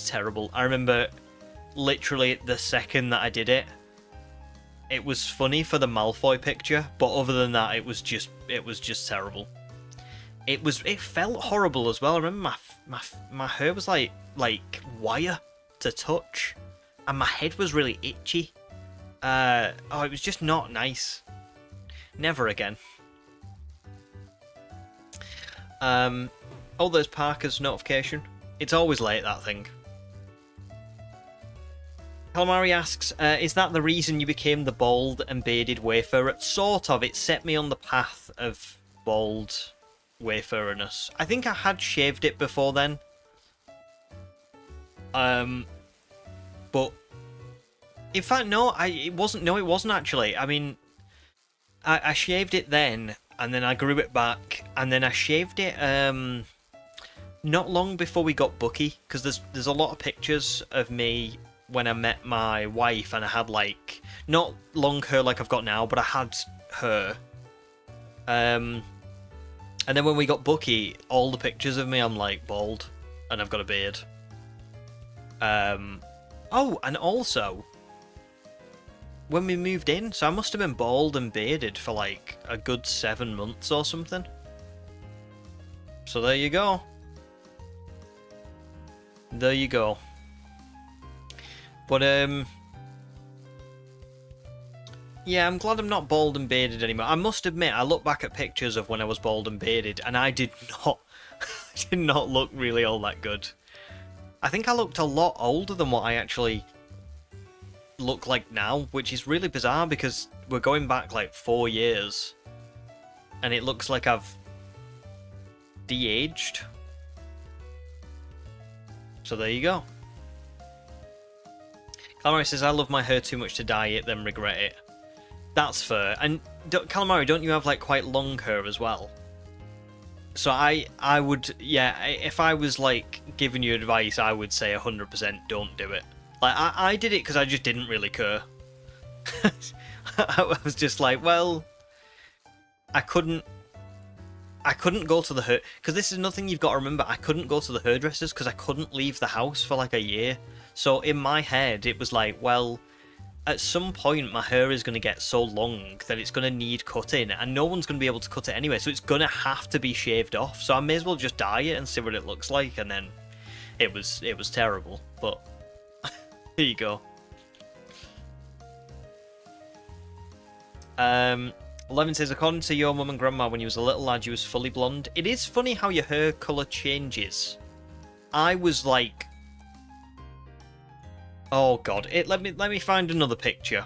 terrible. I remember literally the second that I did it, it was funny for the Malfoy picture, but other than that, it was just terrible. It felt horrible as well. I remember my hair was like wire to touch, and my head was really itchy. It was just not nice. Never again. Oh, there's Parker's notification. It's always late, that thing. Calamari asks, is that the reason you became the bald and bearded wayfarer? Sort of. It set me on the path of bald wayfarerness. I think I had shaved it before then. But in fact, no, it wasn't actually. I mean, I shaved it then, and then I grew it back, and then I shaved it not long before we got Bucky, because there's a lot of pictures of me when I met my wife, and I had like not long hair like I've got now, but I had hair. And then when we got Bucky, all the pictures of me, I'm like bald, and I've got a beard. Oh, and also when we moved in, so I must have been bald and bearded for like a good 7 months or something. So there you go. There you go. But yeah, I'm glad I'm not bald and bearded anymore. I must admit, I look back at pictures of when I was bald and bearded, and I did not look really all that good. I think I looked a lot older than what I actually look like now, which is really bizarre because we're going back like 4 years, and it looks like I've de-aged. So there you go. Calamari says, I love my hair too much to dye it, then regret it. That's fair. And Calamari, don't you have like quite long hair as well? So I would, yeah, if I was like giving you advice, I would say 100% don't do it. Like I did it because I just didn't really care. I was just like, well, I couldn't go to the hair, because this is nothing you've got to remember. I couldn't go to the hairdressers because I couldn't leave the house for like a year. So in my head, it was like, well, at some point my hair is going to get so long that it's going to need cutting, and no one's going to be able to cut it anyway, so it's going to have to be shaved off. So I may as well just dye it and see what it looks like. And then it was terrible, but here you go. 11 says, according to your mum and grandma, when you was a little lad, you was fully blonde. It is funny how your hair colour changes. I was like, oh god, let me find another picture.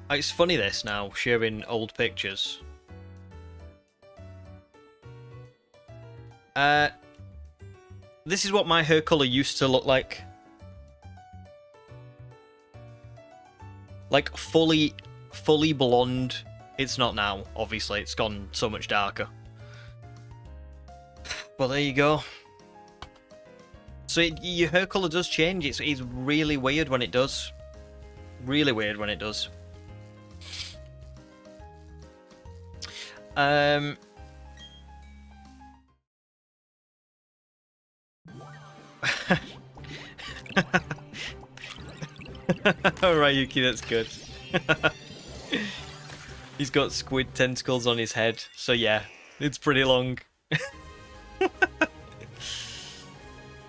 It's funny this now, sharing old pictures. This is what my hair colour used to look like. Like fully blonde. It's not now, obviously, it's gone so much darker. But there you go. So your hair colour does change. It's really weird when it does. Really weird when it does. Alright, Yuki, that's good. He's got squid tentacles on his head, so yeah, it's pretty long.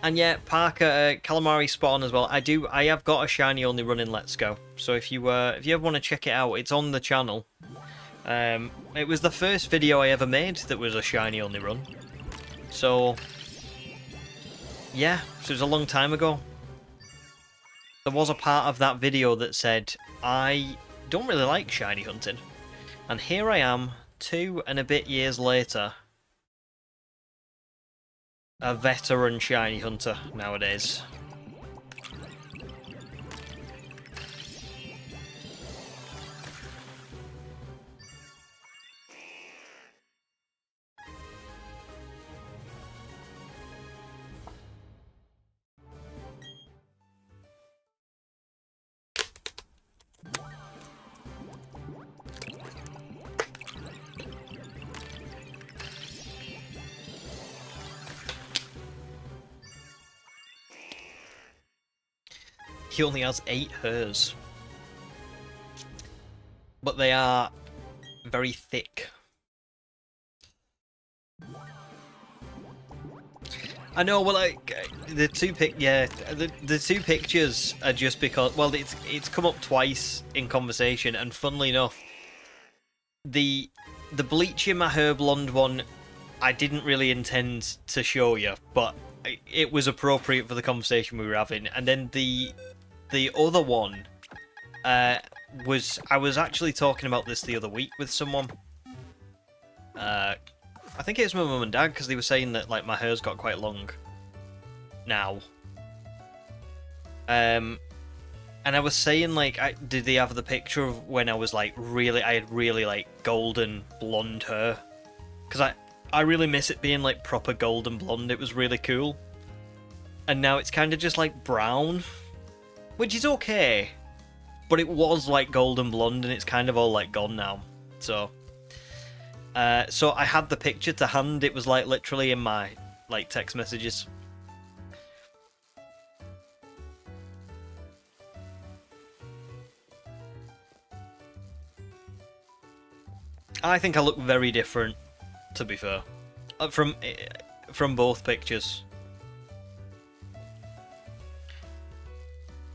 And yeah, Parker, Calamari Spawn as well. I have got a shiny only run in Let's Go. So if you ever want to check it out, it's on the channel. It was the first video I ever made that was a shiny only run. So, yeah, so it was a long time ago. There was a part of that video that said, I don't really like shiny hunting. And here I am, 2 and a bit years later, a veteran shiny hunter nowadays. He only has 8 hairs. But they are very thick. I know, well, like, the two pictures are just because, well, it's come up twice in conversation, and funnily enough, the bleaching my hair blonde one, I didn't really intend to show you, but it was appropriate for the conversation we were having, and then the other one, I was actually talking about this the other week with someone. I think it was my mum and dad, because they were saying that, like, my hair's got quite long now. And I was saying, like, did they have the picture of when I was, like, I had really, like, golden blonde hair? Because I really miss it being, like, proper golden blonde. It was really cool. And now it's kind of just, like, brown. Which is okay, but it was like golden blonde, and it's kind of all like gone now. So, so I had the picture to hand. It was like literally in my like text messages. I think I look very different, to be fair, from both pictures.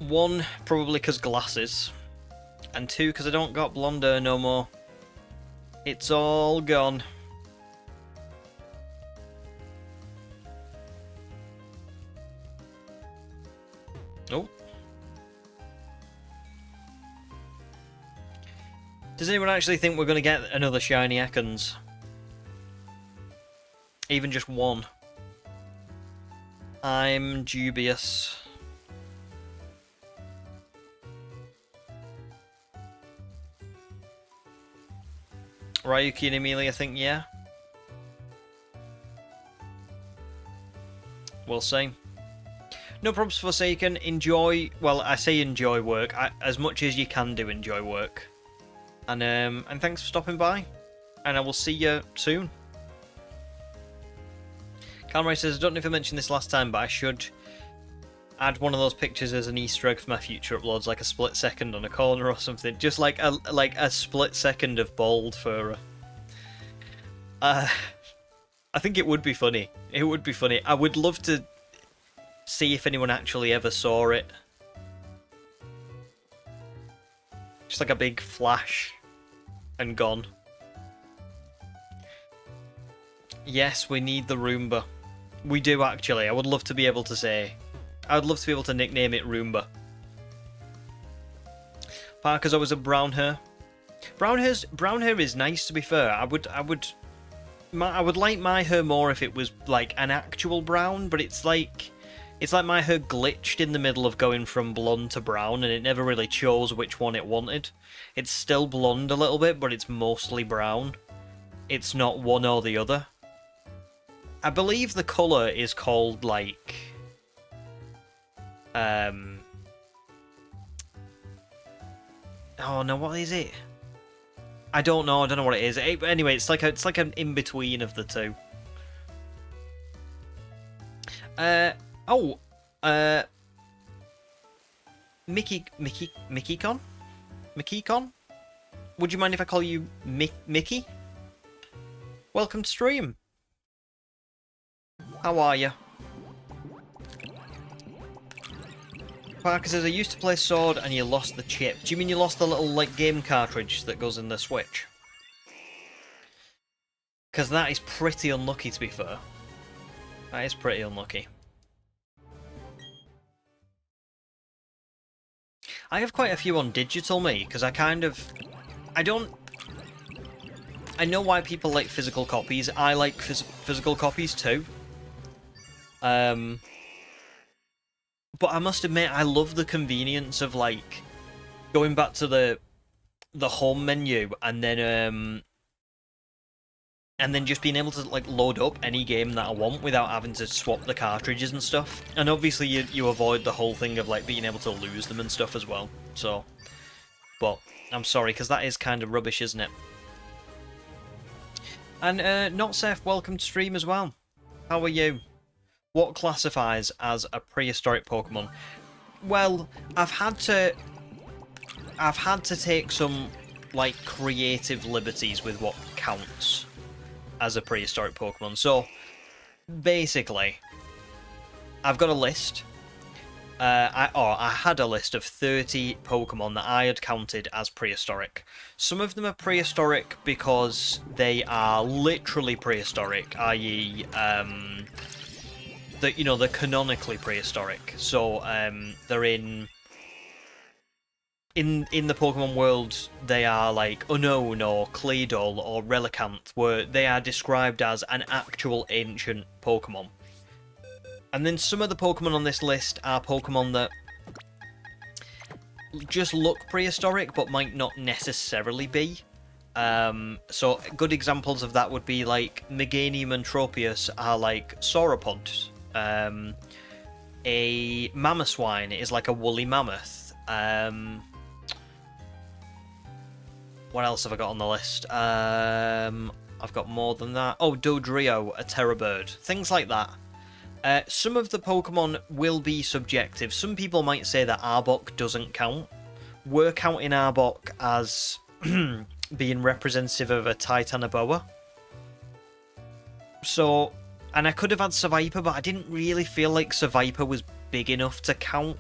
1, probably because glasses, and 2, because I don't got blonde hair no more. It's all gone. Oh. Does anyone actually think we're going to get another shiny Ekans? Even just one? I'm dubious. Ryuki and Emilia think yeah. We'll see. No problems, Forsaken. Enjoy, well, I say enjoy work. As much as you can do, enjoy work. And thanks for stopping by. And I will see you soon. Calmray says, I don't know if I mentioned this last time, but I should add one of those pictures as an Easter egg for my future uploads, like a split second on a corner or something. Just like a split second of bald fur. I think it would be funny. It would be funny. I would love to see if anyone actually ever saw it. Just like a big flash and gone. Yes, we need the Roomba. We do actually. I would love to be able to say. I would love to be able to nickname it Roomba. Parker's always a brown hair. Brown hair is nice, to be fair. I would like my hair more if it was like an actual brown, but it's like my hair glitched in the middle of going from blonde to brown, and it never really chose which one it wanted. It's still blonde a little bit, but it's mostly brown. It's not one or the other. I believe the colour is called like oh no, what is it? I don't know what it is. Anyway, it's like an in-between of the two. Mickey-con? Mickey-con? Would you mind if I call you Mickey? Welcome to stream. How are you? Parker says, I used to play Sword and you lost the chip. Do you mean you lost the little like game cartridge that goes in the Switch? Because that is pretty unlucky, to be fair. That is pretty unlucky. I have quite a few on digital, me, because I know why people like physical copies. I like physical copies too. But I must admit, I love the convenience of, like, going back to the home menu and then just being able to, like, load up any game that I want without having to swap the cartridges and stuff. And obviously you avoid the whole thing of, like, being able to lose them and stuff as well. So, but I'm sorry, because that is kind of rubbish, isn't it? And Not Safe, welcome to stream as well. How are you? What classifies as a prehistoric Pokemon? Well, I've had to take some, like, creative liberties with what counts as a prehistoric Pokemon. So, basically, I've got a list. I had a list of 30 Pokemon that I had counted as prehistoric. Some of them are prehistoric because they are literally prehistoric, i.e., they're canonically prehistoric. So they're in the Pokemon world, they are like Unknown or Claydol or Relicanth, where they are described as an actual ancient Pokemon. And then some of the Pokemon on this list are Pokemon that just look prehistoric, but might not necessarily be. So good examples of that would be like Meganium and Tropius are like sauropods. A Mamoswine is like a woolly mammoth. What else have I got on the list? I've got more than that. Oh, Dodrio, a terror bird. Things like that. Some of the Pokemon will be subjective. Some people might say that Arbok doesn't count. We're counting Arbok as being representative of a Titanoboa. So, and I could have had Seviper, but I didn't really feel like Seviper was big enough to count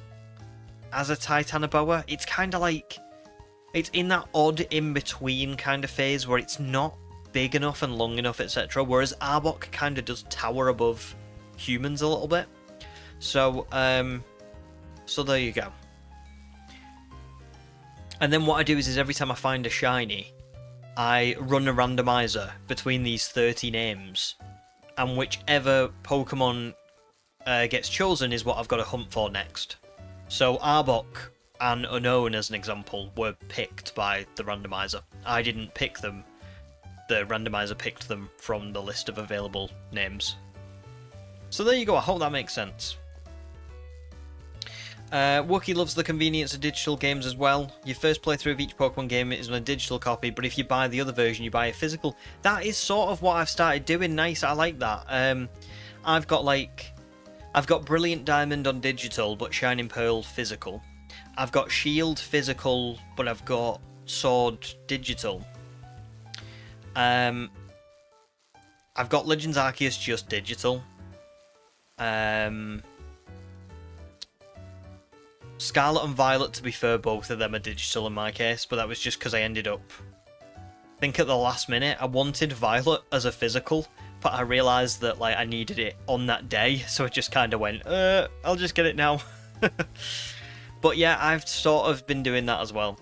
as a Titanoboa. It's kind of like, it's in that odd in-between kind of phase where it's not big enough and long enough, etc. Whereas Arbok kind of does tower above humans a little bit. So so there you go. And then what I do is every time I find a shiny, I run a randomizer between these 30 names, and whichever Pokemon gets chosen is what I've got to hunt for next. So Arbok and Unknown, as an example, were picked by the randomizer. I didn't pick them. The randomizer picked them from the list of available names. So there you go, I hope that makes sense. Wookie loves the convenience of digital games as well. Your first playthrough of each Pokemon game is on a digital copy, but if you buy the other version, you buy a physical. That is sort of what I've started doing. Nice, I like that. I've got Brilliant Diamond on digital, but Shining Pearl physical. I've got Shield physical, but I've got Sword digital. I've got Legends Arceus just digital. Scarlet and Violet, to be fair, both of them are digital in my case, but that was just because I ended up, I think at the last minute, I wanted Violet as a physical, but I realised that like I needed it on that day, so I just kind of went, I'll just get it now. But yeah, I've sort of been doing that as well,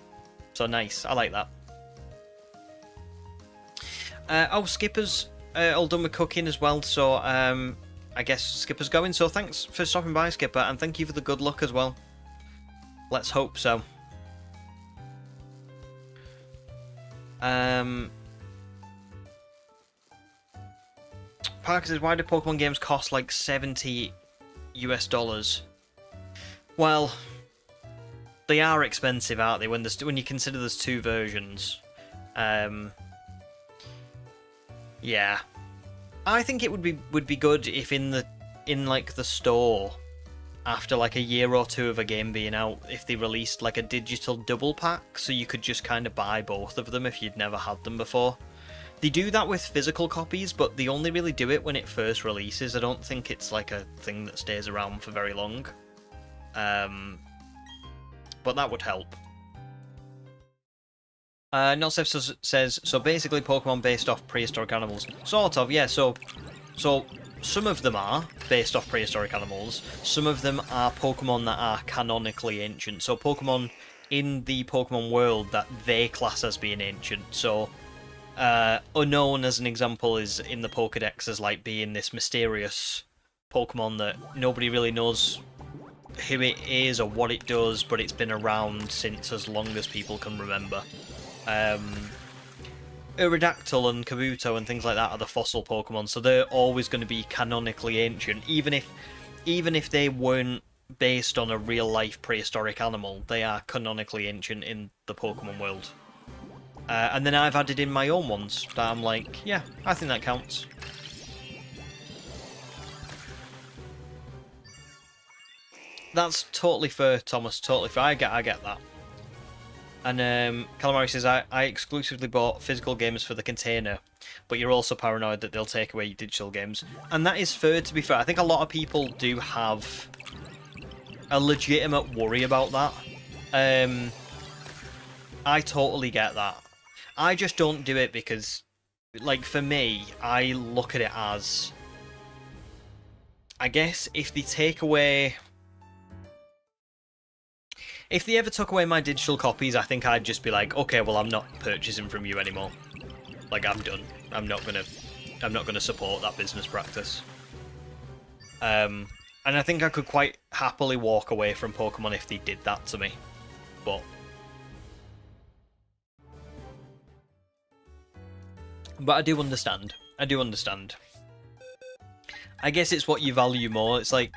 so nice, I like that. Oh, Skipper's all done with cooking as well, so I guess Skipper's going, so thanks for stopping by, Skipper, and thank you for the good luck as well. Let's hope so. Parker says, why do Pokemon games cost like $70 US? Well, they are expensive, aren't they? When you consider there's two versions. Yeah, I think it would be good if in like the store, after like a year or two of a game being out, if they released like a digital double pack, so you could just kind of buy both of them if you'd never had them before. They do that with physical copies, but they only really do it when it first releases. I don't think it's like a thing that stays around for very long. But that would help. Notsef says, so basically Pokemon based off prehistoric animals. Sort of, yeah, so some of them are based off prehistoric animals. Some of them are Pokemon that are canonically ancient. So Pokemon in the Pokemon world that they class as being ancient. So Unknown, as an example, is in the Pokedex as like being this mysterious Pokemon that nobody really knows who it is or what it does, but it's been around since as long as people can remember. Aerodactyl and Kabuto and things like that are the fossil Pokemon, so they're always going to be canonically ancient, even if they weren't based on a real-life prehistoric animal. They are canonically ancient in the Pokemon world. And then I've added in my own ones that I'm like, yeah, I think that counts. That's totally fair, Thomas. Totally fair. I get that. And Calamari says, I exclusively bought physical games for the container, but you're also paranoid that they'll take away your digital games. And that is fair, to be fair. I think a lot of people do have a legitimate worry about that. I totally get that. I just don't do it because, like, for me, I look at it as, I guess, if they take away... If they ever took away my digital copies, I think I'd just be like, okay, well, I'm not purchasing from you anymore. Like, I'm done. I'm not gonna support that business practice. And I think I could quite happily walk away from Pokemon if they did that to me. But I do understand. I do understand. I guess it's what you value more. It's like,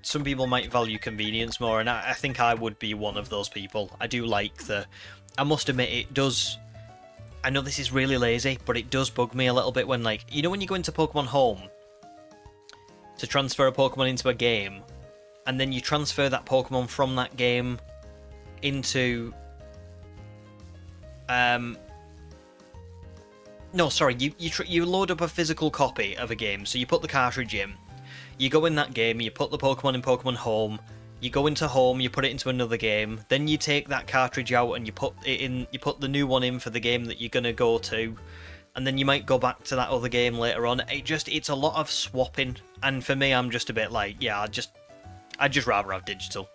some people might value convenience more, and I think I would be one of those people. I do like the... I must admit, it does... I know this is really lazy, but it does bug me a little bit when, like... You know when you go into Pokemon Home to transfer a Pokemon into a game, and then you transfer that Pokemon from that game into... No, sorry, you load up a physical copy of a game, so you put the cartridge in, you go in that game, you put the Pokemon in Pokemon Home, you go into Home, you put it into another game, then you take that cartridge out and you put it in, you put the new one in for the game that you're gonna go to, and then you might go back to that other game later on. It's a lot of swapping, and for me, I'm just a bit like, yeah, I'd just rather have digital.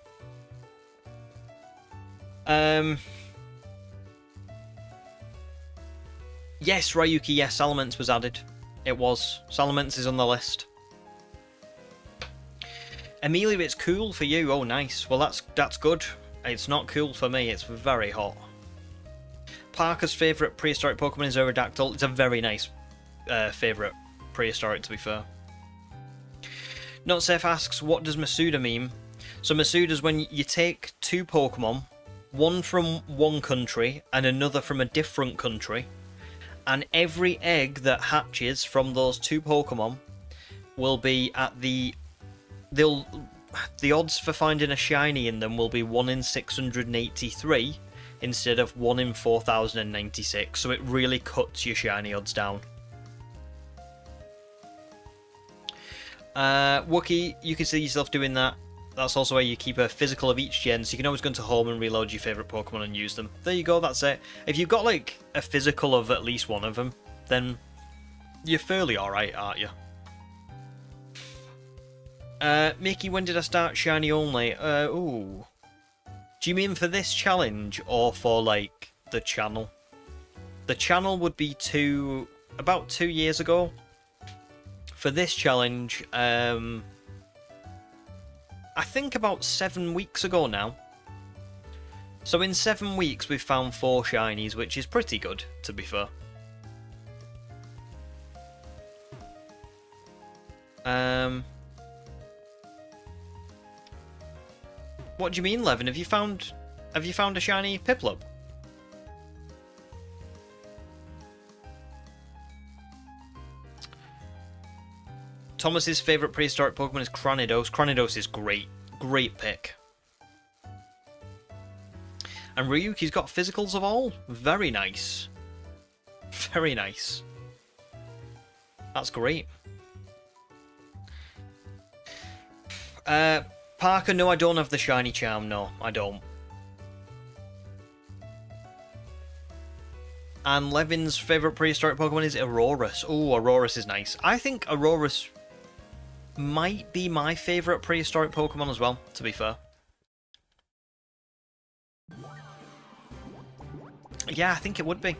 Yes, Ryuki, yes, Salamence was added. It was. Salamence is on the list. Amelia, it's cool for you. Oh, nice. Well, that's good. It's not cool for me. It's very hot. Parker's favourite prehistoric Pokemon is Aerodactyl. It's a very nice favourite prehistoric, to be fair. Not Safe asks, what does Masuda mean? So Masuda's when you take two Pokemon, one from one country and another from a different country, and every egg that hatches from those two Pokemon will be at the odds for finding a shiny in them will be 1 in 683 instead of 1 in 4096, so it really cuts your shiny odds down. Wookie, you can see yourself doing that. That's also where you keep a physical of each gen, so you can always go into Home and reload your favourite Pokemon and use them. There you go, that's it. If you've got, like, a physical of at least one of them, then you're fairly alright, aren't you? Mickey, when did I start Shiny only? Ooh. Do you mean for this challenge, or for, like, the channel? The channel would be about 2 years ago. For this challenge, I think about 7 weeks ago now. So in 7 weeks we've found 4 shinies, which is pretty good, to be fair. What do you mean, Levin? Have you found a shiny Piplup? Thomas's favourite prehistoric Pokemon is Cranidos. Cranidos is great. Great pick. And Ryuki's got physicals of all. Very nice. Very nice. That's great. Parker, no, I don't have the shiny charm. No, I don't. And Levin's favourite prehistoric Pokemon is Aurorus. Oh, Aurorus is nice. I think Aurorus might be my favourite prehistoric Pokemon as well, to be fair. Yeah, I think it would be.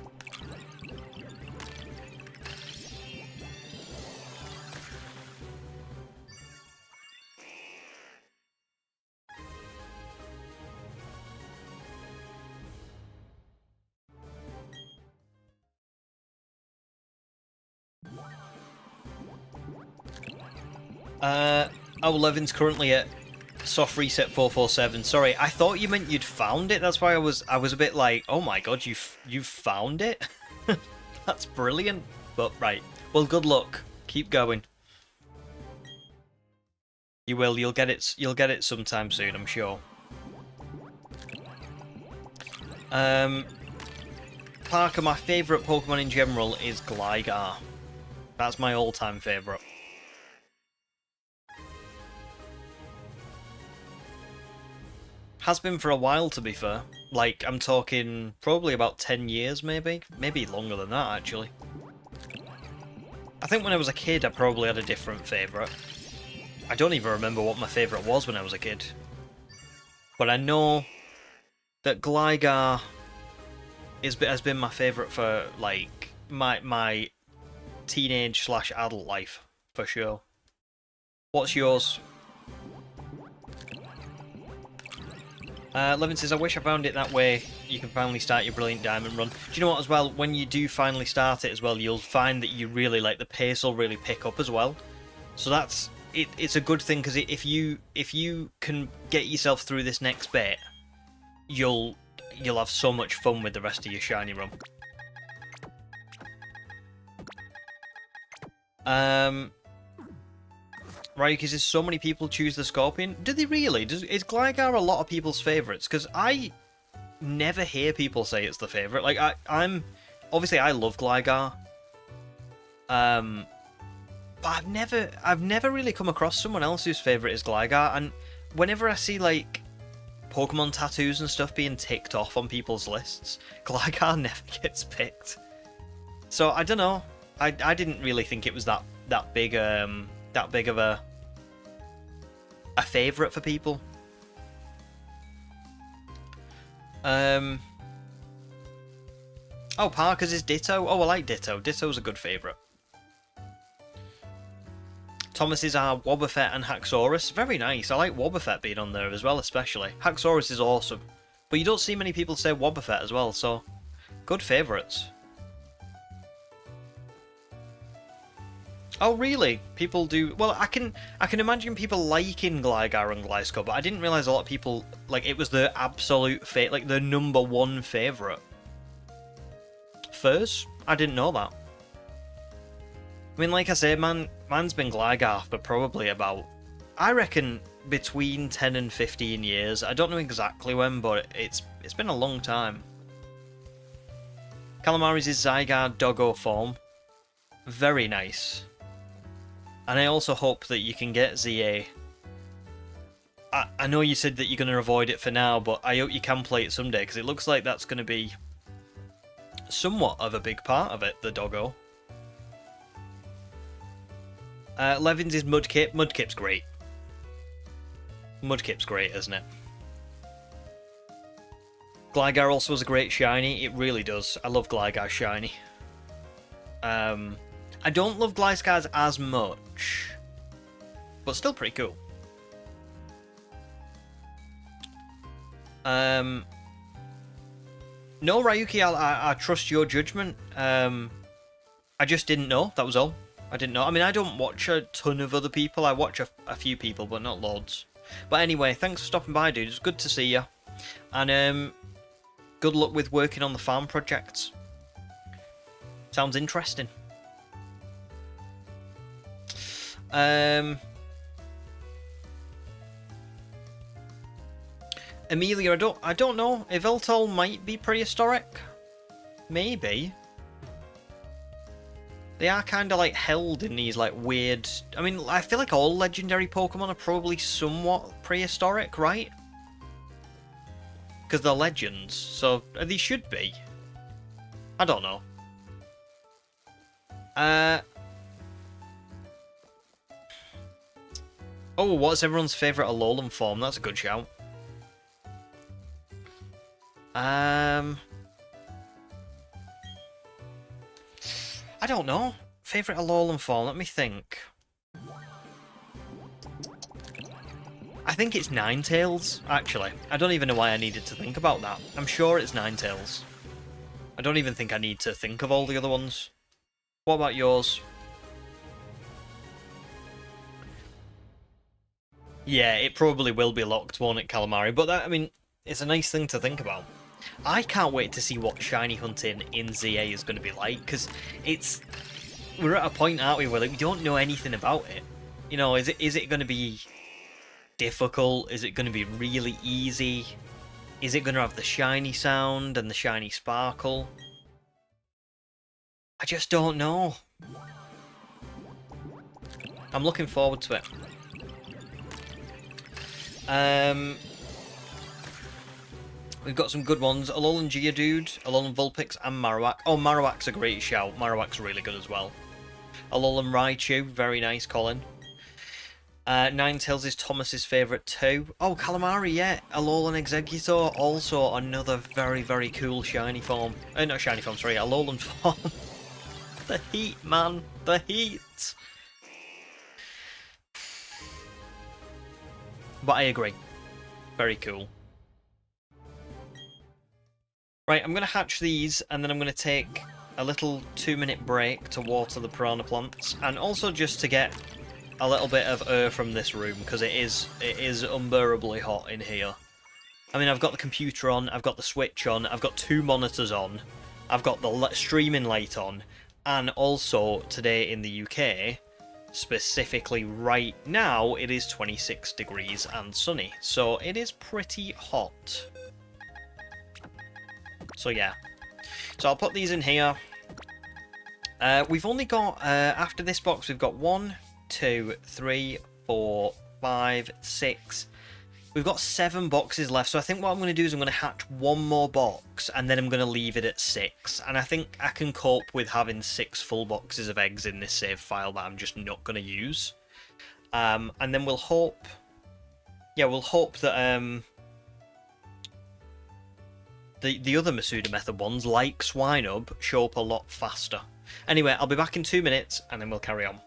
Oh, Levin's currently at soft reset 447. Sorry, I thought you meant you'd found it. That's why I was a bit like, oh my god, you've found it. That's brilliant. But right, well, good luck. Keep going. You will. You'll get it. You'll get it sometime soon, I'm sure. Parker, my favourite Pokemon in general is Gligar. That's my all-time favourite. Has been for a while, to be fair. Like, I'm talking probably about 10 years, maybe? Maybe longer than that, actually. I think when I was a kid, I probably had a different favourite. I don't even remember what my favourite was when I was a kid. But I know that Gligar has been my favourite for, like, my teenage/adult life, for sure. What's yours? Levin says, I wish I found it that way. You can finally start your Brilliant Diamond run. Do you know what, as well? When you do finally start it as well, you'll find that you really, like, the pace will really pick up as well. So that's... It's a good thing, because if you can get yourself through this next bit, you'll have so much fun with the rest of your shiny run. Right, because there's so many people choose the Scorpion. Do they really? Is Gligar a lot of people's favourites? Because I never hear people say it's the favourite. Like, I'm... Obviously, I love Gligar. But I've never really come across someone else whose favourite is Gligar. And whenever I see, like, Pokemon tattoos and stuff being ticked off on people's lists, Gligar never gets picked. So, I don't know. I didn't really think it was that big of a favourite for people. Oh, Parker's is Ditto. Oh, I like Ditto. Ditto's a good favourite. Thomas's are Wobbuffet and Haxorus. Very nice. I like Wobbuffet being on there as well, especially. Haxorus is awesome. But you don't see many people say Wobbuffet as well, so good favourites. Oh really? People do... Well, I can imagine people liking Gligar and Gliscor, but I didn't realise a lot of people... Like, it was the absolute... like, the #1 favourite. Furs? I didn't know that. I mean, like I say, man's been Gligar for probably about... I reckon between 10 and 15 years. I don't know exactly when, but it's been a long time. Calamari's is Zygarde Doggo form. Very nice. And I also hope that you can get ZA. I know you said that you're going to avoid it for now, but I hope you can play it someday, because it looks like that's going to be somewhat of a big part of it, the Doggo. Levin's is Mudkip. Mudkip's great. Mudkip's great, isn't it? Gligar also has a great shiny. It really does. I love Gligar shiny. I don't love Gliscors as much, but still pretty cool. No, Ryuki, I trust your judgment. I just didn't know, that was all. I didn't know. I mean, I don't watch a ton of other people. I watch a few people, but not loads. But anyway, thanks for stopping by, dude. It's good to see you. And good luck with working on the farm projects. Sounds interesting. Amelia, I don't know. Yveltal might be prehistoric. Maybe. They are kind of like held in these like weird... I mean, I feel like all legendary Pokemon are probably somewhat prehistoric, right? Because they're legends, so they should be. I don't know. Oh, what's everyone's favourite Alolan form? That's a good shout. I don't know. Favourite Alolan form? Let me think. I think it's Ninetales, actually. I don't even know why I needed to think about that. I'm sure it's Ninetales. I don't even think I need to think of all the other ones. What about yours? Yeah, it probably will be locked, won't it, Calamari? But that, I mean, it's a nice thing to think about. I can't wait to see what shiny hunting in ZA is going to be like, because it's... We're at a point, aren't we, where like, we don't know anything about it. You know, is it going to be difficult? Is it going to be really easy? Is it going to have the shiny sound and the shiny sparkle? I just don't know. I'm looking forward to it. We've got some good ones. Alolan Geodude, Alolan Vulpix, and Marowak. Oh, Marowak's a great shout. Marowak's really good as well. Alolan Raichu, very nice, Colin. Ninetales is Thomas's favourite too. Oh, Calamari, yeah. Alolan Executor, also another very, very cool shiny form. Not shiny form, sorry, Alolan form. The heat, man. The heat. But I agree. Very cool. Right, I'm going to hatch these, and then I'm going to take a little 2-minute break to water the piranha plants, and also just to get a little bit of air from this room, because it is unbearably hot in here. I mean, I've got the computer on, I've got the switch on, I've got 2 monitors on, I've got the streaming light on, and also today in the UK, specifically right now, it is 26 degrees and sunny, so it is pretty hot. So yeah, so I'll put these in here. We've only got, after this box, we've got 1, 2, 3, 4, 5, 6. We've got 7 boxes left, so I think what I'm going to do is I'm going to hatch 1 more box, and then I'm going to leave it at 6. And I think I can cope with having 6 full boxes of eggs in this save file that I'm just not going to use. And then we'll hope... Yeah, we'll hope that... The other Masuda method ones, like Swinub, show up a lot faster. Anyway, I'll be back in 2 minutes, and then we'll carry on.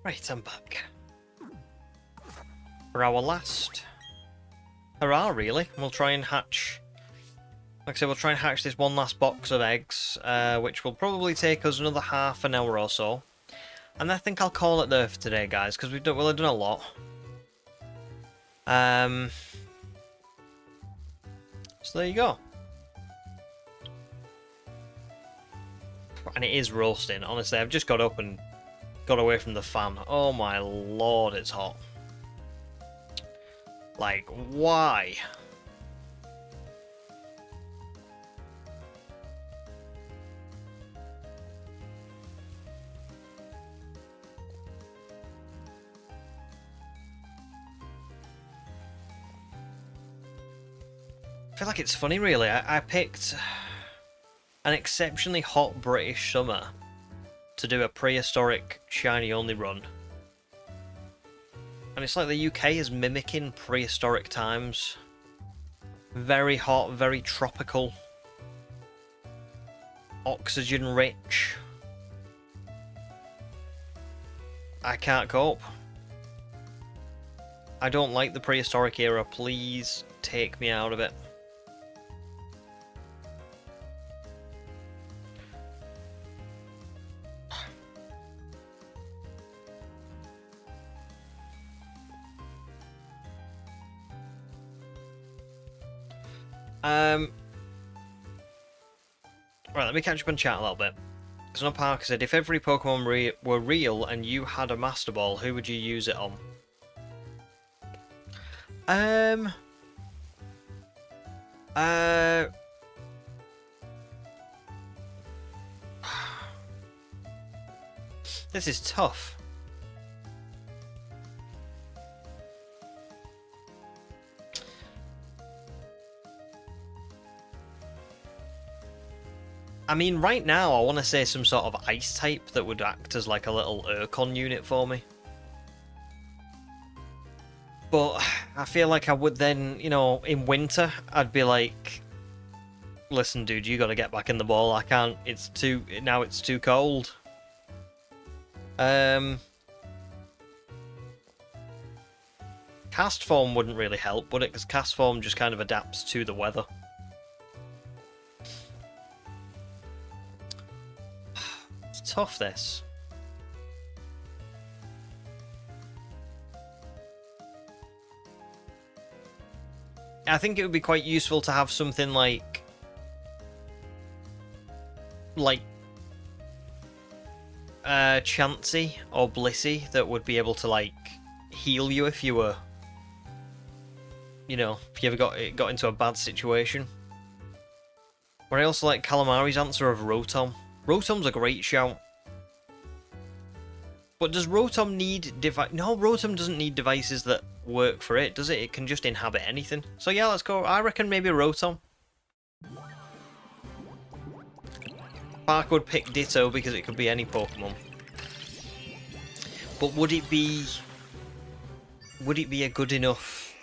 Right, I'm back. For our last hurrah, really. We'll try and hatch... Like I said, we'll try and hatch this one last box of eggs, which will probably take us another half an hour or so. And I think I'll call it there for today, guys, because we've done a lot. So there you go. And it is roasting, honestly. I've just got up and got away from the fan. Oh my lord, it's hot. Like, why? I feel like it's funny, really. I picked an exceptionally hot British summer to do a prehistoric shiny only run. And it's like the UK is mimicking prehistoric times. Very hot, very tropical. Oxygen rich. I can't cope. I don't like the prehistoric era. Please take me out of it. Right, let me catch up on chat a little bit. Because Parker said, if every Pokemon were real and you had a Master Ball, who would you use it on? This is tough. I mean, right now, I want to say some sort of ice type that would act as like a little Urkon unit for me. But I feel like I would then, you know, in winter, I'd be like, listen, dude, you got to get back in the ball. I can't. It's too cold. Cast form wouldn't really help, would it? Because cast form just kind of adapts to the weather. It's tough, this. I think it would be quite useful to have something like Chansey or Blissey that would be able to like heal you if you were, you know, if you ever got into a bad situation. But I also like Calamari's answer of Rotom. Rotom's a great shout. But does Rotom need No, Rotom doesn't need devices that work for it, does it? It can just inhabit anything. So yeah, let's go. I reckon maybe Rotom. Park would pick Ditto because it could be any Pokemon. But would it be a good enough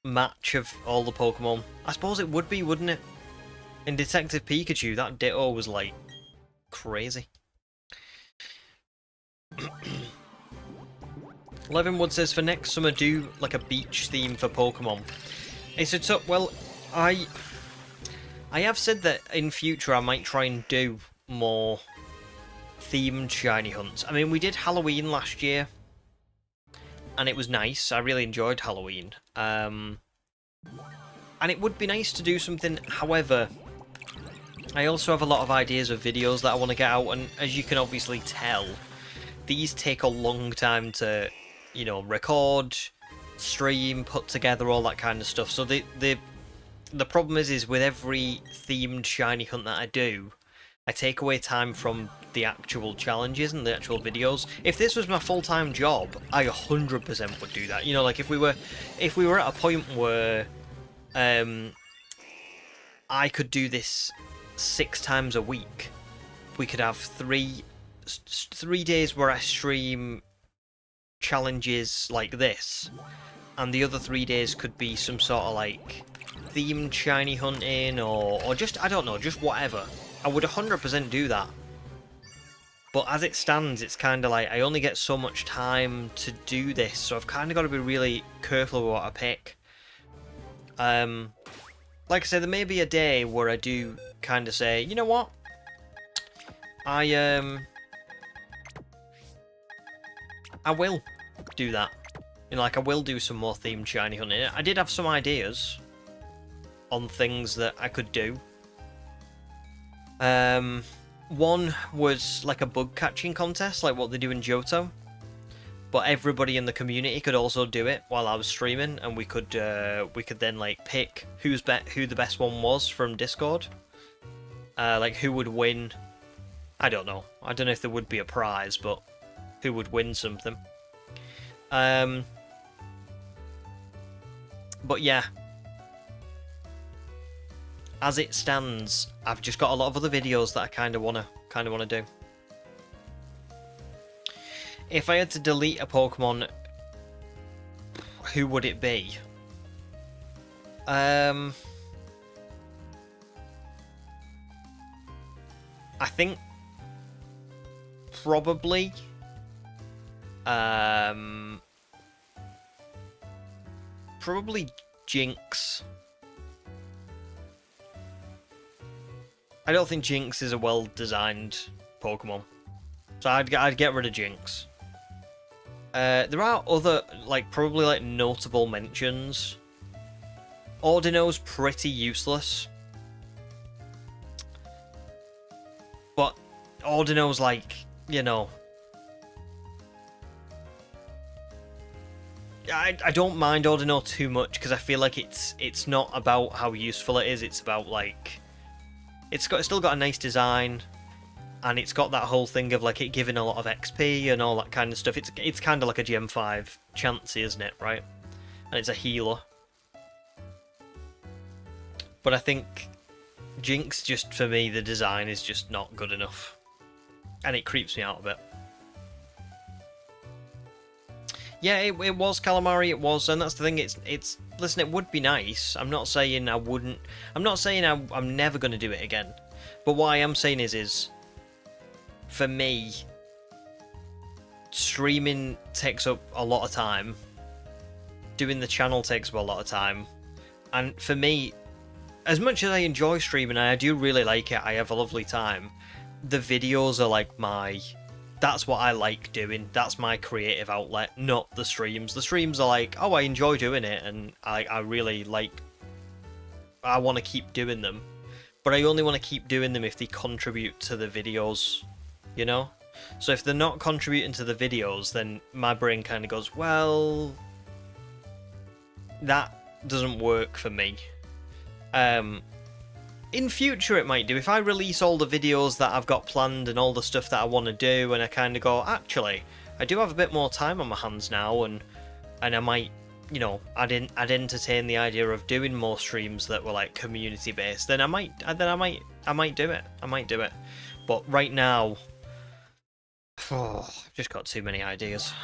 match of all the Pokemon? I suppose it would be, wouldn't it? In Detective Pikachu, that Ditto was like crazy. Levinwood says for next summer do like a beach theme for Pokemon. It's a tough. Well, I have said that in future I might try and do more themed shiny hunts. I mean, we did Halloween last year, and it was nice. I really enjoyed Halloween. And it would be nice to do something. However, I also have a lot of ideas of videos that I want to get out, and as you can obviously tell, these take a long time to, you know, record, stream, put together, all that kind of stuff. So the problem is with every themed shiny hunt that I do, I take away time from the actual challenges and the actual videos. If this was my full-time job, I 100% would do that. You know, like if we were at a point where I could do this 6 times a week, we could have 3 days where I stream challenges like this, and the other 3 days could be some sort of like themed shiny hunting or just, I don't know, just whatever. I would 100% do that. But as it stands, it's kind of like I only get so much time to do this, so I've kind of got to be really careful with what I pick. Like I said, there may be a day where I do kind of say, you know what, I will do that. You know, like I will do some more themed shiny hunting. I did have some ideas on things that I could do. One was like a bug catching contest, like what they do in Johto. But everybody in the community could also do it while I was streaming, and we could then like pick who the best one was from Discord. Like who would win. I don't know if there would be a prize, but who would win something. But yeah. as it stands, I've just got a lot of other videos that I kind of wanna do. If I had to delete a Pokemon, who would it be? I think probably probably Jinx. I don't think Jinx is a well-designed Pokemon, so I'd get rid of Jinx. There are other, like, probably, like, notable mentions. Ordino's pretty useless. But Ordino's, like, you know... I don't mind Ordino too much, because I feel like it's not about how useful it is, it's about, like... It's still got a nice design, and it's got that whole thing of, like, it giving a lot of XP and all that kind of stuff. It's kind of like a Gen 5 Chansey, isn't it, right? And it's a healer. But I think Jinx, just for me, the design is just not good enough. And it creeps me out a bit. Yeah, it was Calamari, it was, and that's the thing, it's listen, it would be nice. I'm not saying I wouldn't, I'm not saying I'm never going to do it again. But what I am saying is, for me, streaming takes up a lot of time. Doing the channel takes up a lot of time. And for me, as much as I enjoy streaming, and I do really like it, I have a lovely time, the videos are like that's what I like doing. That's my creative outlet, not the streams. The streams are like, oh, I enjoy doing it, and I really like... I want to keep doing them. But I only want to keep doing them if they contribute to the videos, you know? So if they're not contributing to the videos, then my brain kind of goes, well... that doesn't work for me. In future it might do. If I release all the videos that I've got planned and all the stuff that I want to do, and I kind of go, actually, I do have a bit more time on my hands now, and I might, you know, I'd entertain the idea of doing more streams that were like community based, then I might do it. I might do it. But right now, I've just got too many ideas.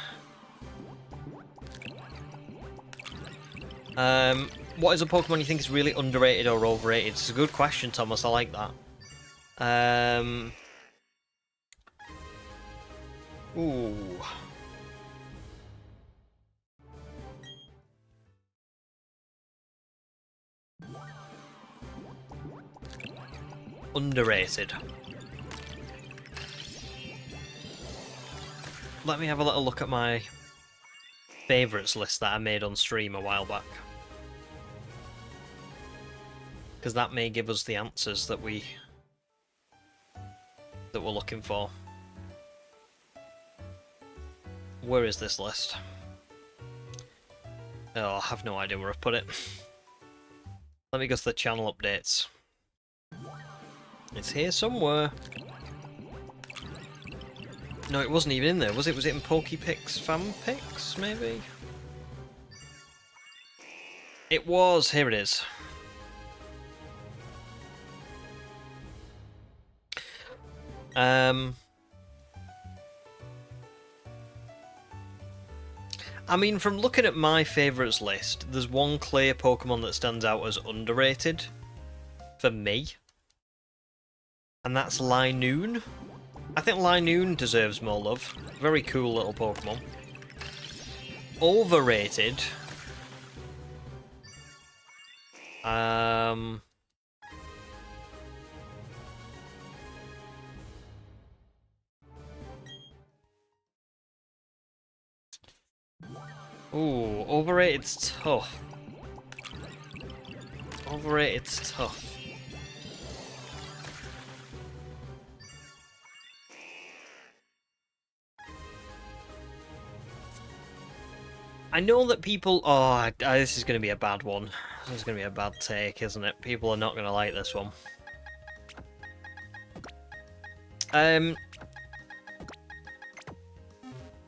What is a Pokemon you think is really underrated or overrated? It's a good question, Thomas. I like that. Ooh. Underrated. Let me have a little look at my favourites list that I made on stream a while back. Because that may give us the answers that we're looking for. Where is this list? Oh, I have no idea where I've put it. Let me go to the channel updates. It's here somewhere. No, it wasn't even in there, was it? Was it in PokePix fan pics, maybe? It was. Here it is. I mean, from looking at my favourites list, there's one clear Pokemon that stands out as underrated for me, and that's Linoone. I think Linoone deserves more love. Very cool little Pokemon. Overrated. Ooh, overrated's tough. Overrated's tough. I know that people... Oh, this is going to be a bad one. This is going to be a bad take, isn't it? People are not going to like this one.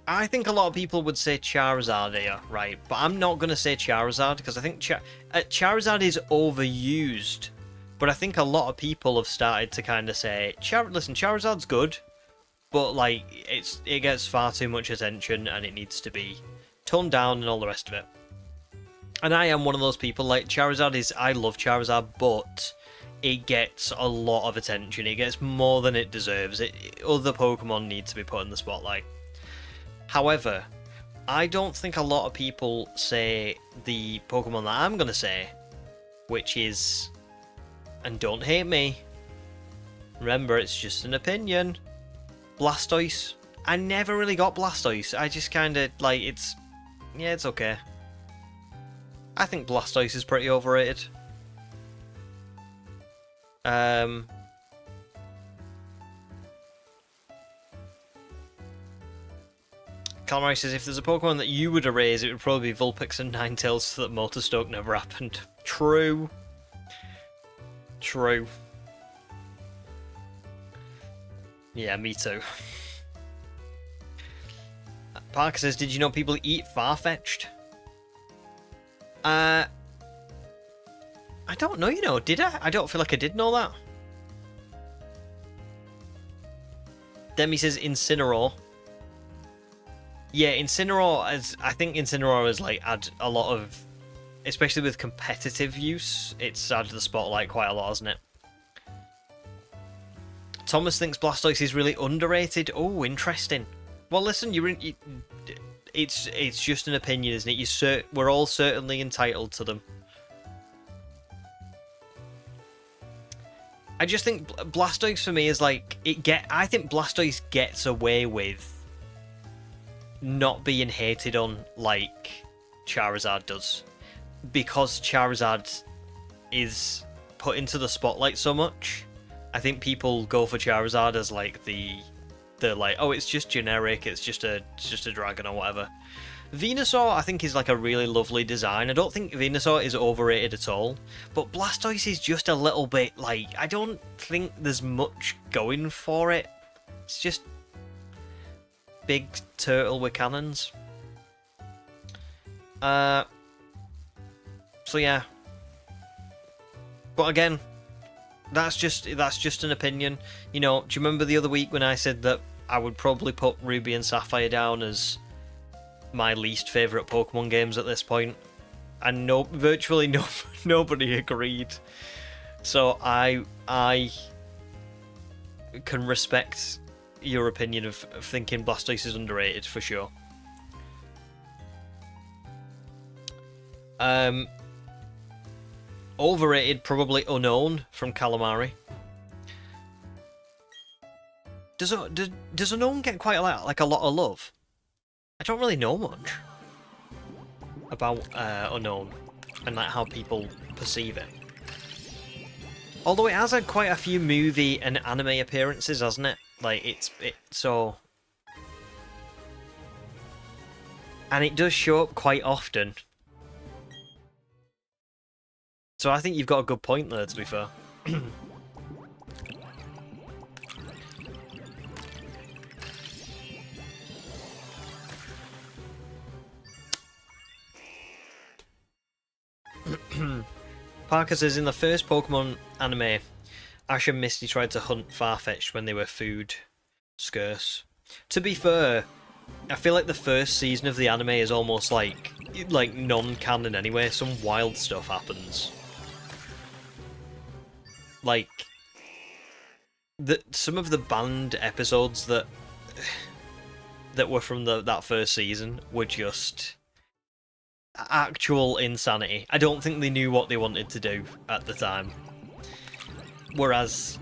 I think a lot of people would say Charizard here, right? But I'm not going to say Charizard, because I think Charizard is overused But I think a lot of people have started to kind of say, listen, Charizard's good, but like it gets far too much attention and it needs to be toned down and all the rest of it. And I am one of those people. Like I love Charizard, but it gets a lot of attention. It gets more than it deserves. Other Pokemon need to be put in the spotlight. However, I don't think a lot of people say the Pokemon that I'm going to say, which is, and don't hate me, remember it's just an opinion, Blastoise. I never really got Blastoise. I just kind of, like, it's okay. I think Blastoise is pretty overrated. Calamari says, if there's a Pokemon that you would erase, it would probably be Vulpix and Ninetales so that Motorstoke never happened. True. True. Yeah, me too. Parker says, did you know people eat Farfetch'd? I don't know, you know, did I? I don't feel like I did know that. Demi says Incineroar. Yeah, Incineroar, I think Incineroar has like add a lot of, especially with competitive use, it's added the spotlight quite a lot, hasn't it? Thomas thinks Blastoise is really underrated. Oh, interesting. Well, listen, it's just an opinion, isn't it? We're all certainly entitled to them. I just think Blastoise for me is like I think Blastoise gets away with not being hated on like Charizard does, because Charizard is put into the spotlight so much. I think people go for Charizard as like the like, oh, it's just generic, it's just a dragon or whatever. Venusaur, I think, is like a really lovely design. I don't think Venusaur is overrated at all, but Blastoise is just a little bit like, I don't think there's much going for it. It's just big turtle with cannons. So yeah. But again, that's just an opinion. You know, do you remember the other week when I said that I would probably put Ruby and Sapphire down as my least favourite Pokemon games at this point? And virtually nobody agreed. So I can respect your opinion of thinking Blastoise is underrated for sure. Overrated, probably Unknown from Calamari. Does Unknown get quite a lot of love? I don't really know much about Unknown and like how people perceive it. Although it has had quite a few movie and anime appearances, hasn't it? Like so, and it does show up quite often. So I think you've got a good point there, to be fair. Parker says, in the first Pokemon anime, Ash and Misty tried to hunt Farfetch'd when they were food scarce. To be fair, I feel like the first season of the anime is almost like non-canon anyway. Some wild stuff happens. Like some of the banned episodes that were from that first season were just actual insanity. I don't think they knew what they wanted to do at the time. Whereas,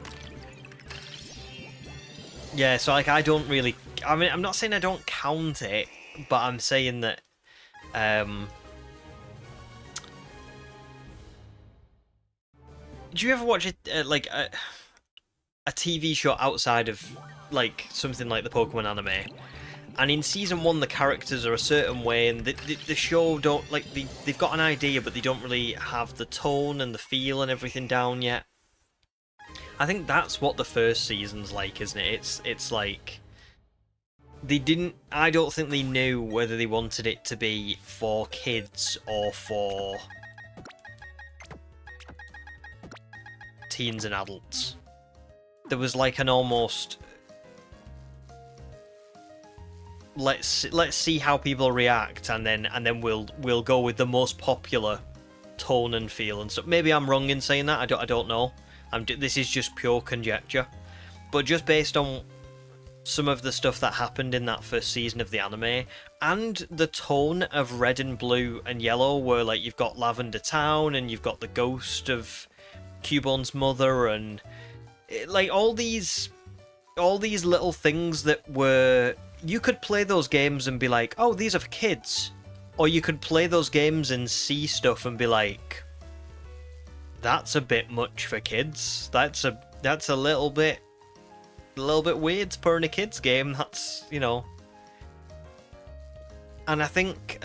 yeah, so like I don't really, I mean, I'm not saying I don't count it, but I'm saying that do you ever watch like a TV show outside of like something like the Pokemon anime? And in season 1, the characters are a certain way, and the show don't like they've got an idea, but they don't really have the tone and the feel and everything down yet. I think that's what the first season's like, isn't it? It's like they didn't. I don't think they knew whether they wanted it to be for kids or teens and adults. There was like an almost let's see how people react, and then we'll go with the most popular tone and feel and stuff. Maybe I'm wrong in saying that. I don't know. This is just pure conjecture, but just based on some of the stuff that happened in that first season of the anime, and the tone of Red and Blue and Yellow, where like you've got Lavender Town and you've got the ghost of Cubone's mother, and like all these little things that were, you could play those games and be like, oh, these are for kids, or you could play those games and see stuff and be like, that's a bit much for kids. That's a little bit weird to put in a kids game. That's, you know. And I think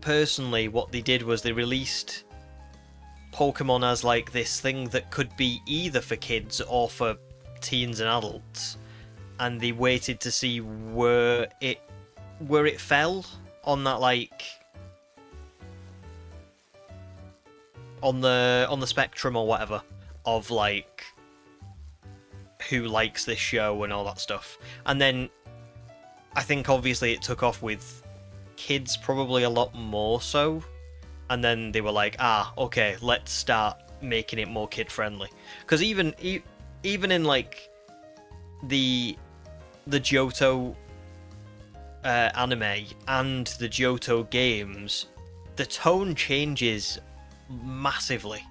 personally what they did was they released Pokemon as like this thing that could be either for kids or for teens and adults, and they waited to see where it fell on that, like on the spectrum or whatever of like who likes this show and all that stuff. And then I think obviously it took off with kids probably a lot more so, and then they were like, okay, let's start making it more kid friendly. Because even in like the Johto anime and the Johto games, the tone changes massively.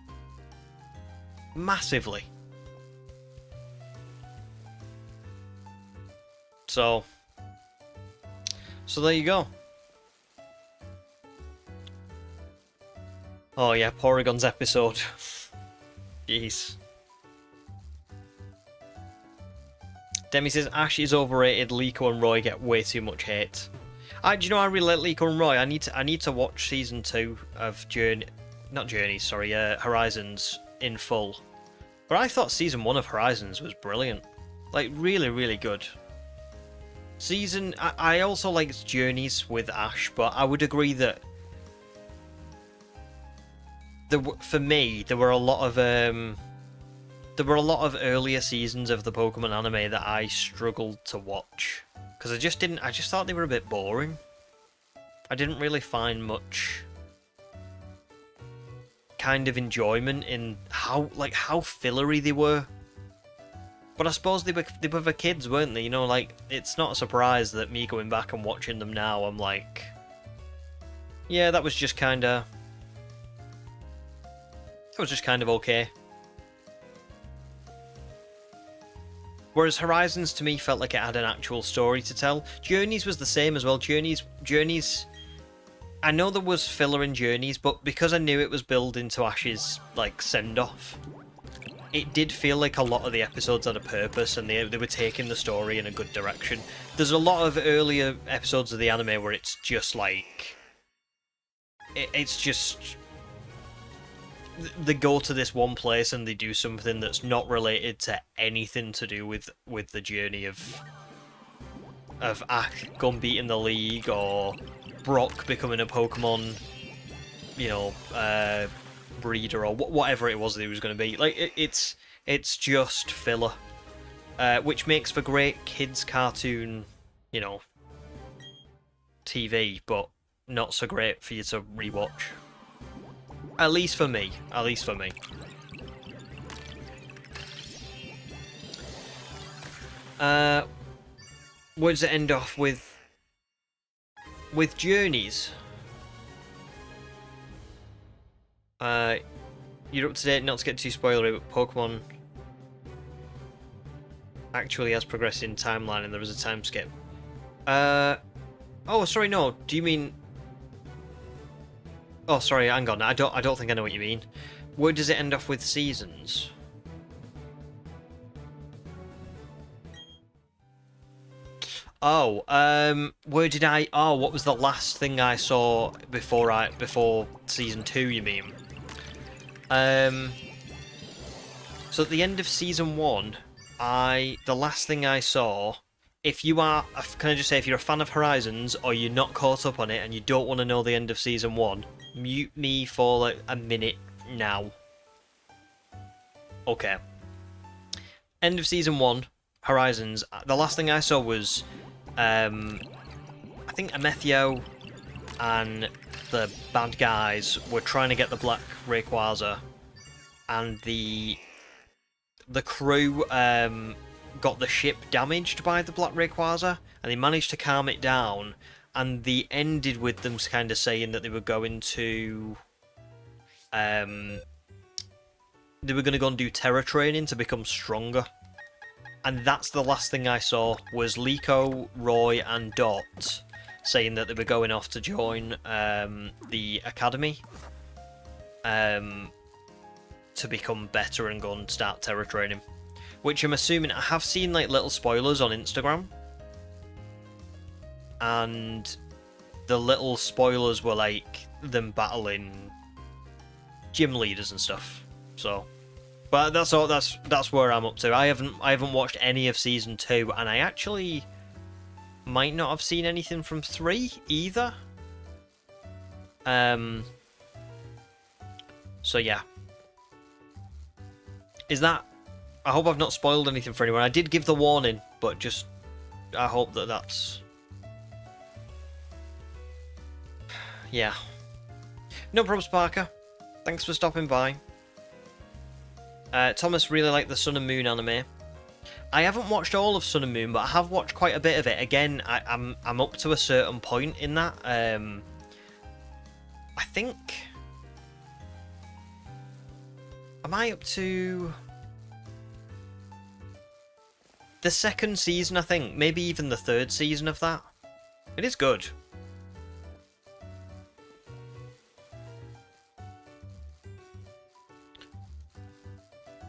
So there you go. Oh yeah, Porygon's episode. Jeez. Demi says Ash is overrated. Liko and Roy get way too much hate. Do you know, I really like Liko and Roy. I need to watch season 2 of Horizons in full. But I thought season 1 of Horizons was brilliant. Like really, really good. I also liked Journeys with Ash, but I would agree that for me there were a lot of earlier seasons of the Pokemon anime that I struggled to watch because I just thought they were a bit boring. I didn't really find much kind of enjoyment in how fillery they were. But I suppose they were for kids, weren't they? You know, like, it's not a surprise that me going back and watching them now, I'm like, yeah, that was just kind of okay. Whereas Horizons to me felt like it had an actual story to tell. Journeys was the same as well. Journeys, I know there was filler in Journeys, but because I knew it was building to Ash's like send-off, it did feel like a lot of the episodes had a purpose and they were taking the story in a good direction. There's a lot of earlier episodes of the anime where it's just like, it's just they go to this one place and they do something that's not related to anything to do with the journey of Ash going beating the league or Brock becoming a Pokemon, you know, breeder or whatever it was that he was going to be. Like it's just filler, which makes for great kids cartoon, you know, TV, but not so great for you to rewatch. At least for me. Where does it end off with? With Journeys. You're up to date, not to get too spoilery, but Pokemon actually has progressed in timeline and there was a time skip. Oh, sorry, no. Do you mean? Oh, sorry, hang on. I don't think I know what you mean. Where does it end off with seasons? Oh, where did I? Oh, what was the last thing I saw before season 2? You mean? So at the end of season 1, the last thing I saw. If you are, can I just say, if you're a fan of Horizons or you're not caught up on it and you don't want to know the end of season 1, mute me for like a minute, now. Okay. End of Season 1, Horizons. The last thing I saw was, I think Amethio and the bad guys were trying to get the Black Rayquaza, and the crew got the ship damaged by the Black Rayquaza, and they managed to calm it down, and they ended with them kind of saying that they were going to go and do terror training to become stronger. And that's the last thing I saw, was Liko, Roy and Dot saying that they were going off to join the academy to become better and go and start terror training. Which I'm assuming, I have seen like little spoilers on Instagram, and the little spoilers were like them battling gym leaders and stuff. So, but that's all. That's where I'm up to. I haven't watched any of Season 2, and I actually might not have seen anything from 3 either. So yeah. Is that... I hope I've not spoiled anything for anyone. I did give the warning, but just... I hope that that's... Yeah. No problems, Parker. Thanks for stopping by. Thomas really liked the Sun and Moon anime. I haven't watched all of Sun and Moon, but I have watched quite a bit of it. Again, I'm up to a certain point in that. I think... Am I up to... the 2nd season, I think. Maybe even the 3rd season of that. It is good.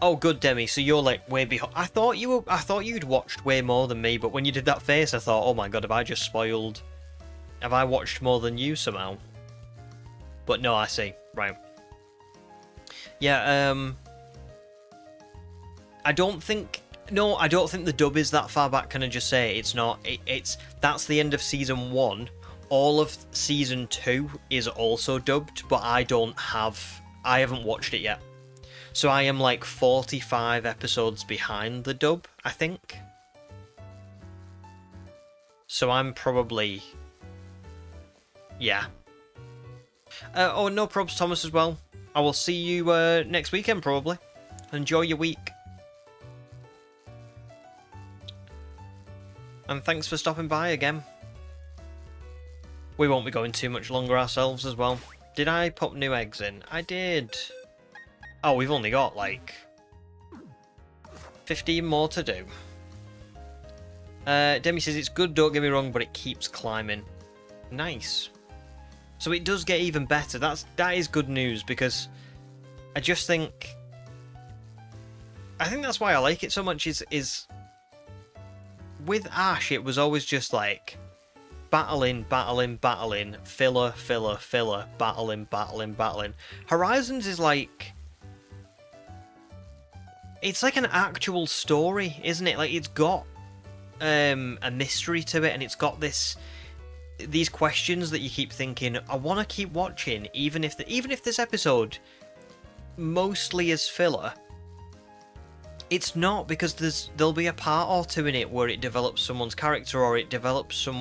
Oh, good, Demi. So you're like way behind. I thought you'd watched way more than me, but when you did that face, I thought, oh my god, have I just spoiled? Have I watched more than you somehow? But no, I see. Right. Yeah. I don't think the dub is that far back. Can I just say it's not? That's the end of Season 1. All of Season 2 is also dubbed, but I haven't watched it yet. So I am like 45 episodes behind the dub, I think. So I'm probably... Yeah. Oh, no probs, Thomas, as well. I will see you next weekend, probably. Enjoy your week. And thanks for stopping by again. We won't be going too much longer ourselves as well. Did I put new eggs in? I did. Oh, we've only got like 15 more to do. Demi says it's good, don't get me wrong, but it keeps climbing. Nice. So it does get even better. That is good news, because I just think... I think that's why I like it so much is with Ash, it was always just like battling, filler, battling. Horizons is like... It's like an actual story, isn't it? Like, it's got a mystery to it, and it's got these questions that you keep thinking, I want to keep watching, even if this episode mostly is filler. It's not, because there'll be a part or two in it where it develops someone's character, or it develops you're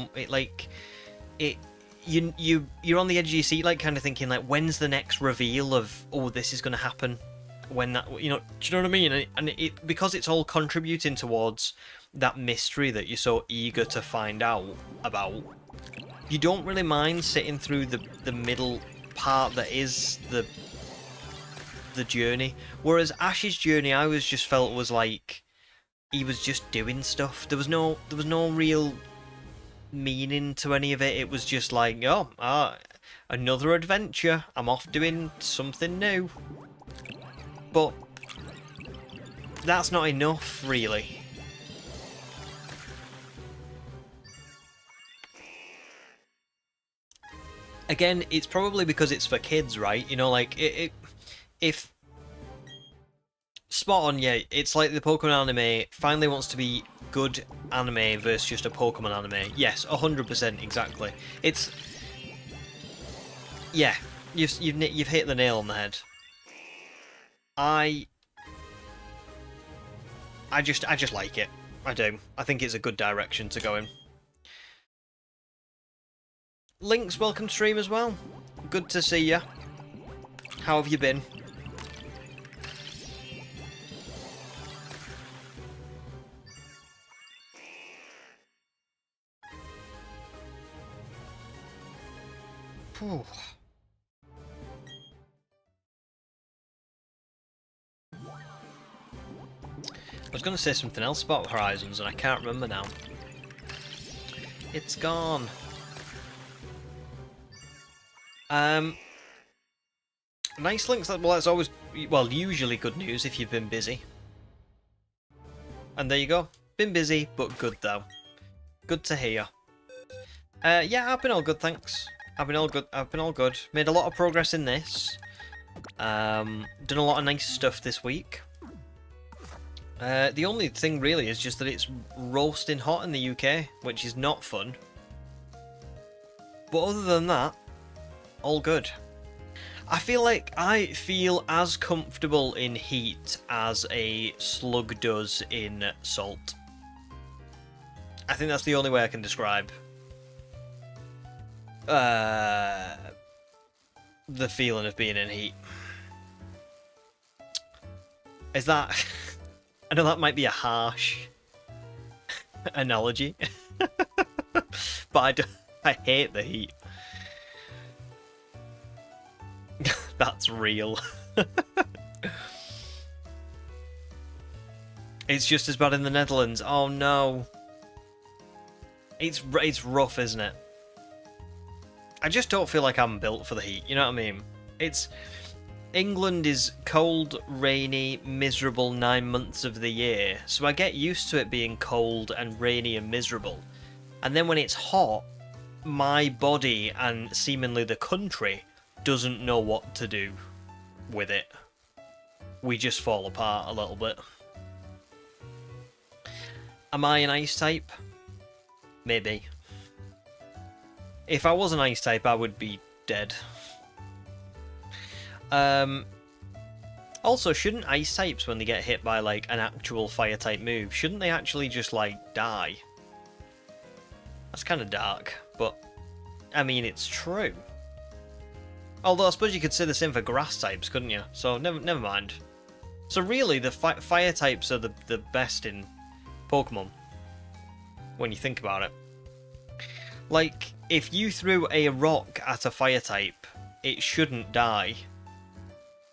on the edge of your seat, like kind of thinking like, when's the next reveal of, oh, this is going to happen. When that, do you know what I mean? And it, because it's all contributing towards that mystery that you're so eager to find out about, you don't really mind sitting through the middle part that is the journey. Whereas Ash's journey, I always just felt was like he was just doing stuff. There was no real meaning to any of it. It was just like, another adventure. I'm off doing something new. But that's not enough, really. Again, it's probably because it's for kids, right? You know, like, if... Spot on, yeah, it's like the Pokemon anime finally wants to be good anime versus just a Pokemon anime. Yes, 100%, exactly. It's... Yeah, you've hit the nail on the head. I just like it. I do. I think it's a good direction to go in. Link's welcome to stream as well. Good to see ya. How have you been? Whew. I was going to say something else about Horizons and I can't remember now. It's gone. Nice links. Well, that's always, well, usually good news if you've been busy. And there you go. Been busy, but good though. Good to hear. Yeah, I've been all good, thanks. I've been all good. Made a lot of progress in this. Done a lot of nice stuff this week. The only thing really is just that it's roasting hot in the UK, which is not fun. But other than that, all good. I feel as comfortable in heat as a slug does in salt. I think that's the only way I can describe the feeling of being in heat. Is that... I know that might be a harsh analogy, but I hate the heat. That's real. It's just as bad in the Netherlands. Oh no. It's rough, isn't it? I just don't feel like I'm built for the heat, you know what I mean? England is cold, rainy, miserable 9 months of the year, so I get used to it being cold and rainy and miserable. And then when it's hot, my body and seemingly the country doesn't know what to do with it. We just fall apart a little bit. Am I an ice type? Maybe. If I was an ice type, I would be dead. Also, shouldn't ice types, when they get hit by like an actual fire type move, shouldn't they actually just like die? That's kind of dark, but I mean, it's true. Although I suppose you could say the same for grass types, couldn't you? So never mind. So really, the fire types are the best in Pokemon, when you think about it. Like, if you threw a rock at a fire type, it shouldn't die.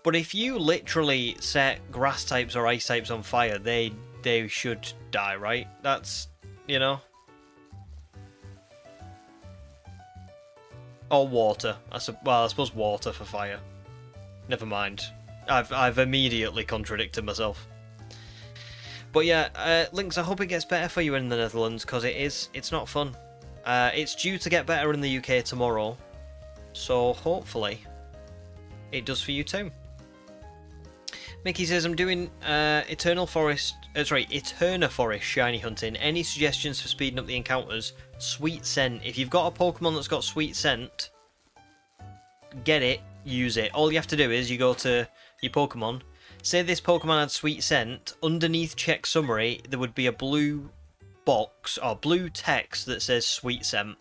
But if you literally set grass types or ice types on fire, they should die, right? That's, you know. Or water. Well, I suppose water for fire. Never mind. I've immediately contradicted myself. But yeah, Lynx, I hope it gets better for you in the Netherlands, because it's not fun. It's due to get better in the UK tomorrow, so hopefully it does for you too. Mickey says, I'm doing Eterna Forest shiny hunting. Any suggestions for speeding up the encounters? Sweet Scent. If you've got a Pokemon that's got Sweet Scent, get it, use it. All you have to do is you go to your Pokemon, say this Pokemon had Sweet Scent, underneath check summary there would be a blue box or blue text that says Sweet Scent.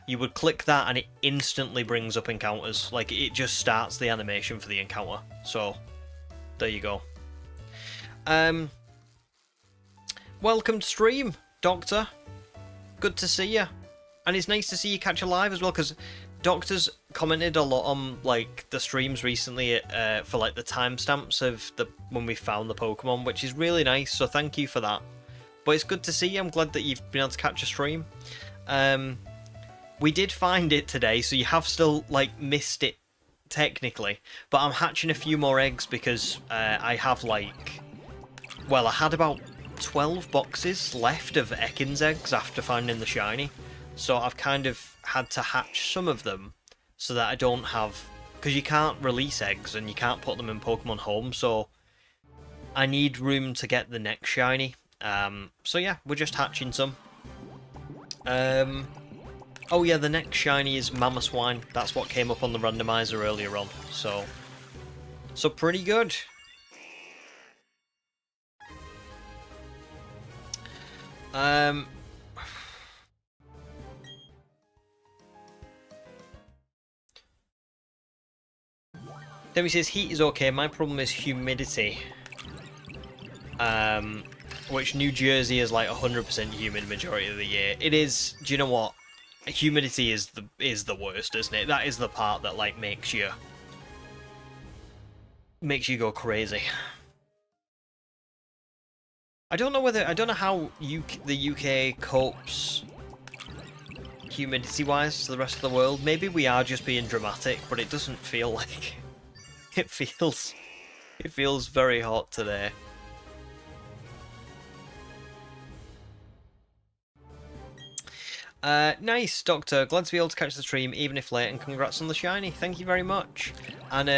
You would click that and it instantly brings up encounters. Like, it just starts the animation for the encounter. So there you go. Welcome to stream, Doctor. Good to see you. And it's nice to see you catch a live as well, because Doctor's commented a lot on like the streams recently for like the timestamps of when we found the Pokemon, which is really nice, so thank you for that. But it's good to see you. I'm glad that you've been able to catch a stream. We did find it today, so you have still like missed it technically, but I'm hatching a few more eggs because I have like, well, I had about 12 boxes left of Ekans eggs after finding the shiny, so I've kind of had to hatch some of them so that I don't have, because you can't release eggs and you can't put them in Pokemon Home, so I need room to get the next shiny. So yeah, we're just hatching some. Oh yeah, the next shiny is Mamoswine. That's what came up on the randomizer earlier on, so pretty good. Um. Demi says heat is okay. My problem is humidity. Which New Jersey is like 100% humid majority of the year. It is. Do you know what? Humidity is the worst, isn't it? That is the part that like makes you go crazy. I don't know how the UK copes humidity-wise to the rest of the world. Maybe we are just being dramatic, but it doesn't feel like it feels very hot today. Nice, Doctor. Glad to be able to catch the stream, even if late, and congrats on the shiny. Thank you very much, and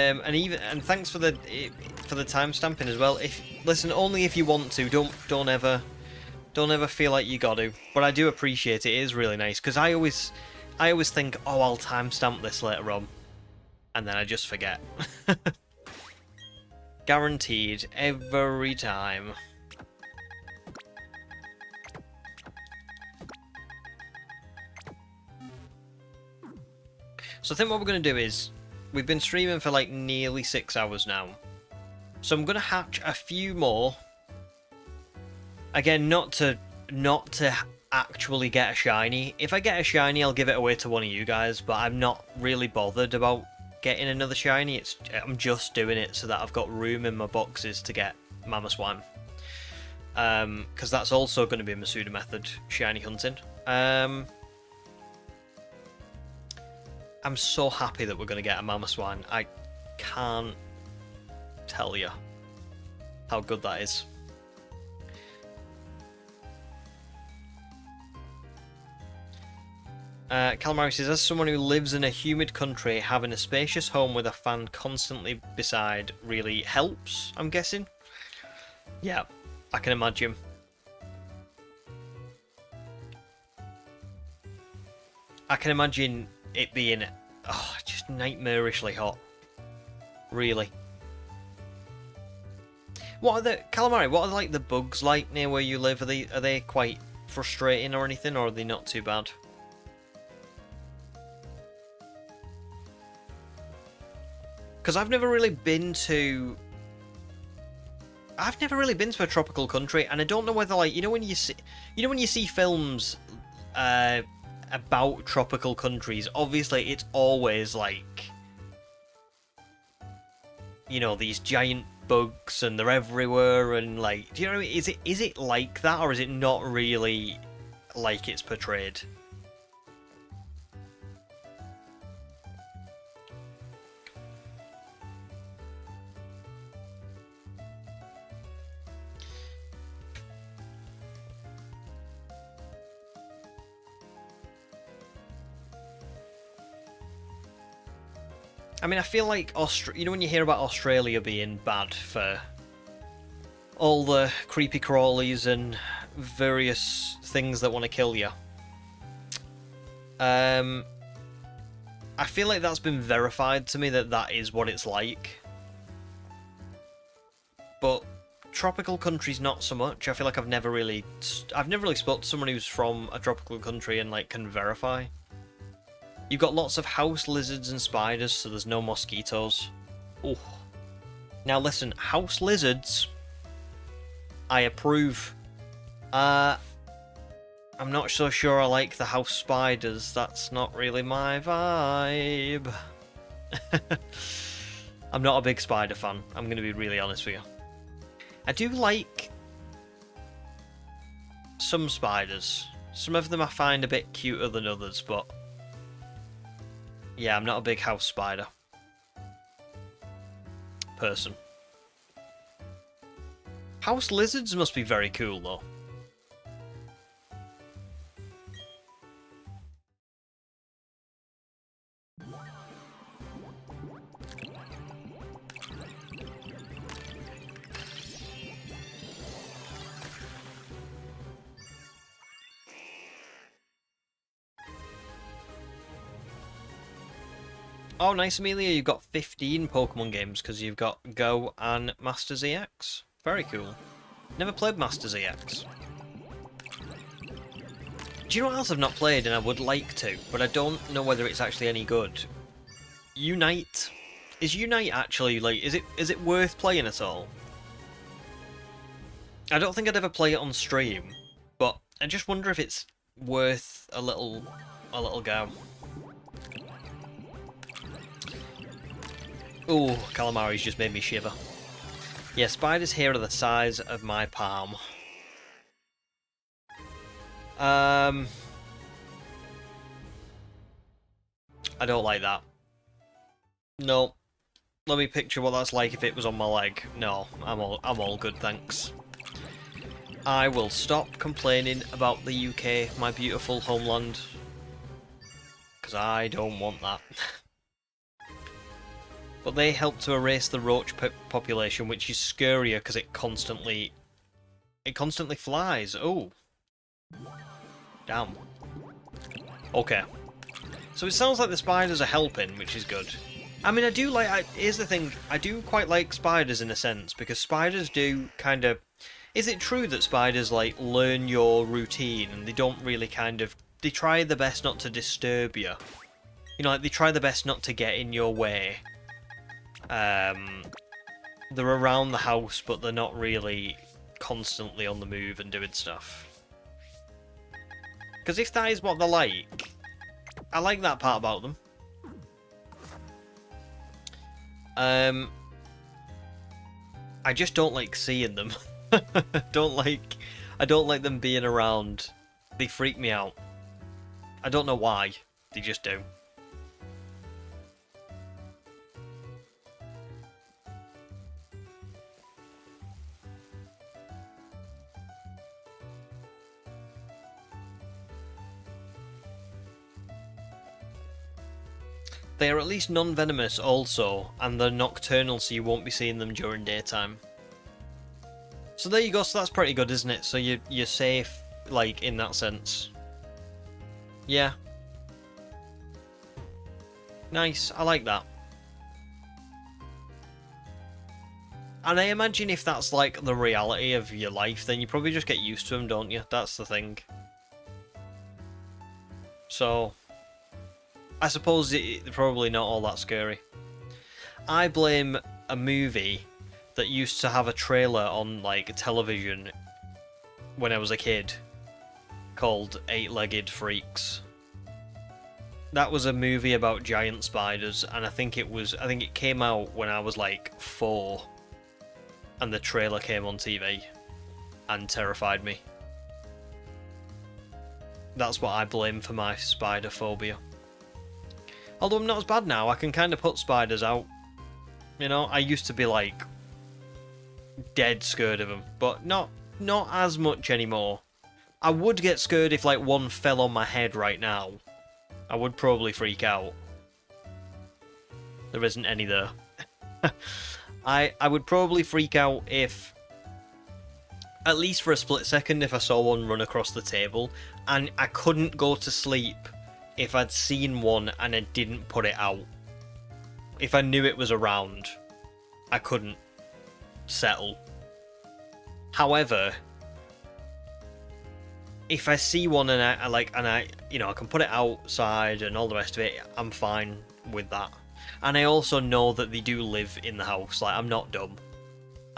thanks for the time stamping as well. Listen, only if you want to. Don't ever feel like you got to. But I do appreciate it. It is really nice because I always think, oh, I'll timestamp this later on, and then I just forget. Guaranteed every time. So I think what we're going to do is, we've been streaming for like nearly 6 hours now. So I'm going to hatch a few more. Again, not to actually get a shiny. If I get a shiny, I'll give it away to one of you guys, but I'm not really bothered about getting another shiny. I'm just doing it so that I've got room in my boxes to get Mama Swan. Because that's also going to be a Masuda method, shiny hunting. I'm so happy that we're going to get a Mama Swan. I can't tell you how good that is. Calamari says, as someone who lives in a humid country, having a spacious home with a fan constantly beside really helps, I'm guessing? Yeah, I can imagine. I can imagine it being just nightmarishly hot. Really. What are the Calamari? What are like the bugs like near where you live? Are they quite frustrating or anything, or are they not too bad? Because I've never really been to a tropical country, and I don't know whether, like, when you see films about tropical countries, obviously it's always like, these giant bugs and they're everywhere, and like, do you know what I mean? Is it like that, or is it not really like it's portrayed? I mean, I feel like when you hear about Australia being bad for all the creepy crawlies and various things that want to kill you, I feel like that's been verified to me that is what it's like. But tropical countries, not so much. I feel like I've never really spoke to someone who's from a tropical country and like can verify. You've got lots of house lizards and spiders, so there's no mosquitoes. Oh. Now listen, house lizards, I approve. I'm not so sure I like the house spiders. That's not really my vibe. I'm not a big spider fan. I'm going to be really honest with you. I do like some spiders. Some of them I find a bit cuter than others, but yeah, I'm not a big house spider person. House lizards must be very cool, though. Oh, nice, Amelia. You've got 15 Pokemon games because you've got Go and Masters EX. Very cool. Never played Masters EX. Do you know what else I've not played and I would like to, but I don't know whether it's actually any good? Unite. Is Unite actually, like, is it worth playing at all? I don't think I'd ever play it on stream, but I just wonder if it's worth a little go. Ooh, calamari's just made me shiver. Yeah, spiders here are the size of my palm. I don't like that. No. Let me picture what that's like if it was on my leg. No, I'm all good, thanks. I will stop complaining about the UK, my beautiful homeland, because I don't want that. But they help to erase the roach population, which is scarier because it constantly flies. Oh, damn. Okay, so it sounds like the spiders are helping, which is good. I mean, here's the thing, I do quite like spiders in a sense, because spiders do kind of... Is it true that spiders, like, learn your routine, and they don't really kind of... They try their best not to disturb you? You know, like, they try their best not to get in your way. They're around the house, but they're not really constantly on the move and doing stuff. Because if that is what they're like, I like that part about them. I just don't like seeing them. I don't like them being around. They freak me out. I don't know why. They just do. They are at least non-venomous also, and they're nocturnal, so you won't be seeing them during daytime. So there you go, so that's pretty good, isn't it? So you're safe, like, in that sense. Yeah. Nice, I like that. And I imagine if that's, like, the reality of your life, then you probably just get used to them, don't you? That's the thing. So... I suppose it's probably not all that scary. I blame a movie that used to have a trailer on, like, television when I was a kid called Eight-Legged Freaks. That was a movie about giant spiders, and I think it came out when I was like 4, and the trailer came on TV and terrified me. That's what I blame for my spider phobia. Although I'm not as bad now, I can kind of put spiders out. You know, I used to be like dead scared of them, but not as much anymore. I would get scared if like one fell on my head right now. I would probably freak out. There isn't any there. I would probably freak out if, at least for a split second, if I saw one run across the table, and I couldn't go to sleep if I'd seen one and I didn't put it out. If I knew it was around, I couldn't settle. However, if I see one and I you know, I can put it outside and all the rest of it, I'm fine with that. And I also know that they do live in the house. Like, I'm not dumb.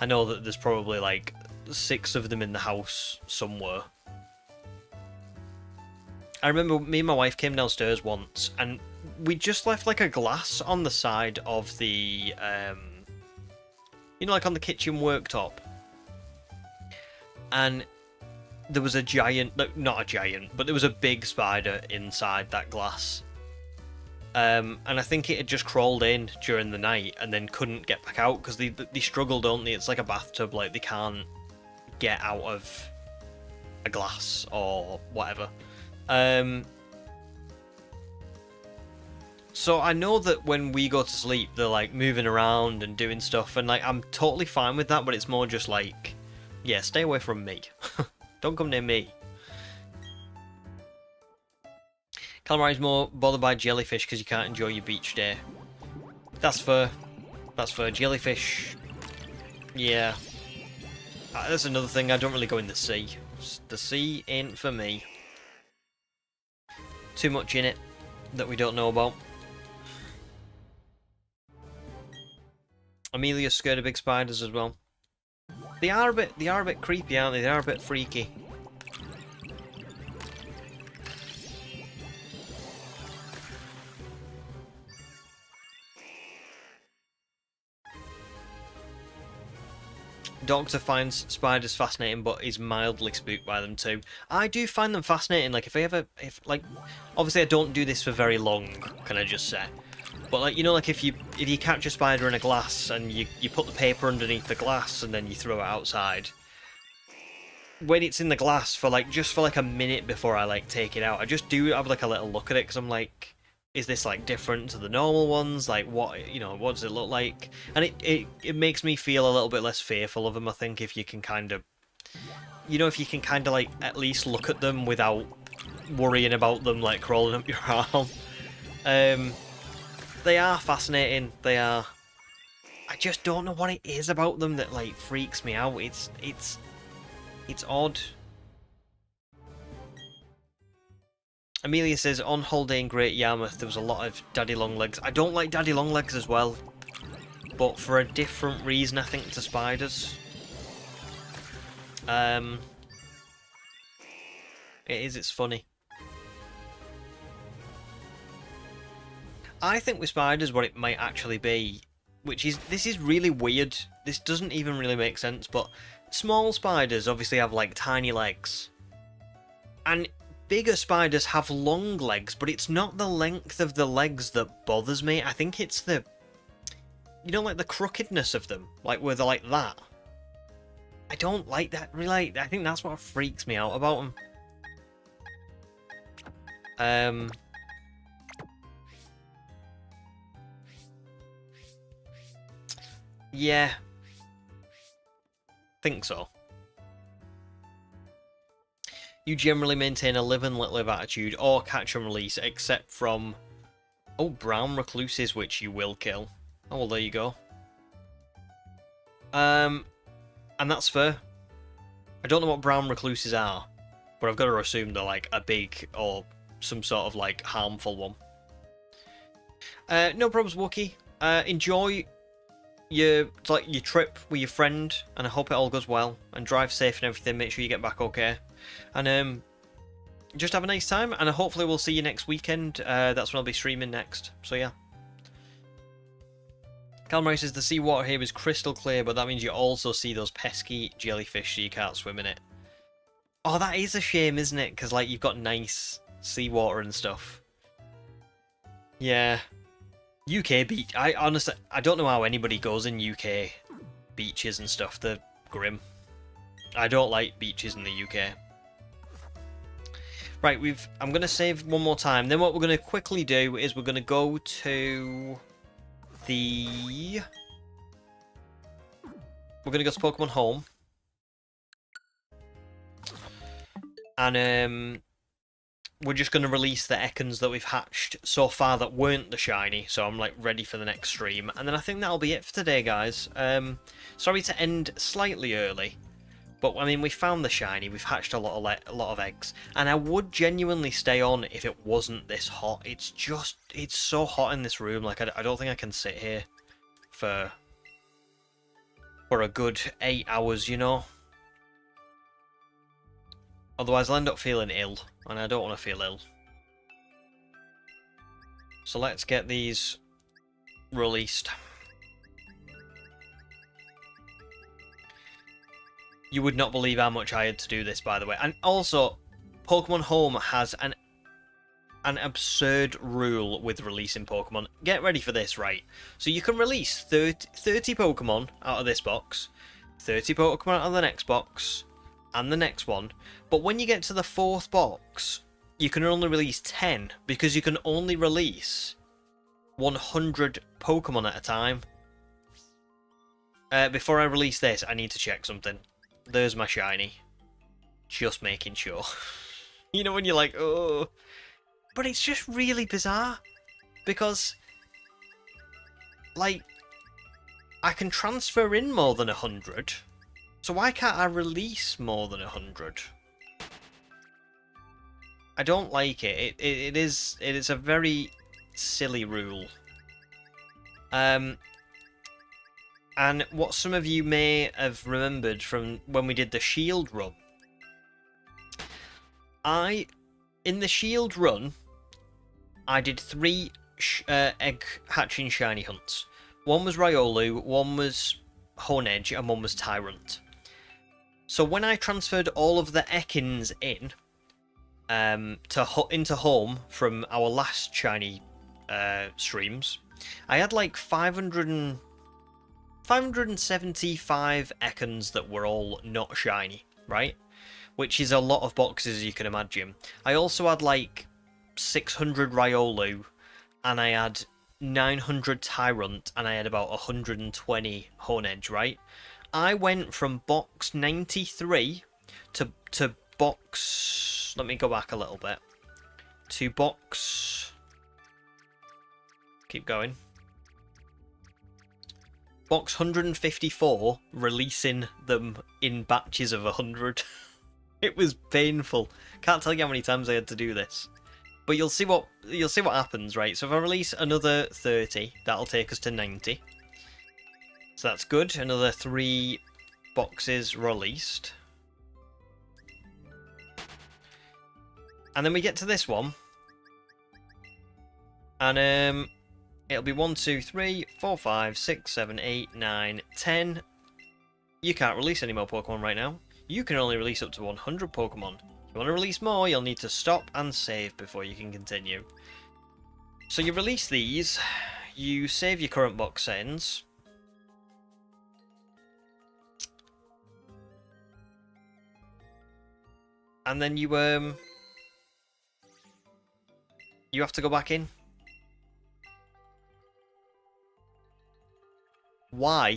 I know that there's probably like 6 of them in the house somewhere. I remember me and my wife came downstairs once, and we just left like a glass on the side of the, you know, like on the kitchen worktop. And there was a giant, not a giant, but there was a big spider inside that glass. And I think it had just crawled in during the night and then couldn't get back out, because they struggle, don't they? It's like a bathtub, like they can't get out of a glass or whatever. So I know that when we go to sleep, they're like moving around and doing stuff, and like I'm totally fine with that, but it's more just like, yeah, stay away from me. Don't come near me. Calamari's more bothered by jellyfish because you can't enjoy your beach day. That's fair. That's fair. Jellyfish, yeah. That's another thing, I don't really go in the sea. The sea ain't for me. too much in it that we don't know about. Amelia's scared of big spiders as well. They are a bit creepy, aren't they? They are a bit freaky. Doctor finds spiders fascinating, but is mildly spooked by them too. I do find them fascinating. Like, like, obviously I don't do this for very long, can I just say? But like, you know, like if you catch a spider in a glass and you put the paper underneath the glass and then you throw it outside. When it's in the glass for like just for like a minute before I like take it out, I just do have like a little look at it because I'm like, is this like different to the normal ones? Like what, you know, what does it look like? And it makes me feel a little bit less fearful of them, I think, if you can kind of, you know, if you can kind of like at least look at them without worrying about them like crawling up your arm. They are fascinating. They are. I just don't know what it is about them that like freaks me out. It's odd. Amelia says, on holiday in Great Yarmouth, there was a lot of daddy long legs. I don't like daddy long legs as well, but for a different reason, I think, to spiders. It's funny. I think with spiders, what it might actually be, this is really weird. This doesn't even really make sense, but small spiders obviously have like tiny legs. And bigger spiders have long legs, but it's not the length of the legs that bothers me. I think it's the, you know, like the crookedness of them, like where they're like that. I don't like that, really. I think that's what freaks me out about them. Yeah. Think so. You generally maintain a live and let live attitude or catch and release, except from, oh, brown recluses, which you will kill. Oh, well, there you go. And that's fair. I don't know what brown recluses are, but I've got to assume they're like a big or some sort of like harmful one. No problems, Wookie. Enjoy your trip with your friend, and I hope it all goes well, and drive safe and everything. Make sure you get back okay, and just have a nice time, and hopefully we'll see you next weekend. That's when I'll be streaming next, so yeah. Calamari says the seawater here is crystal clear, but that means you also see those pesky jellyfish, so you can't swim in it. Oh, that is a shame, isn't it? Because like you've got nice seawater and stuff. Yeah. UK beach. I honestly, I don't know how anybody goes in UK beaches and stuff. They're grim. I don't like beaches in the UK. Right, I'm going to save one more time. Then what we're going to quickly do is we're going to go to the... We're going to go to Pokemon Home. And we're just going to release the Ekans that we've hatched so far that weren't the shiny, so I'm like ready for the next stream. And then I think that'll be it for today, guys. Sorry to end slightly early, but I mean, we found the shiny, we've hatched a lot of eggs, and I would genuinely stay on if it wasn't this hot. It's so hot in this room, like I don't think I can sit here for a good 8 hours, you know? Otherwise I'll end up feeling ill, and I don't want to feel ill. So let's get these released. You would not believe how much I had to do this, by the way. And also, Pokemon Home has an absurd rule with releasing Pokemon. Get ready for this, right? So you can release 30 Pokemon out of this box, 30 Pokemon out of the next box, and the next one. But when you get to the 4th box, you can only release 10, because you can only release 100 Pokemon at a time. Before I release this, I need to check something. There's my shiny. Just making sure. You know when you're like, oh... But it's just really bizarre. Because... like... I can transfer in more than 100. So why can't I release more than 100? I don't like it. It is a very silly rule. And what some of you may have remembered from when we did the Shield run, in the Shield run, I did 3 egg hatching shiny hunts. One was Riolu, one was Honedge, and one was Tyrant. So when I transferred all of the Ekans in into home from our last shiny streams, I had like 575 Ekans that were all not shiny, right? Which is a lot of boxes, as you can imagine. I also had like 600 Riolu, and I had 900 Tyrant, and I had about 120 Honedge, right? I went from box 93 to box... Let me go back a little bit. To box... Keep going. Box 154, releasing them in batches of 100. It was painful. Can't tell you how many times I had to do this. But you'll see what happens, right? So if I release another 30, that'll take us to 90. So that's good. Another 3 boxes released. And then we get to this one. And it'll be 1, 2, 3, 4, 5, 6, 7, 8, 9, 10. You can't release any more Pokemon right now. You can only release up to 100 Pokemon. If you want to release more, you'll need to stop and save before you can continue. So you release these, you save your current box settings. And then you have to go back in. Why?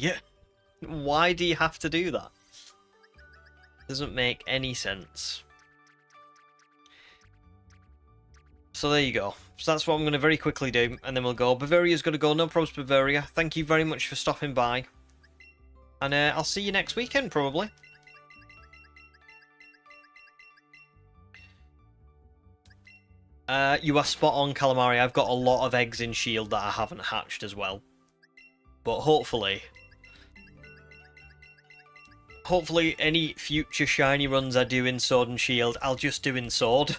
Why do you have to do that? Doesn't make any sense. So there you go. So that's what I'm going to very quickly do, and then we'll go. Bavaria's going to go. No problems, Bavaria. Thank you very much for stopping by. And I'll see you next weekend, probably. You are spot on, Calamari. I've got a lot of eggs in Shield that I haven't hatched as well. But hopefully any future shiny runs I do in Sword and Shield, I'll just do in Sword.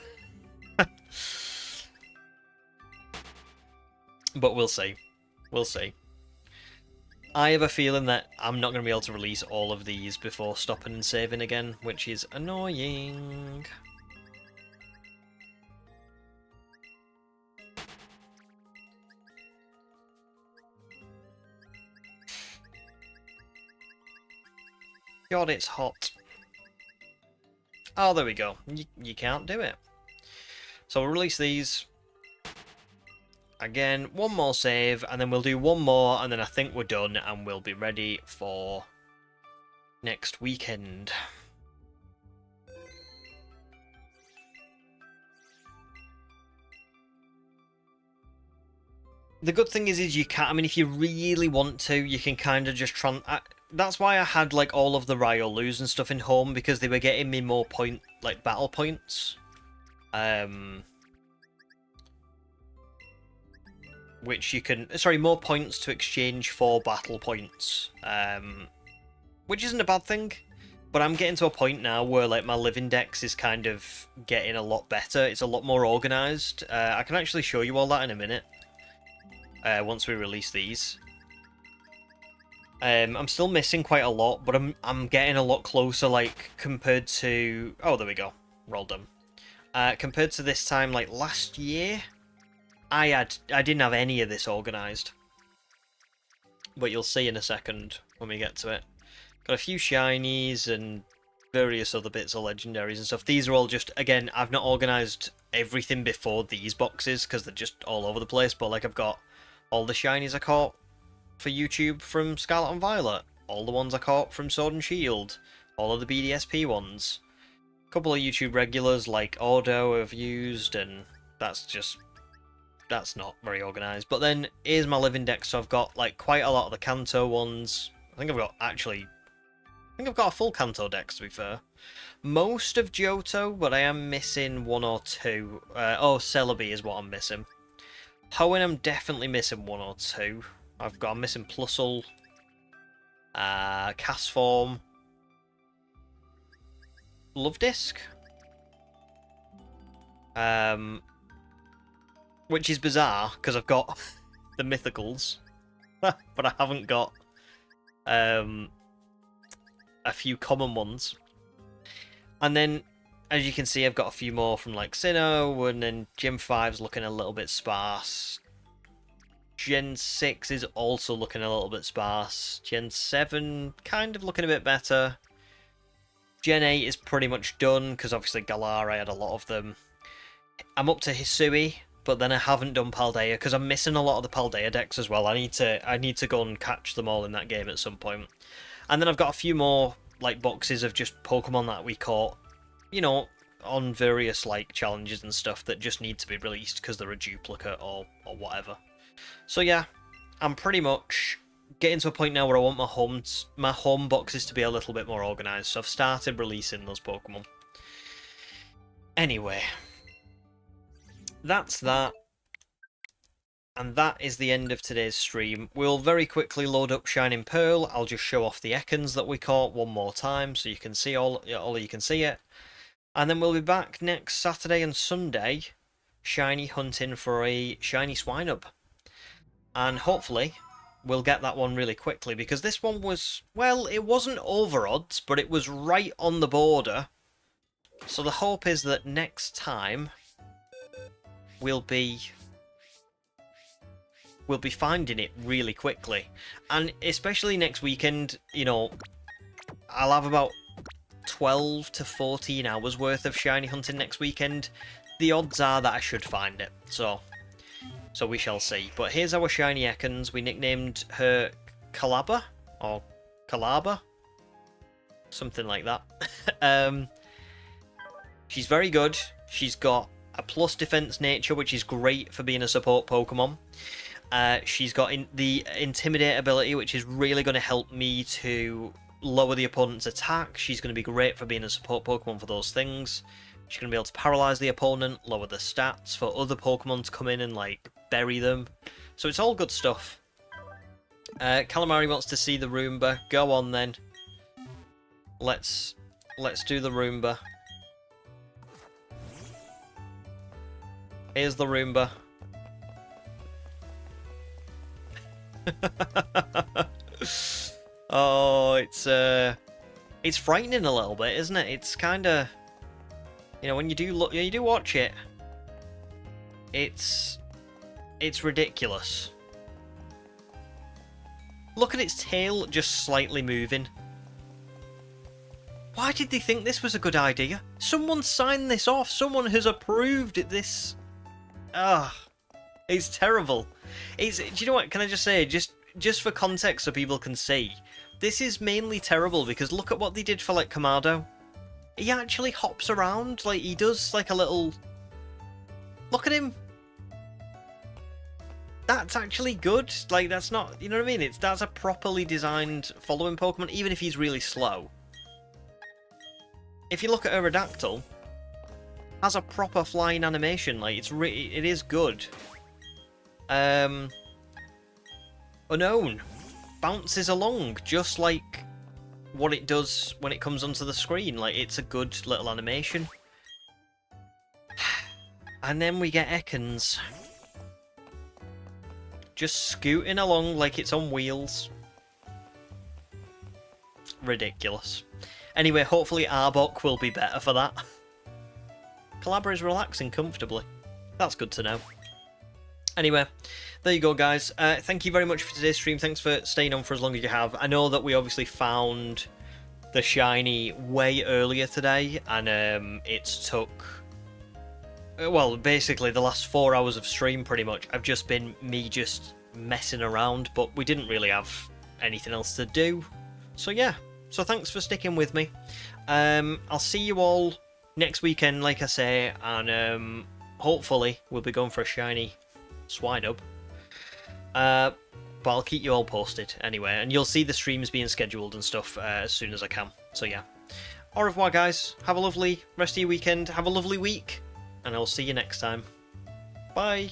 But we'll see. We'll see. I have a feeling that I'm not going to be able to release all of these before stopping and saving again, which is annoying. God, it's hot. Oh, there we go. You can't do it. So we'll release these. Again, one more save, and then we'll do one more, and then I think we're done, and we'll be ready for next weekend. The good thing is you can't, I mean, if you really want to, you can kind of just that's why I had, like, all of the Riolus and stuff in home, because they were getting me more battle points. Which you can... Sorry, more points to exchange for battle points. Which isn't a bad thing. But I'm getting to a point now where, like, my living dex is kind of getting a lot better. It's a lot more organised. I can actually show you all that in a minute. Once we release these. I'm still missing quite a lot, but I'm getting a lot closer, like, compared to... Oh, there we go. We're all done. Compared to this time, like, last year... I didn't have any of this organised. But you'll see in a second when we get to it. Got a few shinies and various other bits of legendaries and stuff. These are all just, again, I've not organised everything before these boxes because they're just all over the place. But, like, I've got all the shinies I caught for YouTube from Scarlet and Violet. All the ones I caught from Sword and Shield. All of the BDSP ones. A couple of YouTube regulars like Ordo I've used, and that's not very organised. But then here's my living deck, so I've got like quite a lot of the Kanto ones. I think I've got actually think I've got a full Kanto dex, to be fair. Most of Johto, but I am missing one or two. Oh, Celebi is what I'm missing. Hoenn, I'm definitely missing one or two. I'm missing Plusle, Castform, Love Disc, which is bizarre because I've got the mythicals, but I haven't got a few common ones. And then, as you can see, I've got a few more from like Sinnoh, and then Gen 5's looking a little bit sparse. Gen 6 is also looking a little bit sparse. Gen 7 kind of looking a bit better. Gen 8 is pretty much done, because obviously Galar, I had a lot of them. I'm up to Hisui, but then I haven't done Paldea, because I'm missing a lot of the Paldea decks as well. I need to go and catch them all in that game at some point. And then I've got a few more like boxes of just Pokemon that we caught, you know, on various like challenges and stuff that just need to be released because they're a duplicate or whatever. So yeah, I'm pretty much getting to a point now where I want my home boxes to be a little bit more organised, so I've started releasing those Pokemon. Anyway, that's that. And that is the end of today's stream. We'll very quickly load up Shining Pearl. I'll just show off the Ekans that we caught one more time so you can see all you can see it. And then we'll be back next Saturday and Sunday, shiny hunting for a shiny Swinub. And hopefully we'll get that one really quickly, because this one was, well, it wasn't over odds, but it was right on the border. So the hope is that next time we'll be finding it really quickly. And especially next weekend, you know, I'll have about 12 to 14 hours worth of shiny hunting next weekend. The odds are that I should find it. So we shall see. But here's our shiny Ekans. We nicknamed her Calaba, or Calaba, something like that. She's very good. She's got a plus defense nature, which is great for being a support Pokemon. She's got the Intimidate ability, which is really going to help me to lower the opponent's attack. She's going to be great for being a support Pokemon for those things. She's going to be able to paralyze the opponent, lower the stats for other Pokemon to come in and like bury them. So it's all good stuff. Calamari wants to see the Roomba. Go on then. Let's do the Roomba. Here's the Roomba. Oh, it's frightening a little bit, isn't it? It's kind of, you know, when you do watch it, it's ridiculous. Look at its tail just slightly moving. Why did they think this was a good idea? Someone signed this off. Someone has approved this. It's terrible. Do you know what? Can I just say, just for context so people can see, this is mainly terrible because look at what they did for like Kamado. He actually hops around, like he does like a little. Look at him. That's actually good. Like that's not, you know what I mean? That's a properly designed following Pokemon, even if he's really slow. If you look at Aerodactyl, has a proper flying animation. Like it is good. Unknown bounces along just like what it does when it comes onto the screen. Like it's a good little animation. And then we get Ekans just scooting along like it's on wheels. Ridiculous. Anyway, hopefully Arbok will be better for that. Calabra is relaxing comfortably. That's good to know. Anyway, there you go, guys. Thank you very much for today's stream. Thanks for staying on for as long as you have. I know that we obviously found the shiny way earlier today, and it took... well, basically the last 4 hours of stream, pretty much, I've just been me just messing around, but we didn't really have anything else to do. So yeah, so thanks for sticking with me. I'll see you all next weekend, like I say, and hopefully we'll be going for a shiny Swinub. But I'll keep you all posted anyway, and you'll see the streams being scheduled and stuff as soon as I can. So yeah. Au revoir, guys. Have a lovely rest of your weekend. Have a lovely week. And I'll see you next time. Bye.